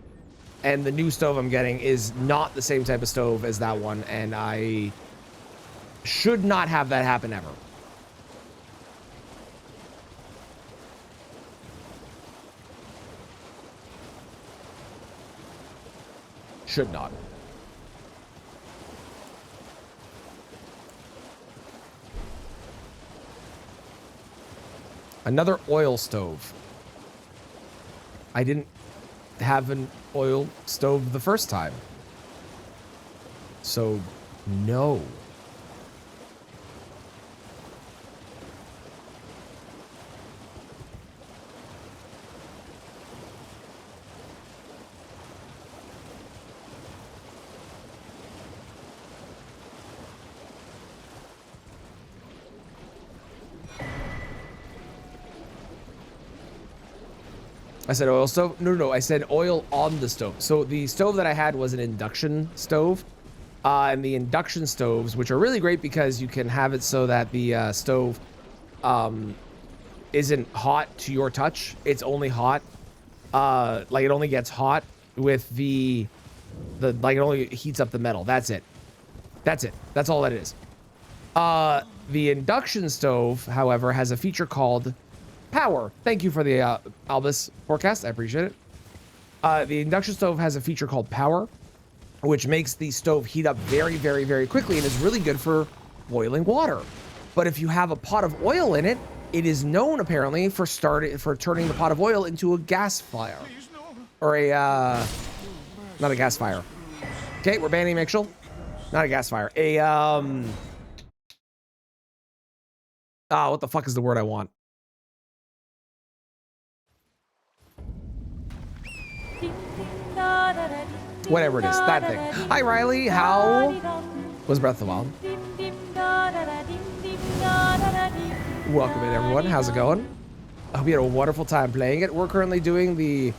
And the new stove I'm getting is not the same type of stove as that one, and I should not have that happen ever. Should not. Another oil stove. I didn't have an oil stove the first time. So, no. I said oil stove? No, I said oil on the stove. So the stove that I had was an induction stove. And the induction stoves, which are really great because you can have it so that the stove isn't hot to your touch. It's only hot. Like it only gets hot with the like it only heats up the metal. That's it. That's it. That's all that it is. The induction stove, however, has a feature called power. Thank you for the Albus forecast. I appreciate it. The induction stove has a feature called power, which makes the stove heat up very, very, very quickly and is really good for boiling water. But if you have a pot of oil in it, it is known apparently for turning the pot of oil into a gas fire. Or a not a gas fire. Okay, we're banning Mitchell. Not a gas fire. What the fuck is the word I want? Whatever it is, that thing. Hi, Riley. How was Breath of the Wild? Welcome in, everyone. How's it going? I hope you had a wonderful time playing it. We're currently doing the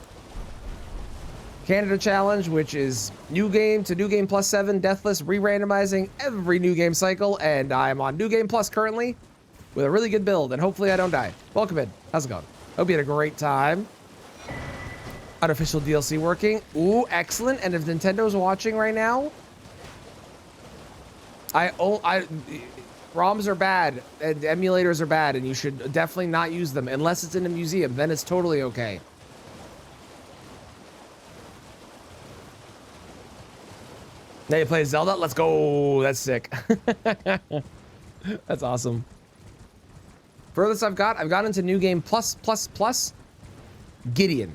Canada Challenge, which is new game to new game plus 7, Deathless, re-randomizing every new game cycle, and I'm on new game plus currently with a really good build, and hopefully I don't die. Welcome in. How's it going? Hope you had a great time. Unofficial DLC working. Ooh, excellent. And if Nintendo's watching right now, ROMs are bad and emulators are bad, and you should definitely not use them unless it's in a museum. Then it's totally okay. Now you play Zelda? Let's go. That's sick. That's awesome. Furthest I've got into new game plus Gideon.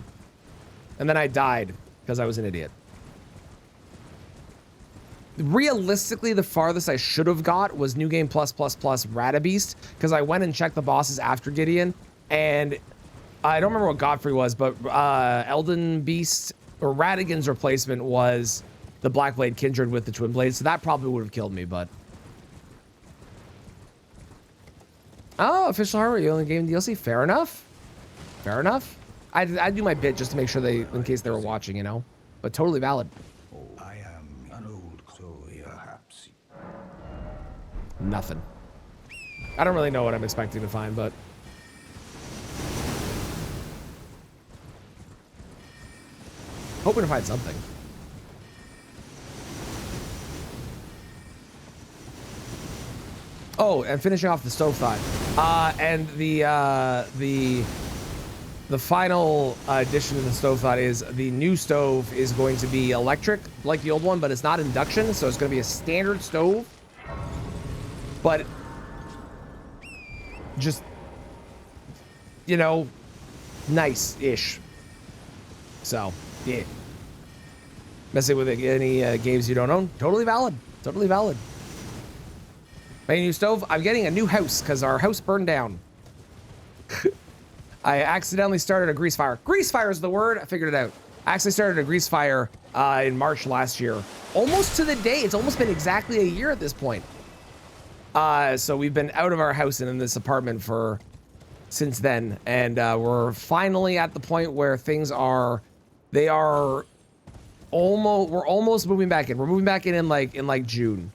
And then I died because I was an idiot. Realistically, the farthest I should have got was new game plus Radabeast, because I went and checked the bosses after Gideon, and I don't remember what Godfrey was, but Elden Beast or Radigan's replacement was the Blackblade Kindred with the Twin Blades, so that probably would have killed me, but... Oh, official hardware, you only game DLC? Fair enough. Fair enough. I do my bit just to make sure they, in case they were watching, you know. But totally valid. I am an old, so perhaps. Nothing. I don't really know what I'm expecting to find, but hoping to find something. Oh, and finishing off the stove thought. And the final addition to the stove thought is the new stove is going to be electric like the old one, but it's not induction, so it's going to be a standard stove. But just, you know, nice-ish. So, yeah. Messing with any games you don't own, totally valid. Totally valid. My new stove, I'm getting a new house because our house burned down. I accidentally started a grease fire. Grease fire is the word. I figured it out. I actually started a grease fire in March last year. Almost to the day. It's almost been exactly a year at this point. So we've been out of our house and in this apartment for since then. And we're finally at the point where things are, they are almost, we're almost moving back in. We're moving back in like June.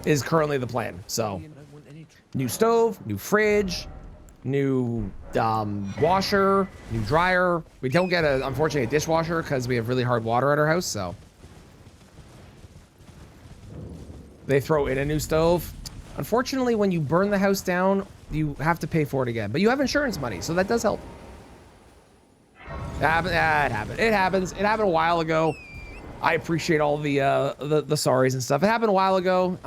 Is currently the plan. So new stove, new fridge, new washer, new dryer. We don't get unfortunately a dishwasher because we have really hard water at our house, so they throw in a new stove. Unfortunately, when you burn the house down, you have to pay for it again, but you have insurance money, so that does help. It happened. It happens. It happened a while ago. I appreciate all the sorries and stuff. It happened a while ago.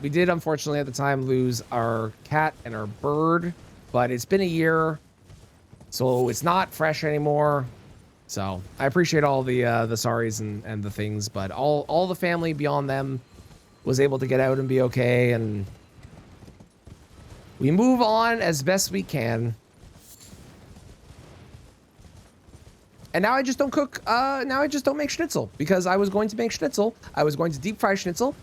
We did, unfortunately, at the time, lose our cat and our bird, but it's been a year, so it's not fresh anymore. So I appreciate all the sorries and the things, but all the family beyond them was able to get out and be okay, and we move on as best we can. And now I just don't cook, now I just don't make schnitzel because I was going to make schnitzel. I was going to deep fry schnitzel.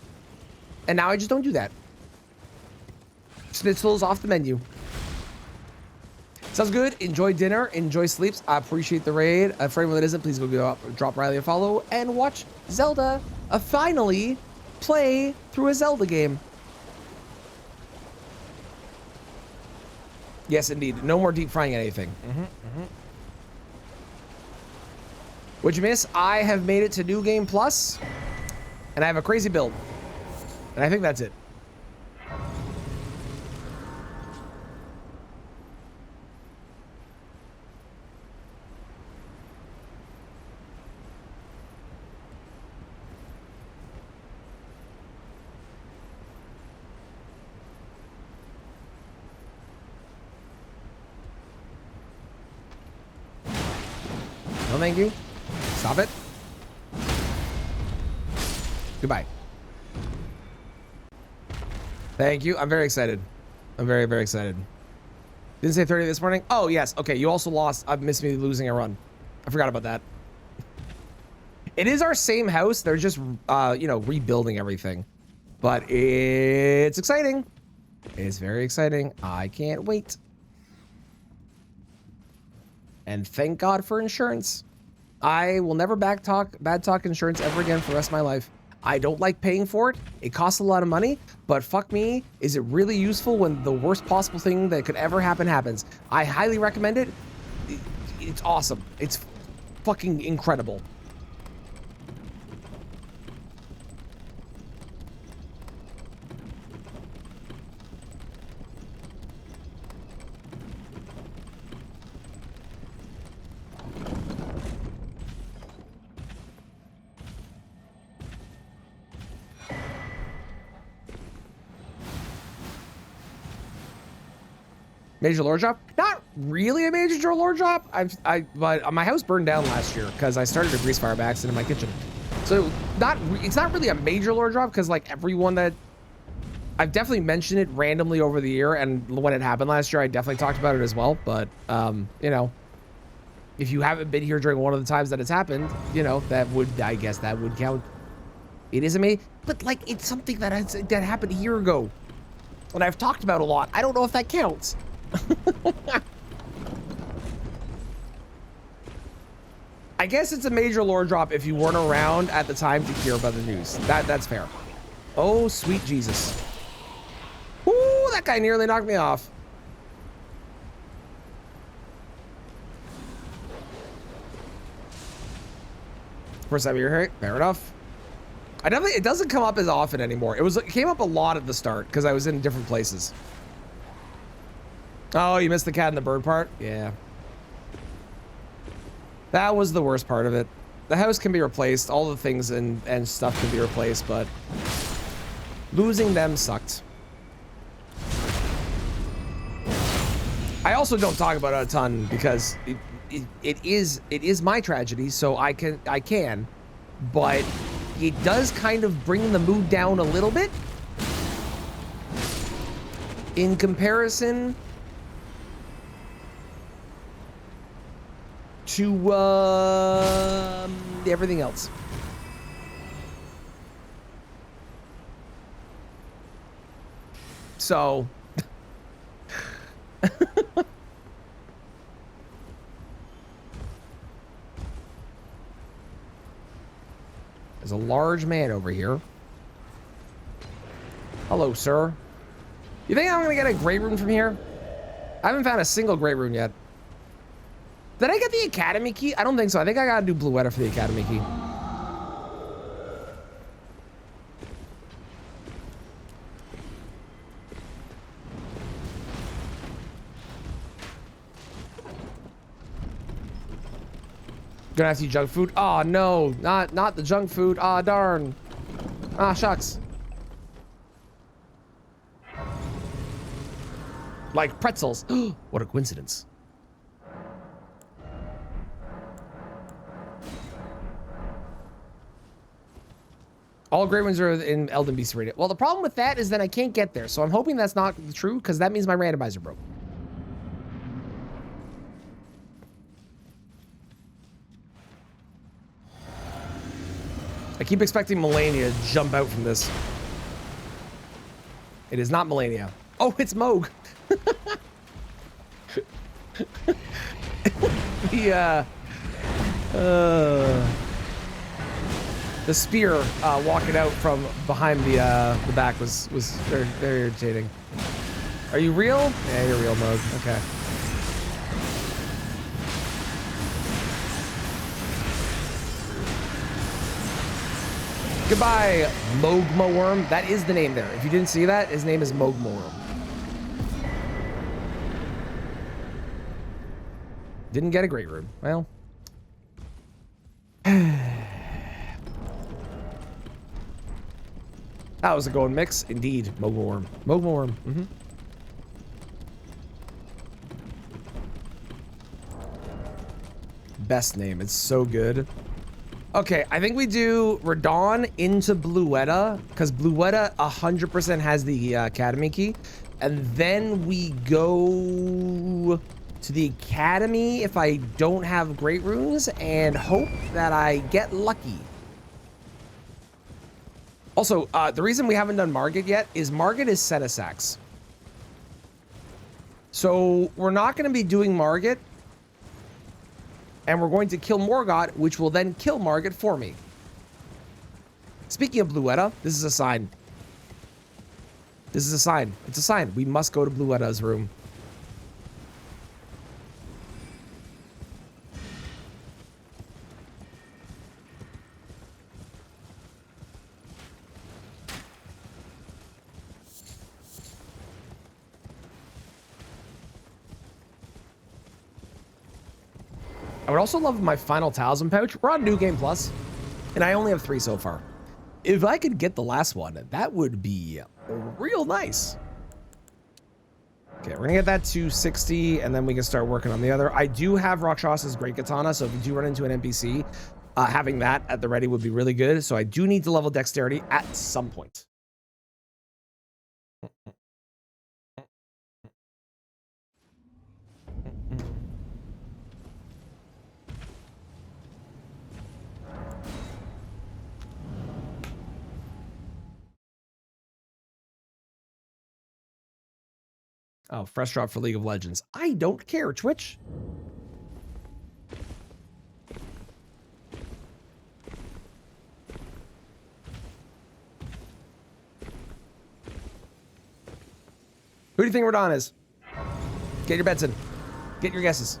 And now I just don't do that. Schnitzel's off the menu. Sounds good. Enjoy dinner. Enjoy sleeps. I appreciate the raid. For anyone that isn't, please go up, drop Riley a follow and watch Zelda finally play through a Zelda game. Yes, indeed. No more deep frying anything. What'd you miss? I have made it to New Game Plus, and I have a crazy build. And I think that's it. No, thank you. Stop it. Goodbye. Thank you. I'm very excited. I'm very, very excited. Didn't say 30 this morning? Oh, yes. Okay, you also lost. I've missed me losing a run. I forgot about that. It is our same house. They're just, you know, rebuilding everything. But it's exciting. It's very exciting. I can't wait. And thank God for insurance. I will never bad talk insurance ever again for the rest of my life. I don't like paying for it. It costs a lot of money, but fuck me, is it really useful when the worst possible thing that could ever happen happens? I highly recommend it. It's awesome. It's fucking incredible. Major lore drop? Not really a major lore drop. But my house burned down last year because I started a grease fire by accident in my kitchen. So it's not really a major lore drop because like everyone that I've definitely mentioned it randomly over the year, and when it happened last year, I definitely talked about it as well. But you know, if you haven't been here during one of the times that it's happened, you know, I guess that would count. It is amazing, but like it's something that happened a year ago, and I've talked about a lot. I don't know if that counts. I guess it's a major lore drop if you weren't around at the time to hear about the news. That's fair. Oh, sweet Jesus. Ooh, that guy nearly knocked me off. First time you're here, fair enough. It doesn't come up as often anymore. It came up a lot at the start because I was in different places. Oh, you missed the cat and the bird part? Yeah. That was the worst part of it. The house can be replaced, all the things and stuff can be replaced, but losing them sucked. I also don't talk about it a ton because it is my tragedy, so I can, but it does kind of bring the mood down a little bit in comparison to everything else. So there's a large man over here. Hello, sir. You think I'm gonna get a great rune from here? I haven't found a single great rune yet. Did I get the academy key? I don't think so. I think I gotta do Bluetta for the academy key. Gonna have to eat junk food. Oh no, not the junk food. Ah, darn. Ah, shucks. Like pretzels. What a coincidence. All great ones are in Elden Beast rated. Well, the problem with that is that I can't get there. So I'm hoping that's not true because that means my randomizer broke. I keep expecting Melania to jump out from this. It is not Melania. Oh, it's Moog. The spear walking out from behind the back was very, very irritating. Are you real? Yeah, you're real, Moog. Okay. Goodbye, Mogma Worm. That is the name there. If you didn't see that, his name is Mogma Worm. Didn't get a great rune. Well. That was a going mix. Indeed, Mogma Worm. Mogma Worm. Mm-hmm. Best name. It's so good. Okay, I think we do Radon into Bluetta because Bluetta 100% has the Academy key. And then we go to the Academy if I don't have great runes and hope that I get lucky. Also, the reason we haven't done Margit yet is Margit is Setasax. So we're not going to be doing Margit. And we're going to kill Morgott, which will then kill Margit for me. Speaking of Bluetta, this is a sign. This is a sign. It's a sign. We must go to Bluetta's room. I would also love my final talisman pouch. We're on New Game Plus, and I only have 3 so far. If I could get the last one, that would be real nice. Okay, we're gonna get that to 60, and then we can start working on the other. I do have Rakshas's Great Katana, so if you do run into an NPC, having that at the ready would be really good. So I do need to level Dexterity at some point. Oh, fresh drop for League of Legends. I don't care, Twitch. Who do you think Radon is? Get your bets in. Get your guesses.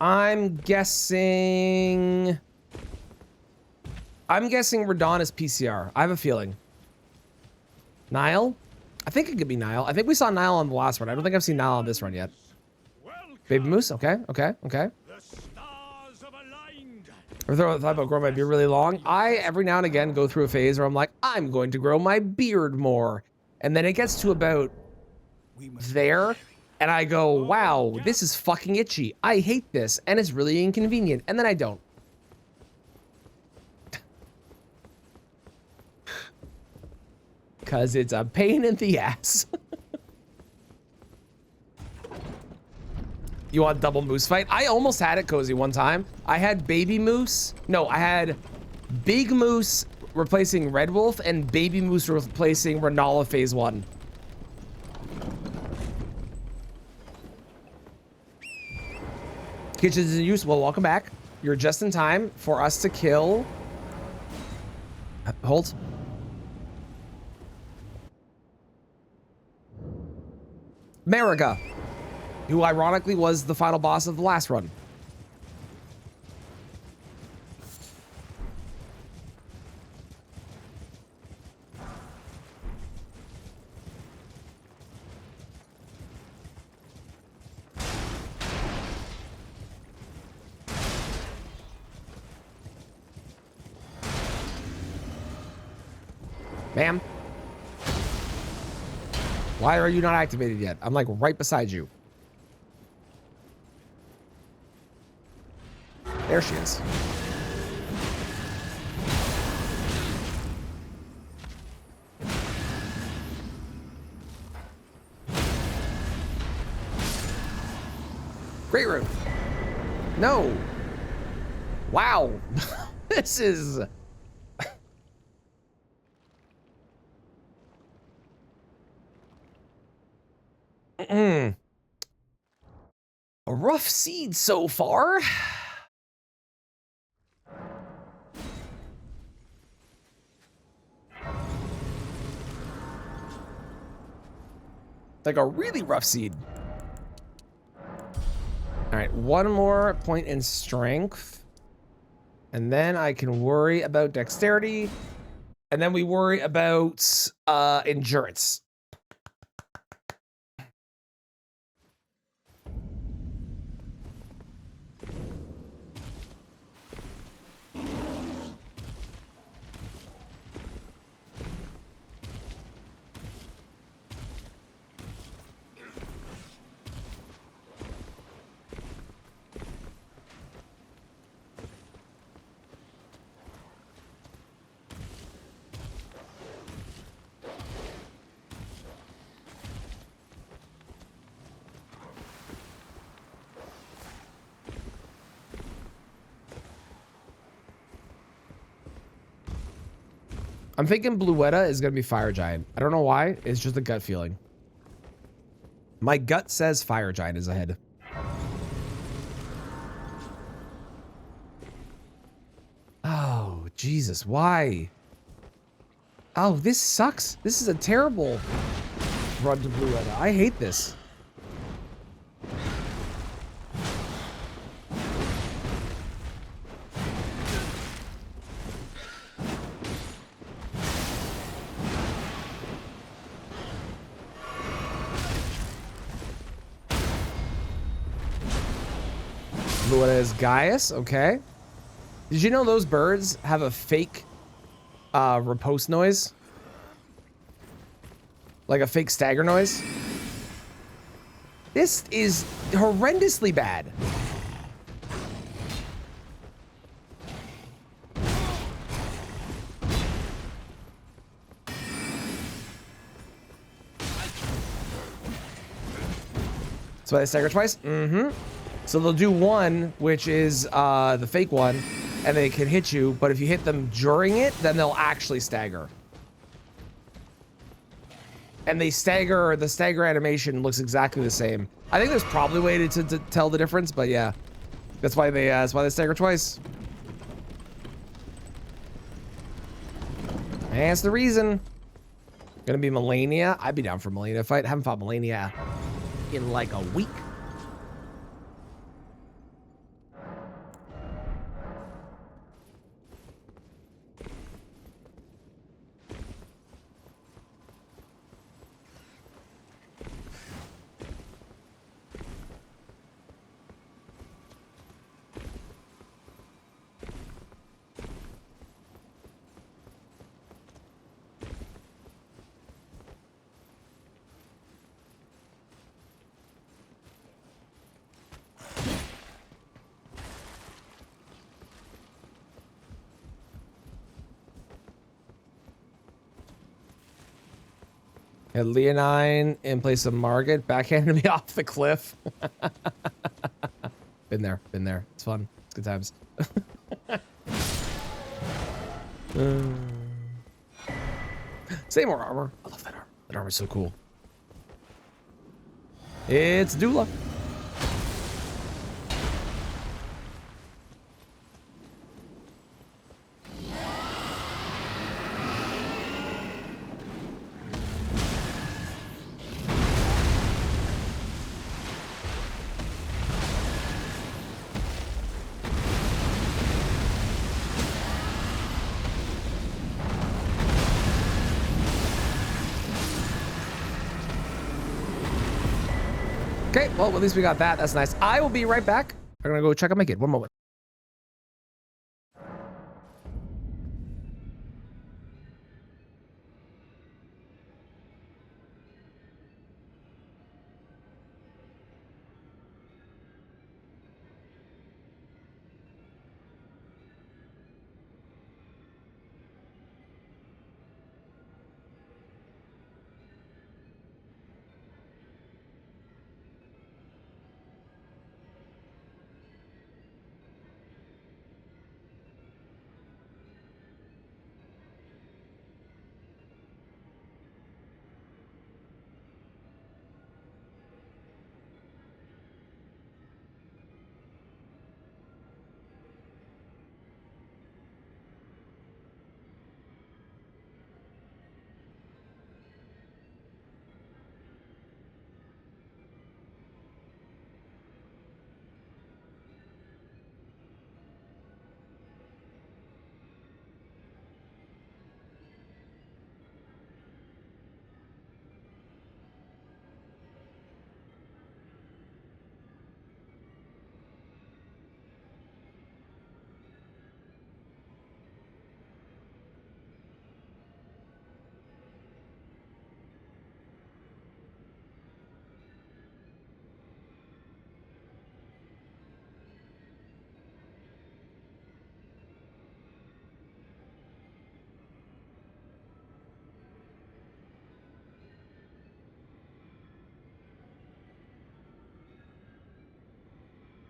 I'm guessing Radon is PCR. I have a feeling. Nile? I think it could be Nile. I think we saw Nile on the last run. I don't think I've seen Nile on this run yet. Baby Moose? Okay, okay, okay. I thought about growing my beard really long. I, every now and again, go through a phase where I'm like, I'm going to grow my beard more. And then it gets to about there, and I go, wow, this is fucking itchy. I hate this, and it's really inconvenient. And then I don't. Because it's a pain in the ass. You want double moose fight? I almost had it, Cozy, one time. I had baby moose. No, I had big moose replacing red wolf and baby moose replacing Renala phase 1. Kitchens in use. Well, welcome back. You're just in time for us to kill. Hold. Mariga, who ironically was the final boss of the last run. Ma'am? Why are you not activated yet? I'm like right beside you. There she is. Great room. No. Wow. This is... a rough seed so far. Like a really rough seed. All right, one more point in strength. And then I can worry about dexterity. And then we worry about endurance. I'm thinking Bluetta is going to be Fire Giant. I don't know why. It's just a gut feeling. My gut says Fire Giant is ahead. Oh, Jesus. Why? Oh, this sucks. This is a terrible run to Bluetta. I hate this. What is Gaius? Okay. Did you know those birds have a fake riposte noise? Like a fake stagger noise? This is horrendously bad. That's why they stagger twice? Mm-hmm. So they'll do one, which is the fake one, and they can hit you, but if you hit them during it, then they'll actually stagger. And they stagger, the stagger animation looks exactly the same. I think there's probably a way to tell the difference, but yeah. That's why they stagger twice. And that's the reason. Gonna be Melania. I'd be down for Melania fight. Haven't fought Melania in like a week. And Leonine in place of Margaret backhanded me off the cliff. Been there, been there. It's fun. It's good times. Say more armor. I love that armor. That armor's so cool. It's Dula. Okay, well, at least we got that. That's nice. I will be right back. I'm gonna go check out my kid. One moment.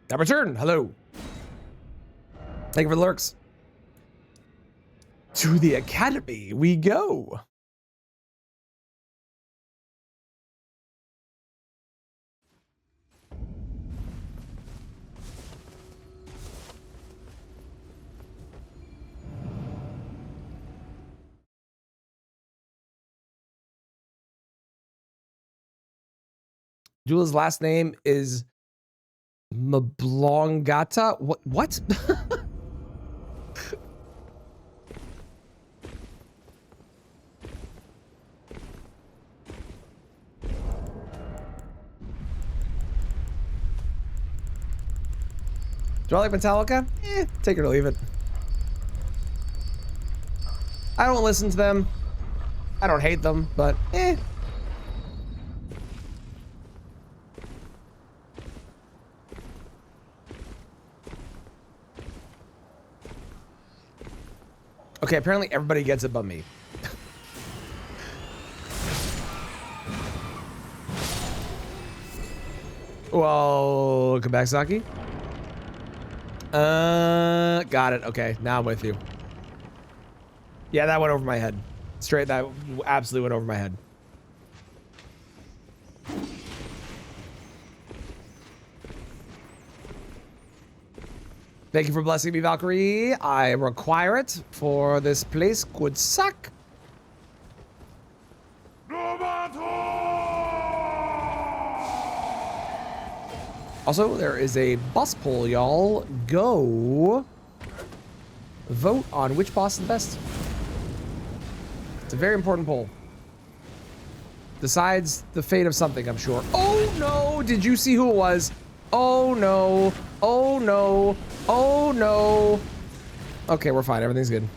I return. Hello. Thank you for the lurks. To the academy we go. Jula's last name is Mablongata. What? Do I like Metallica? Take it or leave it. I don't listen to them. I don't hate them, but Okay, apparently everybody gets it but me. Well, welcome back, Saki. Got it. Okay, now I'm with you. Yeah, that went over my head. Straight, that absolutely went over my head. Thank you for blessing me, Valkyrie. I require it, for this place could suck. Also, there is a boss poll, y'all. Go vote on which boss is the best. It's a very important poll. Decides the fate of something, I'm sure. Oh no! Did you see who it was? Oh no! Oh no! Oh no! Okay, we're fine. Everything's good.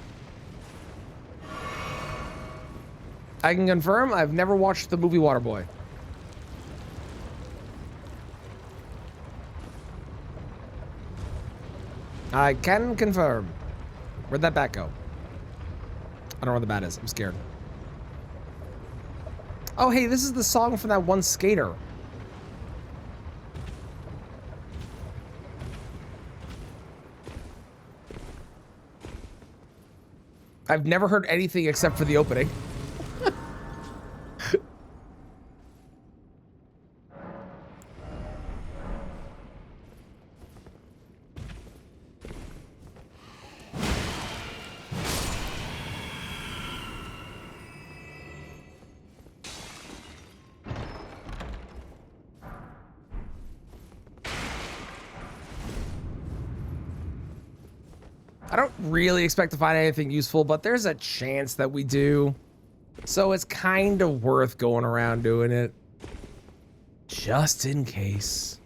I can confirm I've never watched the movie Waterboy. I can confirm. Where'd that bat go? I don't know where the bat is. I'm scared. Oh, hey, this is the song from that one skater. I've never heard anything except for the opening. I don't really expect to find anything useful, but there's a chance that we do. So it's kind of worth going around doing it. Just in case.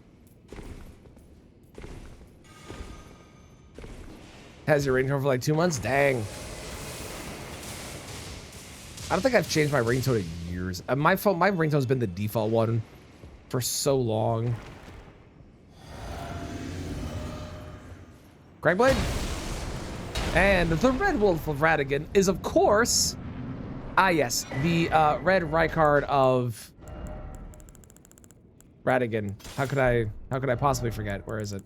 Has your ringtone for like 2 months? Dang. I don't think I've changed my ringtone in years. My ringtone's been the default one for so long. Craigblade? And the Red Wolf of Radigan is, of course, yes, the Red Rykard of Radigan. How could I possibly forget? Where is it?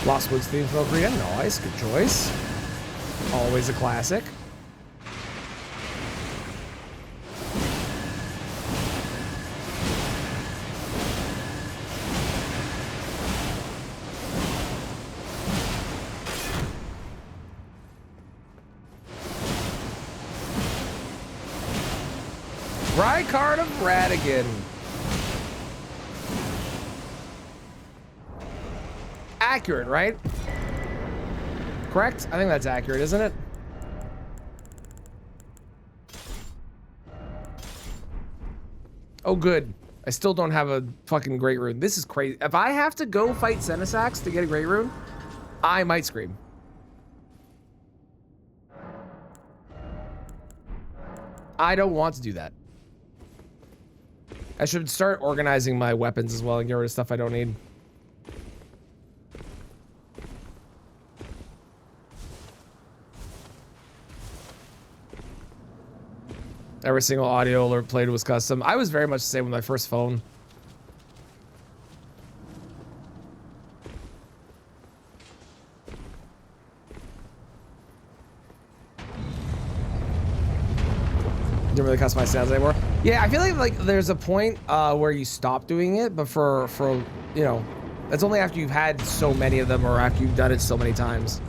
Lost Woods theme from Korea. Nice, good choice. Always a classic. Rykard of Radigan. Accurate, right? Correct? I think that's accurate, isn't it? Oh, good. I still don't have a fucking great rune. This is crazy. If I have to go fight Senesax to get a great rune, I might scream. I don't want to do that. I should start organizing my weapons as well and get rid of stuff I don't need. Every single audio alert played was custom. I was very much the same with my first phone. Don't really customize sounds anymore. Yeah, I feel like there's a point where you stop doing it, but for you know, that's only after you've had so many of them or after you've done it so many times.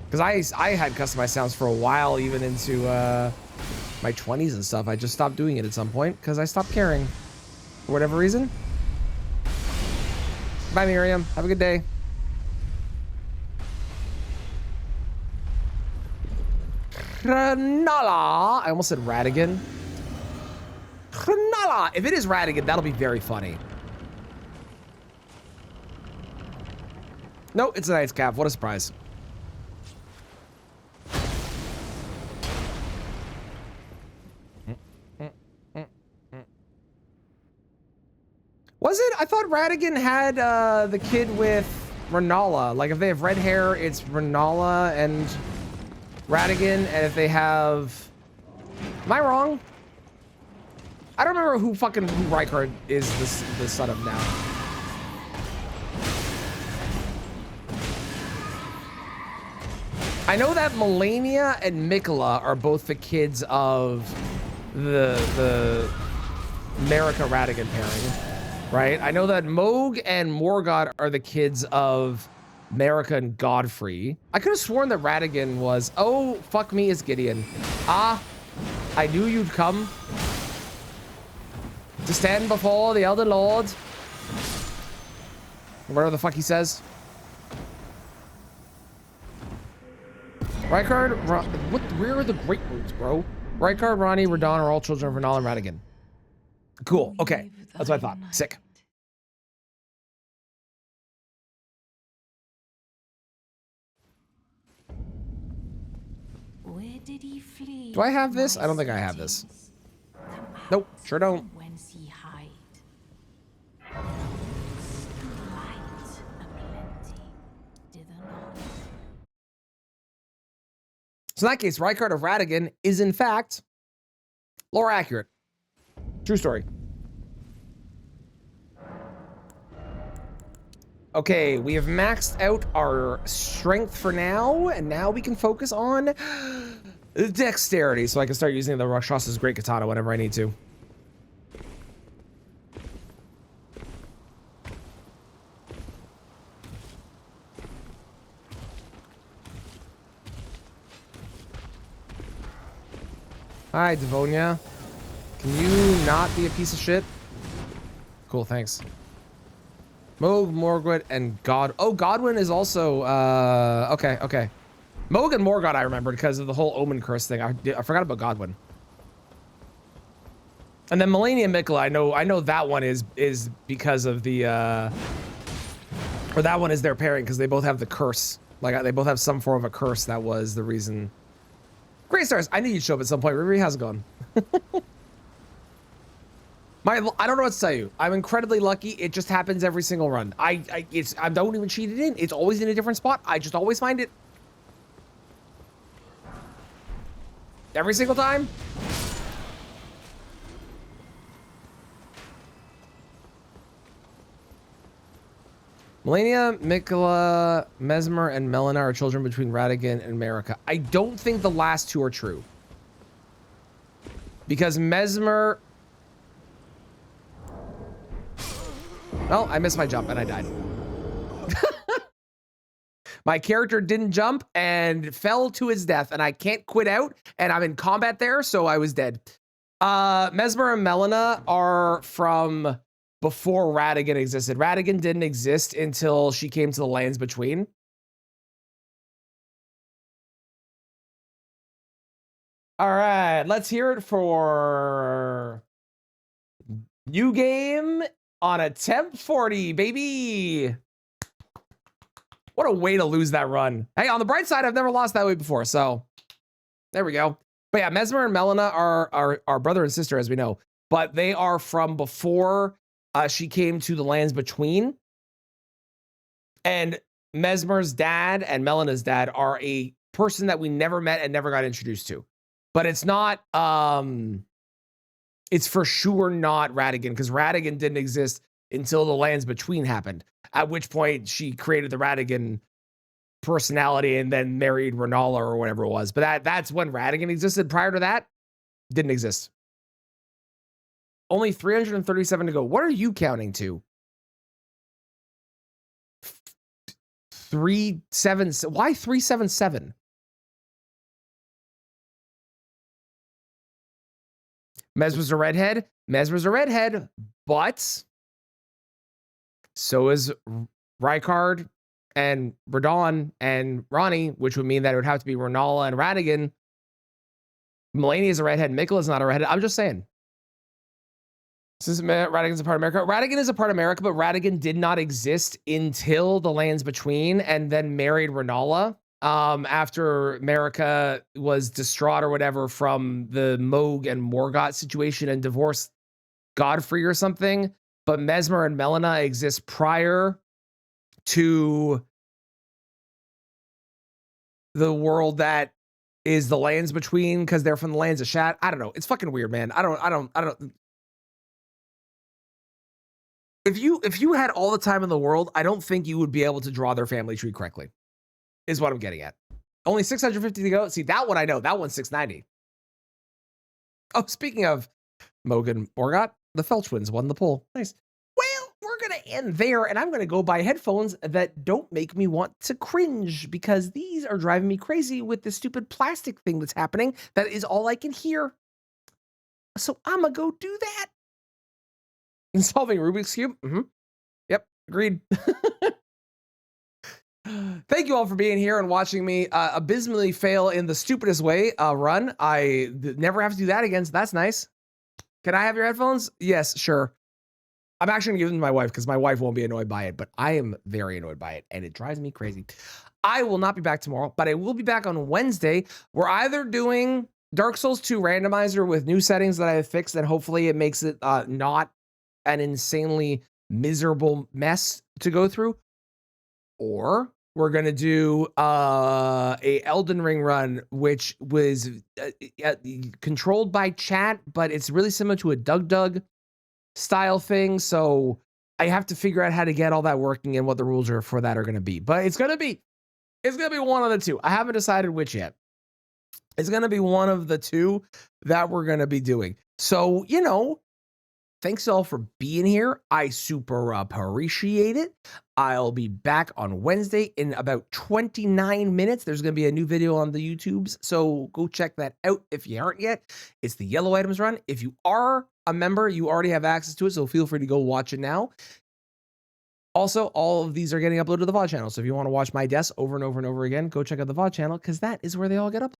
Because I had customized sounds for a while, even into my 20s and stuff. I just stopped doing it at some point because I stopped caring for whatever reason. Bye, Miriam. Have a good day. Cronulla. I almost said Radigan. Cronulla. If it is Radigan, that'll be very funny. No, it's a Knight's Cap. What a surprise. Was it? I thought Radigan had the kid with Renala. Like, if they have red hair, it's Renala and Radigan. And if they have... Am I wrong? I don't remember who Rykard is the son of now. I know that Melania and Mikola are both the kids of the Marika Radigan pairing, right? I know that Moog and Morgott are the kids of Marika and Godfrey. I could have sworn that Radigan was, oh, fuck me, it's Gideon. Ah, I knew you'd come to stand before the Elder Lord. Whatever the fuck he says. Rykard, where are the Great Roots, bro? Rykard, Ronnie, Radon are all children of Renal and Radigan. Cool, okay. That's what I thought. Sick. Where did he flee? Do I have this? I don't think I have this. Nope, sure don't. Whence he hide. So in that case, Rykard of Radigan is in fact lore accurate. True story. Okay, we have maxed out our strength for now, and now we can focus on dexterity, so I can start using the Rakshas's Great Katana whenever I need to. Hi, Devonia. Can you not be a piece of shit? Cool, thanks. Moog, Morgott, and Godwin is also, okay, okay. Moog and Morgott I remember because of the whole Omen Curse thing. I forgot about Godwin. And then Melania Mikula, I know that one is because of the, or that one is their pairing because they both have the curse. Like, they both have some form of a curse that was the reason. Great stars, I knew you'd show up at some point. Riri, how's it going? I don't know what to tell you. I'm incredibly lucky. It just happens every single run. I don't even cheat it in. It's always in a different spot. I just always find it. Every single time. Melania, Mikula, Mesmer, and Melina are children between Radigan and Marika. I don't think the last two are true. Because Mesmer... Well, I missed my jump and I died. My character didn't jump and fell to his death, and I can't quit out, and I'm in combat there, so I was dead. Mesmer and Melina are from before Radigan existed. Radigan didn't exist until she came to the Lands Between. All right, let's hear it for new game on a temp 40, baby. What a way to lose that run. Hey, on the bright side, I've never lost that way before, so there we go. But yeah, Mesmer and Melina are brother and sister, as we know, but they are from before she came to the Lands Between. And Mesmer's dad and Melina's dad are a person that we never met and never got introduced to. But it's not, it's for sure not Radigan, because Radigan didn't exist until the Lands Between happened, at which point she created the Radigan personality and then married Renala or whatever it was. But that's when Radigan existed. Prior to that, didn't exist. Only 337 to go. What are you counting to? 377. Why 377? Mesmer's a redhead. Mesmer's a redhead, but so is Rykard and Radon and Ronnie, which would mean that it would have to be Renala and Radigan. Melania is a redhead. Mikula's not a redhead. I'm just saying. Since Radigan's a part of America. Radigan is a part of America, but Radigan did not exist until the Lands Between and then married Renala. After Marika was distraught or whatever from the Moog and Morgott situation and divorced Godfrey or something. But Mesmer and Melina exist prior to the world that is the Lands Between because they're from the Lands of Shat. I don't know. It's fucking weird, man. I don't. If you had all the time in the world, I don't think you would be able to draw their family tree correctly. Is what I'm getting at. Only 650 to go. See, that one I know. That one's 690. Oh, speaking of Moog and Morgott, The Felch twins won the poll. Nice. Well, we're going to end there, and I'm going to go buy headphones that don't make me want to cringe, because these are driving me crazy with this stupid plastic thing that's happening. That is all I can hear. So I'm going to go do that. And solving Rubik's Cube? Yep, agreed. Thank you all for being here and watching me abysmally fail in the stupidest way run. I never have to do that again, so that's nice. Can I have your headphones? Yes, sure. I'm actually going to give them to my wife because my wife won't be annoyed by it, but I am very annoyed by it, and it drives me crazy. I will not be back tomorrow, but I will be back on Wednesday. We're either doing Dark Souls 2 randomizer with new settings that I have fixed, and hopefully it makes it not an insanely miserable mess to go through, or we're going to do a Elden Ring run, which was controlled by chat, but it's really similar to a Doug style thing. So I have to figure out how to get all that working and what the rules are for that are going to be. But it's going to be one of the two. I haven't decided which yet. It's going to be one of the two that we're going to be doing. So, you know, thanks all for being here. I super appreciate it. I'll be back on Wednesday in about 29 minutes. There's going to be a new video on the YouTubes, so go check that out if you aren't yet. It's the Yellow Items run. If you are a member, you already have access to it, so feel free to go watch it now. Also, all of these are getting uploaded to the VOD channel, so if you want to watch my deaths over and over and over again, go check out the VOD channel, because that is where they all get uploaded.